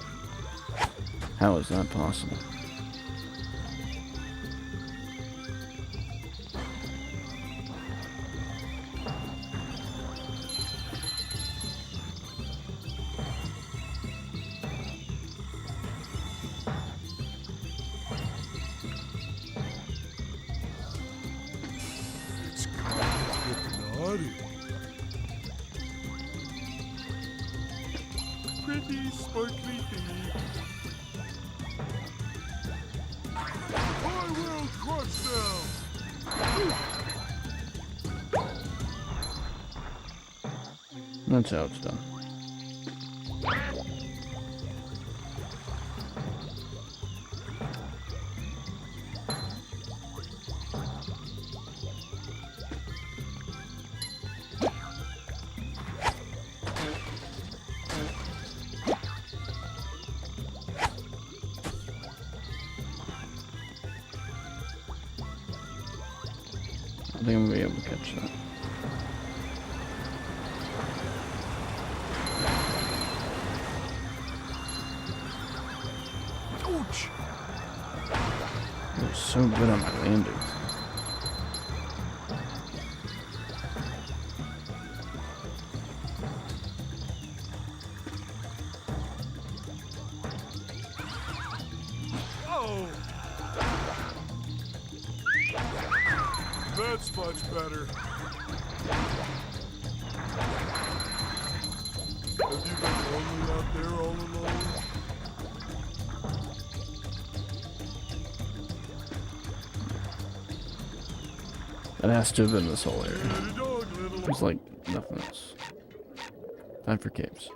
How is that possible? Pretty sparkly thing. I will crush them. That's how it's done. I think I'm gonna be able to catch that. Ouch! It was so good on my landings. Oh! That's much better. Have you been lonely out there all alone? That has to have been this whole area. There's like nothing else. Time for caves.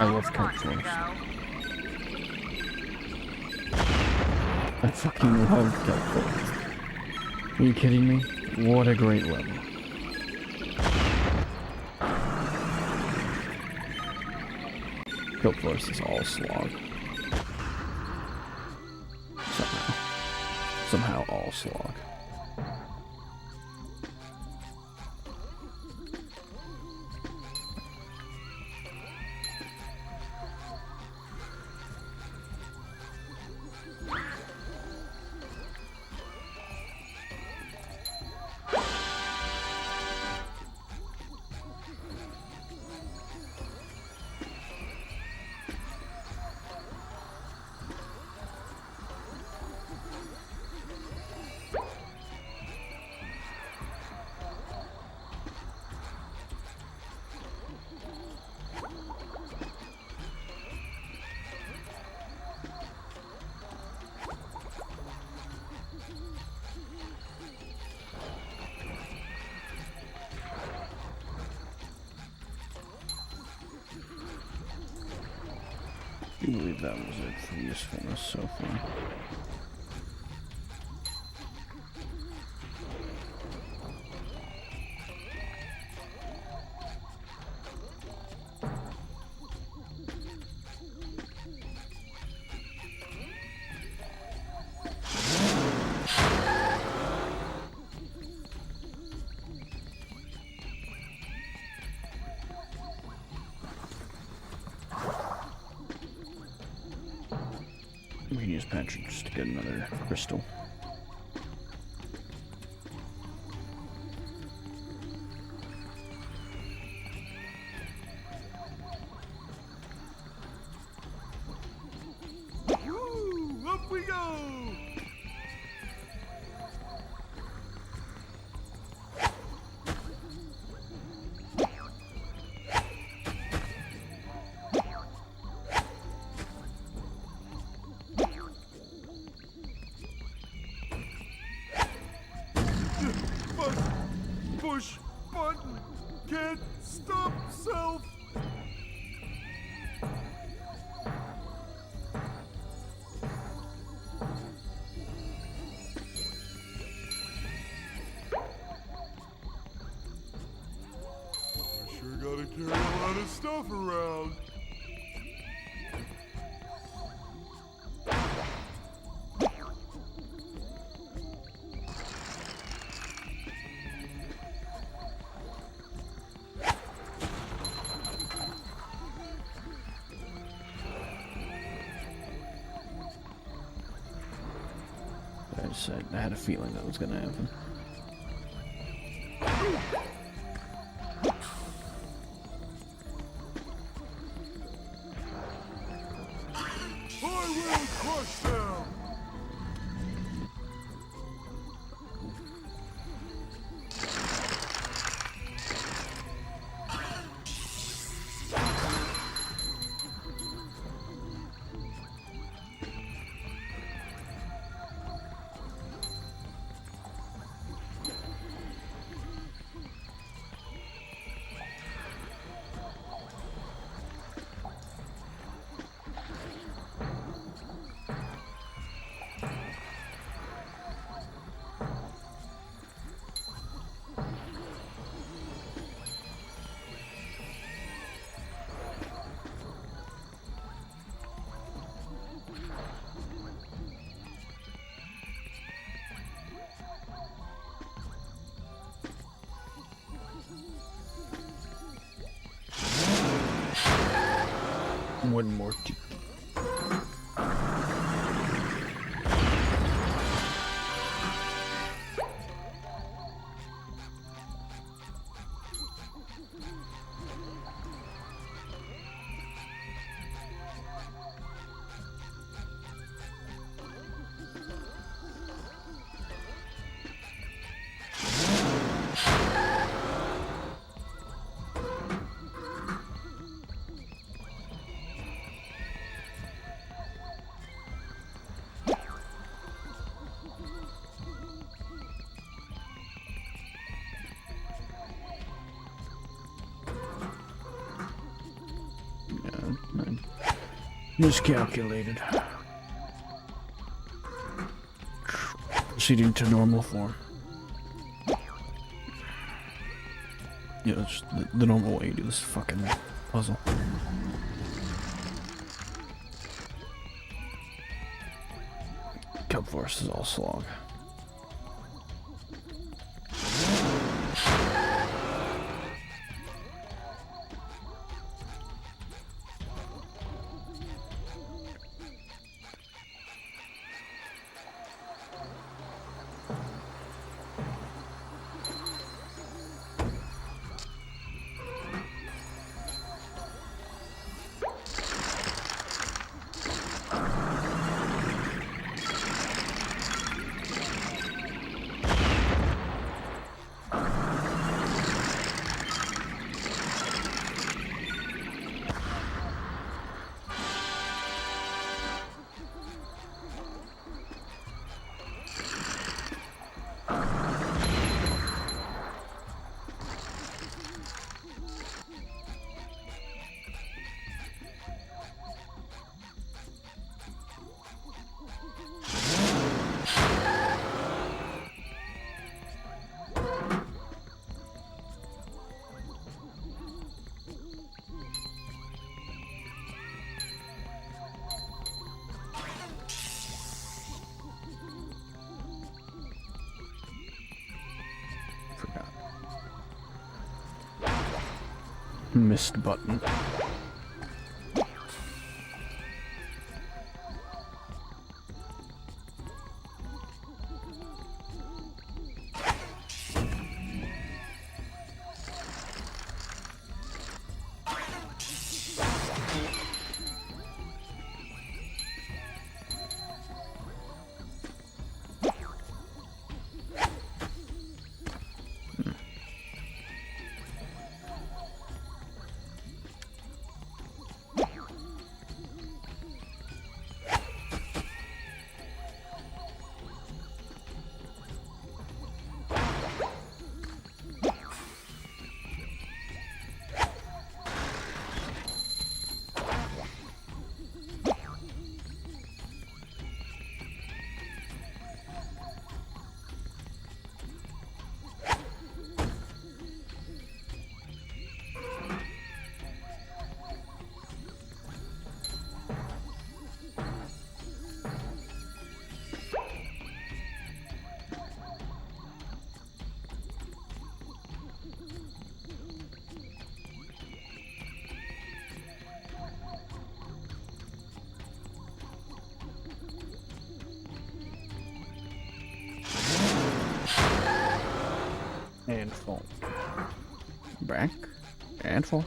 I love Kelp Forest. I fucking love Kelp Forest. Are you kidding me? What a great level. Kelp Forest is all slog. Somehow all slog. I believe that was it for usefulness so far. We can use Patrick just to get another crystal. Woo! Up we go! Push button. Can't stop self. I sure gotta carry a lot of stuff around. I had a feeling that was going to happen. I will crush them! One more. Miscalculated. Proceeding to normal form. Yeah, that's the normal way you do this fucking puzzle. Kelp Forest is all slog. Missed button. And fall. Back and fall.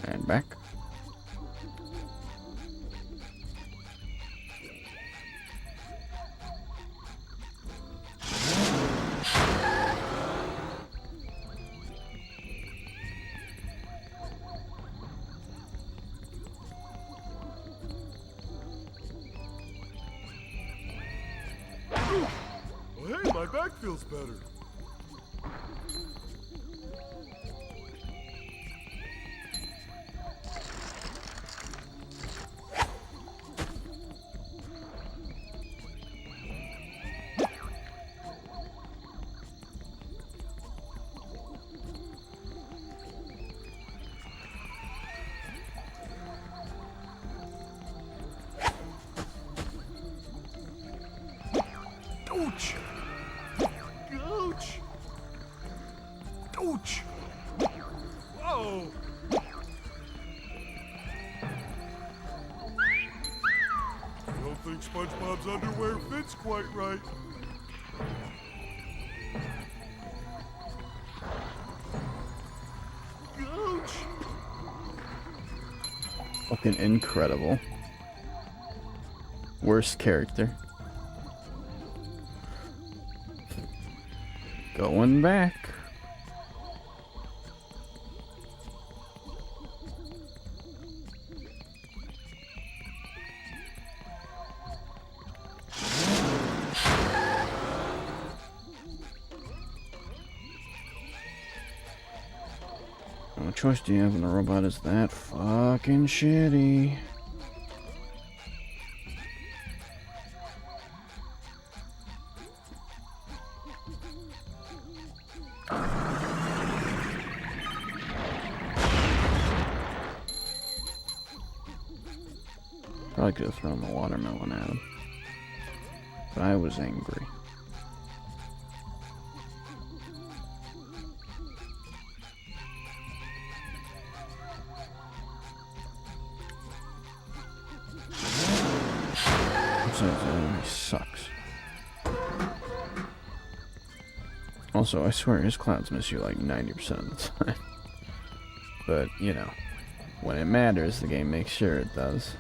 And back. Well, hey, my back feels better. Ouch! Ouch! Ouch! Whoa! I don't think SpongeBob's underwear fits quite right. Ouch! Fucking incredible. Worst character. Going back. choice do you have when a robot is that fucking shitty? Probably could have thrown the watermelon at him. But I was angry. This enemy sucks. Also, I swear his clouds miss you like 90% of the time. But, you know, when it matters, the game makes sure it does.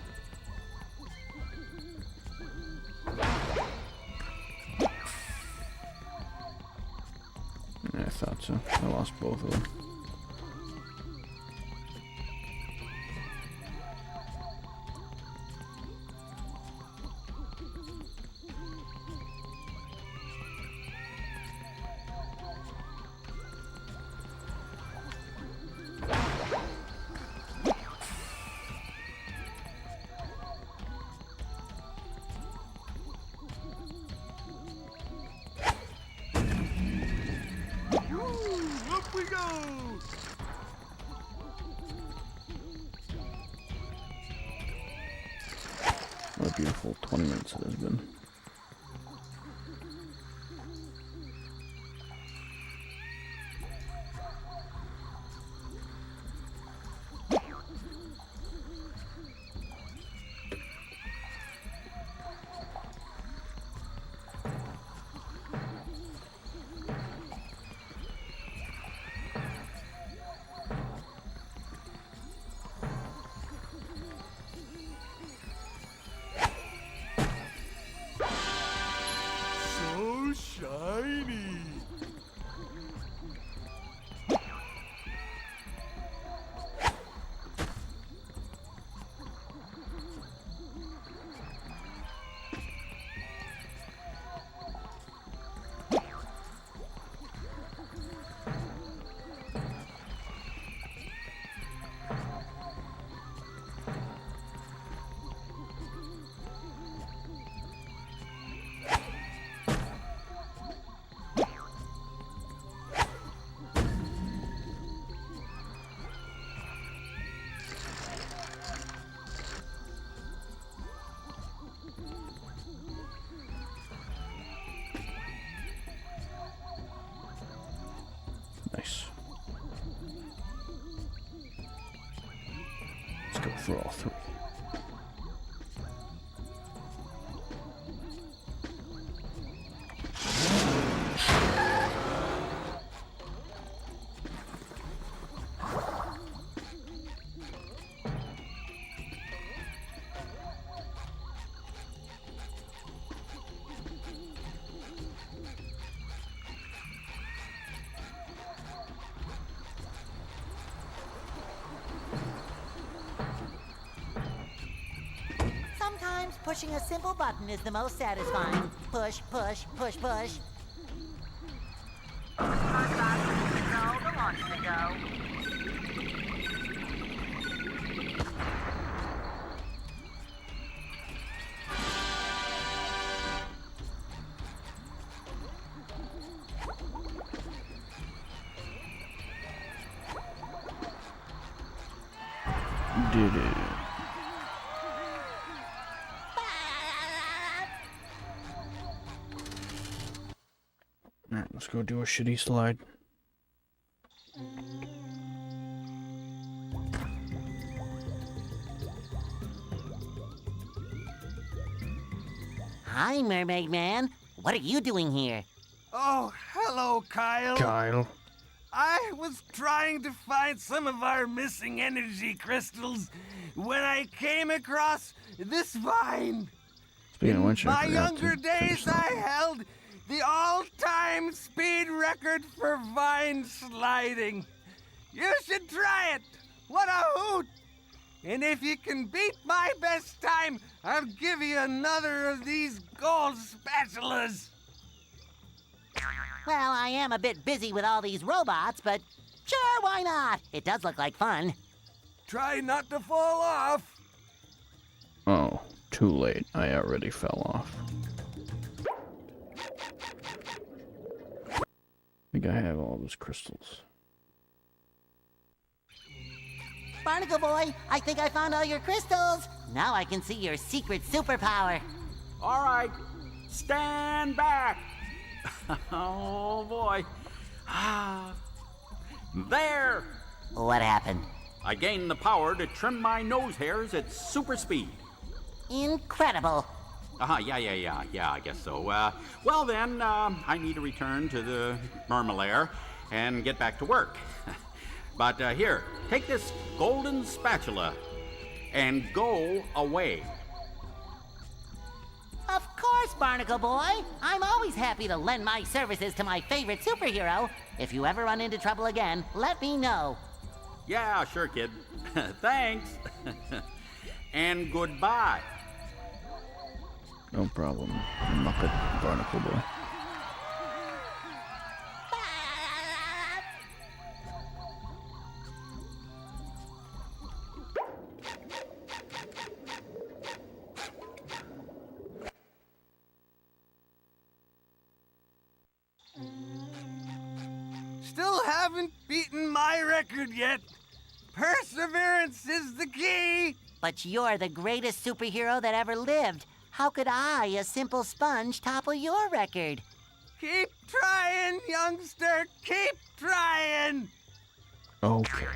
I thought so. I lost both of them. Up we go! What a beautiful 20 minutes it has been. So shiny! Nice. Let's go for all three. Sometimes pushing a simple button is the most satisfying. Push, push, push, push. The launch to go. Did it. Alright, let's go do a shitty slide. Hi, Mermaid Man. What are you doing here? Oh, hello, Kyle. Kyle. I was trying to find some of our missing energy crystals when I came across this vine. Speaking of which, In I my forgot younger to days, finish I that. held the all-time speed record for vine sliding. You should try it. What a hoot! And if you can beat my best time, I'll give you another of these gold spatulas. Well, I am a bit busy with all these robots, but Sure, why not? It does look like fun. Try not to fall off. Oh, too late. I already fell off. I think I have all those crystals. Barnacle Boy, I think I found all your crystals. Now I can see your secret superpower. All right, stand back. Oh, boy. There! What happened? I gained the power to trim my nose hairs at super speed. Incredible. Yeah, I guess so. Well then, I need to return to the Mermalair and get back to work. But here, take this golden spatula and go away. Of course, Barnacle Boy. I'm always happy to lend my services to my favorite superhero. If you ever run into trouble again, let me know. Yeah, sure, kid. Thanks. And goodbye. No problem, Muppet Barnacle Boy. Still haven't beaten my record yet. Perseverance is the key. But you're the greatest superhero that ever lived. How could I, a simple sponge, topple your record? Keep trying, youngster. Keep trying. Okay.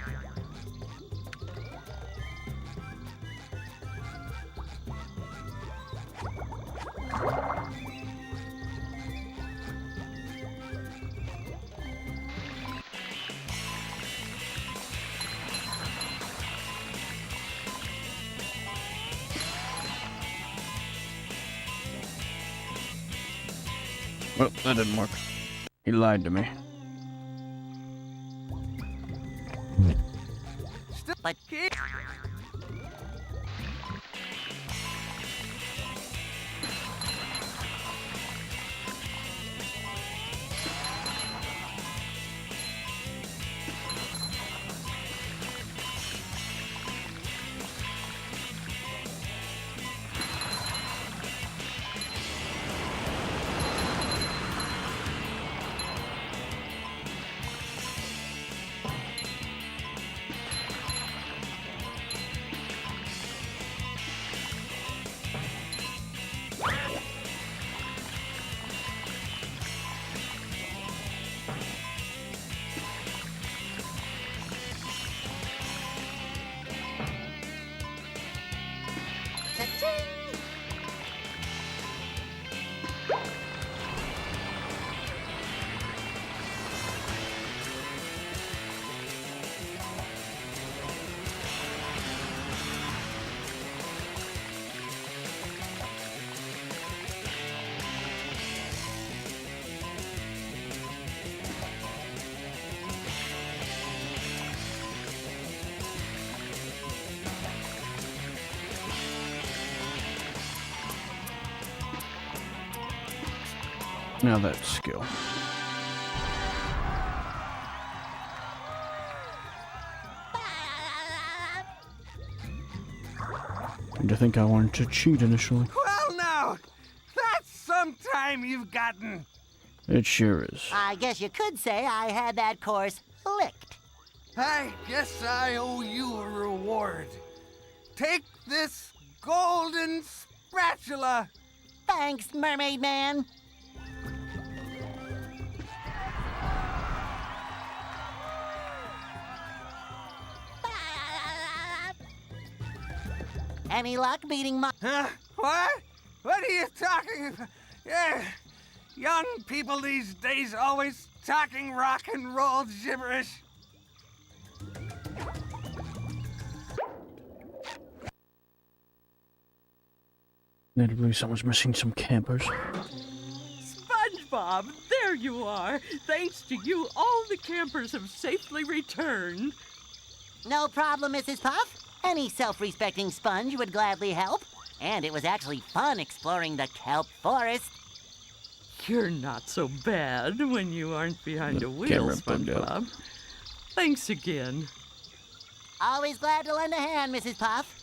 Well, that didn't work. He lied to me. But keep... Now that's skill. Did you think I wanted to cheat initially? Well, now, that's some time you've gotten. It sure is. I guess you could say I had that course licked. I guess I owe you a reward. Take this golden spatula. Thanks, Mermaid Man. Any luck beating my... Huh? What? What are you talking about? Yeah. Young people these days always talking rock and roll gibberish. Inevitably, someone's missing some campers. SpongeBob, there you are. Thanks to you, all the campers have safely returned. No problem, Mrs. Puff. Any self-respecting sponge would gladly help. And it was actually fun exploring the Kelp Forest. You're not so bad when you aren't behind a wheel, camera bugged out. SpongeBob. Thanks again. Always glad to lend a hand, Mrs. Puff.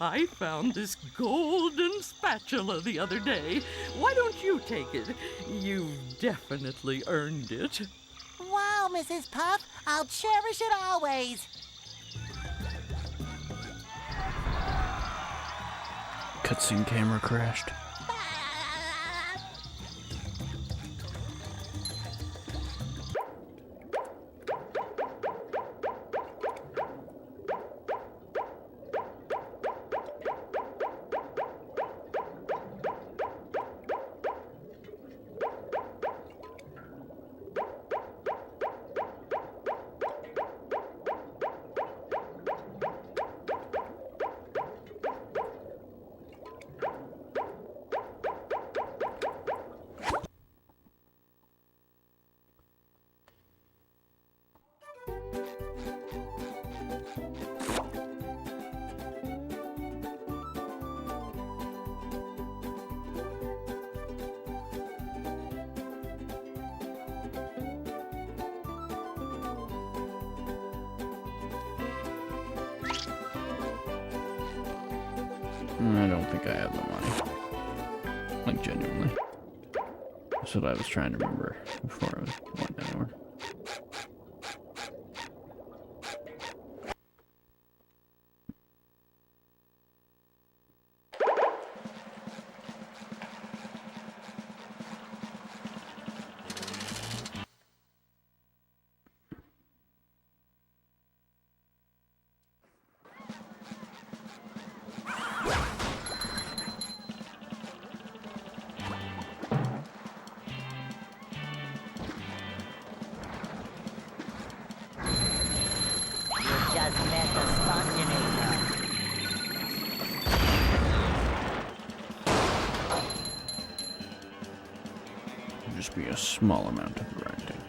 I found this golden spatula the other day. Why don't you take it? You've definitely earned it. Wow, Mrs. Puff. I'll cherish it always. Cutscene camera crashed. I don't think I have the money. Like, genuinely. That's what I was trying to remember before I went anywhere. Just be a small amount of grinding.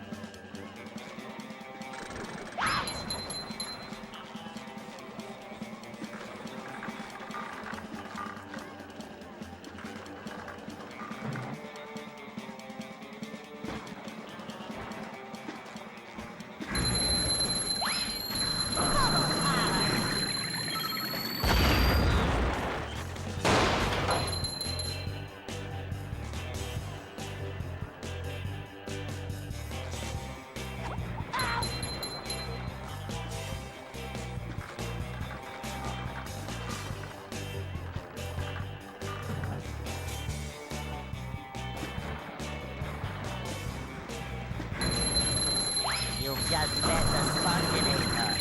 You've just met the Sponginator.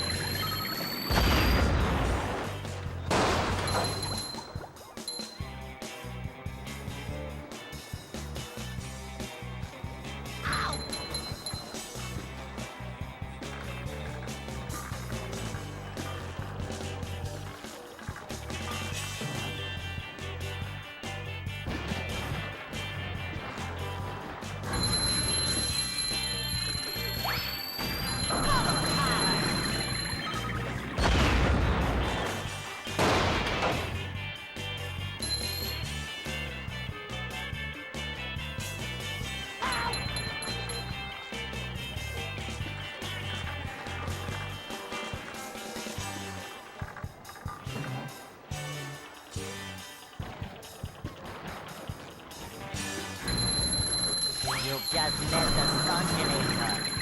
You've just met the Sponginator.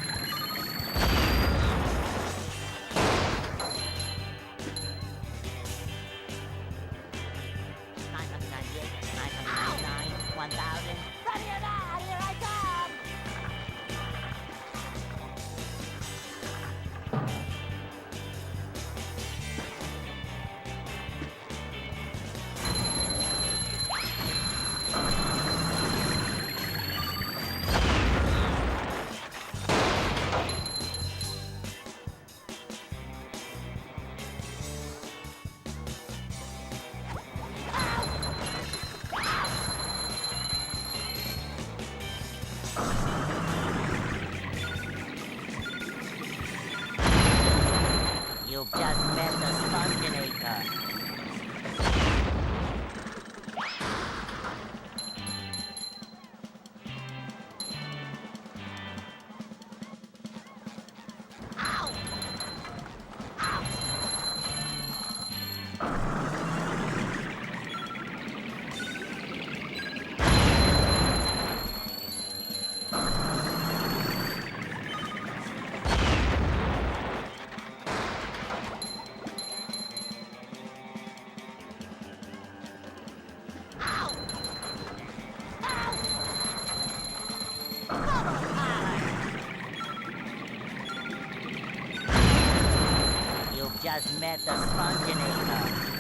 You've just met the Sponginator. Ow! just met the Sponginator.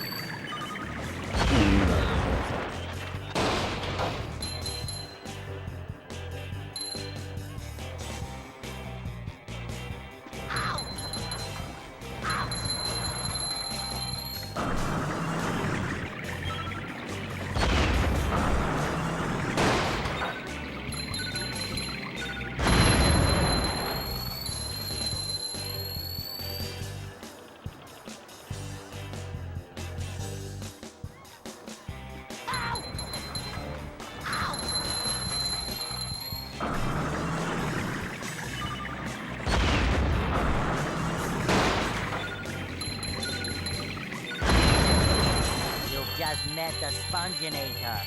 Just met the Sponginator.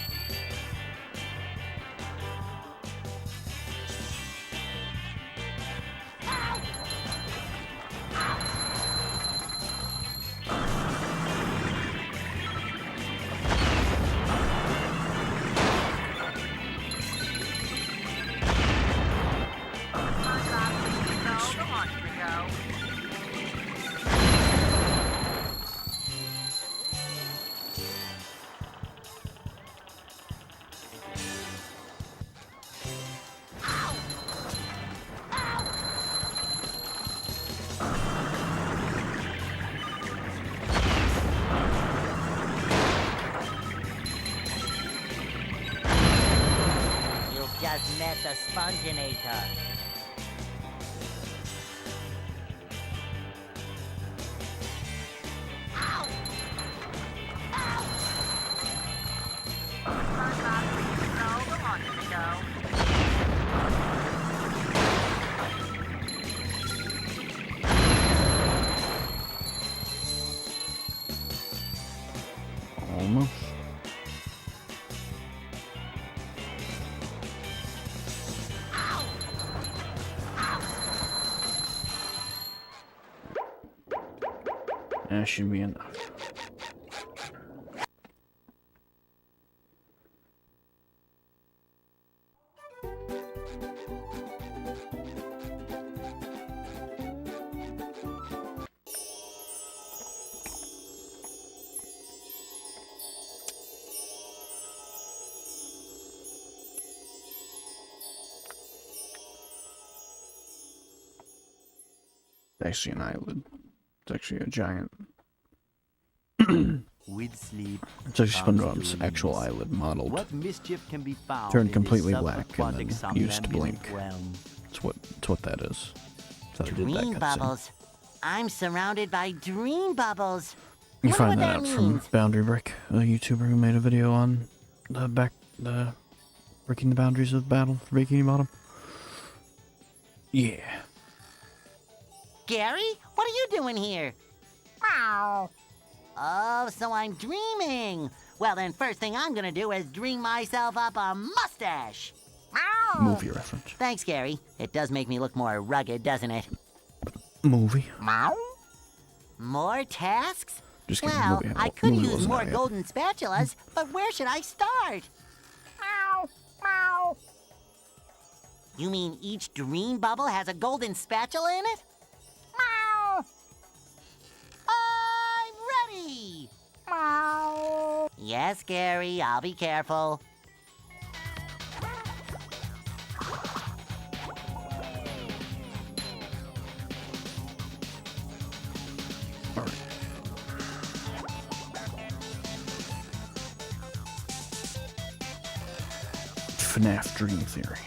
Just met the Sponginator. Almost. That should be enough. Actually an eyelid. It's actually a giant. With sleep, It's actually SpongeBob's actual eyelid modeled. what mischief can be found Turned in completely this black and then subaquatic used to blink. somnambulant realm? It's what that is. So I did that Dream cutscene. bubbles. I'm surrounded by dream bubbles. You can Wonder find what that out from means. Boundary Brick, a YouTuber who made a video on the breaking the boundaries of battle for Bikini Bottom. Yeah. Gary, what are you doing here? Meow. Oh, so I'm dreaming. Well, then first thing I'm gonna do is dream myself up a mustache. Meow. Movie reference. Thanks, Gary. It does make me look more rugged, doesn't it? Movie. Meow. More tasks? Just kidding, Well, movie. I could Movie use wasn't more out yet. golden spatulas, but where should I start? Meow. Meow. You mean each dream bubble has a golden spatula in it? Meow. I'm ready. Meow. Yes, Gary, I'll be careful. FNAF Dream Theory.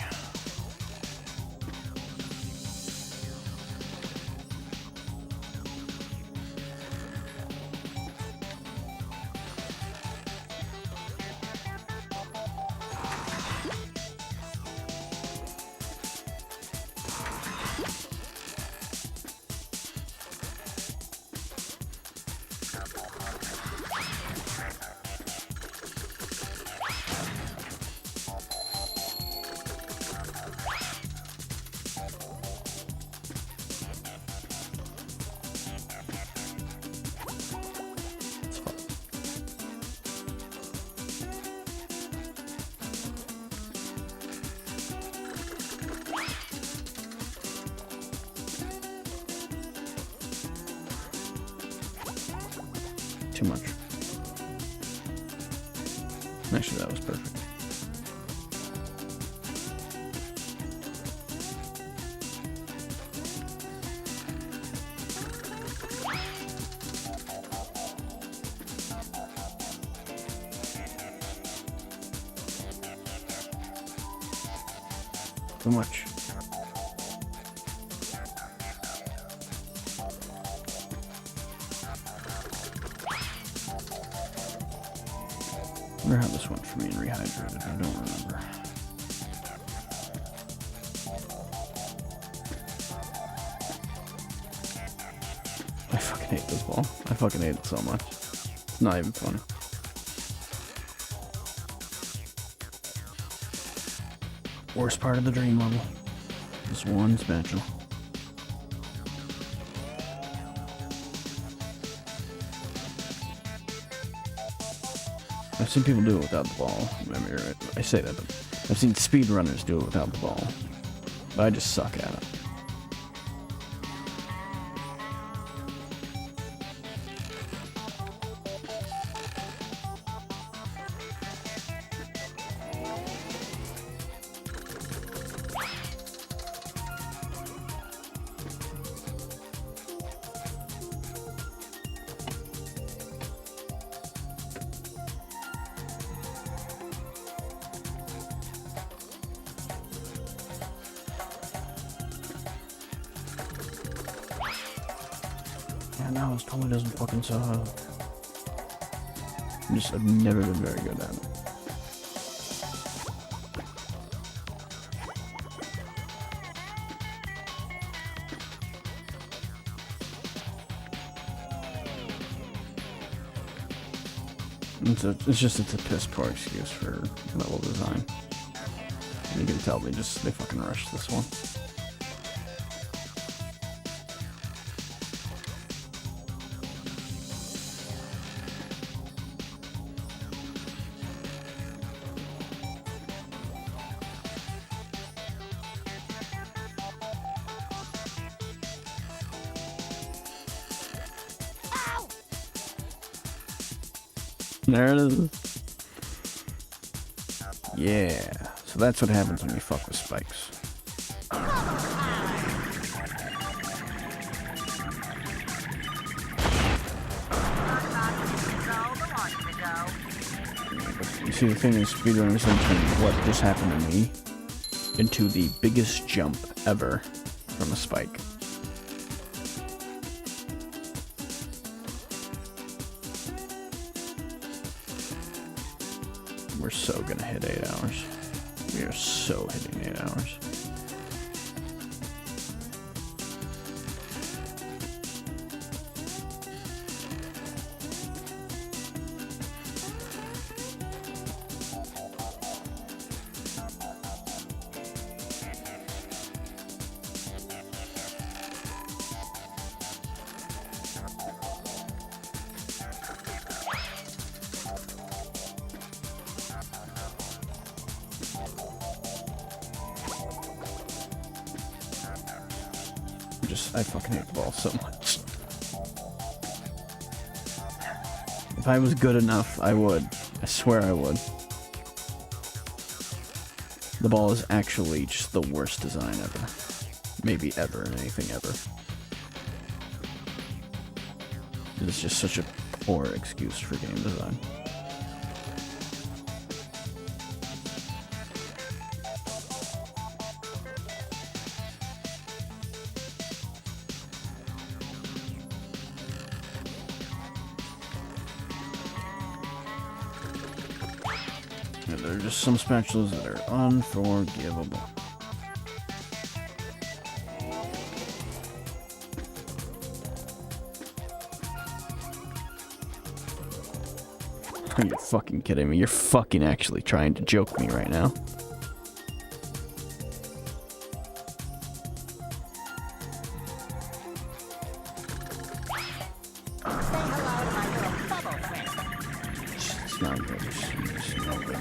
too much. Actually, that was perfect. Too much. I wonder how this went for me in rehydrated. I don't remember. I fucking hate this ball. I fucking hate it so much. It's not even fun. Worst part of the dream level. Just one spatula. I've seen people do it without the ball. I mean, I say that, but I've seen speedrunners do it without the ball. But I just suck at it. No, this totally doesn't fucking suck. I've never been very good at it. It's a piss poor excuse for level design. You can tell they fucking rushed this one. There it is. Yeah. So that's what happens when you fuck with spikes. You see, the thing is, speedrunners can turn what just happened to me into the biggest jump ever from a spike. We're so gonna hit 8 hours. We are so hitting 8 hours. I fucking hate the ball so much. If I was good enough, I would. I swear I would. The ball is actually just the worst design ever. Maybe ever, anything ever. It's just such a poor excuse for game design. There are just some spatulas that are unforgivable. Are you fucking kidding me? You're fucking actually trying to joke me right now. It's not good. It's not good.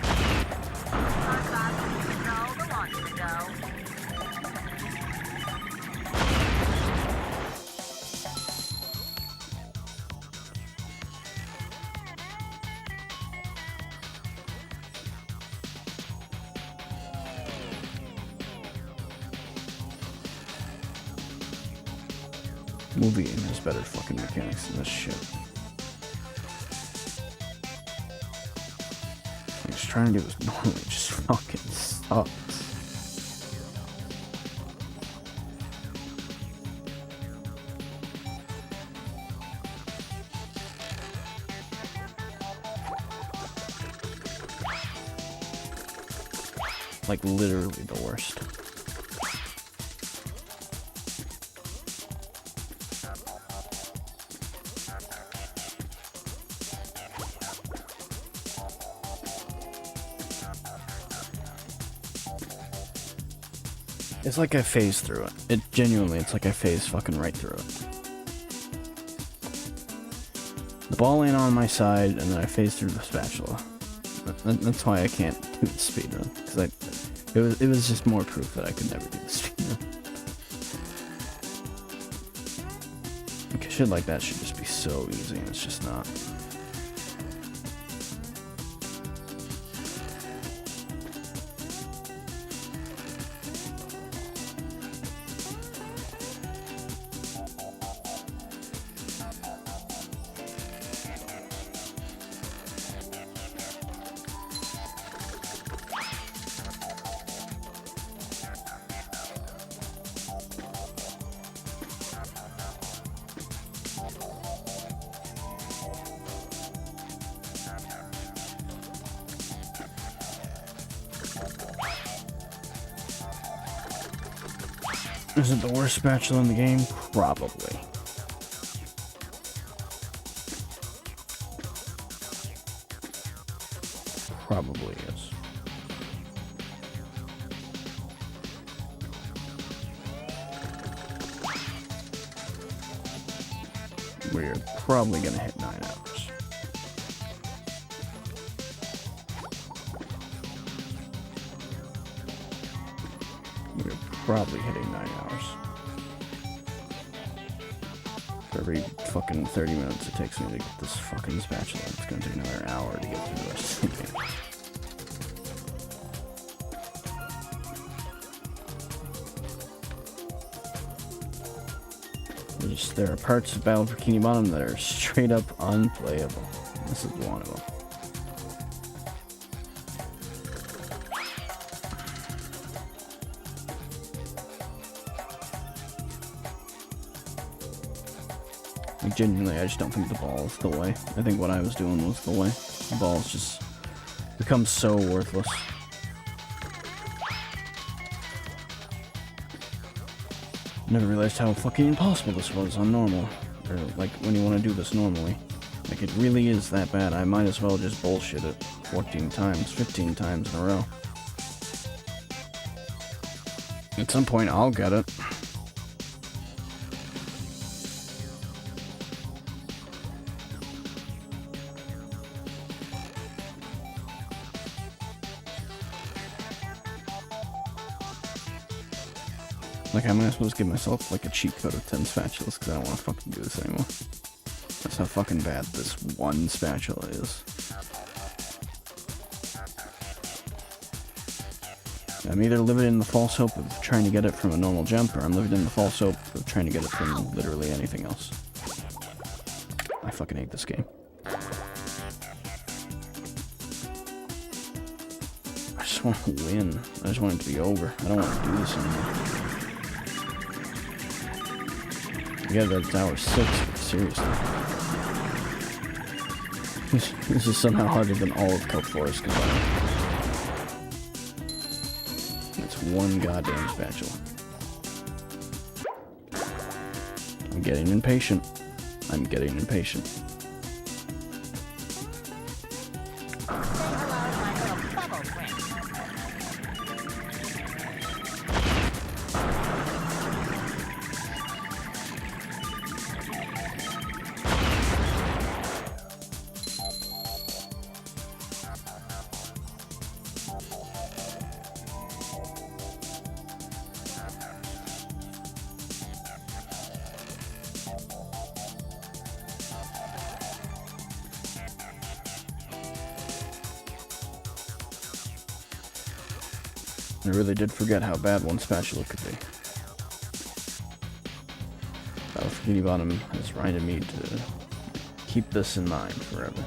Movie Game has better fucking mechanics than this shit. I'm just trying to do this normally, it just fucking sucks. Like literally the worst. It's like I phased through it. It's like I phased fucking right through it. The ball ain't on my side, and then I phased through the spatula. That's why I can't do the speedrun, because it was just more proof that I could never do the speedrun. Like, shit like that should just be so easy, and it's just not. Is it the worst spatula in the game? Probably. Probably is. We're probably gonna hit 9 hours. We're probably hitting 9 hours. For every fucking 30 minutes it takes me to get this fucking spatula, it's gonna take another hour to get through the rest of the game. There are parts of Battle for Bikini Bottom that are straight up unplayable. This is one of them. Like, genuinely, I just don't think the ball is the way. I think what I was doing was the way. The ball's just become so worthless. Never realized how fucking impossible this was on normal. Or, like, when you want to do this normally. Like, it really is that bad. I might as well just bullshit it 14 times, 15 times in a row. At some point, I'll get it. Like, I might as well just give myself, like, a cheat code of 10 spatulas, because I don't want to fucking do this anymore. That's how fucking bad this one spatula is. I'm either living in the false hope of trying to get it from a normal jump, or I'm living in the false hope of trying to get it from literally anything else. I fucking hate this game. I just want to win. I just want it to be over. I don't want to do this anymore. Yeah, that's hour 6, but seriously. This is somehow harder than all of Kelp Forest combined. It's one goddamn spatula. I'm getting impatient. I'm getting impatient. I really did forget how bad one spatula could be. Battle for Bikini Bottom has reminded me to keep this in mind forever.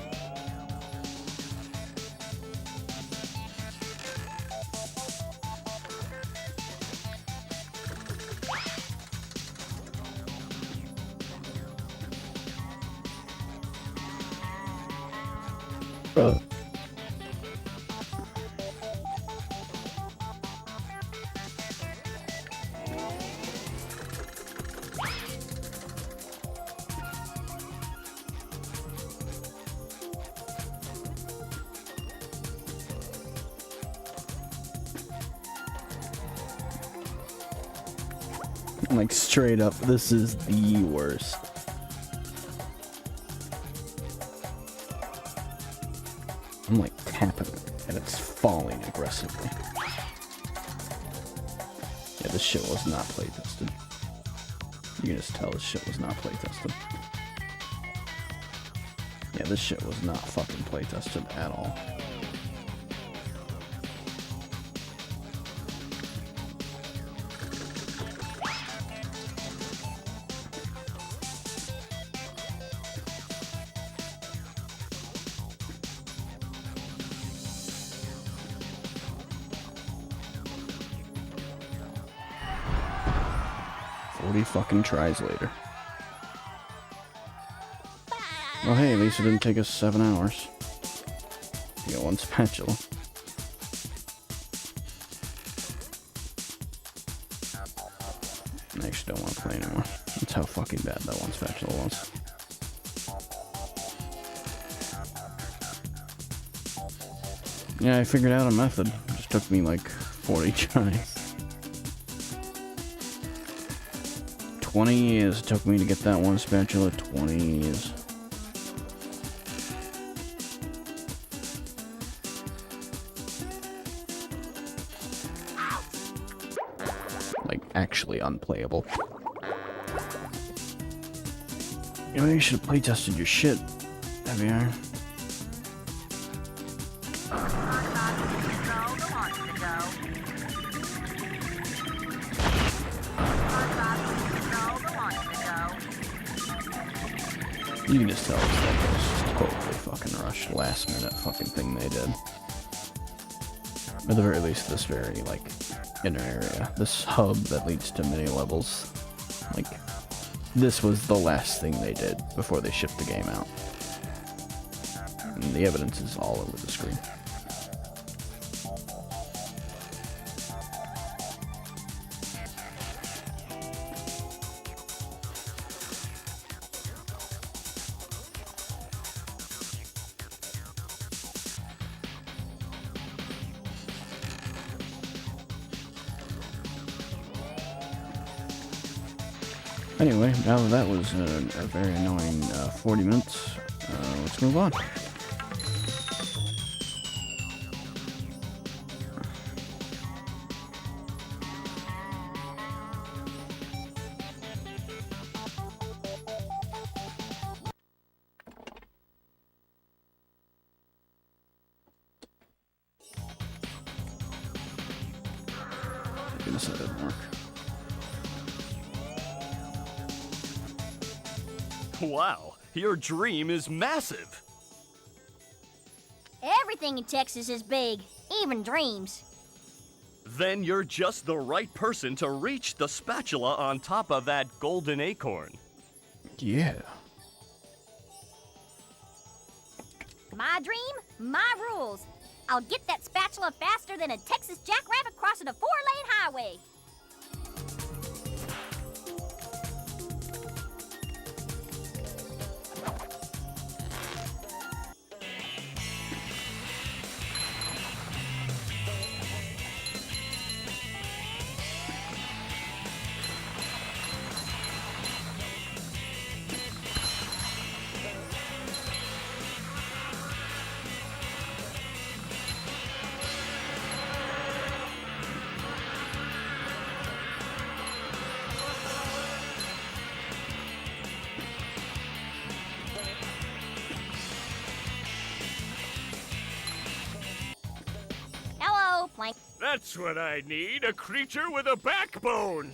Like, straight up, this is the worst. I'm like tapping it, and it's falling aggressively. Yeah, this shit was not play tested. You can just tell this shit was not play tested. Yeah, this shit was not fucking play tested at all. Fucking tries later. Well, hey, at least it didn't take us 7 hours. You got one spatula. I actually don't want to play anymore. That's how fucking bad that one spatula was. Yeah, I figured out a method. It just took me like 40 tries. 20 years it took me to get that one spatula. 20 years. Like, actually unplayable. You know, you should have playtested your shit, Heavy Iron. You can just tell it's like it was just totally fucking rushed, last minute fucking thing they did. At the very least, this very, like, inner area. This hub that leads to many levels. Like, this was the last thing they did before they shipped the game out. And the evidence is all over the screen. Anyway, now that was a very annoying 40 minutes, let's move on. Goodness, that didn't work. Wow, your dream is massive. Everything in Texas is big, even dreams. Then you're just the right person to reach the spatula on top of that golden acorn. Yeah. My dream, my rules. I'll get that spatula faster than a Texas jackrabbit crossing a 4-lane highway. That's what I need, a creature with a backbone.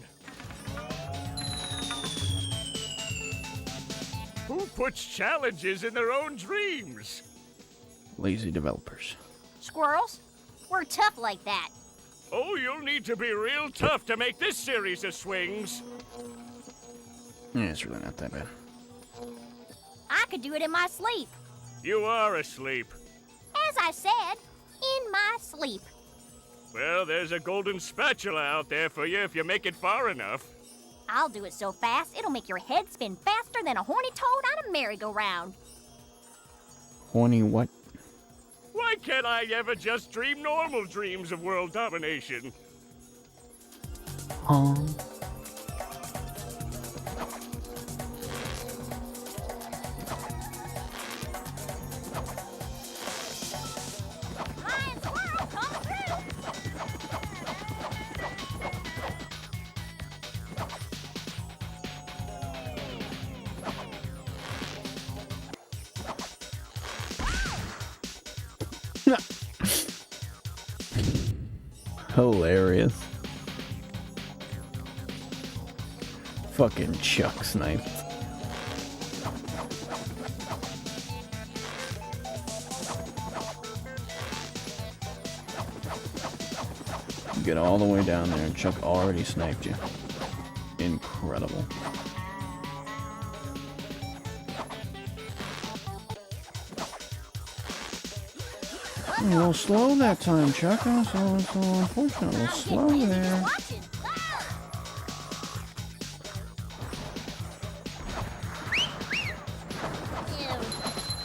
Who puts challenges in their own dreams? Lazy developers. Squirrels? We're tough like that. Oh, you'll need to be real tough to make this series of swings. Yeah, it's really not that bad. I could do it in my sleep. You are asleep. As I said, in my sleep. Well, there's a golden spatula out there for you if you make it far enough. I'll do it so fast, it'll make your head spin faster than a horny toad on a merry-go-round. Horny what? Why can't I ever just dream normal dreams of world domination? Lion squirrel, come through! Hilarious. Fucking Chuck sniped. You get all the way down there and Chuck already sniped you. Incredible. A little slow that time, Chuck. So unfortunate. A little slow there.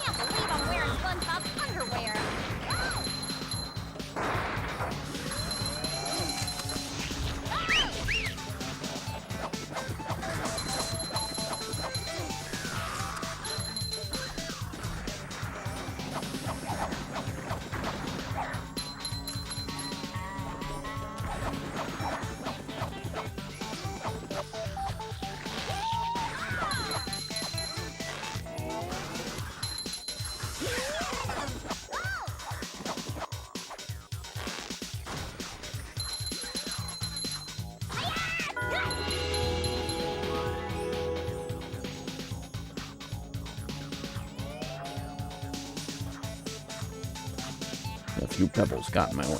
Can't believe I'm wearing SpongeBob's underwear. A few pebbles got in my way.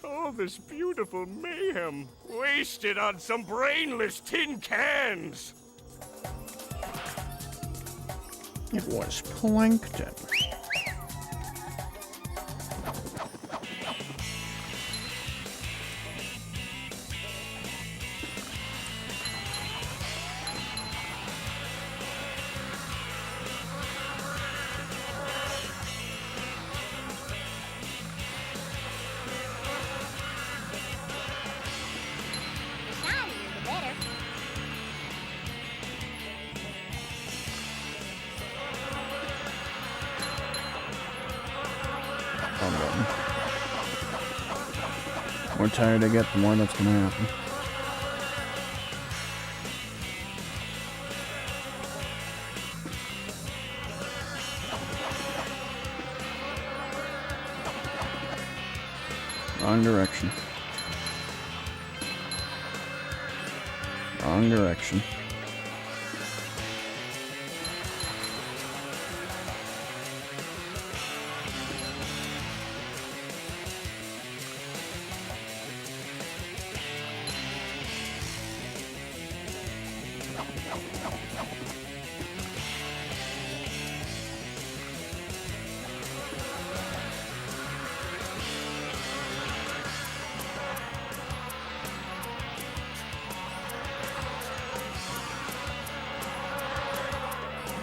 All this beautiful mayhem wasted on some brainless tin cans. It was plankton. The more tired I get, the more that's gonna happen. Wrong direction. Wrong direction.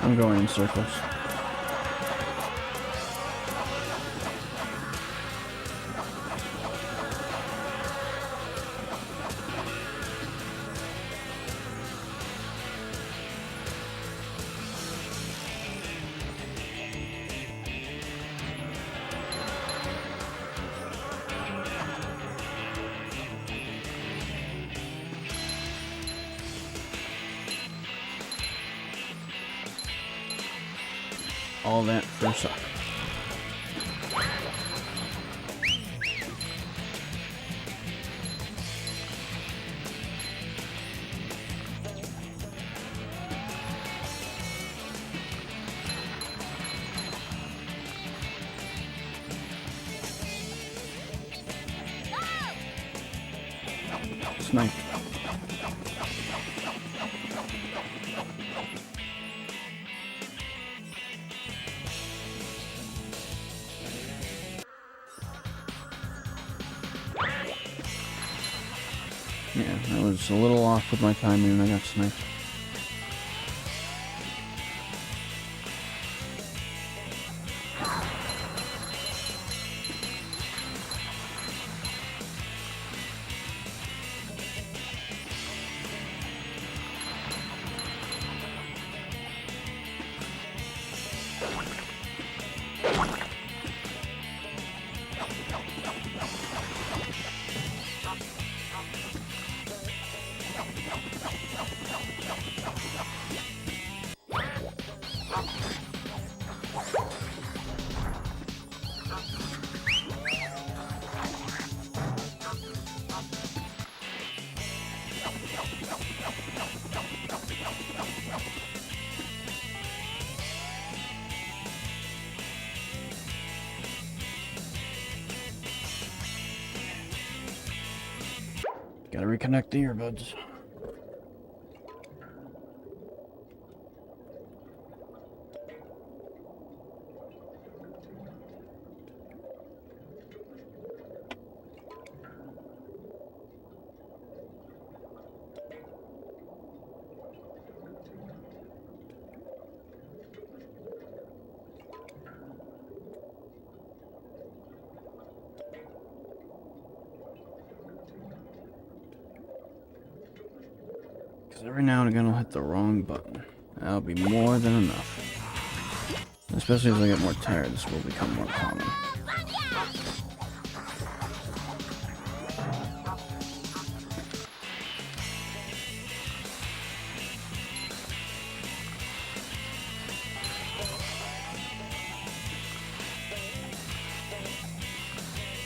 I'm going in circles. all that for a suck. Sniped. Yeah, I was a little off with my timing and I got sniped. Gotta reconnect the earbuds. Every now and again I'll hit the wrong button. That'll be more than enough. Especially as I get more tired, this will become more common.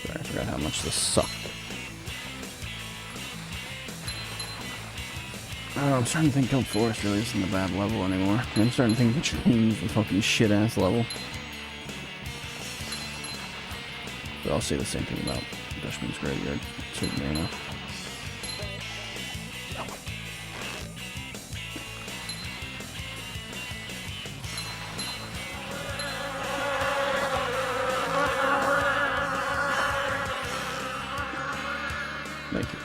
Sorry, I forgot how much this sucked. Oh, I'm starting to think Kelp Forest really isn't a bad level anymore. I'm starting to think they changed the fucking shit-ass level. But I'll say the same thing about Dutchman's Graveyard, certainly enough. Thank you.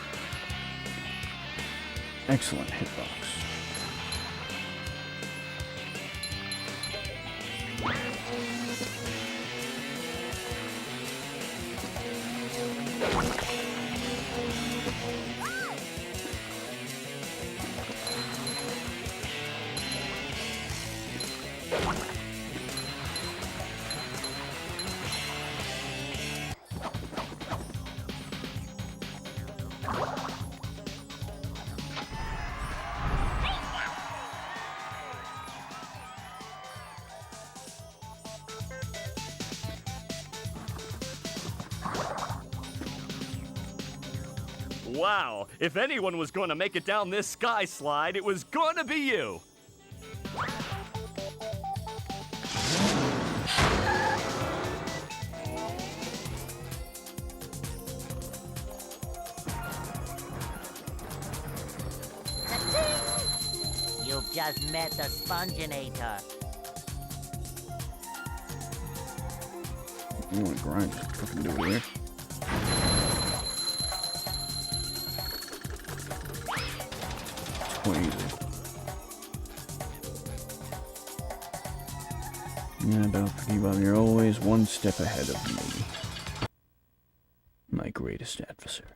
Excellent hitbox. Wow, if anyone was going to make it down this sky slide, it was going to be you. You've just met the Sponginator. You want to grind, just fucking do it here. Yeah, Dr. Bob, you're always one step ahead of me. My greatest adversary.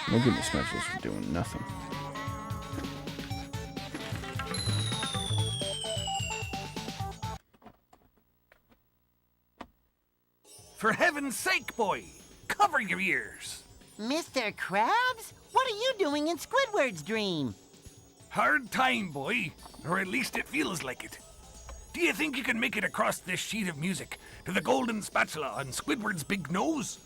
They'll give me specials for doing nothing. For heaven's sake, boy, cover your ears. Mr. Krabs? What are you doing in Squidward's dream? Hard time, boy, or at least it feels like it. Do you think you can make it across this sheet of music to the golden spatula on Squidward's big nose?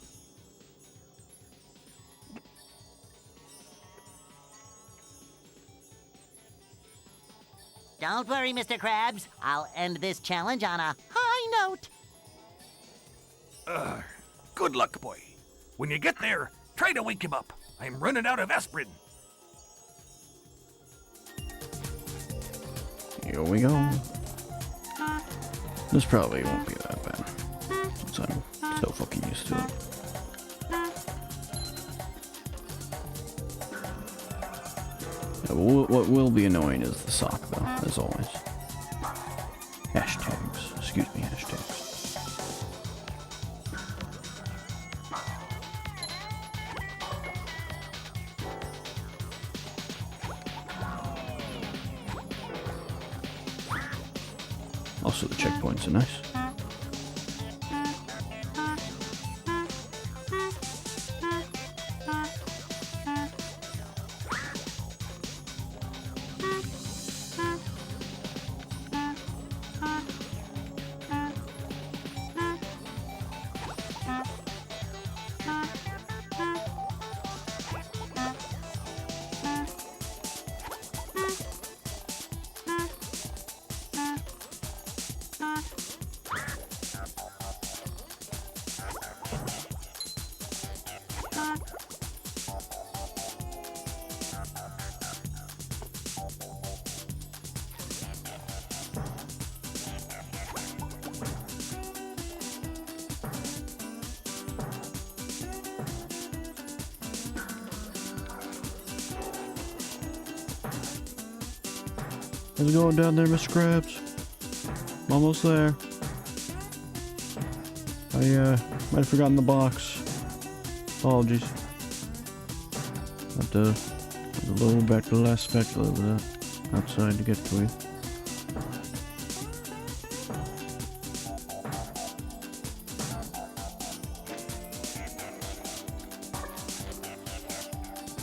Don't worry, Mr. Krabs. I'll end this challenge on a high note. Good luck, boy. When you get there, try to wake him up. I'm running out of aspirin. Here we go. This probably won't be that bad, since I'm so fucking used to it. Yeah, what will be annoying is the sock, though, as always. Hashtags. Excuse me, hashtags. Also, the checkpoints are nice. How's it going down there, Mr. Krabs? I'm almost there. I might have forgotten the box. Apologies. Have to load back to the last spatula over that outside to get to you.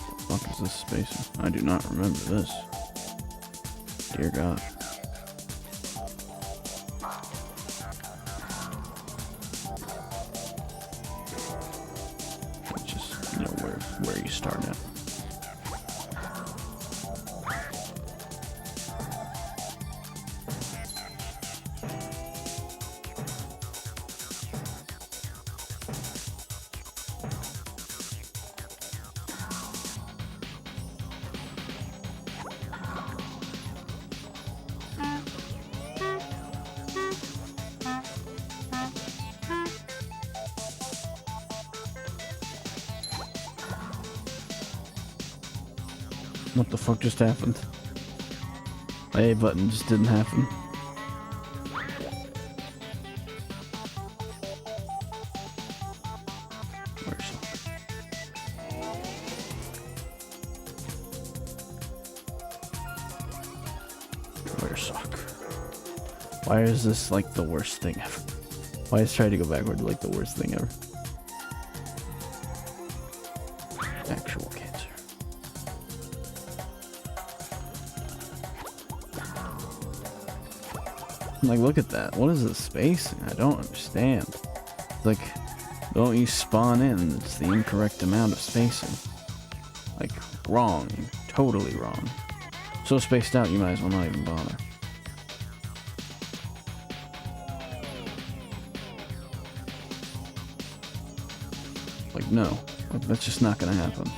What the fuck is this space? I do not remember this. Dear God. It's just, you know, where you start at. What the fuck just happened? My A button just didn't happen. Where's sock? Why is this like the worst thing ever? Why is trying to go backward like the worst thing ever? Actual cancer. Like, look at that. What is this spacing? I don't understand. Like, don't you spawn in? It's the incorrect amount of spacing. Like, wrong. Totally wrong. So spaced out, you might as well not even bother. Like, no. Like, that's just not gonna happen.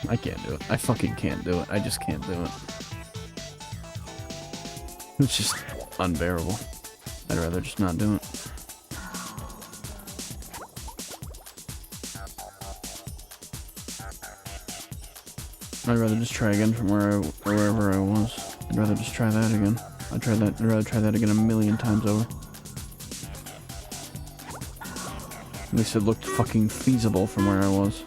I can't do it. I fucking can't do it. I just can't do it. It's just unbearable. I'd rather just not do it. I'd rather just try again from wherever I was. I'd rather just try that again. I'd rather try that again a million times over. At least it looked fucking feasible from where I was.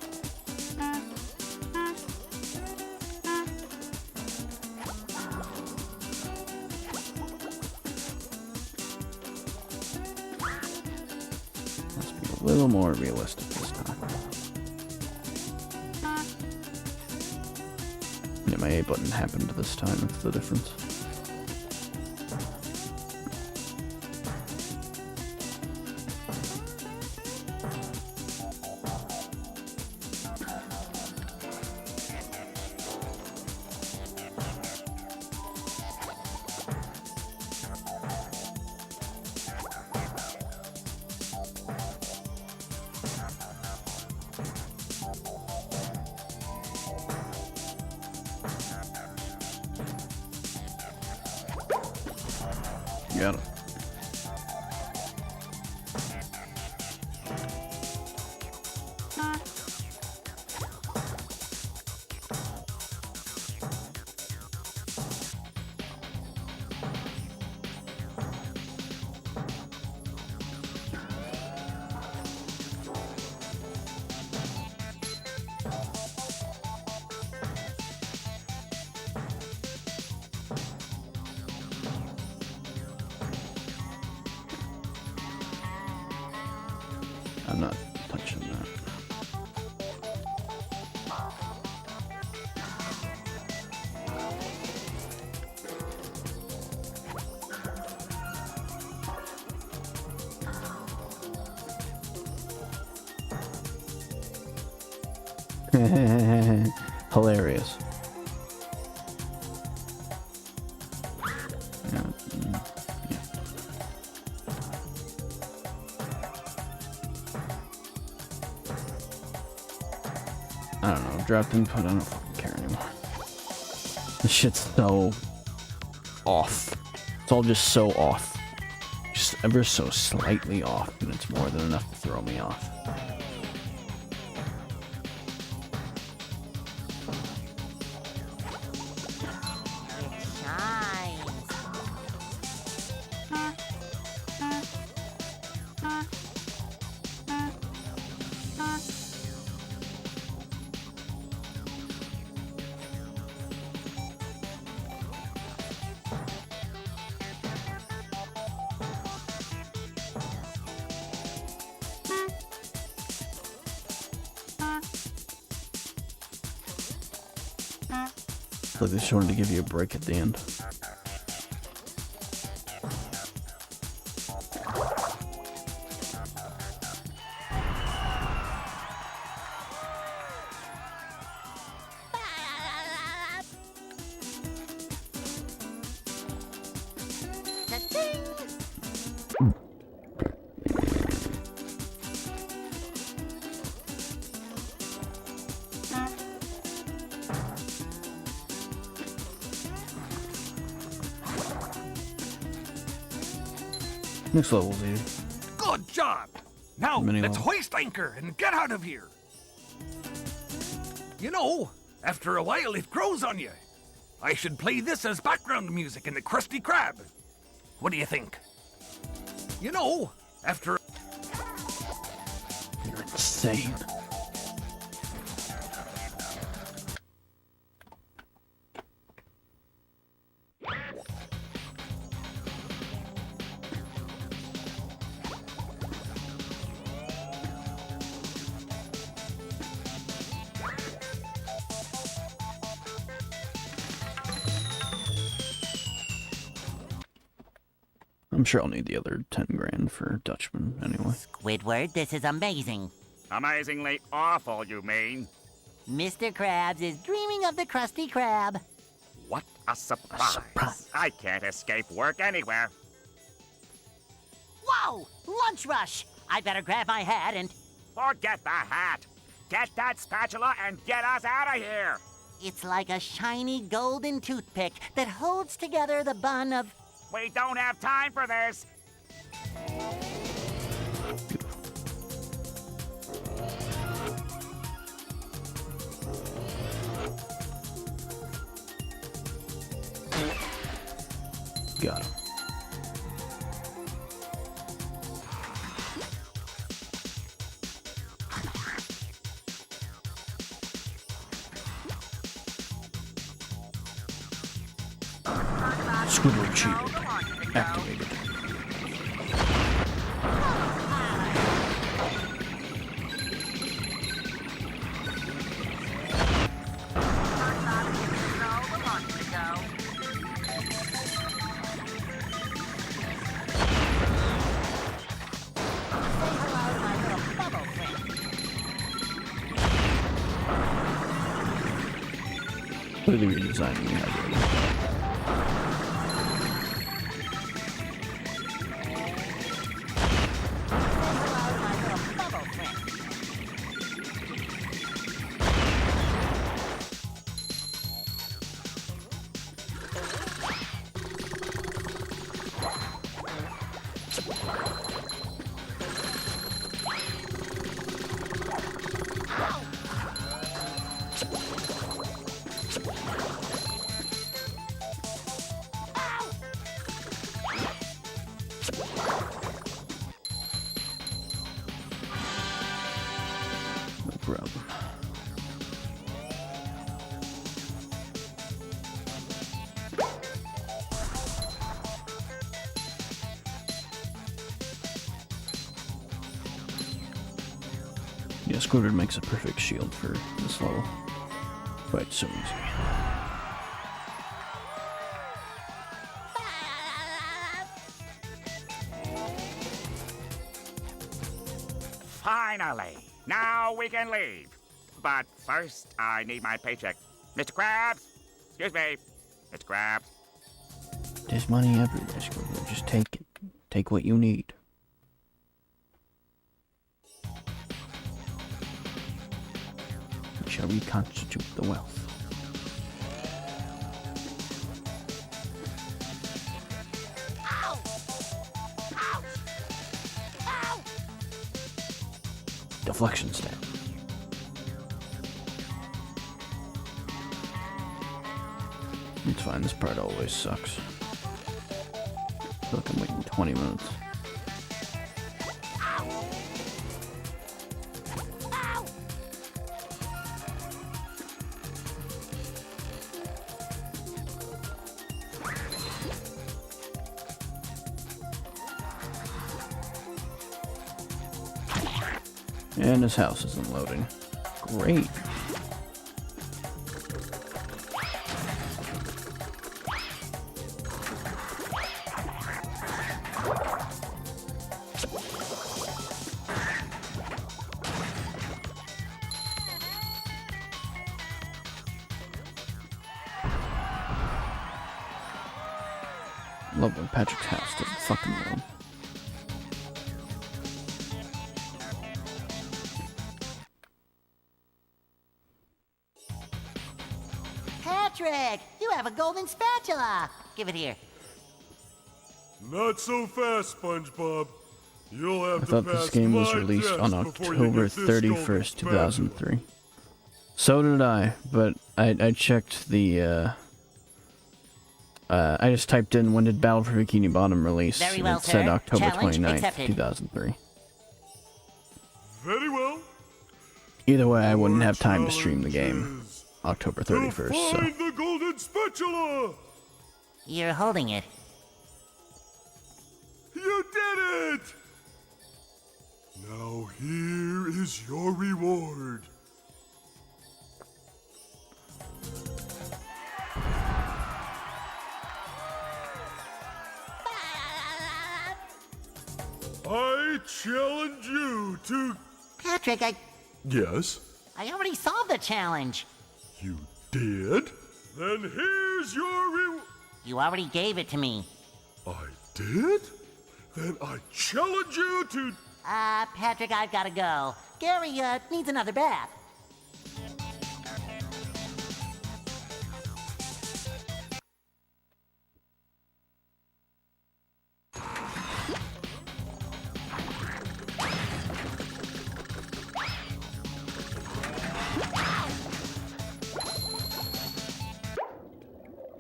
Must be a little more realistic this time. Yeah, my A button happened this time, that's the difference. Got it. I'm not touching that. Hilarious. Yeah, yeah. I don't know, dropped input, I don't fucking care anymore. This shit's so off. It's all just so off. Just ever so slightly off, and it's more than enough to throw me off. Like they just wanted to give you a break at the end. Next level's easy. Good job! Now, Mini let's level. hoist anchor and get out of here. You know, after a while it grows on you. I should play this as background music in the Krusty Krab. What do you think? You know, after... You're insane. I'm sure I'll need the other 10 grand for Dutchman anyway. Squidward, this is amazing. Amazingly awful, you mean? Mr. Krabs is dreaming of the Krusty Krab. What a surprise. I can't escape work anywhere. Whoa! Lunch rush! I better grab my hat and... Forget the hat. Get that spatula and get us out of here. It's like a shiny golden toothpick that holds together the bun of... We don't have time for this. Got him. Squidward Shield activated. Completely redesigning the algorithm. Yeah, Squidward makes a perfect shield for this level. But it's so easy. Finally! Now we can leave. But first, I need my paycheck. Mr. Krabs! Excuse me. Mr. Krabs. There's money everywhere, Squidward. Just take it. Take what you need. We shall reconstitute the wealth. Ow! Ouch! Ow! Deflection stat. It's fine, this part always sucks. I feel like I'm waiting 20 minutes. And his house isn't loading. Great. Love when Patrick's house doesn't fucking load. Patrick, you have a golden spatula. Give it here. Not so fast, SpongeBob. You'll have I thought this game was released on October 31st, 2003. So did I, but I checked the, I just typed in when did Battle for Bikini Bottom release, Very and well, it said sir. October Challenge 29th, accepted. 2003. Very well. Either way, I wouldn't have time to stream the game October 31st, so... Find the golden spatula! You're holding it. You did it! Now here is your reward. I challenge you to... Patrick, Yes? I already solved the challenge. You did? Then here's your reward. You already gave it to me. I did? Then I challenge you to... Patrick, I've gotta go. Gary, needs another bath.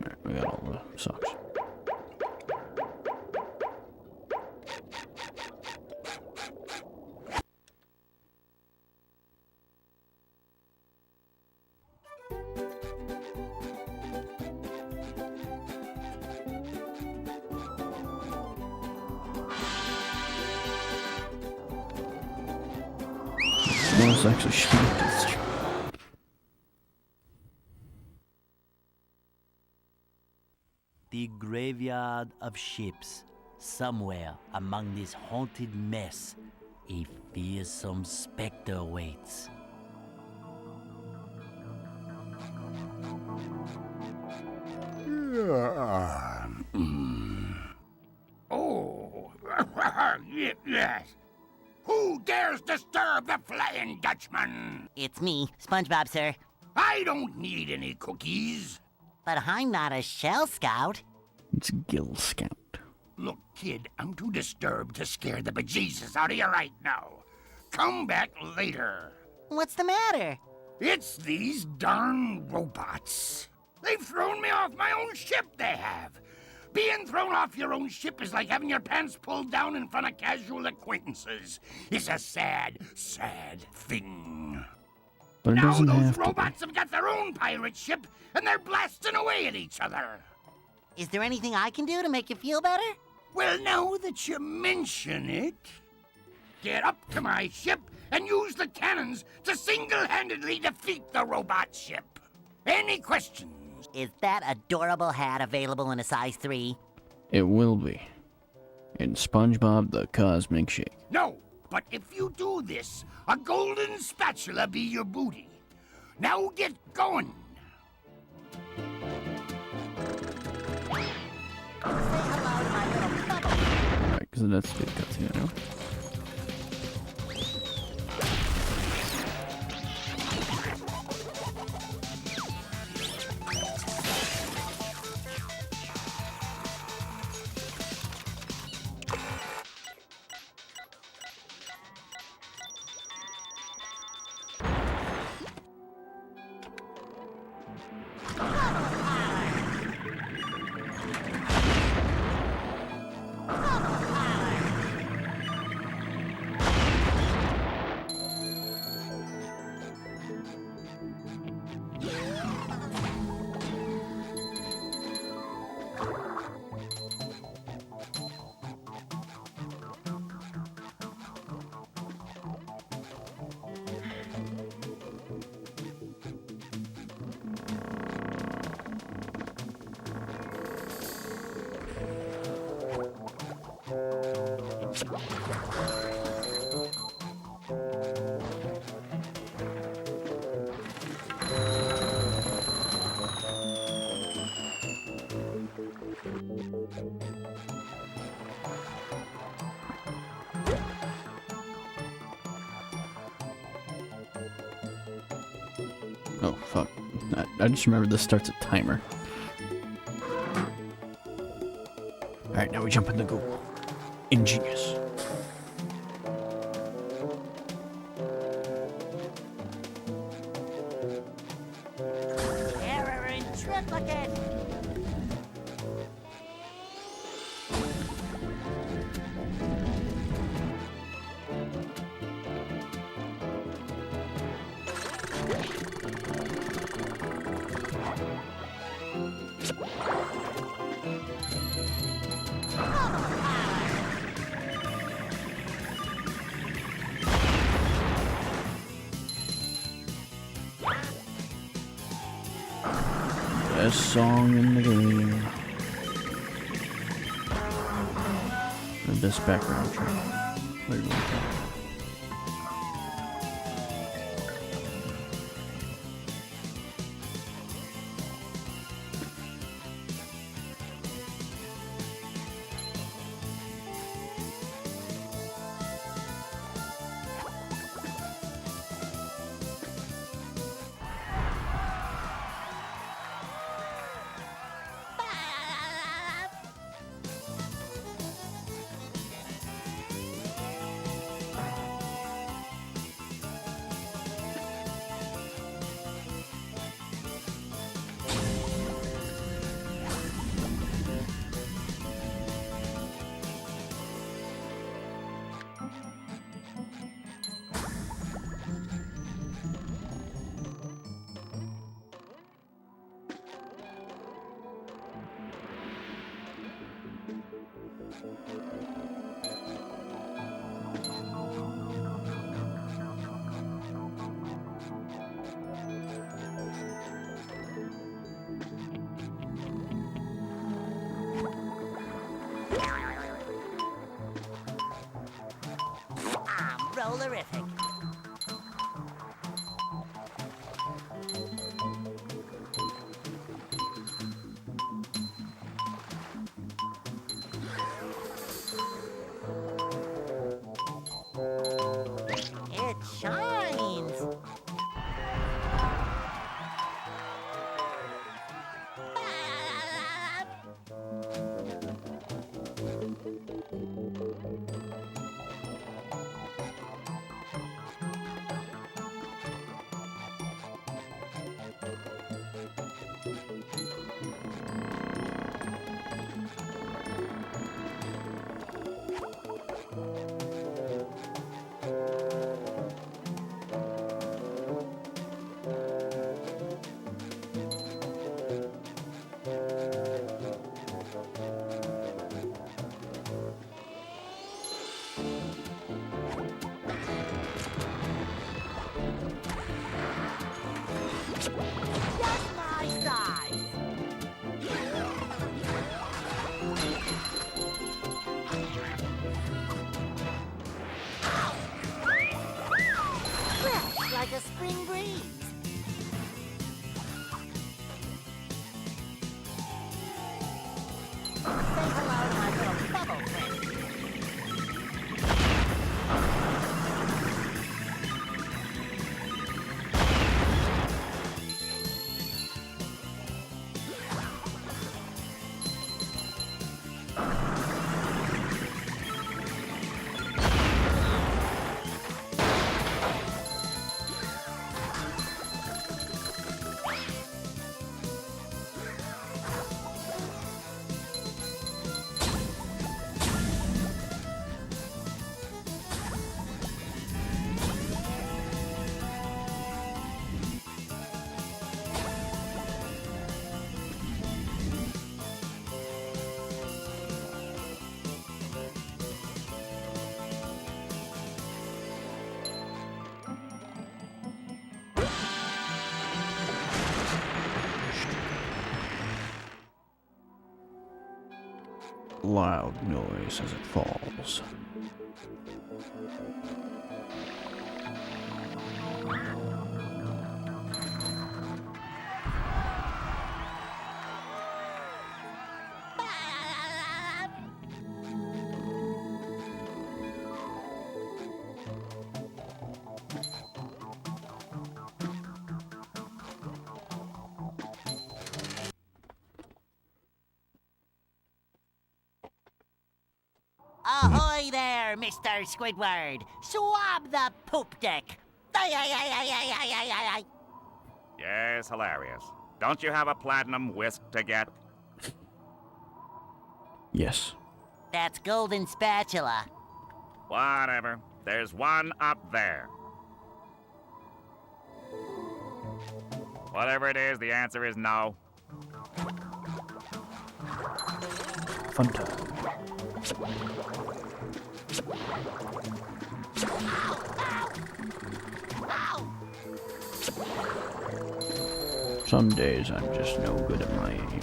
Alright, we got all the socks. is actually shaped. The graveyard of ships. Somewhere among this haunted mess, a fearsome specter waits. Oh, yes. Who dares disturb the Flying Dutchman? It's me, SpongeBob, sir. I don't need any cookies. But I'm not a shell scout. It's Gill Scout. Look, kid, I'm too disturbed to scare the bejesus out of you right now. Come back later. What's the matter? It's these darn robots. They've thrown me off my own ship, they have. Being thrown off your own ship is like having your pants pulled down in front of casual acquaintances. It's a sad, sad thing. But it now doesn't those have robots have got their own pirate ship, and they're blasting away at each other. Is there anything I can do to make you feel better? Well, now that you mention it, get up to my ship and use the cannons to single-handedly defeat the robot ship. Any questions? Is that adorable hat available in a size 3? It will be. In SpongeBob the Cosmic Shake. No, but if you do this, a golden spatula be your booty. Now get going. Alright, because that's good cutscene, I know. Oh, fuck. I just remembered this starts a timer. Alright, now we jump in the Goo. Ingenious. Error in triplicate! Best song in the game. The best background track. Whatever you want to call it. Just my size. Fresh like a spring breeze. Say hello to my little bubble friend. Loud noise as it falls. Ahoy there, Mr. Squidward! Swab the poop deck! Yes, hilarious. Don't you have a platinum whisk to get? Yes. That's golden spatula. Whatever. There's one up there. Whatever it is, the answer is no. Fun time. Some days I'm just no good at my aim.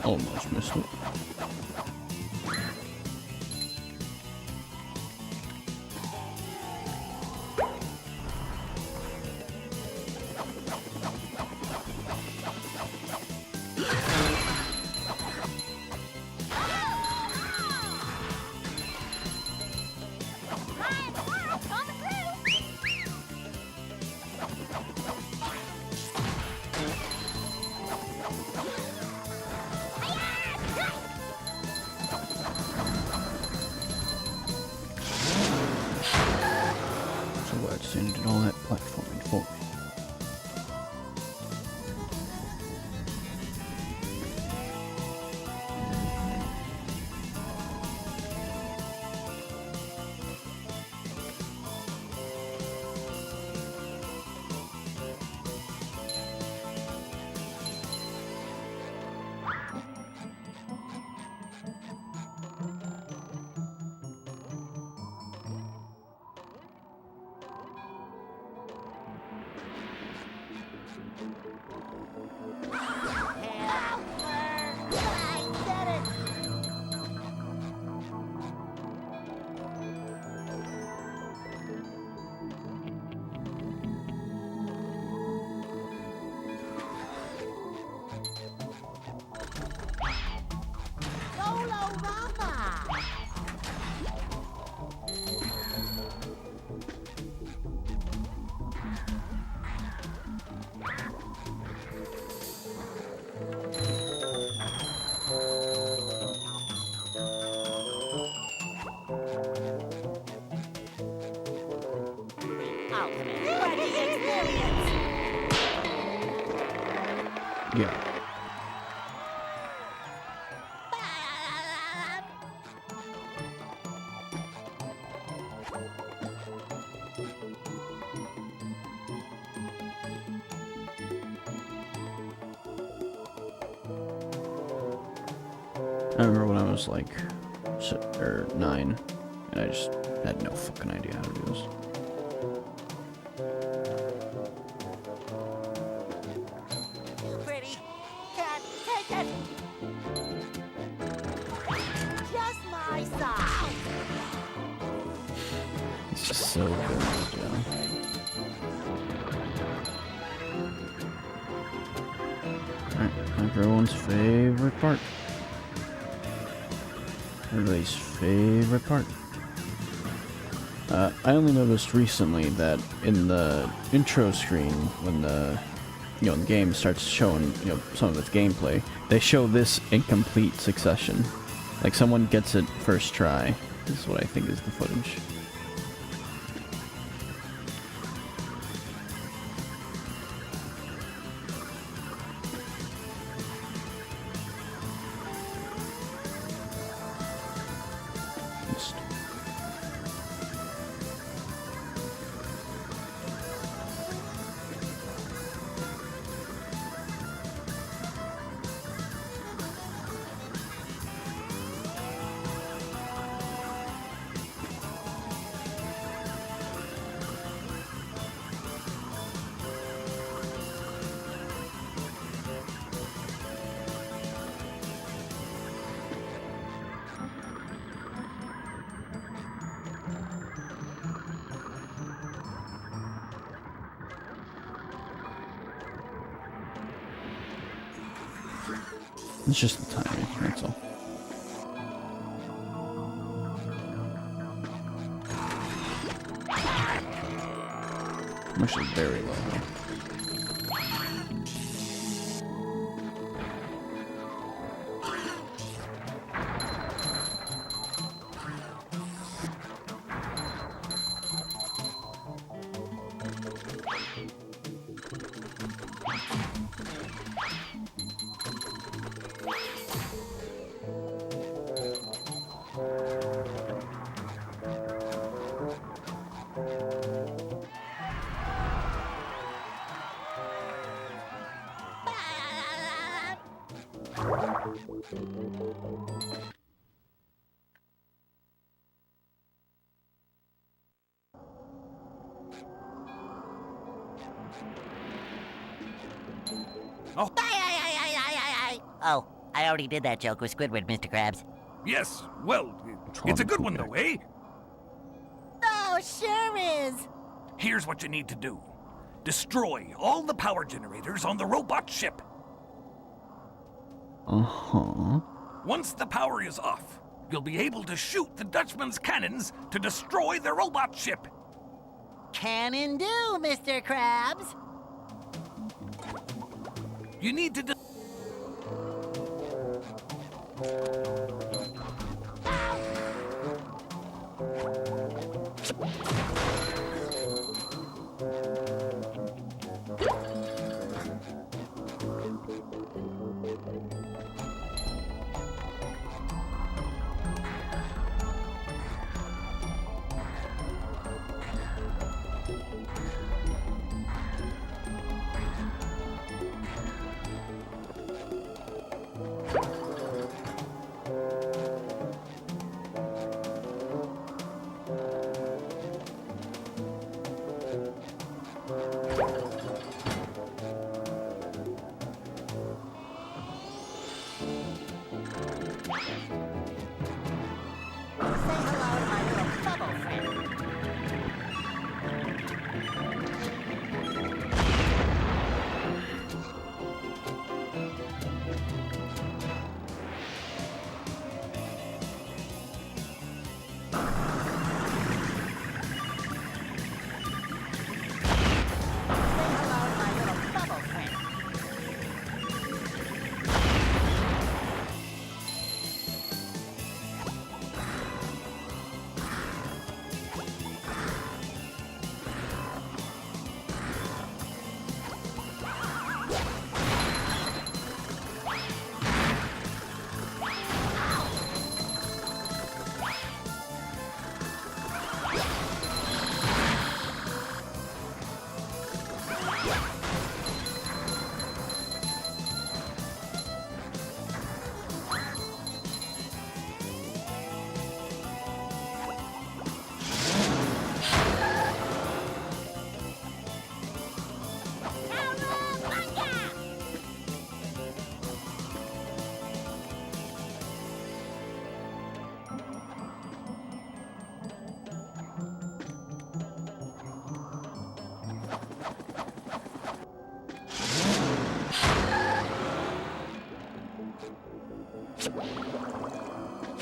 Almost missed it. Sandy did all that platforming for me. solo robot. Ultimate buggy experience. Yeah. I remember when I was like 9, and I just had no fucking idea how to do this. Too pretty. Can't take it. Just my size. It's just so good, yeah. Alright, everyone's favorite part. Everybody's favorite part. I only noticed recently that in the intro screen, when the the game starts showing some of its gameplay, they show this in complete succession. Like someone gets it first try. This is what I think is the footage. It's just the timing, that's all. I'm actually very low now. Oh. Oh, I already did that joke with Squidward, Mr. Krabs. Yes, well, it's a good one though, eh? Oh, sure is. Here's what you need to do. Destroy all the power generators on the robot ship. Uh-huh. Once the power is off, you'll be able to shoot the Dutchman's cannons to destroy the robot ship. Cannon do, Mr. Krabs. You need to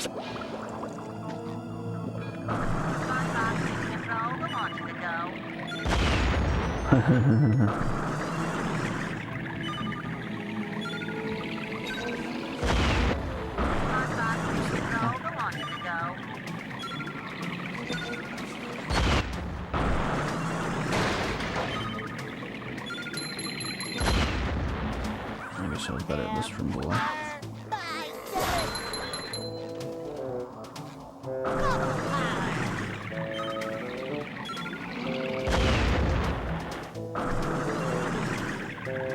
I guess I was better at this from below.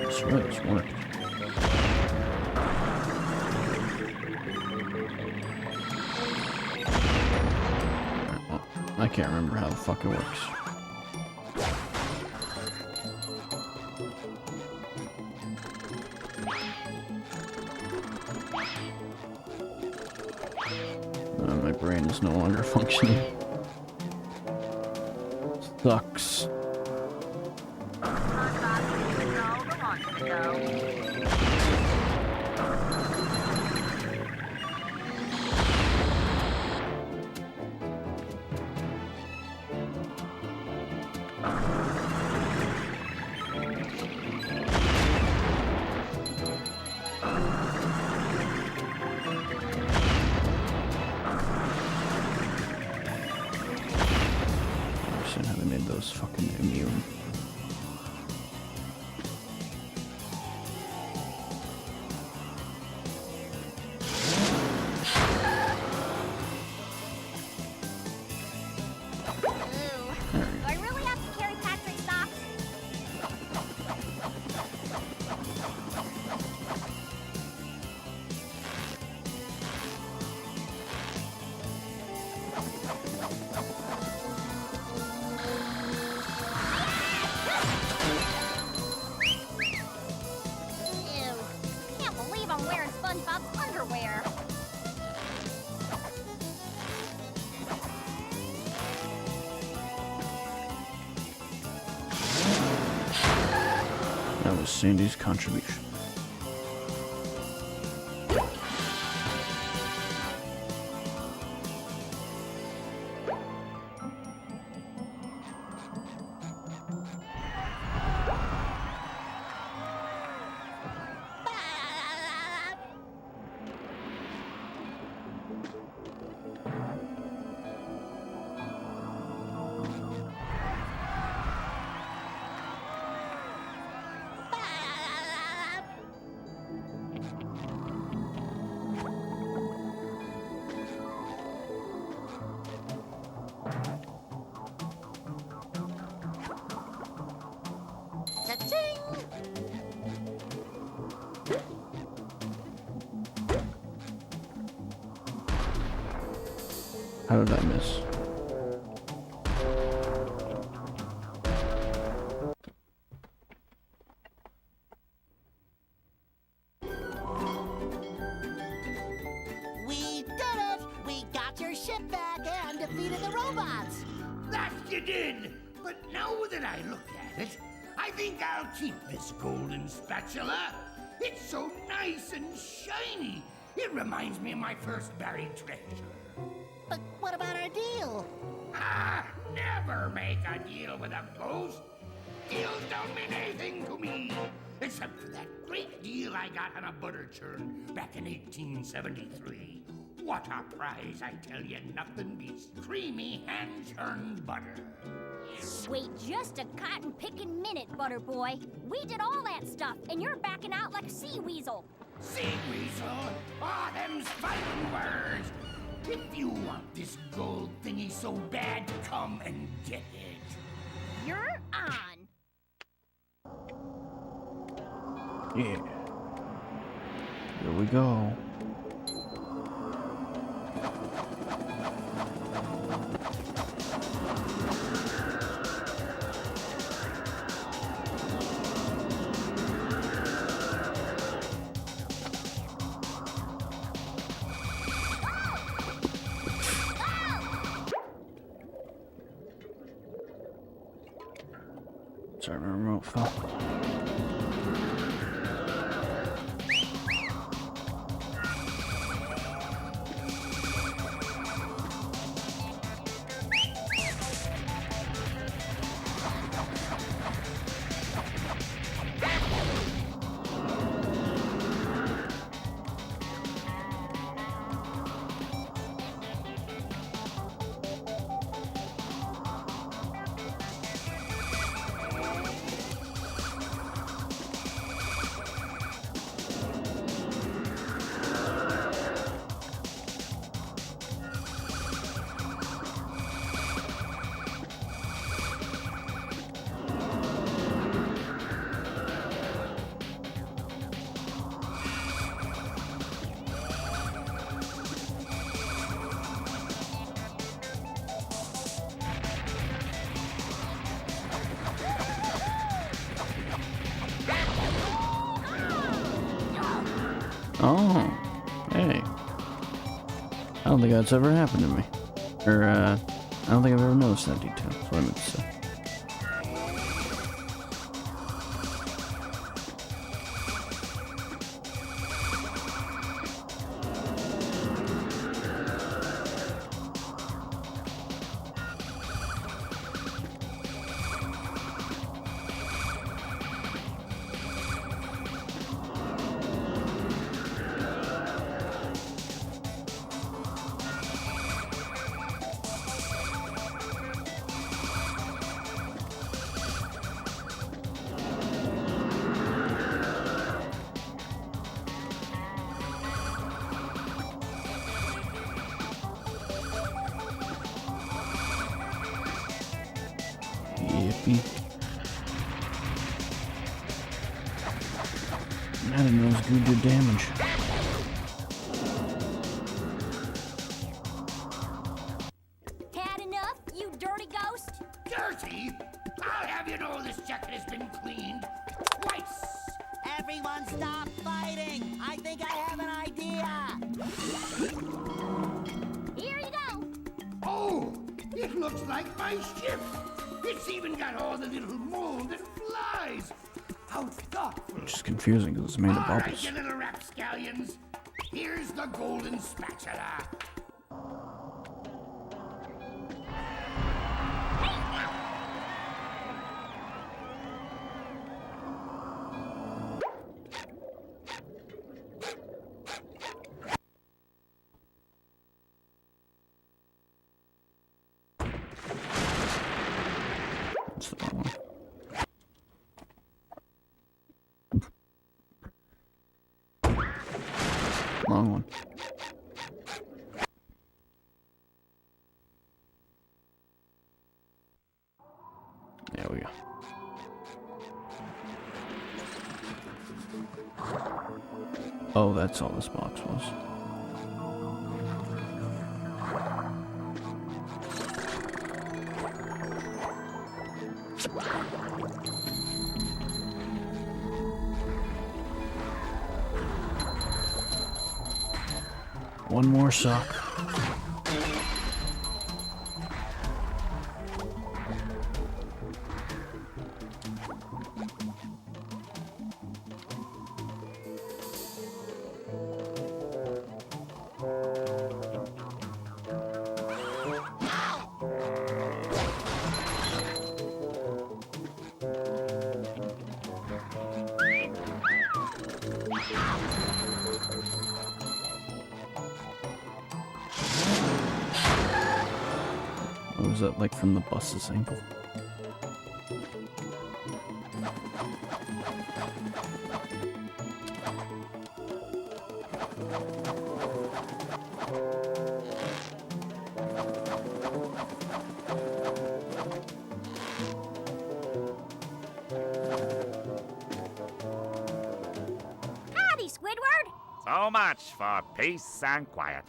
I swear this worked. Well, I can't remember how the fuck it works. My brain is no longer functioning. Sucks. How they made those fucking immune. Do I really have to carry Patrick's socks? Ew. Can't believe I'm wearing SpongeBob's underwear. That was Sandy's contribution. How did I miss? We did it! We got your ship back and defeated the robots! That you did! But now that I look at it, I think I'll keep this golden spatula. It's so nice and shiny. It reminds me of my first buried treasure. But what about our deal? Ah, never make a deal with a ghost. Deals don't mean anything to me, except for that great deal I got on a butter churn back in 1873. What a prize, I tell you. Nothing beats creamy hand-churned butter. Wait just a cotton-picking minute, Butter Boy. We did all that stuff, and you're backing out like a sea weasel. Sea weasel? Ah, them's fighting words. If you want this gold thingy so bad, come and get it. You're on. Yeah. Here we go. Sorry, my remote fell. Oh, hey. I don't think that's ever happened to me. Or, I don't think I've ever noticed that detail. That's what I meant to say. Yippee. I didn't know it was gonna do damage. Had enough, you dirty ghost? Dirty? I'll have you know this jacket has been cleaned twice. Everyone stop fighting! I think I have an idea! Here you go. Oh, it looks like my ship. It's even got all the little mold and flies. How thoughtful. Which is confusing because it's made of All right, bubbles. you little rapscallions. Here's the golden spatula. That's the wrong one. Wrong one. There we go. Oh, that's all this box was. One more sock. What was that, like from the bus's ankle? Howdy, Squidward. So much for peace and quiet.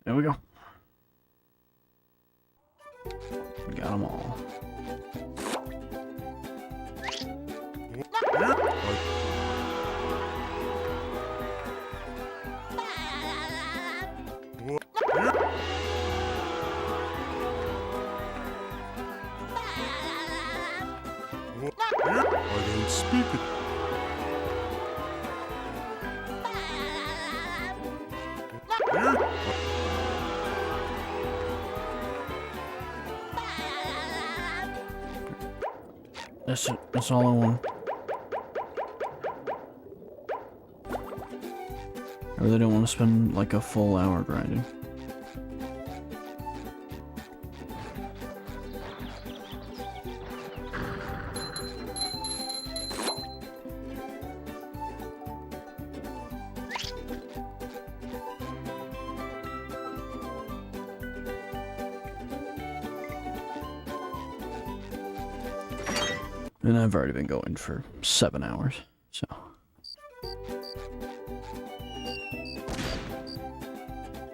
There we go. We got them all. I don't speak it. That's it. That's all I want. I really don't want to spend like a full hour grinding. And I've already been going for 7 hours, so.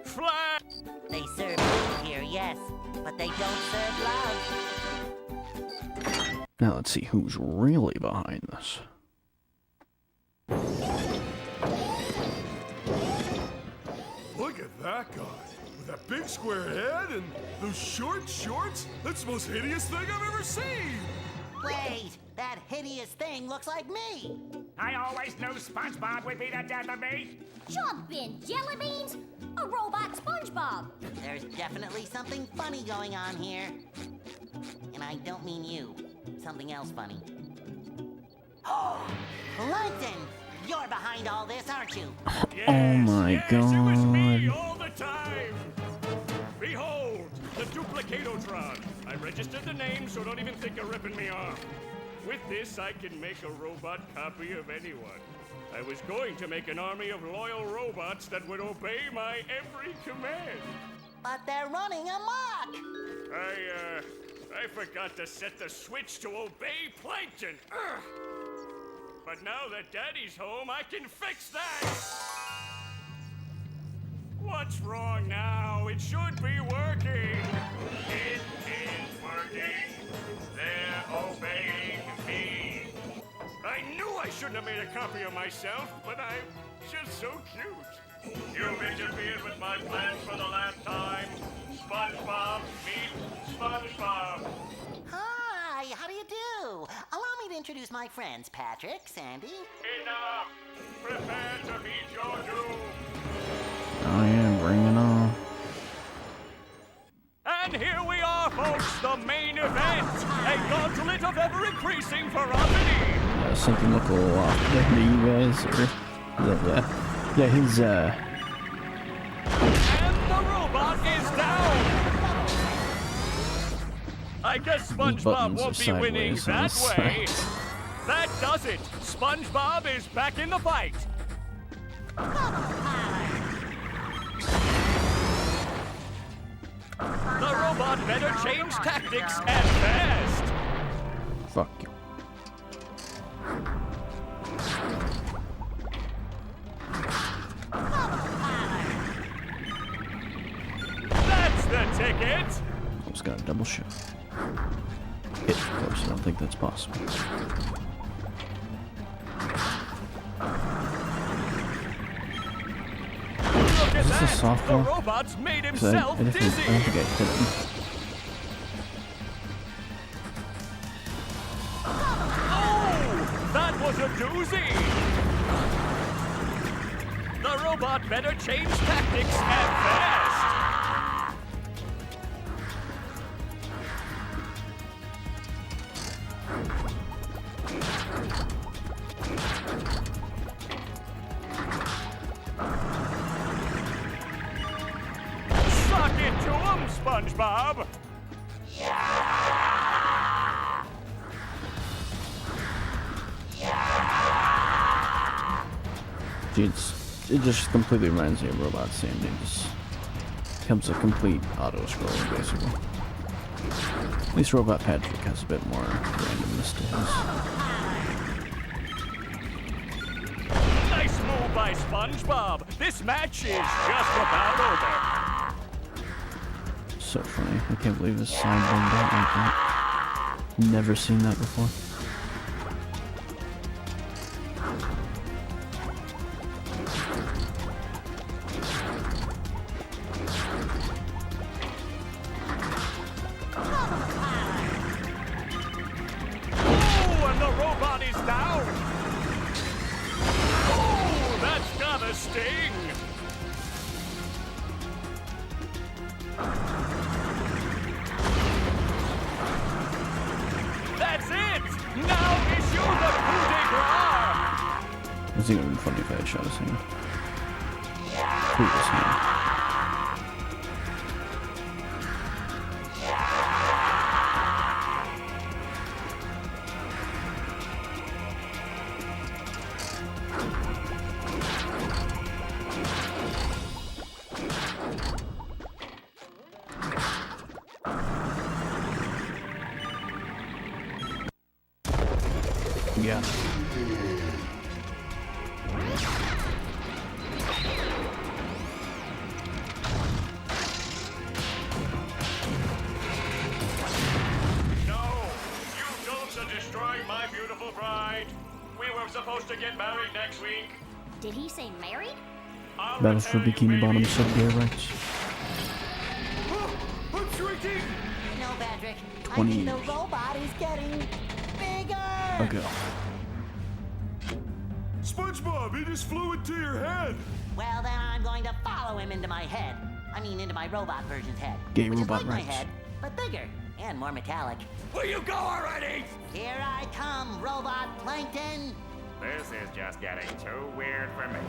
Flat! They serve food here, yes, but they don't serve love. Now let's see who's really behind this. Look at that guy. With that big square head and those short shorts. That's the most hideous thing I've ever seen. Wait, that hideous thing looks like me. I always knew SpongeBob would be the death of me. Jump in, jelly beans! A robot SpongeBob! There's definitely something funny going on here. And I don't mean you. Something else funny. Plankton! You're behind all this, aren't you? Yes, Oh my yes, it was me god. all the time. Behold, the Duplicatotron. I registered the name, so don't even think of ripping me off. With this, I can make a robot copy of anyone. I was going to make an army of loyal robots that would obey my every command. But they're running amok! I forgot to set the switch to obey Plankton. Ugh. But now that Daddy's home, I can fix that! What's wrong now? It should be working! It is working! They're obeying me! I knew I shouldn't have made a copy of myself, but I'm just so cute. You've interfered with my plans for the last time. SpongeBob, meet SpongeBob. Hi, how do you do? Allow me to introduce my friends, Patrick, Sandy. Enough! Prepare to meet your doom! Oh yeah, bring it on. And here we are, folks, the main event! A gauntlet of ever-increasing ferocity! Something look a little off there to you guys, or yeah, his And the robot is down! I guess SpongeBob won't be winning that way. That does it! SpongeBob is back in the fight! The robot better change tactics and fast! fuck you. That's the ticket! I just got a double shot. Hit, of course, I don't think that's possible. Look at Is this a that! softball? The robot's made 'Cause himself I don't dizzy! think I hit him. Oh! That was a doozy! The robot better change tactics and fast! Suck it to him, SpongeBob! Dude, it just completely reminds me of Robot Sandy. It just becomes a complete auto-scroll, basically. At least Robot Patrick has a bit more randomness to his. Nice move by SpongeBob. This match is just about over. So funny. I can't believe his side burned out like that. Never seen that before. Oh, and the robot is down. Oh, that's gotta sting. That's it. Now issue the coup de grace. I think it would be funny if I had shot his hand. tools here. Yeah. Destroyed my beautiful bride. We were supposed to get married next week. Did he say married? Battles for Bikini Bottom subway rights. I'm shrinking! No, Patrick. 20 I mean, years. the robot is getting bigger. ago. SpongeBob, he just flew into your head. Well, then I'm going to follow him into my head. I mean, into my robot version's head. Gay which robot is like rights. my head, but bigger and more metallic. Will you go already? Here I come, robot plankton. This is just getting too weird for me.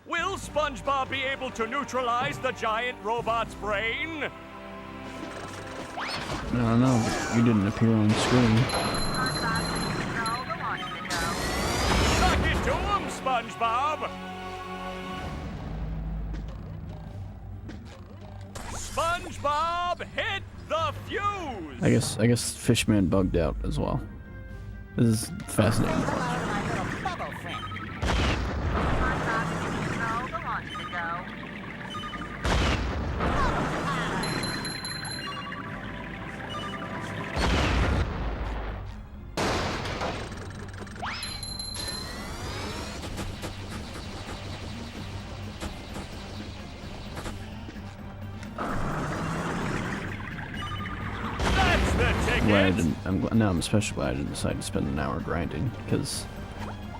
Will SpongeBob be able to neutralize the giant robot's brain? I don't know, but you didn't appear on screen. Suck it to him, SpongeBob! SpongeBob, hit the fuse! I guess Fishman bugged out as well. This is fascinating. Glad I didn't, I'm especially glad I didn't decide to spend an hour grinding, because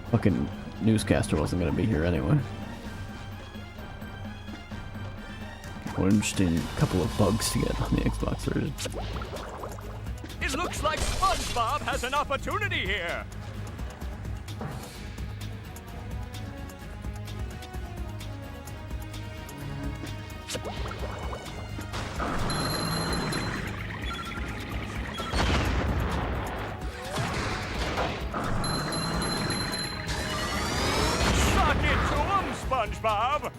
fucking newscaster wasn't gonna be here anyway. What an interesting couple of bugs to get on the Xbox version. It looks like SpongeBob has an opportunity here. Suck it to him, SpongeBob!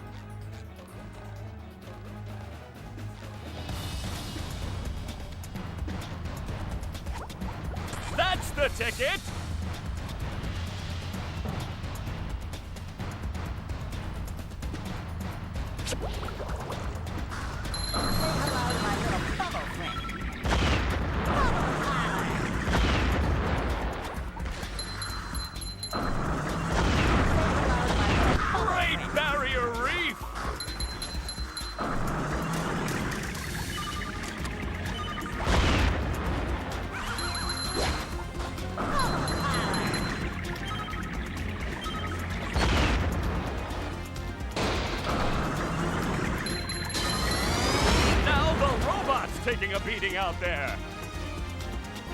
That's the ticket! Great Barrier Reef! Now the robot's taking a beating out there.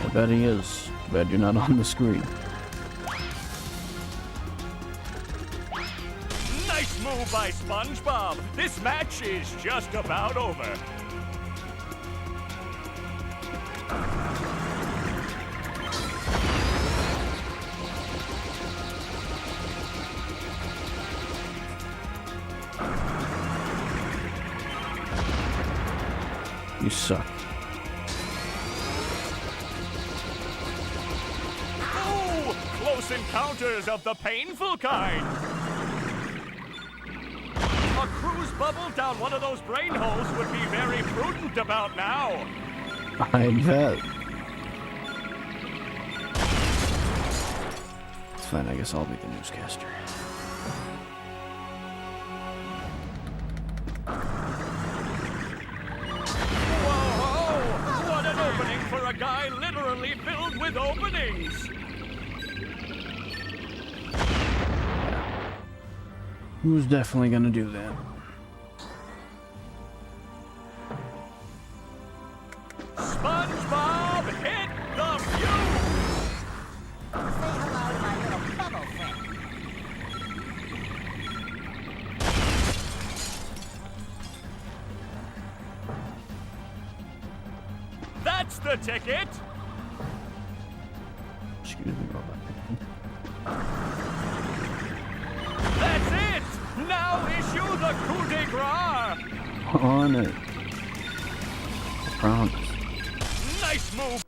I bet he is. Too bad you're not on the screen. Nice move by SpongeBob. This match is just about over. You suck. Ooh, close encounters of the painful kind. A cruise bubble down one of those brain holes would be very prudent about now. I bet. It's fine, I guess I'll be the newscaster. Whoa! What an opening for a guy literally filled with openings. Who's definitely gonna do that? SpongeBob, hit the fuse! the ticket. Excuse me, robot. That's it. Now issue the coup de grace. On it. Prawn. Nice move.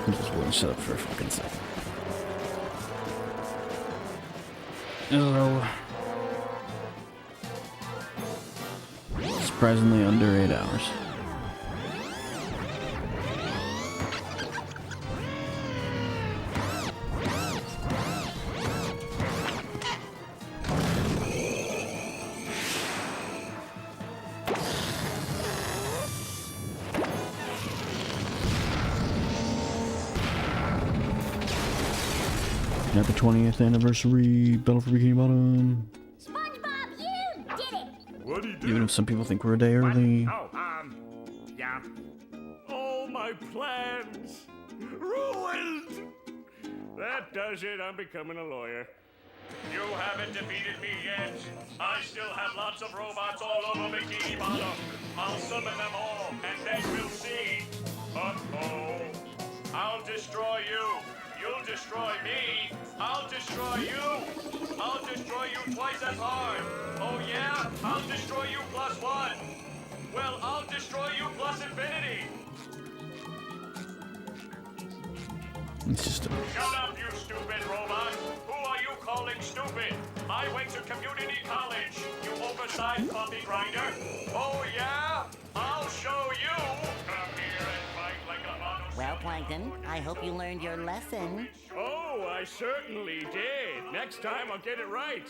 I'm just willing to shut up for a fucking second. Hello. Surprisingly under 8 hours. At the 20th anniversary Battle for Bikini Bottom. SpongeBob, you did it! What do you do? Even if some people think we're a day early. Oh, yeah. All my plans ruined. That does it. I'm becoming a lawyer. You haven't defeated me yet. I still have lots of robots all over Bikini Bottom. I'll summon them all, and then we'll see. Uh-oh. I'll destroy you. You'll destroy me. I'll destroy you. I'll destroy you twice as hard. Oh yeah? I'll destroy you +1. Well, I'll destroy you plus infinity. It's just a... Shut up, you stupid robot. Who are you calling stupid? I went to community college, you oversized coffee grinder. Oh yeah? I'll show you. Come here and fight like a mono. Well, Plankton, I hope you learned your lesson. Oh, I certainly did. Next time I'll get it right.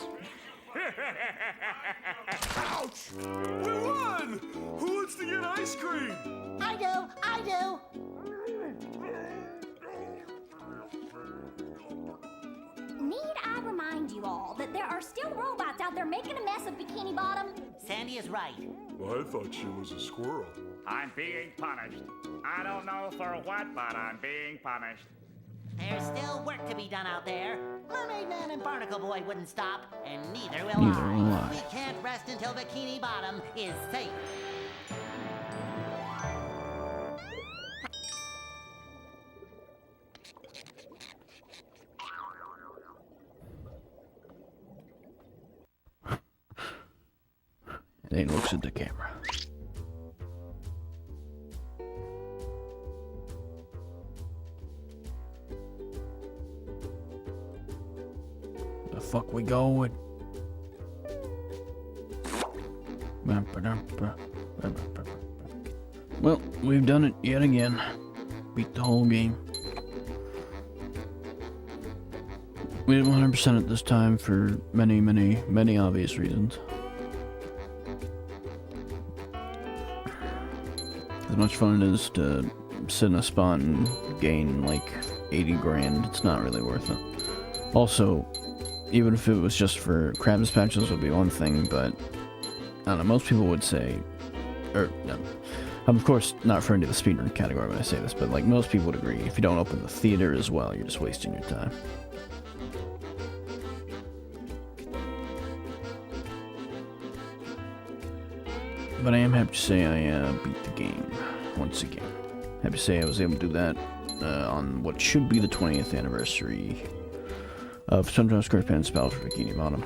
Ouch! We won! Who wants to get ice cream? I do! Need I remind you all that there are still robots out there making a mess of Bikini Bottom? Sandy is right. Well, I thought she was a squirrel. I'm being punished. I don't know for what, but I'm being punished. There's still work to be done out there. Mermaid Man and Barnacle Boy wouldn't stop, and neither will Neither will I. We can't rest until Bikini Bottom is safe. They looks at the camera. The fuck we going? Well, we've done it yet again. Beat the whole game. We did 100% it this time for many, many, many obvious reasons. As much fun it is to sit in a spot and gain like 80 grand, it's not really worth it. Also, even if it was just for crab spatulas would be one thing, but I don't know, most people would say, or no, I'm of course not referring to the speedrun category when I say this, but like most people would agree, if you don't open the theater as well, you're just wasting your time. But I am happy to say I beat the game once again. Happy to say I was able to do that on what should be the 20th anniversary of SpongeBob SquarePants Battle for Bikini Bottom.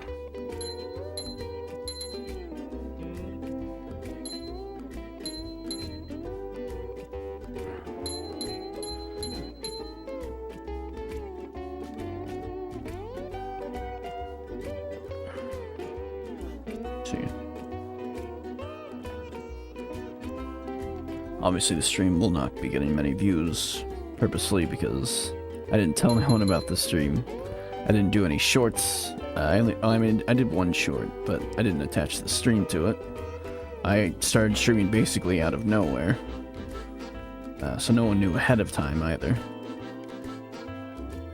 Obviously the stream will not be getting many views purposely because I didn't tell anyone about the stream. I didn't do any shorts. I did one short, but I didn't attach the stream to it. I started streaming basically out of nowhere. So no one knew ahead of time either.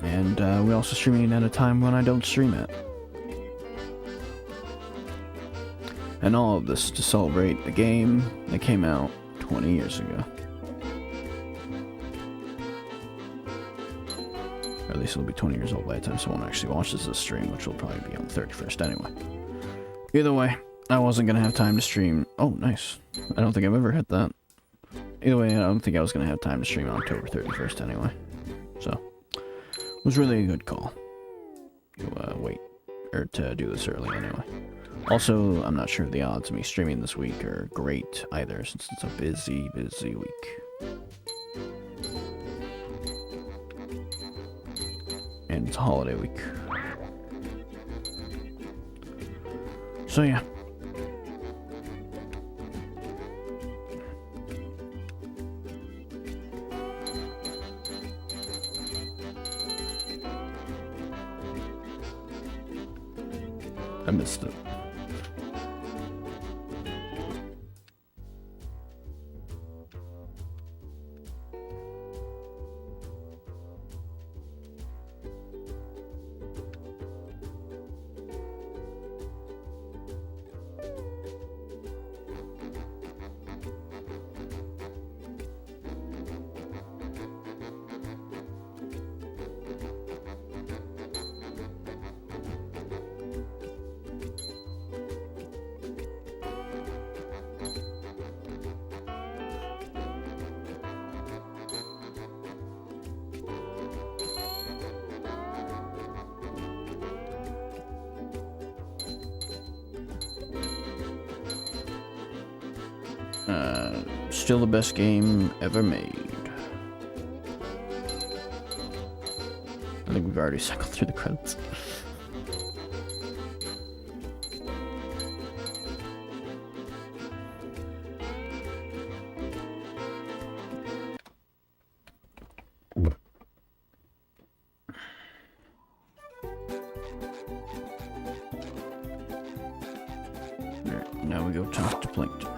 And we're also streaming at a time when I don't stream at. And all of this to celebrate the game that came out 20 years ago. Or at least it'll be 20 years old by the time someone actually watches this stream, which will probably be on the 31st anyway. Either way, I wasn't going to have time to stream. Oh, nice. I don't think I've ever hit that. either way, I don't think I was going to have time to stream October 31st anyway. So, it was really a good call to wait, or to do this early anyway. Also, I'm not sure if the odds of me streaming this week are great either, since it's a busy, busy week. And it's a holiday week. So yeah. I missed it. Still the best game ever made. I think we've already cycled through the credits. Alright, now we go talk to Plankton.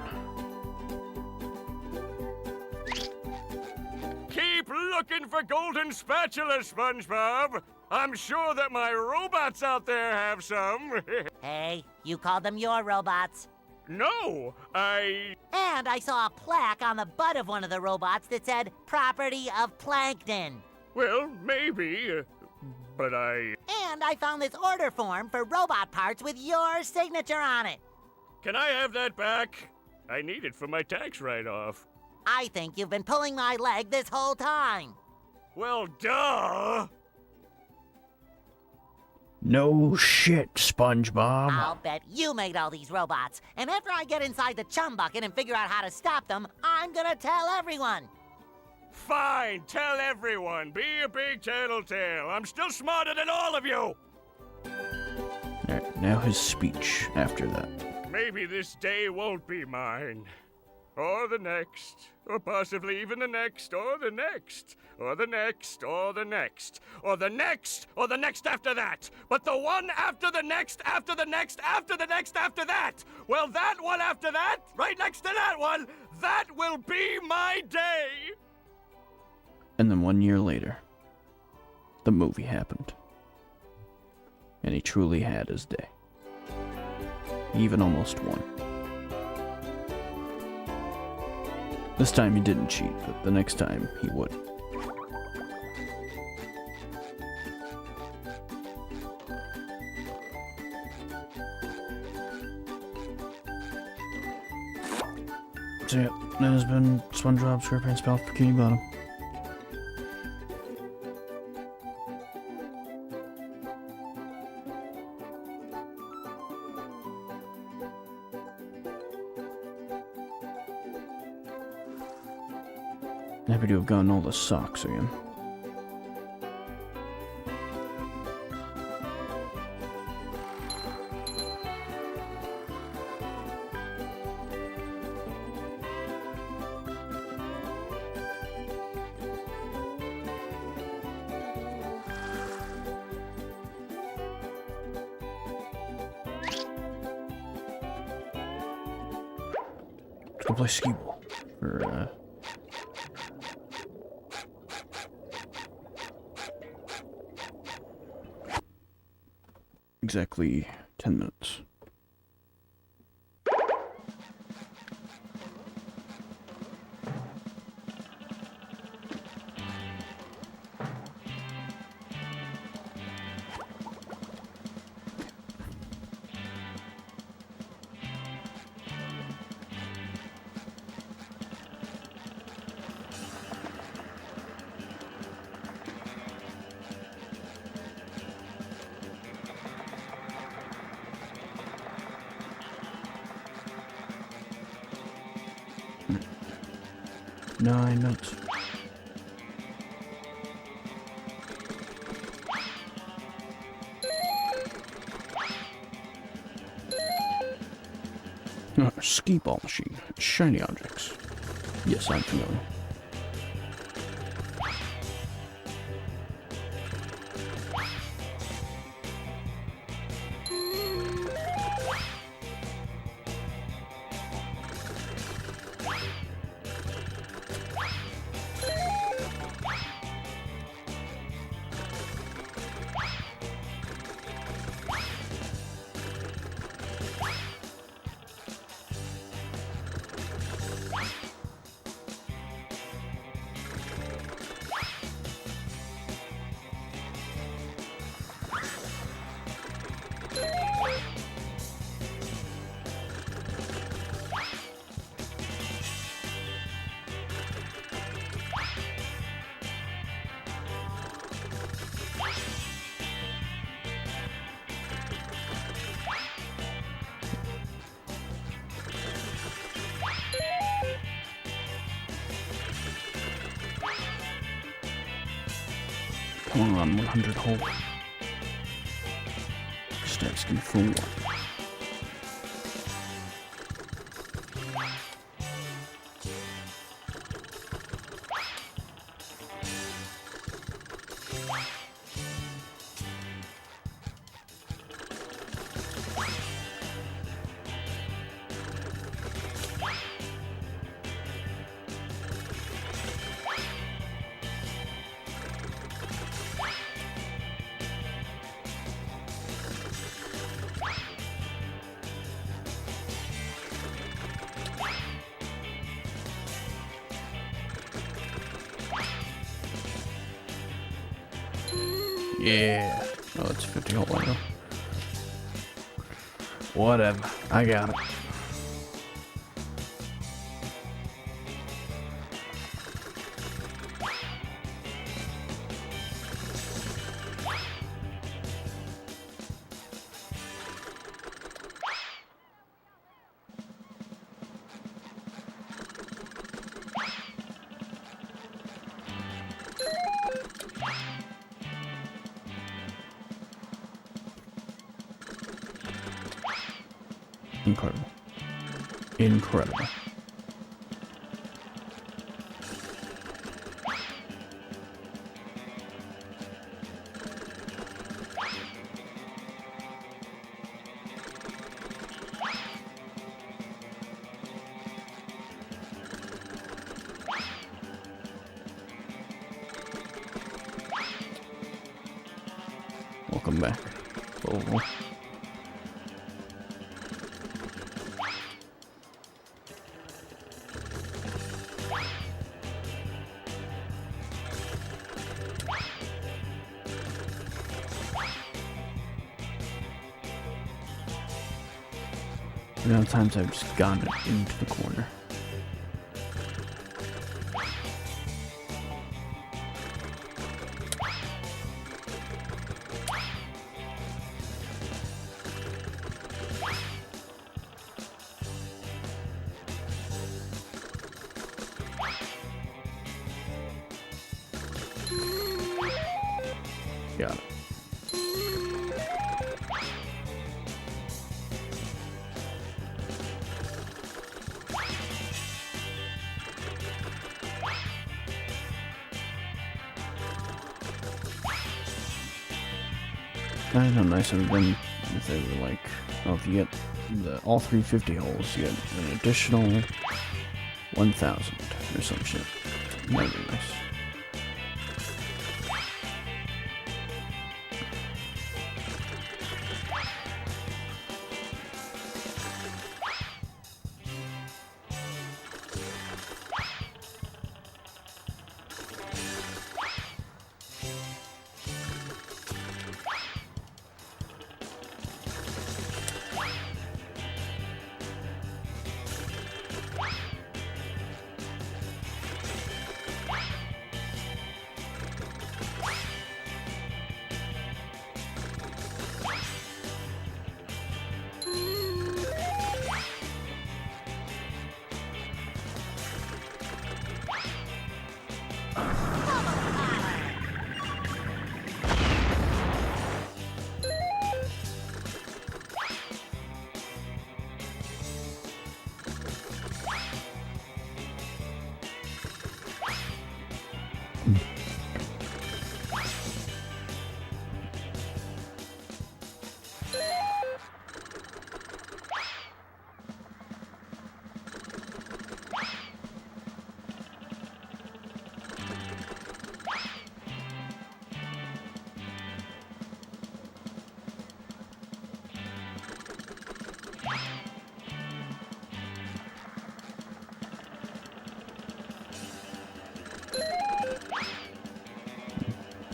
Looking for golden spatula, SpongeBob. I'm sure that my robots out there have some. Hey, you called them your robots. No, And I saw a plaque on the butt of one of the robots that said, "Property of Plankton." Well, maybe, but And I found this order form for robot parts with your signature on it. Can I have that back? I need it for my tax write-off. I think you've been pulling my leg this whole time. Well, duh! No shit, SpongeBob. I'll bet you made all these robots. And after I get inside the chum bucket and figure out how to stop them, I'm gonna tell everyone. Fine, tell everyone. Be a big tattletale. I'm still smarter than all of you. Alright, now his speech after that. Maybe this day won't be mine. Or the next, or possibly even the next, or the next, or the next, or the next, or the next, or the next after that. But the one after the next, after the next, after the next, after that. Well, that one after that, right next to that one, that will be my day. And then 1 year later, the movie happened. And he truly had his day. He even almost won. This time he didn't cheat, but the next time he would. So yeah, that has been SpongeBob SquarePants Pal Bikini Bottom. Happy to have gotten all the socks again. Let's go play skee ball. Or, exactly 10 minutes. 9 minutes. Ski ball machine. Shiny objects. Yes, I'm familiar. Come on, 100 hole. Just asking for one. Yeah. Oh, it's 50 hole window. Whatever. I got it. Incredible. Incredible. Welcome back. Oh. The amount of times I've just gotten it into the corner. Got it. I don't know how nice it would have been if they were like, oh, if you get all 350 holes, you get an additional 1,000 or some shit. That'd be nice.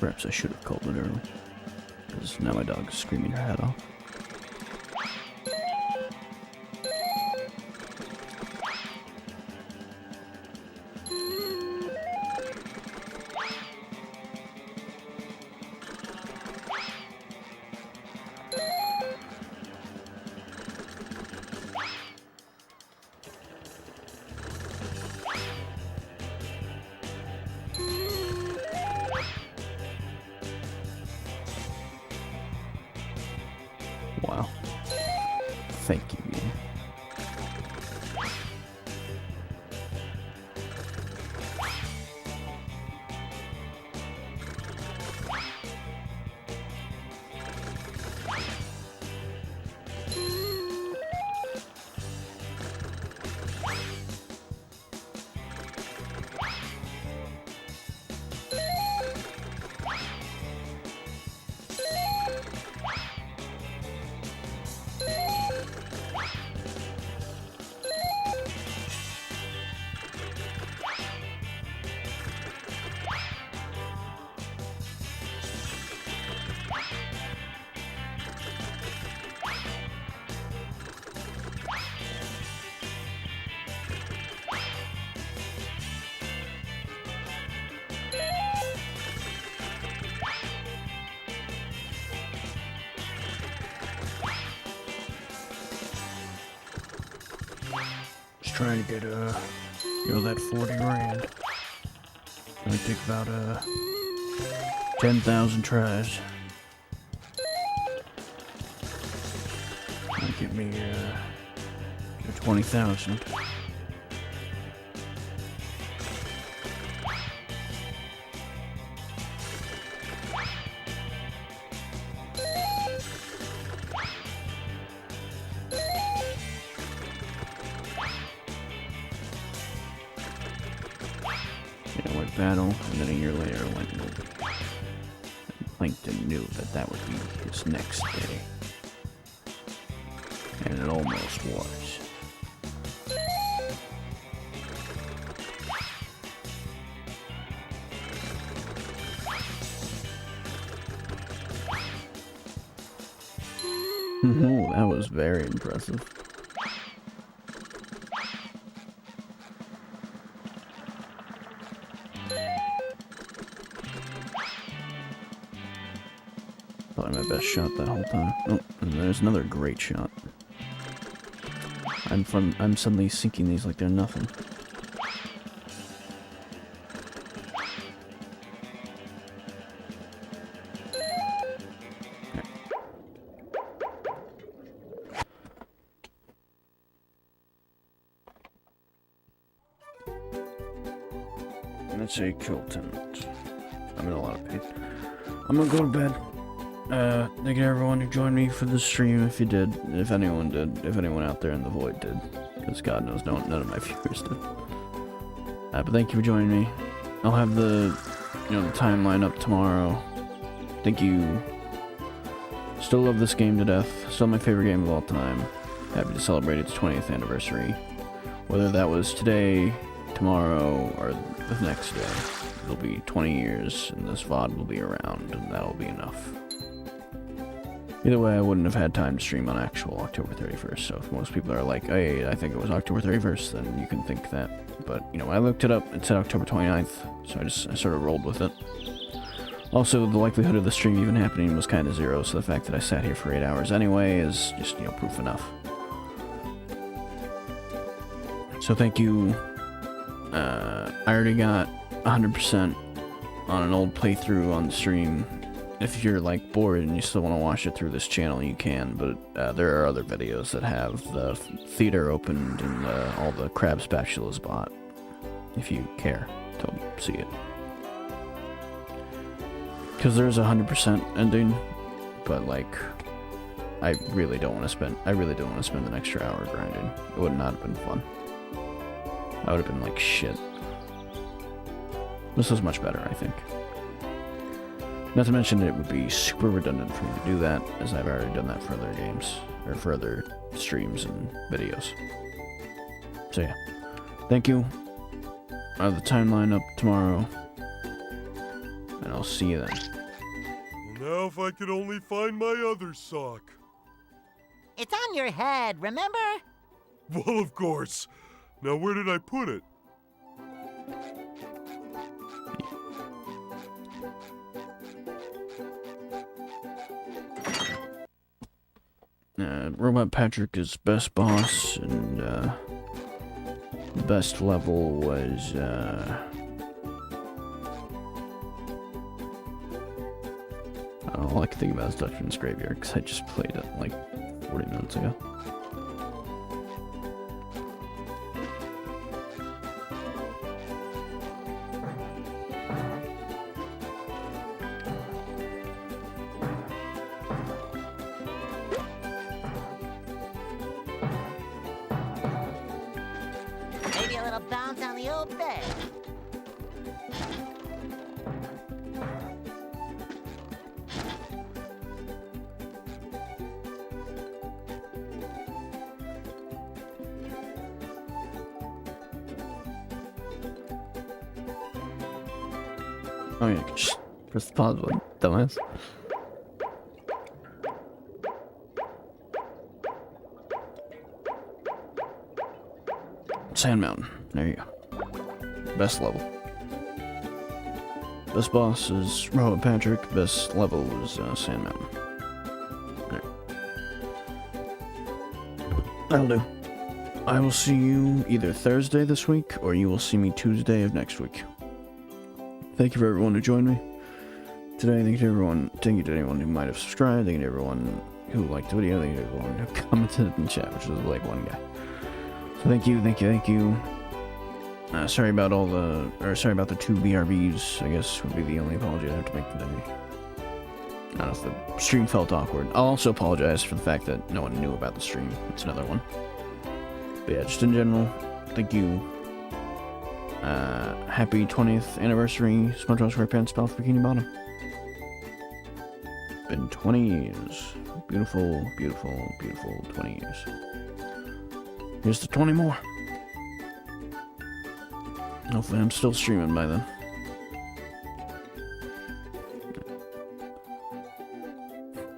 Perhaps I should have called it early. Because now my dog is screaming her head off. Wow. Thank you, game. Just trying to get that 40 grand. It'll take about 10,000 tries. That'll get me 20,000. Battle, and then a year later, Plankton knew that that would be his next day. And it almost was. Oh, that was very impressive. Probably my best shot that whole time. Oh, and there's another great shot. I'm suddenly sinking these like they're nothing. Let's say kill tenant. I'm in a lot of pain. I'm gonna go to bed. Thank you to everyone who joined me for the stream, if you did, if anyone out there in the void did, because God knows none of my viewers did. But thank you for joining me. I'll have the timeline up tomorrow. Thank you. Still love this game to death. Still my favorite game of all time. Happy to celebrate its 20th anniversary. Whether that was today, tomorrow, or the next day. It'll be 20 years, and this VOD will be around, and that'll be enough. Either way, I wouldn't have had time to stream on actual October 31st, so if most people are like, hey, I think it was October 31st, then you can think that. But, when I looked it up, it said October 29th, so I sort of rolled with it. Also, the likelihood of the stream even happening was kind of zero, so the fact that I sat here for 8 hours anyway is just, proof enough. So thank you. I already got 100% on an old playthrough on the stream. If you're bored and you still want to watch it through this channel, you can, but there are other videos that have the theater opened and all the crab spatulas bought, if you care to see it. Because there's a 100% ending, but I really don't want to spend an extra hour grinding. It would not have been fun. I would have been like shit. This was much better, I think. Not to mention it would be super redundant for me to do that, as I've already done that for other games, or for other streams and videos. So yeah, thank you. I'll have the timeline up tomorrow. And I'll see you then. Well, now if I could only find my other sock. It's on your head, remember? Well, of course. Now where did I put it? Robot Patrick is best boss, and best level was all I can think about is Dutchman's Graveyard, because I just played it like 40 minutes ago. Maybe a little bounce on the old bed. Oh yeah, just press the pause button, dumbass. Sand Mountain, there you go. Best level. Best boss is Robot Patrick, best level is Sand Mountain. There. That'll do. I will see you either Thursday this week, or you will see me Tuesday of next week. Thank you for everyone who joined me today. Thank you to anyone who might have subscribed. Thank you to everyone who liked the video. Thank you to everyone who commented in the chat, which was like one guy. So thank you. Sorry about the 2 BRBs. I guess would be the only apology I have to make today. I don't know if the stream felt awkward. I'll also apologize for the fact that no one knew about the stream. It's another one. But yeah, just in general, thank you. Happy 20th anniversary, SpongeBob SquarePants Spell for Bikini Bottom. Been 20 years. Beautiful, beautiful, beautiful 20 years. Here's to 20 more. Hopefully I'm still streaming by then.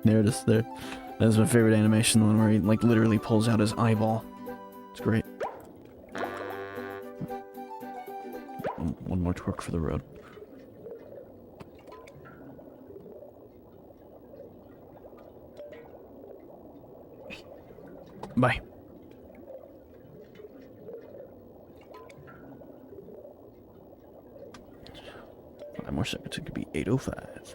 There it is, there. That's my favorite animation, the one where he like literally pulls out his eyeball. It's great. One more twerk for the road. Bye. 5 more seconds, it could be 8:05.